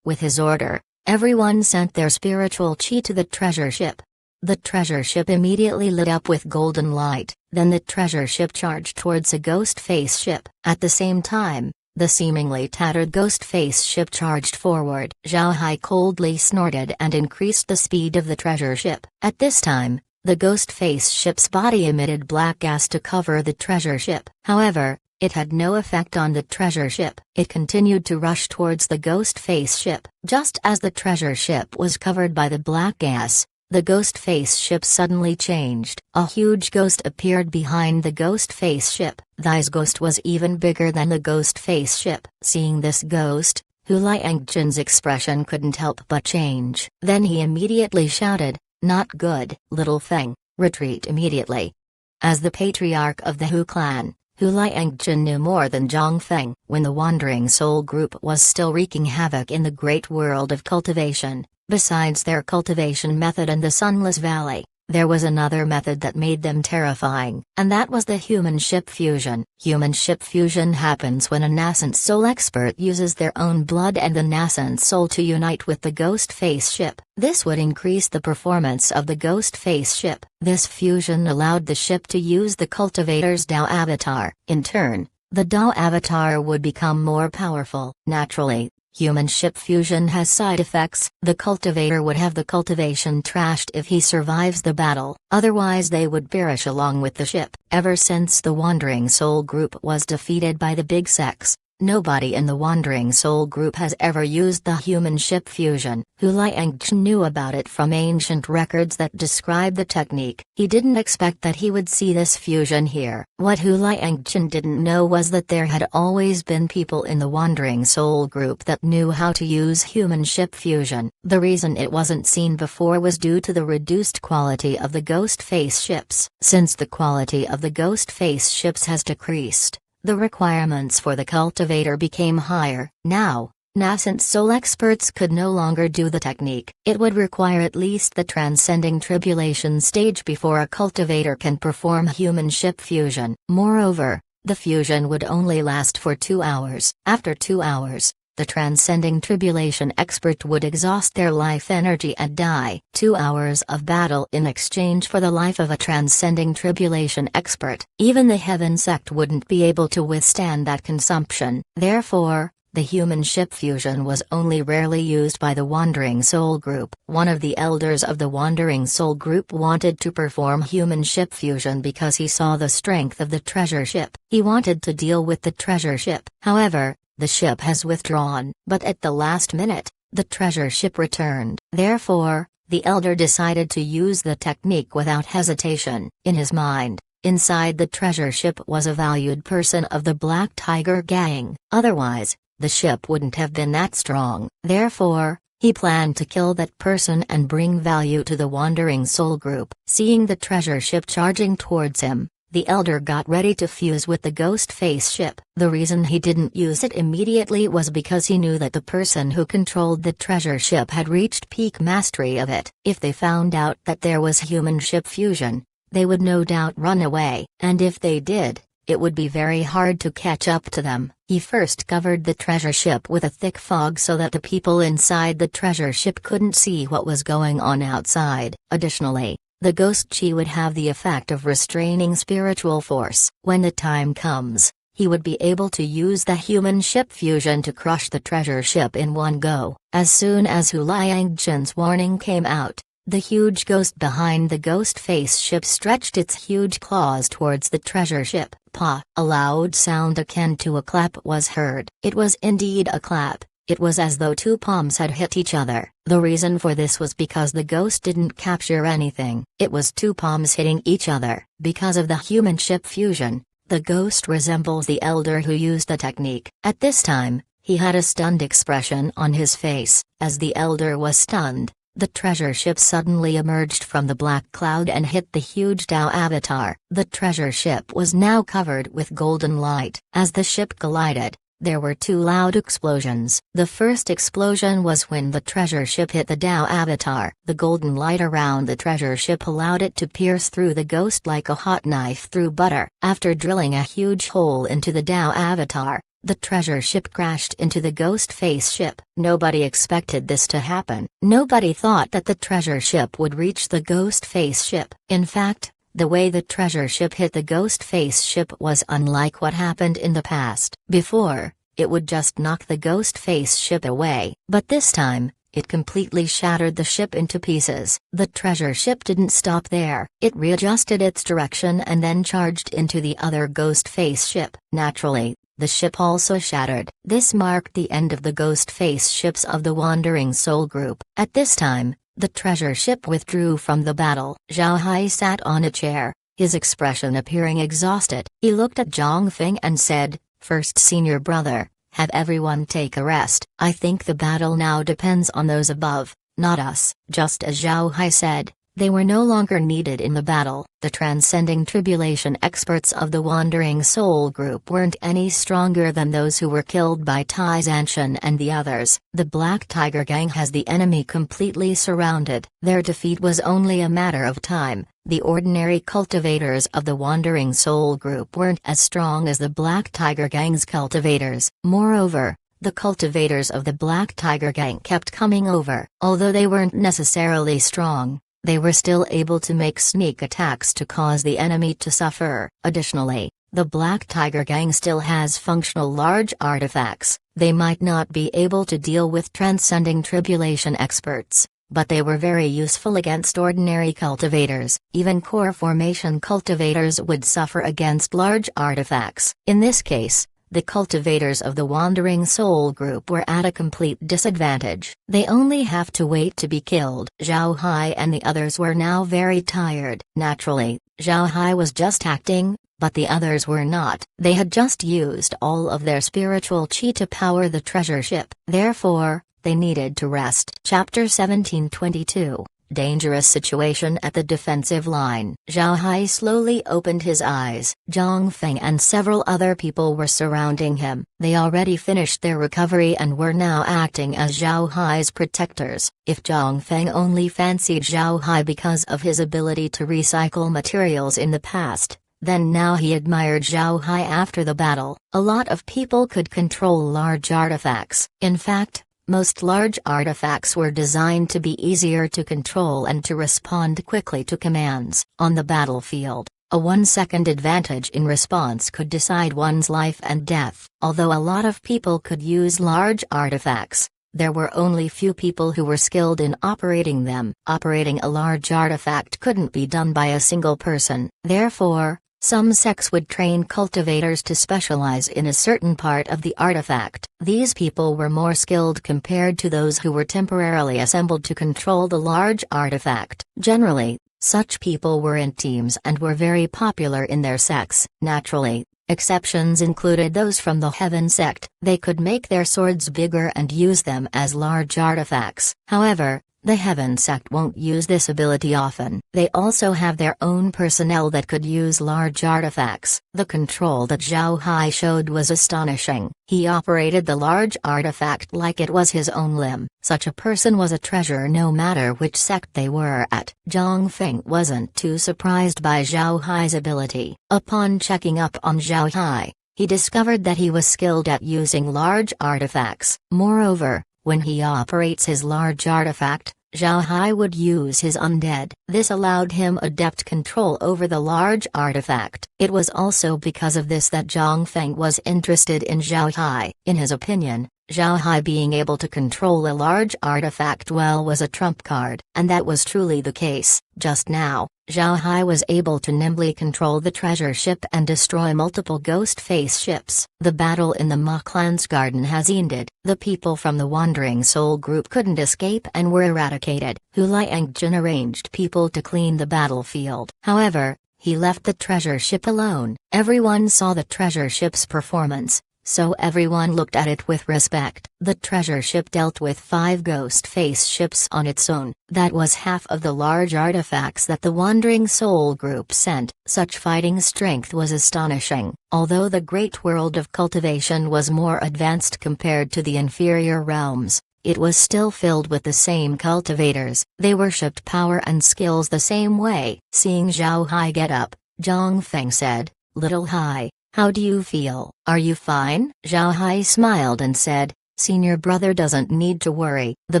With his order, everyone sent their spiritual chi to the treasure ship. The treasure ship immediately lit up with golden light. Then the treasure ship charged towards a ghost face ship. At the same time, the seemingly tattered ghost face ship charged forward. Zhao Hai coldly snorted and increased the speed of the treasure ship. At this time, the ghost face ship's body emitted black gas to cover the treasure ship. However, it had no effect on the treasure ship. It continued to rush towards the ghost face ship. Just as the treasure ship was covered by the black gas, the ghost face ship suddenly changed. A huge ghost appeared behind the ghost face ship. This ghost was even bigger than the ghost face ship. Seeing this ghost, Hu Liangjun's expression couldn't help but change. Then he immediately shouted, "Not good, little Feng, retreat immediately." As the patriarch of the Hu clan, Hu Liangjun knew more than Zhang Feng. When the Wandering Soul group was still wreaking havoc in the great world of cultivation, besides their cultivation method and the Sunless Valley, There was another method that made them terrifying, and that was the human ship fusion. Human ship fusion happens when a nascent soul expert uses their own blood and the nascent soul to unite with the ghost face ship. This would increase the performance of the ghost face ship. This fusion allowed the ship to use the cultivator's Dao avatar. In turn, the Dao avatar would become more powerful. Naturally, human ship fusion has side effects. The cultivator would have the cultivation trashed if he survives the battle, otherwise they would perish along with the ship. Ever since the Wandering Soul Group was defeated by the Big Sex, nobody in the Wandering Soul Group has ever used the human ship fusion. Hu Liangchen knew about it from ancient records that describe the technique. He didn't expect that he would see this fusion here. What Hu Liangchen didn't know was that there had always been people in the Wandering Soul Group that knew how to use human ship fusion. The reason it wasn't seen before was due to the reduced quality of the ghost face ships. Since the quality of the ghost face ships has decreased, the requirements for the cultivator became higher. Now, nascent soul experts could no longer do the technique. It would require at least the transcending tribulation stage before a cultivator can perform human ship fusion. Moreover, the fusion would only last for 2 hours. After 2 hours, the transcending tribulation expert would exhaust their life energy and die. 2 hours of battle in exchange for the life of a transcending tribulation expert. Even the Heaven sect wouldn't be able to withstand that consumption. Therefore, the human ship fusion was only rarely used by the Wandering Soul Group. One of the elders of the Wandering Soul Group wanted to perform human ship fusion because he saw the strength of the treasure ship. He wanted to deal with the treasure ship. However, the ship has withdrawn. But at the last minute, the treasure ship returned. Therefore, the elder decided to use the technique without hesitation. In his mind, inside the treasure ship was a valued person of the Black Tiger Gang. Otherwise, the ship wouldn't have been that strong. Therefore, he planned to kill that person and bring value to the Wandering Soul Group. Seeing the treasure ship charging towards him, the elder got ready to fuse with the ghost face ship. The reason he didn't use it immediately was because he knew that the person who controlled the treasure ship had reached peak mastery of it. If they found out that there was human ship fusion, they would no doubt run away. And if they did, it would be very hard to catch up to them. He first covered the treasure ship with a thick fog so that the people inside the treasure ship couldn't see what was going on outside. Additionally, the ghost chi would have the effect of restraining spiritual force. When the time comes, he would be able to use the human ship fusion to crush the treasure ship in one go. As soon as Hu Liangchen's warning came out, the huge ghost behind the ghost face ship stretched its huge claws towards the treasure ship. Pa! A loud sound akin to a clap was heard. It was indeed a clap. It was as though two palms had hit each other. The reason for this was because the ghost didn't capture anything. It was two palms hitting each other. Because of the human ship fusion, the ghost resembles the elder who used the technique. At this time, he had a stunned expression on his face. As the elder was stunned, the treasure ship suddenly emerged from the black cloud and hit the huge Dao avatar. The treasure ship was now covered with golden light. As the ship collided, there were two loud explosions. The first explosion was when the treasure ship hit the Dao avatar. The golden light around the treasure ship allowed it to pierce through the ghost like a hot knife through butter. After drilling a huge hole into the Dao avatar, the treasure ship crashed into the ghost face ship. Nobody expected this to happen. Nobody thought that the treasure ship would reach the ghost face ship. In fact, the way the treasure ship hit the ghost face ship was unlike what happened in the past. Before, it would just knock the ghost face ship away. But this time, it completely shattered the ship into pieces. The treasure ship didn't stop there. It readjusted its direction and then charged into the other ghost face ship. Naturally, the ship also shattered. This marked the end of the ghost face ships of the Wandering Soul Group. At this time, the treasure ship withdrew from the battle. Zhao Hai sat on a chair, his expression appearing exhausted. He looked at Zhang Feng and said, "First senior brother, have everyone take a rest. I think the battle now depends on those above, not us." Just as Zhao Hai said, They were no longer needed in the battle. The transcending tribulation experts of the Wandering Soul Group weren't any stronger than those who were killed by Tai Zanshan and the others. The Black Tiger Gang has the enemy completely surrounded. Their defeat was only a matter of time. The ordinary cultivators of the Wandering Soul Group weren't as strong as the Black Tiger Gang's cultivators. Moreover, the cultivators of the Black Tiger Gang kept coming over. Although they weren't necessarily strong, they were still able to make sneak attacks to cause the enemy to suffer. Additionally, the Black Tiger Gang still has functional large artifacts. They might not be able to deal with transcending tribulation experts, but they were very useful against ordinary cultivators. Even core formation cultivators would suffer against large artifacts. In this case, the cultivators of the Wandering Soul Group were at a complete disadvantage. They only have to wait to be killed. Zhao Hai and the others were now very tired. Naturally, Zhao Hai was just acting, but the others were not. They had just used all of their spiritual chi to power the treasure ship. Therefore, they needed to rest. Chapter 1722. Dangerous situation at the defensive line. Zhao Hai slowly opened his eyes. Zhang Feng and several other people were surrounding him. They already finished their recovery and were now acting as Zhao Hai's protectors. If Zhang Feng only fancied Zhao Hai because of his ability to recycle materials in the past, then now he admired Zhao Hai after the battle. A lot of people could control large artifacts. In fact, most large artifacts were designed to be easier to control and to respond quickly to commands. On the battlefield, a 1-second advantage in response could decide one's life and death. Although a lot of people could use large artifacts, there were only few people who were skilled in operating them. Operating a large artifact couldn't be done by a single person. Therefore, some sects would train cultivators to specialize in a certain part of the artifact. These people were more skilled compared to those who were temporarily assembled to control the large artifact. Generally, such people were in teams and were very popular in their sects. Naturally, exceptions included those from the Heaven sect. They could make their swords bigger and use them as large artifacts. However, the Heaven sect won't use this ability often. They also have their own personnel that could use large artifacts. The control that Zhao Hai showed was astonishing. He operated the large artifact like it was his own limb. Such a person was a treasure no matter which sect they were at. Zhang Feng wasn't too surprised by Zhao Hai's ability. Upon checking up on Zhao Hai, he discovered that he was skilled at using large artifacts. Moreover, when he operates his large artifact, Zhao Hai would use his undead. This allowed him adept control over the large artifact. It was also because of this that Zhang Feng was interested in Zhao Hai. In his opinion, Zhao Hai being able to control a large artifact well was a trump card, and that was truly the case. Just now, Zhao Hai was able to nimbly control the treasure ship and destroy multiple ghost face ships. The battle in the Machlan's garden has ended. The people from the Wandering Soul Group couldn't escape and were eradicated. Hu Liangjun arranged people to clean the battlefield. However, he left the treasure ship alone. Everyone saw the treasure ship's performance, so everyone looked at it with respect. The treasure ship dealt with 5 ghost face ships on its own. That was half of the large artifacts that the Wandering Soul Group sent. Such fighting strength was astonishing. Although the great world of cultivation was more advanced compared to the inferior realms, it was still filled with the same cultivators. They worshipped power and skills the same way. Seeing Zhao Hai get up, Zhang Feng said, "Little Hai, how do you feel? Are you fine?" Zhao Hai smiled and said, "Senior brother doesn't need to worry. The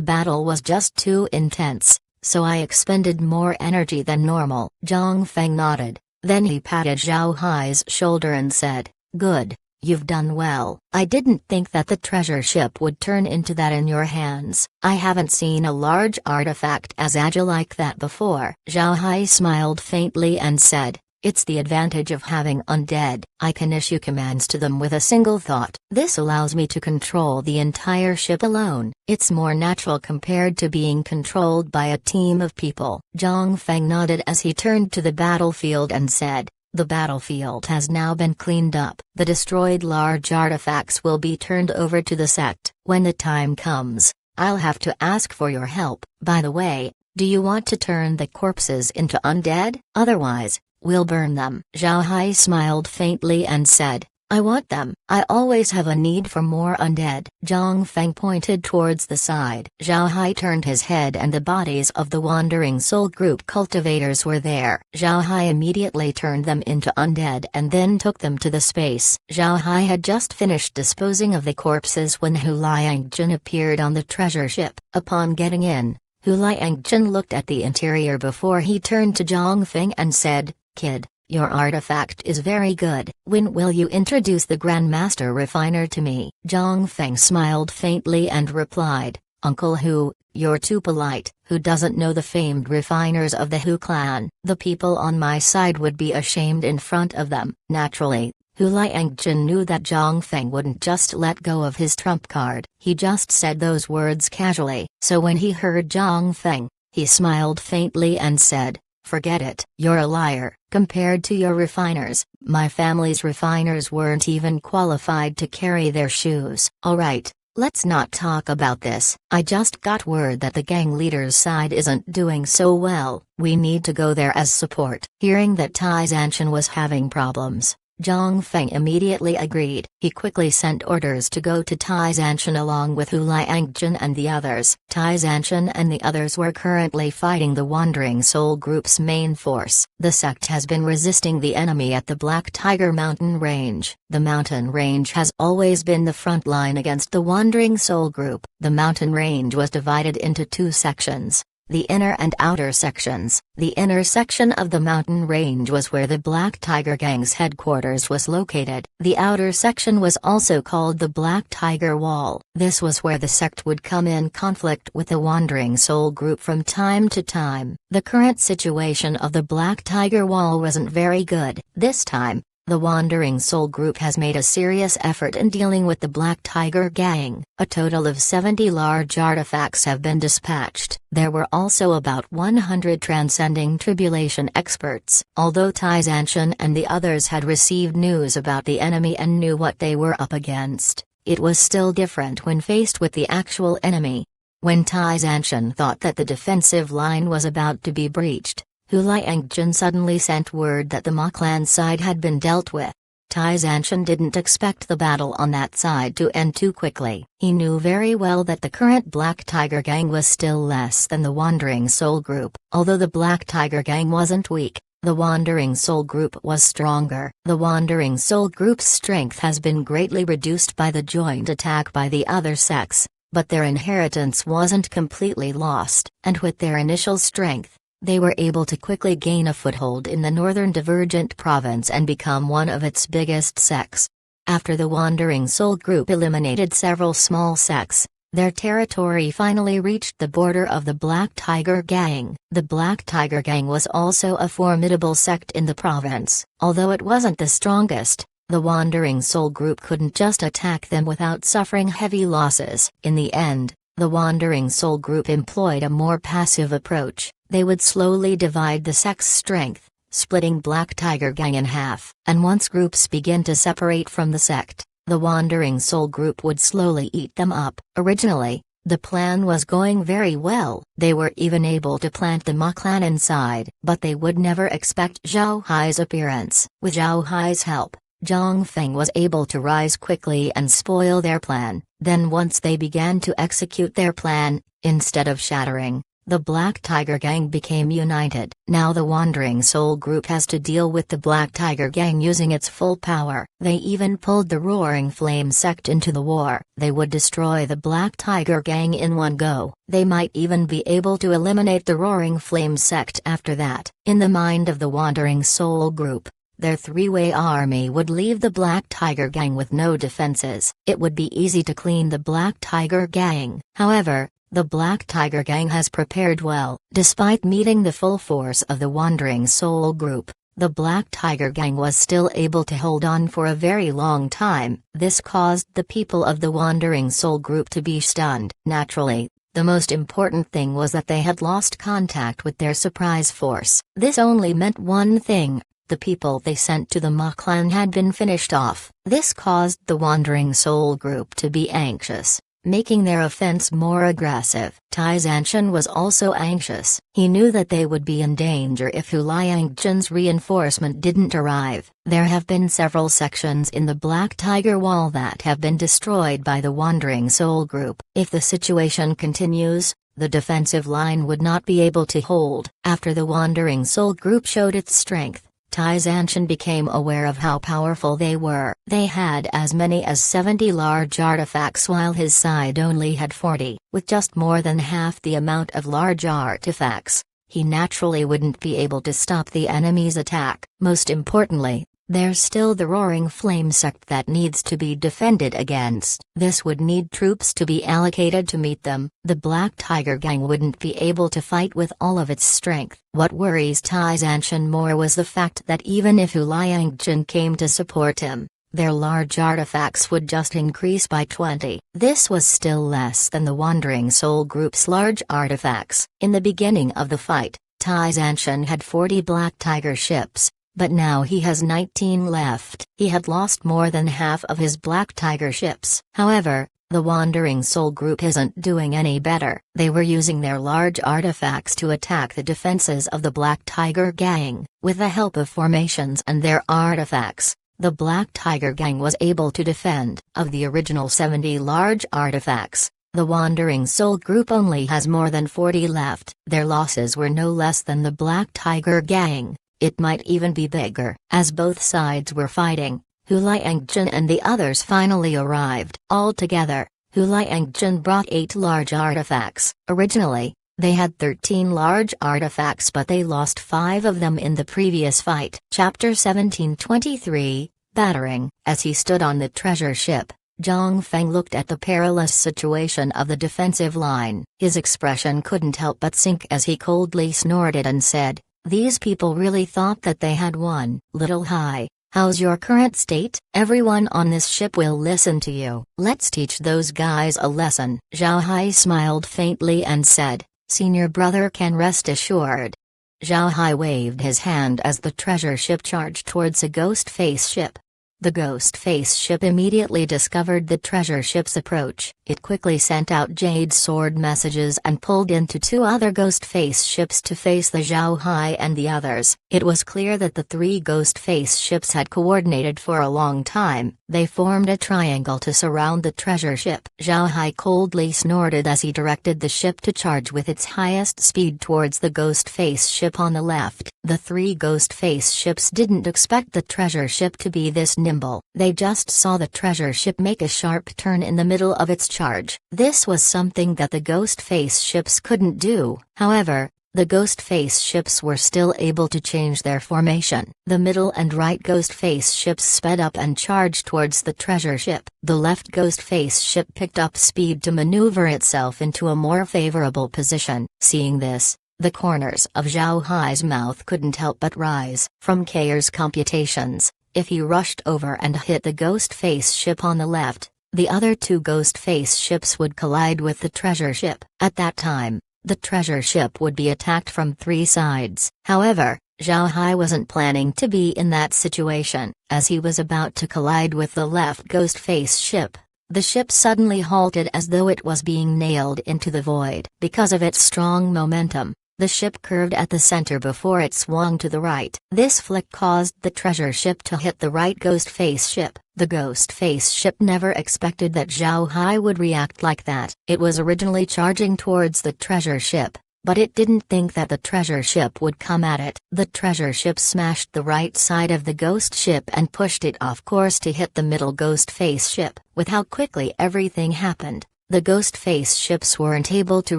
battle was just too intense, so I expended more energy than normal." Zhang Feng nodded, then he patted Zhao Hai's shoulder and said, "Good, you've done well. I didn't think that the treasure ship would turn into that in your hands. I haven't seen a large artifact as agile like that before." Zhao Hai smiled faintly and said, "It's the advantage of having undead. I can issue commands to them with a single thought. This allows me to control the entire ship alone. It's more natural compared to being controlled by a team of people." Zhang Feng nodded as he turned to the battlefield and said, "The battlefield has now been cleaned up. The destroyed large artifacts will be turned over to the sect. When the time comes, I'll have to ask for your help. By the way, Do you want to turn the corpses into undead? Otherwise, we'll burn them." Zhao Hai smiled faintly and said, "I want them. I always have a need for more undead." Zhang Feng pointed towards the side. Zhao Hai turned his head and the bodies of the Wandering Soul Group cultivators were there. Zhao Hai immediately turned them into undead and then took them to the space. Zhao Hai had just finished disposing of the corpses when Hu Liangjun appeared on the treasure ship. Upon getting in, Hu Liangjun looked at the interior before he turned to Zhang Feng and said, "Kid, your artifact is very good. When will you introduce the Grandmaster Refiner to me?" Zhang Feng smiled faintly and replied, "Uncle Hu, you're too polite. Who doesn't know the famed refiners of the Hu clan? The people on my side would be ashamed in front of them." Naturally, Hu Liangjun knew that Zhang Feng wouldn't just let go of his trump card. He just said those words casually. So when he heard Zhang Feng, he smiled faintly and said, "Forget it. You're a liar. Compared to your refiners, my family's refiners weren't even qualified to carry their shoes." "Alright, let's not talk about this. I just got word that the gang leader's side isn't doing so well. We need to go there as support." Hearing that Tai Zanshan was having problems, Zhang Feng immediately agreed. He quickly sent orders to go to Tai Zanshan along with Hu Liangjun and the others. Tai Zanshan and the others were currently fighting the Wandering Soul Group's main force. The sect has been resisting the enemy at the Black Tiger Mountain Range. The mountain range has always been the front line against the Wandering Soul Group. The mountain range was divided into two sections: the inner and outer sections. The inner section of the mountain range was where the Black Tiger Gang's headquarters was located. The outer section was also called the Black Tiger Wall. This was where the sect would come in conflict with the Wandering Soul Group from time to time. The current situation of the Black Tiger Wall wasn't very good. This time, the Wandering Soul Group has made a serious effort in dealing with the Black Tiger Gang. A total of 70 large artifacts have been dispatched. There were also about 100 transcending tribulation experts. Although Tai Zanshan and the others had received news about the enemy and knew what they were up against, it was still different when faced with the actual enemy. When Tai Zanshan thought that the defensive line was about to be breached, Hu Liangjun suddenly sent word that the Ma clan side had been dealt with. Tai Zanshan didn't expect the battle on that side to end too quickly. He knew very well that the current Black Tiger Gang was still less than the Wandering Soul Group. Although the Black Tiger Gang wasn't weak, the Wandering Soul Group was stronger. The Wandering Soul Group's strength has been greatly reduced by the joint attack by the other sects, but their inheritance wasn't completely lost, and with their initial strength, they were able to quickly gain a foothold in the northern Divergent province and become one of its biggest sects. After the Wandering Soul Group eliminated several small sects, their territory finally reached the border of the Black Tiger Gang. The Black Tiger Gang was also a formidable sect in the province. Although it wasn't the strongest, the Wandering Soul Group couldn't just attack them without suffering heavy losses. In the end, the Wandering Soul Group employed a more passive approach. They would slowly divide the sect's strength, splitting Black Tiger Gang in half. And once groups begin to separate from the sect, the Wandering Soul Group would slowly eat them up. Originally, the plan was going very well. They were even able to plant the Ma clan inside. But they would never expect Zhao Hai's appearance. With Zhao Hai's help, Zhang Feng was able to rise quickly and spoil their plan. Then once they began to execute their plan, instead of shattering, the Black Tiger Gang became united. Now the Wandering Soul Group has to deal with the Black Tiger Gang using its full power. They even pulled the Roaring Flame sect into the war. They would destroy the Black Tiger Gang in one go. They might even be able to eliminate the Roaring Flame sect after that. In the mind of the Wandering Soul Group, their three-way army would leave the Black Tiger Gang with no defenses. It would be easy to clean the Black Tiger Gang. However, the Black Tiger Gang has prepared well. Despite meeting the full force of the Wandering Soul Group, the Black Tiger Gang was still able to hold on for a very long time. This caused the people of the Wandering Soul Group to be stunned. Naturally, the most important thing was that they had lost contact with their surprise force. This only meant one thing: the people they sent to the Ma clan had been finished off. This caused the Wandering Soul Group to be anxious. making their offense more aggressive. Tai Zanshan was also anxious. He knew that they would be in danger if Hu Liangjun's reinforcement didn't arrive. There have been several sections in the Black Tiger Wall that have been destroyed by the Wandering Soul Group. If the situation continues, the defensive line would not be able to hold. After the Wandering Soul Group showed its strength, Tai Zanshan became aware of how powerful they were. They had as many as 70 large artifacts while his side only had 40. With just more than half the amount of large artifacts, he naturally wouldn't be able to stop the enemy's attack. Most importantly, there's still the Roaring Flame sect that needs to be defended against. This would need troops to be allocated to meet them. The Black Tiger Gang wouldn't be able to fight with all of its strength. What worries Tai Zanshan more was the fact that even if Hu Liangjun came to support him, their large artifacts would just increase by 20. This was still less than the Wandering Soul Group's large artifacts. In the beginning of the fight, Tai Zanshan had 40 Black Tiger ships, but now he has 19 left. He had lost more than half of his Black Tiger ships. However, the Wandering Soul Group isn't doing any better. They were using their large artifacts to attack the defenses of the Black Tiger Gang. With the help of formations and their artifacts, the Black Tiger Gang was able to defend. Of the original 70 large artifacts, the Wandering Soul Group only has more than 40 left. Their losses were no less than the Black Tiger Gang. It might even be bigger. As both sides were fighting, Hu Liangjun and the others finally arrived. Altogether, Hu Liangjun brought 8 large artifacts. Originally, they had 13 large artifacts, but they lost 5 of them in the previous fight. Chapter 1723, Battering. As he stood on the treasure ship, Zhang Feng looked at the perilous situation of the defensive line. His expression couldn't help but sink as he coldly snorted and said, "These people really thought that they had won." "Little Hai, how's your current state? Everyone on this ship will listen to you. Let's teach those guys a lesson." Zhao Hai smiled faintly and said, "Senior brother can rest assured." Zhao Hai waved his hand as the treasure ship charged towards a ghost face ship. The ghost face ship immediately discovered the treasure ship's approach. It quickly sent out jade sword messages and pulled into 2 other ghost face ships to face the Zhao Hai and the others. It was clear that the 3 ghost face ships had coordinated for a long time. They formed a triangle to surround the treasure ship. Zhao Hai coldly snorted as he directed the ship to charge with its highest speed towards the ghost face ship on the left. The 3 ghost face ships didn't expect the treasure ship to be this nimble. They just saw the treasure ship make a sharp turn in the middle of its charge. This was something that the ghost face ships couldn't do. However, the ghost face ships were still able to change their formation. The middle and right ghost face ships sped up and charged towards the treasure ship. The left ghost face ship picked up speed to maneuver itself into a more favorable position. Seeing this, the corners of Zhao Hai's mouth couldn't help but rise. From Kair's computations, if he rushed over and hit the ghost face ship on the left, the other 2 ghost face ships would collide with the treasure ship. At that time, the treasure ship would be attacked from 3 sides. However, Zhao Hai wasn't planning to be in that situation. As he was about to collide with the left ghost face ship, the ship suddenly halted as though it was being nailed into the void. Because of its strong momentum, the ship curved at the center before it swung to the right. This flick caused the treasure ship to hit the right ghost face ship. The ghost face ship never expected that Zhao Hai would react like that. It was originally charging towards the treasure ship, but it didn't think that the treasure ship would come at it. The treasure ship smashed the right side of the ghost ship and pushed it off course to hit the middle ghost face ship. With how quickly everything happened, the ghost face ships weren't able to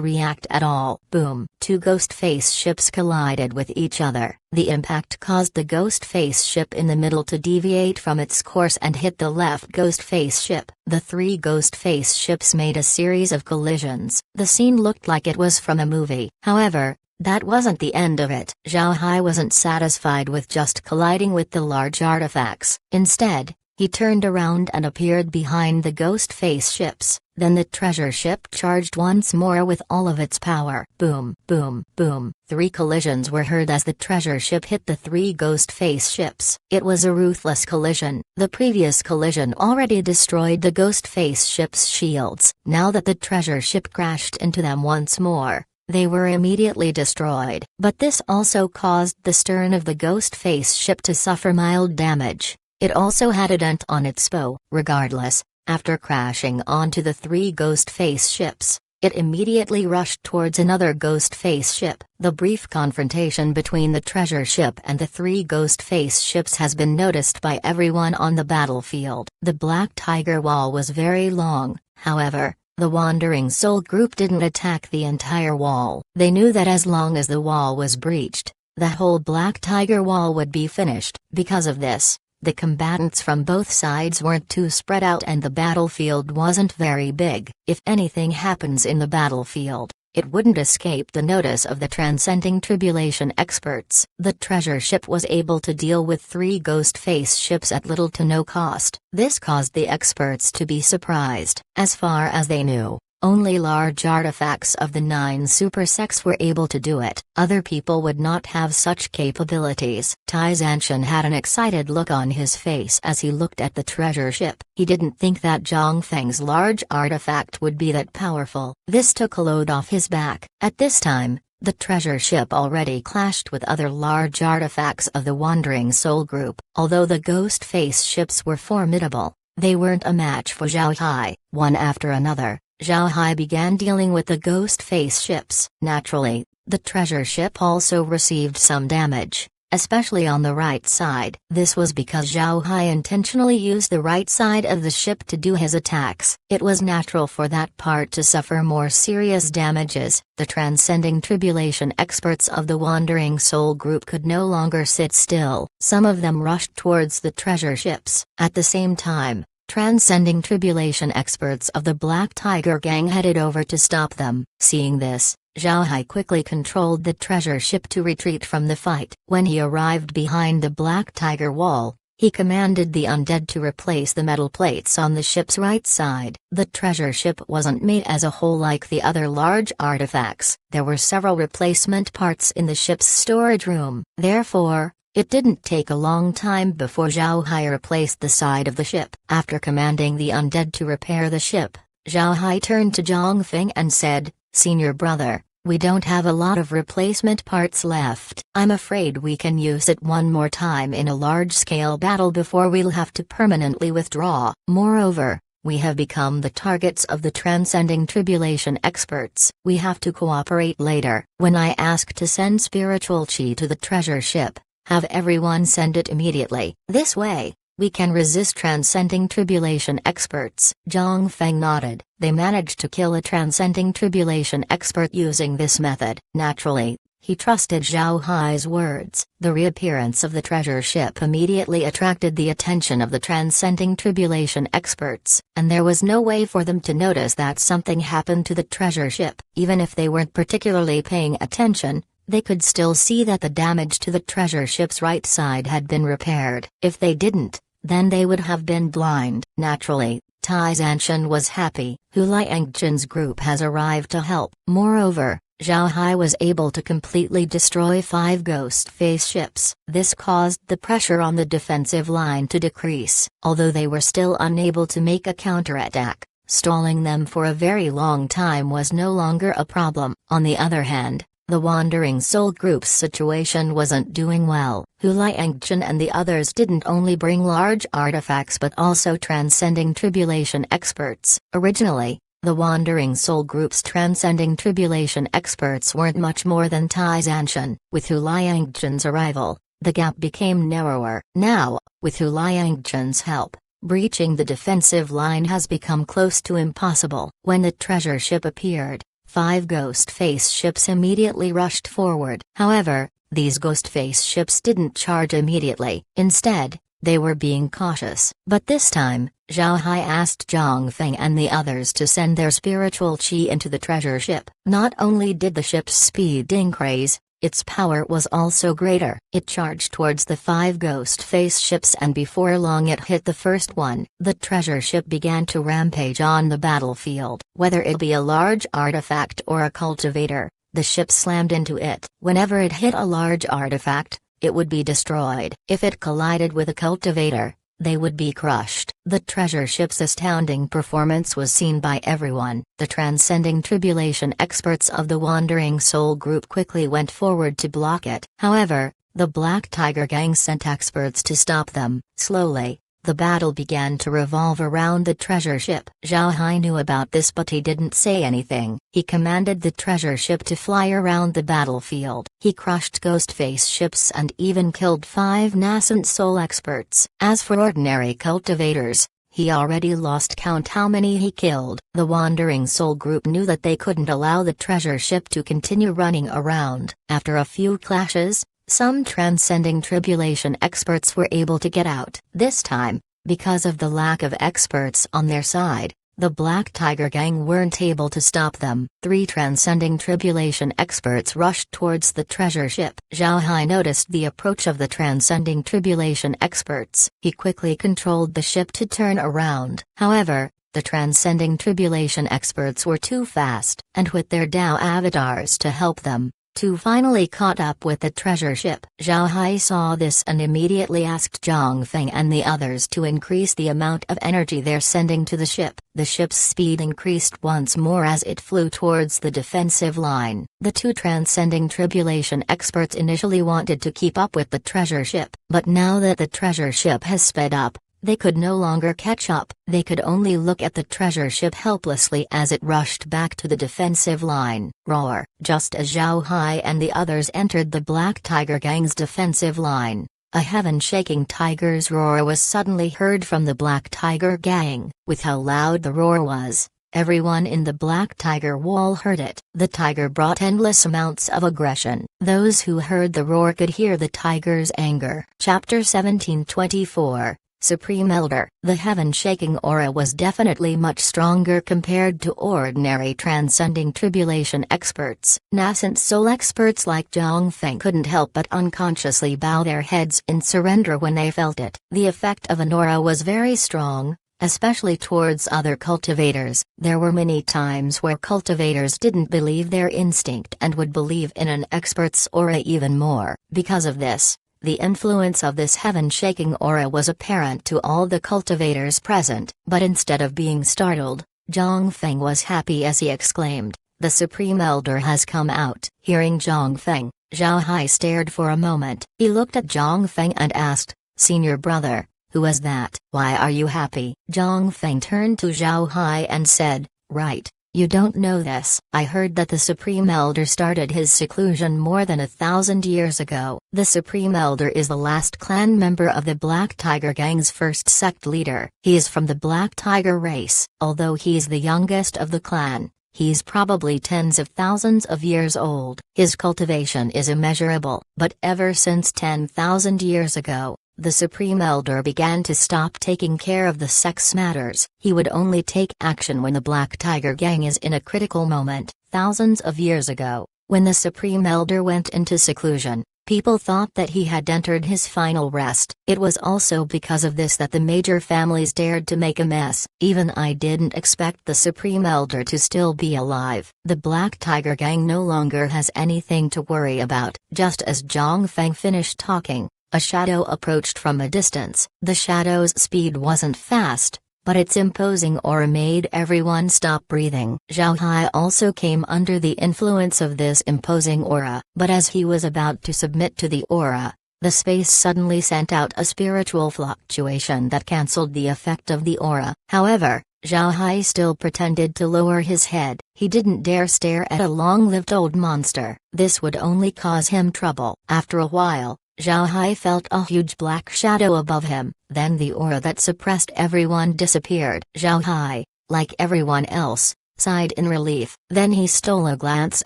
react at all. Boom! 2 ghost face ships collided with each other. The impact caused the ghost face ship in the middle to deviate from its course and hit the left ghost face ship. The 3 ghost face ships made a series of collisions. The scene looked like it was from a movie. However, that wasn't the end of it. Zhao Hai wasn't satisfied with just colliding with the large artifacts. Instead, He turned around and appeared behind the ghost face ships. Then the treasure ship charged once more with all of its power. Boom, boom, boom. 3 collisions were heard as the treasure ship hit the 3 ghost face ships. It was a ruthless collision. The previous collision already destroyed the ghost face ship's shields. Now that the treasure ship crashed into them once more, they were immediately destroyed. But this also caused the stern of the ghost face ship to suffer mild damage. It also had a dent on its bow. Regardless, after crashing onto the 3 ghost face ships, it immediately rushed towards another ghost face ship. The brief confrontation between the treasure ship and the 3 ghost face ships has been noticed by everyone on the battlefield. The Black Tiger wall was very long, however. The Wandering Soul group didn't attack the entire wall. They knew that as long as the wall was breached, the whole Black Tiger wall would be finished. Because of this, the combatants from both sides weren't too spread out and the battlefield wasn't very big. If anything happens in the battlefield, it wouldn't escape the notice of the Transcending Tribulation experts. The treasure ship was able to deal with 3 ghost face ships at little to no cost. This caused the experts to be surprised. As far as they knew, only large artifacts of the 9 super sects were able to do it. Other people would not have such capabilities. Tai Zanshan had an excited look on his face as he looked at the treasure ship. He didn't think that Zhang Feng's large artifact would be that powerful. This took a load off his back. At this time, the treasure ship already clashed with other large artifacts of the Wandering Soul group. Although the ghost face ships were formidable, they weren't a match for Zhao Hai. One after another, Zhao Hai began dealing with the ghost face ships. Naturally, the treasure ship also received some damage, especially on the right side. This was because Zhao Hai intentionally used the right side of the ship to do his attacks. It was natural for that part to suffer more serious damages. The Transcending Tribulation experts of the Wandering Soul group could no longer sit still. Some of them rushed towards the treasure ships. At the same time, Transcending Tribulation experts of the Black Tiger gang headed over to stop them. Seeing this, Zhao Hai quickly controlled the treasure ship to retreat from the fight. When he arrived behind the Black Tiger wall, he commanded the undead to replace the metal plates on the ship's right side. The treasure ship wasn't made as a whole like the other large artifacts. There were several replacement parts in the ship's storage room. Therefore, it didn't take a long time before Zhao Hai replaced the side of the ship. After commanding the undead to repair the ship, Zhao Hai turned to Zhang Feng and said, "Senior brother, we don't have a lot of replacement parts left. I'm afraid we can use it one more time in a large-scale battle before we'll have to permanently withdraw. Moreover, we have become the targets of the Transcending Tribulation experts. We have to cooperate later. When I ask to send spiritual chi to the treasure ship, have everyone send it immediately. This way, we can resist Transcending Tribulation experts." Zhang Feng nodded. They managed to kill a Transcending Tribulation expert using this method. Naturally, he trusted Zhao Hai's words. The reappearance of the treasure ship immediately attracted the attention of the Transcending Tribulation experts, and there was no way for them to notice that something happened to the treasure ship. Even if they weren't particularly paying attention, they could still see that the damage to the treasure ship's right side had been repaired. If they didn't, then they would have been blind. Naturally, Tai Zanshan was happy. Hu Liangjin's group has arrived to help. Moreover, Zhao Hai was able to completely destroy 5 ghost face ships. This caused the pressure on the defensive line to decrease. Although they were still unable to make a counterattack, stalling them for a very long time was no longer a problem. On the other hand, the Wandering Soul group's situation wasn't doing well. Hu Liangjin and the others didn't only bring large artifacts but also Transcending Tribulation experts. Originally, the Wandering Soul group's Transcending Tribulation experts weren't much more than Tai Zanshan. With Hu Liangjin's arrival, the gap became narrower. Now, with Hu Liangjin's help, breaching the defensive line has become close to impossible. When the treasure ship appeared, 5 ghost face ships immediately rushed forward. However, these ghost face ships didn't charge immediately. Instead, they were being cautious. But this time, Zhao Hai asked Zhang Feng and the others to send their spiritual chi into the treasure ship. Not only did the ship's speed increase, its power was also greater. It charged towards the 5 ghost face ships, and before long it hit the first one. The treasure ship began to rampage on the battlefield. Whether it be a large artifact or a cultivator, the ship slammed into it. Whenever it hit a large artifact, it would be destroyed. If it collided with a cultivator, they would be crushed. The treasure ship's astounding performance was seen by everyone. The Transcending Tribulation experts of the Wandering Soul group quickly went forward to block it. However, the Black Tiger gang sent experts to stop them. Slowly, the battle began to revolve around the treasure ship. Zhao Hai knew about this, but he didn't say anything. He commanded the treasure ship to fly around the battlefield. He crushed ghost face ships and even killed 5 nascent soul experts. As for ordinary cultivators, he already lost count how many he killed. The Wandering Soul group knew that they couldn't allow the treasure ship to continue running around. After a few clashes, some Transcending Tribulation experts were able to get out. This time, because of the lack of experts on their side, the Black Tiger gang weren't able to stop them. 3 Transcending Tribulation experts rushed towards the treasure ship. Zhao Hai noticed the approach of the Transcending Tribulation experts. He quickly controlled the ship to turn around. However, the Transcending Tribulation experts were too fast, and with their Dao avatars to help them, 2 finally caught up with the treasure ship. Zhao Hai saw this and immediately asked Zhang Feng and the others to increase the amount of energy they're sending to the ship. The ship's speed increased once more as it flew towards the defensive line. The 2 Transcending Tribulation experts initially wanted to keep up with the treasure ship, but now that the treasure ship has sped up, they could no longer catch up. They could only look at the treasure ship helplessly as it rushed back to the defensive line. Roar! Just as Zhao Hai and the others entered the Black Tiger gang's defensive line, a heaven-shaking tiger's roar was suddenly heard from the Black Tiger gang. With how loud the roar was, everyone in the Black Tiger wall heard it. The tiger brought endless amounts of aggression. Those who heard the roar could hear the tiger's anger. Chapter 1724. Supreme Elder. The heaven-shaking aura was definitely much stronger compared to ordinary Transcending Tribulation experts. Nascent soul experts like Zhang Feng couldn't help but unconsciously bow their heads in surrender when they felt it. The effect of an aura was very strong, especially towards other cultivators. There were many times where cultivators didn't believe their instinct and would believe in an expert's aura even more. Because of this, the influence of this heaven-shaking aura was apparent to all the cultivators present. But instead of being startled, Zhang Feng was happy as he exclaimed, "The Supreme Elder has come out." Hearing Zhang Feng, Zhao Hai stared for a moment. He looked at Zhang Feng and asked, "Senior brother, who is that? Why are you happy?" Zhang Feng turned to Zhao Hai and said, "Right. You don't know this. I heard that the Supreme Elder started his seclusion more than 1,000 years ago. The Supreme Elder is the last clan member of the Black Tiger gang's first sect leader. He is from the Black Tiger race. Although he's the youngest of the clan, he's probably tens of thousands of years old. His cultivation is immeasurable. But ever since 10,000 years ago, the Supreme Elder began to stop taking care of the sex matters. He would only take action when the Black Tiger gang is in a critical moment. Thousands of years ago, when the Supreme Elder went into seclusion, people thought that he had entered his final rest. It was also because of this that the major families dared to make a mess. Even I didn't expect the Supreme Elder to still be alive. The Black Tiger gang no longer has anything to worry about." Just as Zhang Feng finished talking, a shadow approached from a distance. The shadow's speed wasn't fast, but its imposing aura made everyone stop breathing. Zhao Hai also came under the influence of this imposing aura, but as he was about to submit to the aura, the space suddenly sent out a spiritual fluctuation that cancelled the effect of the aura. However, Zhao Hai still pretended to lower his head. He didn't dare stare at a long-lived old monster. This would only cause him trouble. After a while, Zhao Hai felt a huge black shadow above him, then the aura that suppressed everyone disappeared. Zhao Hai, like everyone else, sighed in relief. Then he stole a glance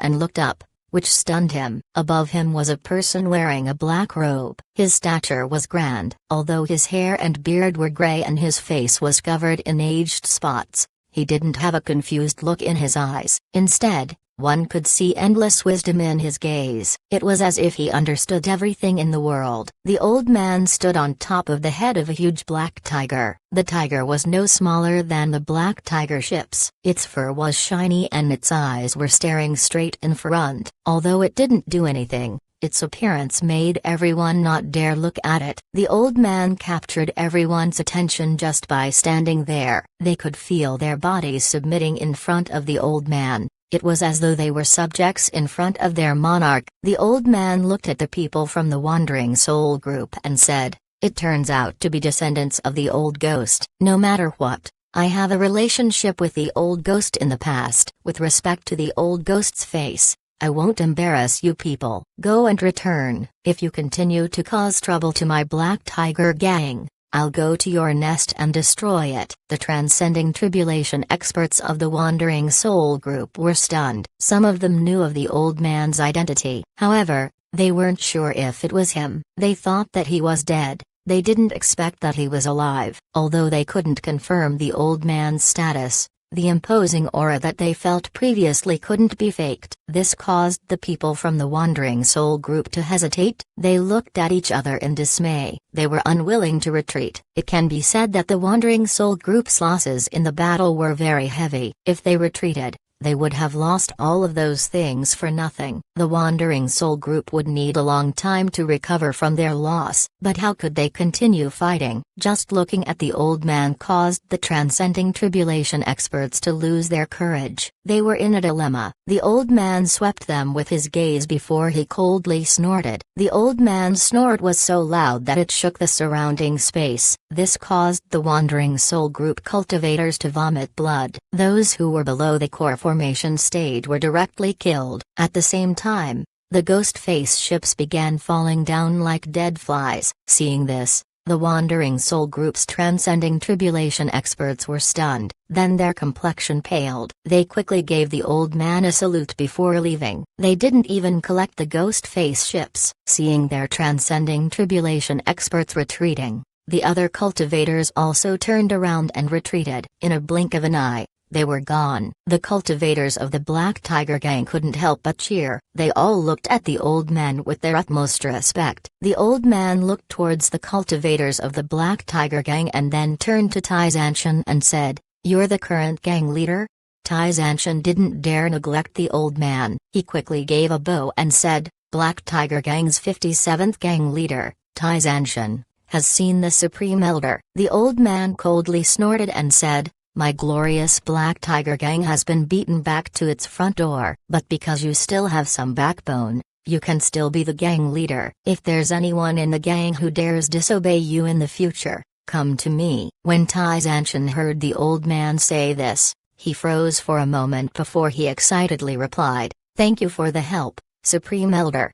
and looked up, which stunned him. Above him was a person wearing a black robe. His stature was grand. Although his hair and beard were gray and his face was covered in aged spots, he didn't have a confused look in his eyes. Instead, One could see endless wisdom in his gaze. It was as if he understood everything in the world. The old man stood on top of the head of a huge black tiger. The tiger was no smaller than the black tiger ships. Its fur was shiny and its eyes were staring straight in front. Although it didn't do anything, its appearance made everyone not dare look at it. The old man captured everyone's attention just by standing there. They could feel their bodies submitting in front of the old man. It was as though they were subjects in front of their monarch. The old man looked at the people from the Wandering Soul group and said, "It turns out to be descendants of the old ghost. No matter what, I have a relationship with the old ghost in the past. With respect to the old ghost's face, I won't embarrass you people. Go and return. If you continue to cause trouble to my Black Tiger gang, I'll go to your nest and destroy it." The Transcending Tribulation experts of the Wandering Soul group were stunned. Some of them knew of the old man's identity. However, they weren't sure if it was him. They thought that he was dead. They didn't expect that he was alive. Although they couldn't confirm the old man's status, the imposing aura that they felt previously couldn't be faked. This caused the people from the Wandering Soul group to hesitate. They looked at each other in dismay. They were unwilling to retreat. It can be said that the Wandering Soul group's losses in the battle were very heavy. If they retreated, they would have lost all of those things for nothing. The Wandering Soul group would need a long time to recover from their loss. But how could they continue fighting? Just looking at the old man caused the Transcending Tribulation experts to lose their courage. They were in a dilemma. The old man swept them with his gaze before he coldly snorted. The old man's snort was so loud that it shook the surrounding space. This caused the Wandering Soul group cultivators to vomit blood. Those who were below the core formation stage were directly killed. At the same time, the ghost face ships began falling down like dead flies. Seeing this, the Wandering Soul group's Transcending Tribulation experts were stunned. Then their complexion paled. They quickly gave the old man a salute before leaving. They didn't even collect the ghost face ships. Seeing their Transcending Tribulation experts retreating, the other cultivators also turned around and retreated. In a blink of an eye, they were gone. The cultivators of the Black Tiger gang couldn't help but cheer. They all looked at the old man with their utmost respect. The old man looked towards the cultivators of the Black Tiger gang and then turned to Tai Zanshin and said, "You're the current gang leader?" Tai Zanshin didn't dare neglect the old man. He quickly gave a bow and said, "Black Tiger gang's 57th gang leader, Tai Zanshin, has seen the Supreme Elder." The old man coldly snorted and said, "My glorious Black Tiger gang has been beaten back to its front door. But because you still have some backbone, you can still be the gang leader. If there's anyone in the gang who dares disobey you in the future, come to me." When Tai Zanshin heard the old man say this, he froze for a moment before he excitedly replied, "Thank you for the help, Supreme Elder."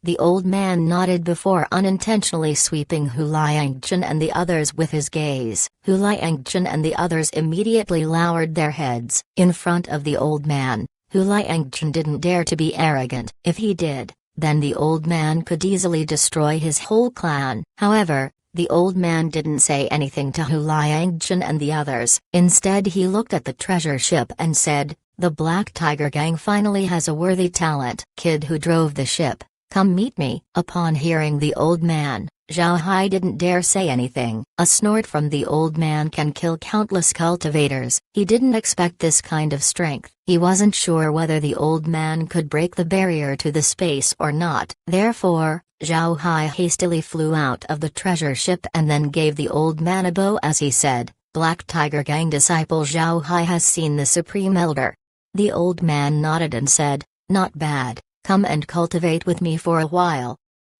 The old man nodded before unintentionally sweeping Huliangchen and the others with his gaze. Huliangchen and the others immediately lowered their heads. In front of the old man, Huliangchen didn't dare to be arrogant. If he did, then the old man could easily destroy his whole clan. However, the old man didn't say anything to Huliangchen and the others. Instead he looked at the treasure ship and said, "The Black Tiger gang finally has a worthy talent." "Kid who drove the ship, come meet me." Upon hearing the old man, Zhao Hai didn't dare say anything. A snort from the old man can kill countless cultivators. He didn't expect this kind of strength. He wasn't sure whether the old man could break the barrier to the space or not. Therefore, Zhao Hai hastily flew out of the treasure ship and then gave the old man a bow as he said, "Black Tiger gang disciple Zhao Hai has seen the Supreme Elder." The old man nodded and said, "Not bad. Come and cultivate with me for a while."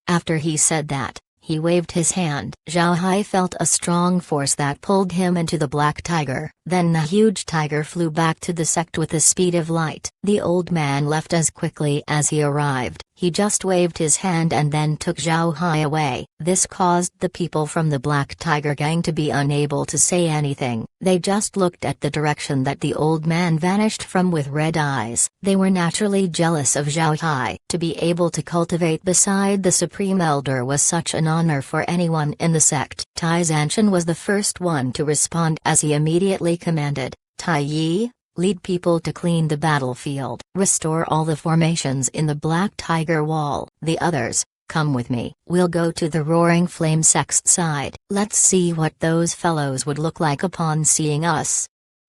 After he said that, he waved his hand. Zhao Hai felt a strong force that pulled him into the Black Tiger. Then the huge tiger flew back to the sect with the speed of light. The old man left as quickly as he arrived. He just waved his hand and then took Zhao Hai away. This caused the people from the Black Tiger gang to be unable to say anything. They just looked at the direction that the old man vanished from with red eyes. They were naturally jealous of Zhao Hai. To be able to cultivate beside the Supreme Elder was such an honor for anyone in the sect. Tai Zanshin was the first one to respond as he immediately commanded, "Tai Yi, lead people to clean the battlefield, restore all the formations in the Black Tiger Wall. The others, come with me. We'll go to the Roaring Flame sect's side. Let's see what those fellows would look like upon seeing us."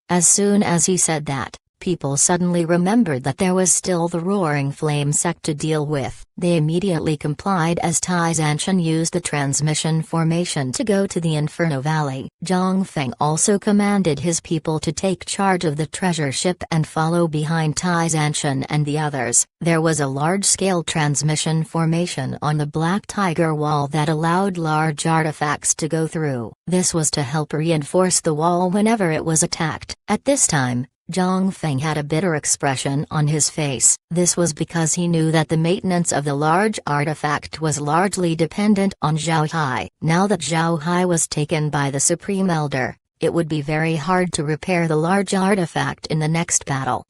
As soon as he said that, people suddenly remembered that there was still the Roaring Flame sect to deal with. They immediately complied as Tai Zanshan used the transmission formation to go to the Inferno Valley. Zhang Feng also commanded his people to take charge of the treasure ship and follow behind Tai Zanshan and the others. There was a large-scale transmission formation on the Black Tiger Wall that allowed large artifacts to go through. This was to help reinforce the wall whenever it was attacked. At this time, Zhang Feng had a bitter expression on his face. This was because he knew that the maintenance of the large artifact was largely dependent on Zhao Hai. Now that Zhao Hai was taken by the Supreme Elder, it would be very hard to repair the large artifact in the next battle.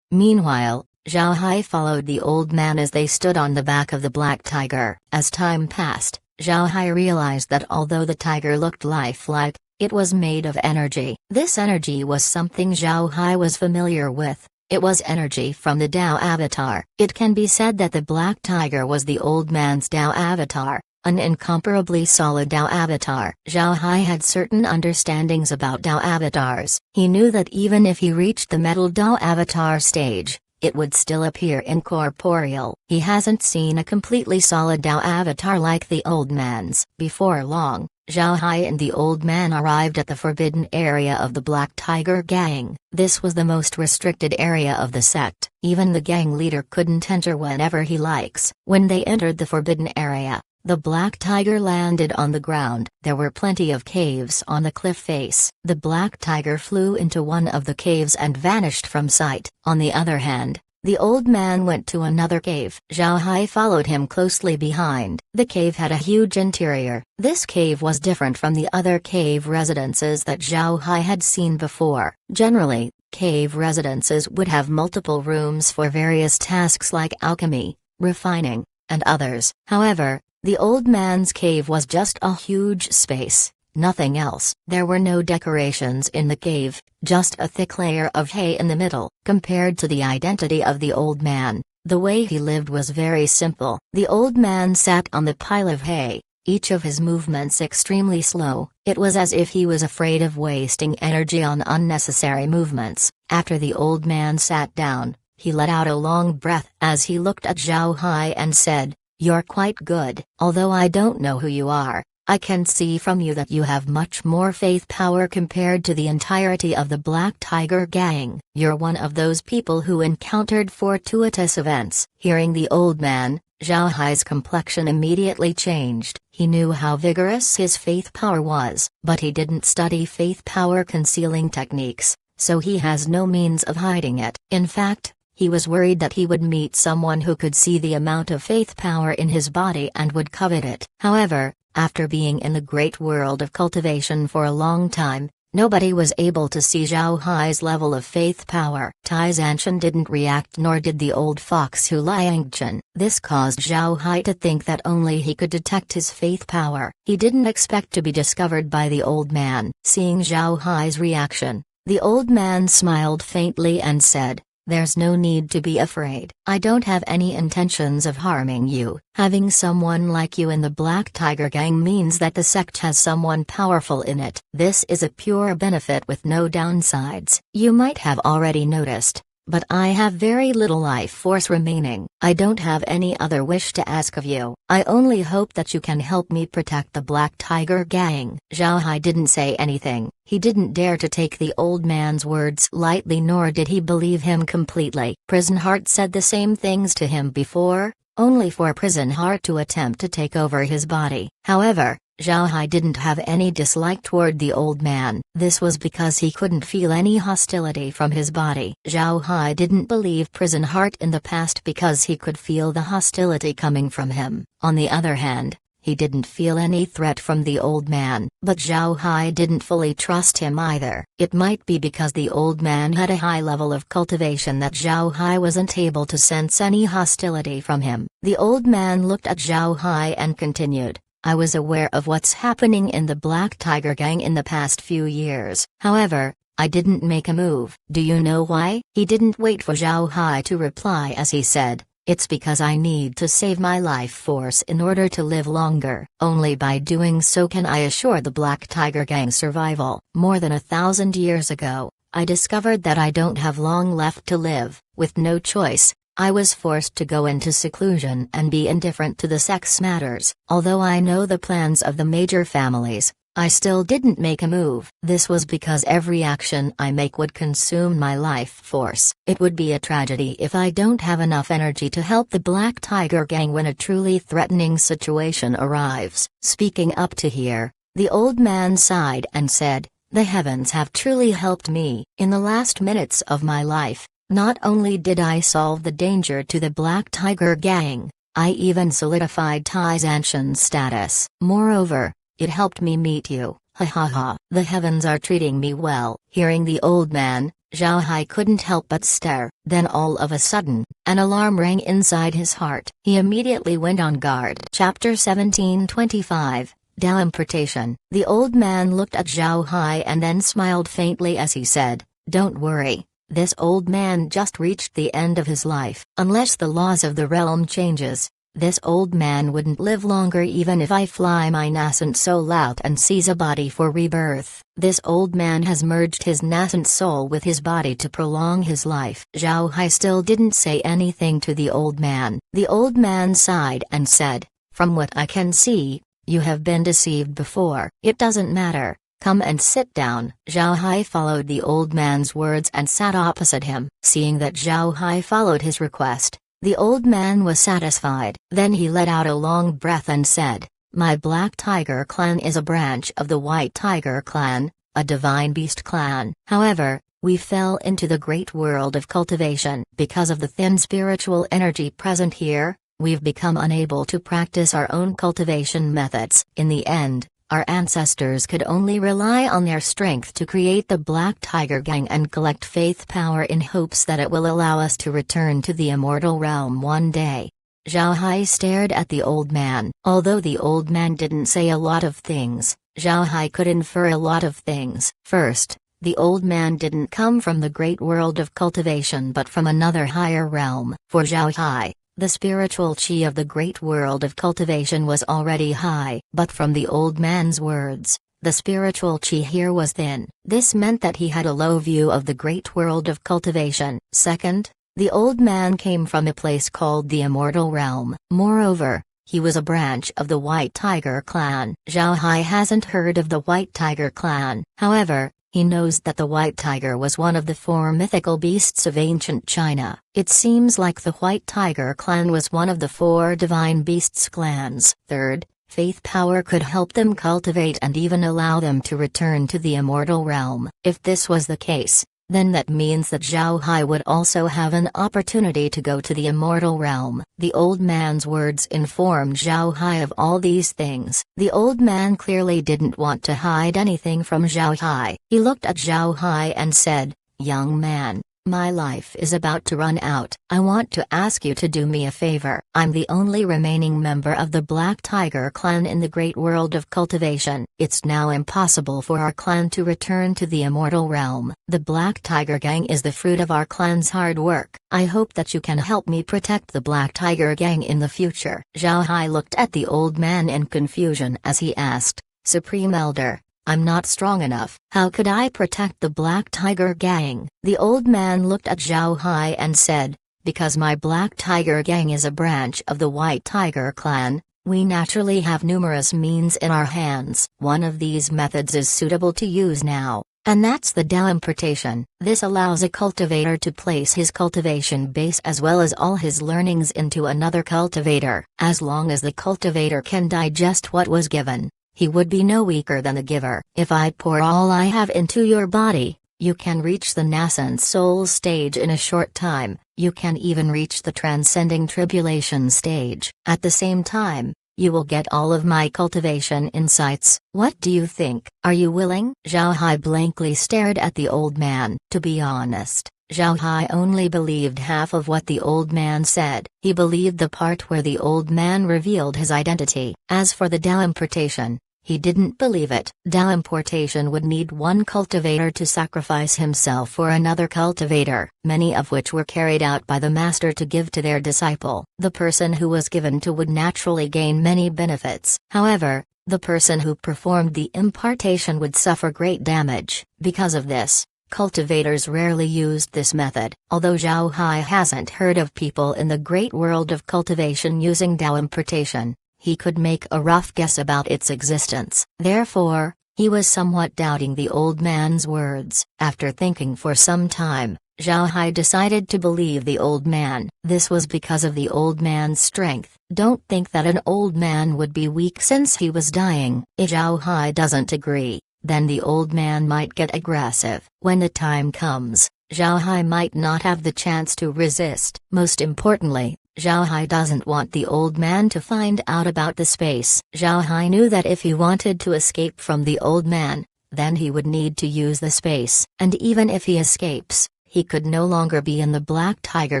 Meanwhile, Zhao Hai followed the old man as they stood on the back of the Black Tiger. As time passed, Zhao Hai realized that although the tiger looked lifelike, it was made of energy. This energy was something Zhao Hai was familiar with. It was energy from the Dao Avatar. It can be said that the Black Tiger was the old man's Dao Avatar, an incomparably solid Dao Avatar. Zhao Hai had certain understandings about Dao Avatars. He knew that even if he reached the Metal Dao Avatar stage, it would still appear incorporeal. He hasn't seen a completely solid Dao Avatar like the old man's. Before long, Zhao Hai and the old man arrived at the forbidden area of the Black Tiger gang. This was the most restricted area of the sect. Even the gang leader couldn't enter whenever he likes. When they entered the forbidden area, the Black Tiger landed on the ground. There were plenty of caves on the cliff face. The Black Tiger flew into one of the caves and vanished from sight. On the other hand, the old man went to another cave. Zhao Hai followed him closely behind. The cave had a huge interior. This cave was different from the other cave residences that Zhao Hai had seen before. Generally, cave residences would have multiple rooms for various tasks like alchemy, refining, and others. However, the old man's cave was just a huge space. Nothing else. There were no decorations in the cave, just a thick layer of hay in the middle. Compared to the identity of the old man, the way he lived was very simple. The old man sat on the pile of hay, each of his movements extremely slow. It was as if he was afraid of wasting energy on unnecessary movements. After the old man sat down, he let out a long breath as he looked at Zhao Hai and said, "You're quite good. Although I don't know who you are, I can see from you that you have much more faith power compared to the entirety of the Black Tiger gang. You're one of those people who encountered fortuitous events." Hearing the old man, Zhao Hai's complexion immediately changed. He knew how vigorous his faith power was, but he didn't study faith power concealing techniques, so he has no means of hiding it. In fact, he was worried that he would meet someone who could see the amount of faith power in his body and would covet it. However, after being in the great world of cultivation for a long time, nobody was able to see Zhao Hai's level of faith power. Tai Zanshan didn't react, nor did the old fox Hu Liangchen. This caused Zhao Hai to think that only he could detect his faith power. He didn't expect to be discovered by the old man. Seeing Zhao Hai's reaction, the old man smiled faintly and said, "There's no need to be afraid. I don't have any intentions of harming you. Having someone like you in the Black Tiger gang means that the sect has someone powerful in it. This is a pure benefit with no downsides. You might have already noticed, but I have very little life force remaining. I don't have any other wish to ask of you. I only hope that you can help me protect the Black Tiger gang." Zhao Hai didn't say anything. He didn't dare to take the old man's words lightly, nor did he believe him completely. Prison Heart said the same things to him before, only for Prison Heart to attempt to take over his body. However, Zhao Hai didn't have any dislike toward the old man. This was because he couldn't feel any hostility from his body. Zhao Hai didn't believe Prison Heart in the past because he could feel the hostility coming from him. On the other hand, he didn't feel any threat from the old man. But Zhao Hai didn't fully trust him either. It might be because the old man had a high level of cultivation that Zhao Hai wasn't able to sense any hostility from him. The old man looked at Zhao Hai and continued, "I was aware of what's happening in the Black Tiger gang in the past few years. However, I didn't make a move. Do you know why? He didn't wait for Zhao Hai to reply as he said, "It's because I need to save my life force in order to live longer. Only by doing so can I assure the Black Tiger Gang's survival. More than 1,000 years ago, I discovered that I don't have long left to live. With no choice, I was forced to go into seclusion and be indifferent to the sex matters. Although I know the plans of the major families, I still didn't make a move. This was because every action I make would consume my life force. It would be a tragedy if I don't have enough energy to help the Black Tiger Gang when a truly threatening situation arrives." Speaking up to here, the old man sighed and said, "The heavens have truly helped me. In the last minutes of my life, not only did I solve the danger to the Black Tiger Gang, I even solidified Tai Zanshan's status. Moreover, it helped me meet you. Ha ha ha. The heavens are treating me well." Hearing the old man, Zhao Hai couldn't help but stare. Then all of a sudden, an alarm rang inside his heart. He immediately went on guard. Chapter 1725, Delimportation. The old man looked at Zhao Hai and then smiled faintly as he said, "Don't worry. This old man just reached the end of his life. Unless the laws of the realm changes, this old man wouldn't live longer even if I fly my nascent soul out and seize a body for rebirth. This old man has merged his nascent soul with his body to prolong his life." Zhao Hai still didn't say anything to the old man. The old man sighed and said, "From what I can see, you have been deceived before. It doesn't matter. Come and sit down." Zhao Hai followed the old man's words and sat opposite him. Seeing that Zhao Hai followed his request, the old man was satisfied. Then he let out a long breath and said, "My Black Tiger clan is a branch of the White Tiger clan, a divine beast clan. However, we fell into the great world of cultivation. Because of the thin spiritual energy present here, we've become unable to practice our own cultivation methods. In the end, our ancestors could only rely on their strength to create the Black Tiger Gang and collect faith power in hopes that it will allow us to return to the immortal realm one day." Zhao Hai stared at the old man. Although the old man didn't say a lot of things, Zhao Hai could infer a lot of things. First, the old man didn't come from the great world of cultivation but from another higher realm. For Zhao Hai, the spiritual chi of the great world of cultivation was already high, but from the old man's words, the spiritual chi here was thin. This meant that he had a low view of the great world of cultivation. Second, the old man came from a place called the Immortal Realm. Moreover, he was a branch of the White Tiger clan. Zhao Hai hasn't heard of the White Tiger clan. However, he knows that the White Tiger was one of the 4 mythical beasts of ancient China. It seems like the White Tiger clan was one of the 4 divine beasts clans. Third, faith power could help them cultivate and even allow them to return to the immortal realm. If this was the case, then that means that Zhao Hai would also have an opportunity to go to the immortal realm. The old man's words informed Zhao Hai of all these things. The old man clearly didn't want to hide anything from Zhao Hai. He looked at Zhao Hai and said, "Young man, my life is about to run out. I want to ask you to do me a favor. I'm the only remaining member of the Black Tiger clan in the great world of cultivation. It's now impossible for our clan to return to the immortal realm. The Black Tiger Gang is the fruit of our clan's hard work. I hope that you can help me protect the Black Tiger Gang in the future." Zhao Hai looked at the old man in confusion as he asked, "Supreme Elder, I'm not strong enough. How could I protect the Black Tiger Gang?" The old man looked at Zhao Hai and said, "Because my Black Tiger Gang is a branch of the White Tiger clan, we naturally have numerous means in our hands. One of these methods is suitable to use now, and that's the delimportation. This allows a cultivator to place his cultivation base as well as all his learnings into another cultivator. As long as the cultivator can digest what was given, he would be no weaker than the giver. If I pour all I have into your body, you can reach the nascent soul stage in a short time. You can even reach the transcending tribulation stage. At the same time, you will get all of my cultivation insights. What do you think? Are you willing?" Zhao Hai blankly stared at the old man. To be honest, Zhao Hai only believed half of what the old man said. He believed the part where the old man revealed his identity. As for the delimportation, He didn't believe it. Dao importation would need one cultivator to sacrifice himself for another cultivator, many of which were carried out by the master to give to their disciple. The person who was given to would naturally gain many benefits. However, the person who performed the impartation would suffer great damage. Because of this, cultivators rarely used this method. Although Zhao Hai hasn't heard of people in the great world of cultivation using Dao importation, he could make a rough guess about its existence. Therefore, he was somewhat doubting the old man's words. After thinking for some time, Zhao Hai decided to believe the old man. This was because of the old man's strength. Don't think that an old man would be weak since he was dying. If Zhao Hai doesn't agree, then the old man might get aggressive. When the time comes, Zhao Hai might not have the chance to resist. Most importantly, Zhao Hai doesn't want the old man to find out about the space. Zhao Hai knew that if he wanted to escape from the old man, then he would need to use the space. And even if he escapes, he could no longer be in the Black Tiger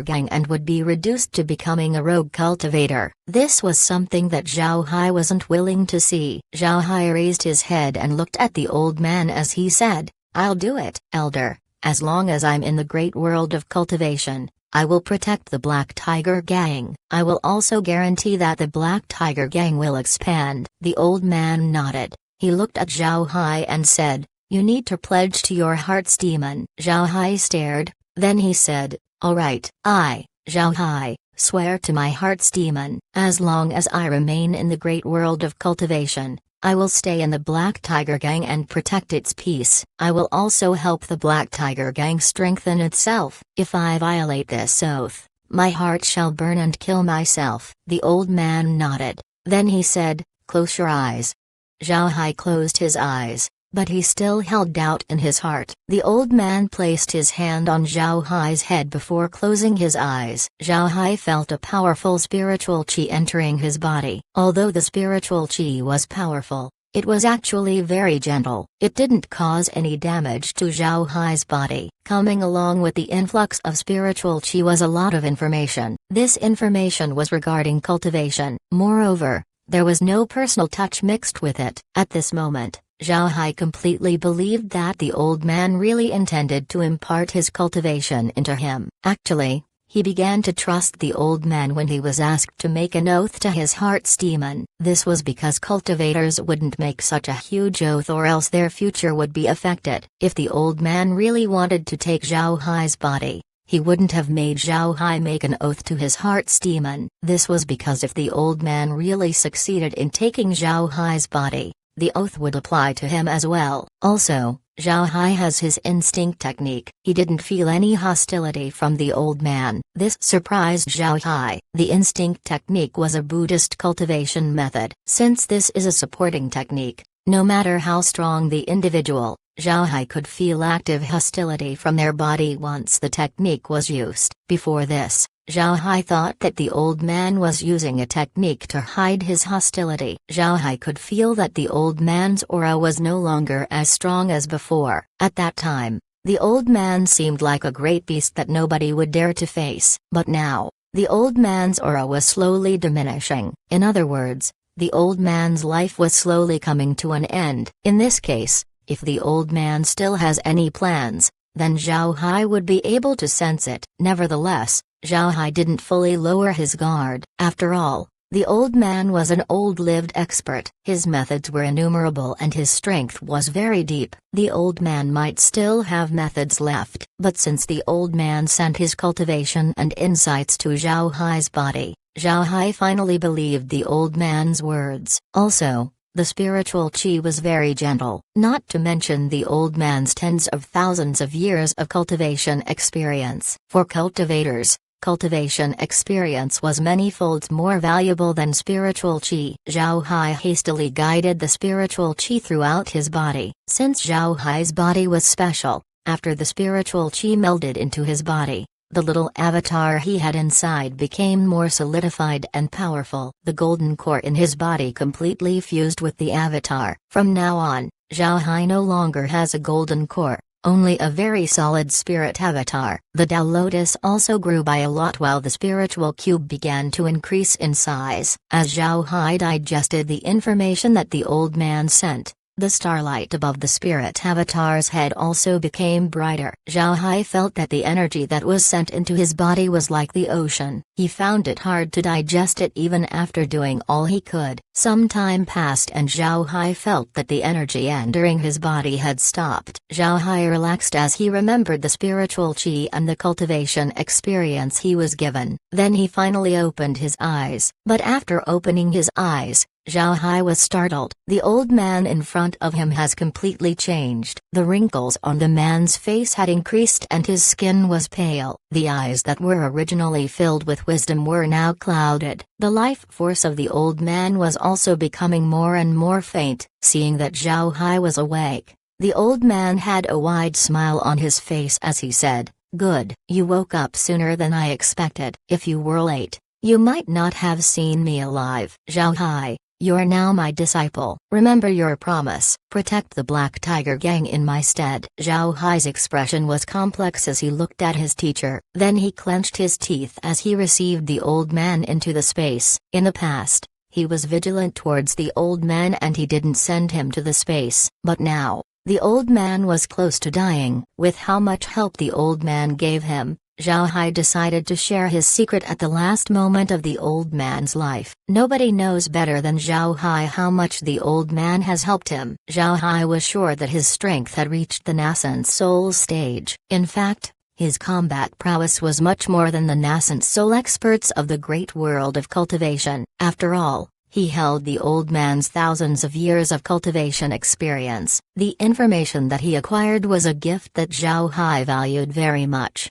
Gang and would be reduced to becoming a rogue cultivator. This was something that Zhao Hai wasn't willing to see. Zhao Hai raised his head and looked at the old man as he said, "I'll do it, Elder. As long as I'm in the great world of cultivation, I will protect the Black Tiger Gang. I will also guarantee that the Black Tiger Gang will expand." The old man nodded. He looked at Zhao Hai and said, "You need to pledge to your heart's demon." Zhao Hai stared, then he said, "All right, I, Zhao Hai, swear to my heart's demon. As long as I remain in the great world of cultivation, I will stay in the Black Tiger Gang and protect its peace. I will also help the Black Tiger Gang strengthen itself. If I violate this oath, my heart shall burn and kill myself." The old man nodded. Then he said, "Close your eyes." Zhao Hai closed his eyes, but he still held doubt in his heart. The old man placed his hand on Zhao Hai's head before closing his eyes. Zhao Hai felt a powerful spiritual qi entering his body. Although the spiritual qi was powerful, it was actually very gentle. It didn't cause any damage to Zhao Hai's body. Coming along with the influx of spiritual qi was a lot of information. This information was regarding cultivation. Moreover, there was no personal touch mixed with it. At this moment, Zhao Hai completely believed that the old man really intended to impart his cultivation into him. Actually, he began to trust the old man when he was asked to make an oath to his heart's demon. This was because cultivators wouldn't make such a huge oath or else their future would be affected. If the old man really wanted to take Zhao Hai's body, he wouldn't have made Zhao Hai make an oath to his heart's demon. This was because if the old man really succeeded in taking Zhao Hai's body, the oath would apply to him as well. Also, Zhao Hai has his instinct technique. He didn't feel any hostility from the old man. This surprised Zhao Hai. The instinct technique was a Buddhist cultivation method. Since this is a supporting technique, no matter how strong the individual, Zhao Hai could feel active hostility from their body once the technique was used. Before this, Zhao Hai thought that the old man was using a technique to hide his hostility. Zhao Hai could feel that the old man's aura was no longer as strong as before. At that time, the old man seemed like a great beast that nobody would dare to face. But now, the old man's aura was slowly diminishing. In other words, the old man's life was slowly coming to an end. In this case, if the old man still has any plans, then Zhao Hai would be able to sense it. Nevertheless, Zhao Hai didn't fully lower his guard. After all, the old man was an old-lived expert. His methods were innumerable and his strength was very deep. The old man might still have methods left, but since the old man sent his cultivation and insights to Zhao Hai's body, Zhao Hai finally believed the old man's words. Also, the spiritual qi was very gentle. Not to mention the old man's tens of thousands of years of cultivation experience. For cultivators, cultivation experience was many folds more valuable than spiritual qi. Zhao Hai hastily guided the spiritual qi throughout his body. Since Zhao Hai's body was special, after the spiritual qi melded into his body, the little avatar he had inside became more solidified and powerful. The golden core in his body completely fused with the avatar. From now on, Zhao Hai no longer has a golden core. only a very solid spirit avatar. The Tao Lotus also grew by a lot while the spiritual cube began to increase in size. As Zhao Hai digested the information that the old man sent, the starlight above the spirit avatar's head also became brighter. Zhao Hai felt that the energy that was sent into his body was like the ocean. He found it hard to digest it even after doing all he could. Some time passed and Zhao Hai felt that the energy entering his body had stopped. Zhao Hai relaxed as he remembered the spiritual chi and the cultivation experience he was given. Then he finally opened his eyes. But after opening his eyes, Zhao Hai was startled. The old man in front of him has completely changed. The wrinkles on the man's face had increased and his skin was pale. The eyes that were originally filled with wisdom were now clouded. The life force of the old man was also becoming more and more faint. Seeing that Zhao Hai was awake, the old man had a wide smile on his face as he said, "Good, you woke up sooner than I expected. If you were late, you might not have seen me alive. Zhao Hai, you're now my disciple. Remember your promise. Protect the Black Tiger Gang in my stead." Zhao Hai's expression was complex as he looked at his teacher. Then he clenched his teeth as he received the old man into the space. In the past, he was vigilant towards the old man and he didn't send him to the space. But now, the old man was close to dying. With how much help the old man gave him, Zhao Hai decided to share his secret at the last moment of the old man's life. Nobody knows better than Zhao Hai how much the old man has helped him. Zhao Hai was sure that his strength had reached the nascent soul stage. In fact, his combat prowess was much more than the nascent soul experts of the great world of cultivation. After all, he held the old man's thousands of years of cultivation experience. The information that he acquired was a gift that Zhao Hai valued very much.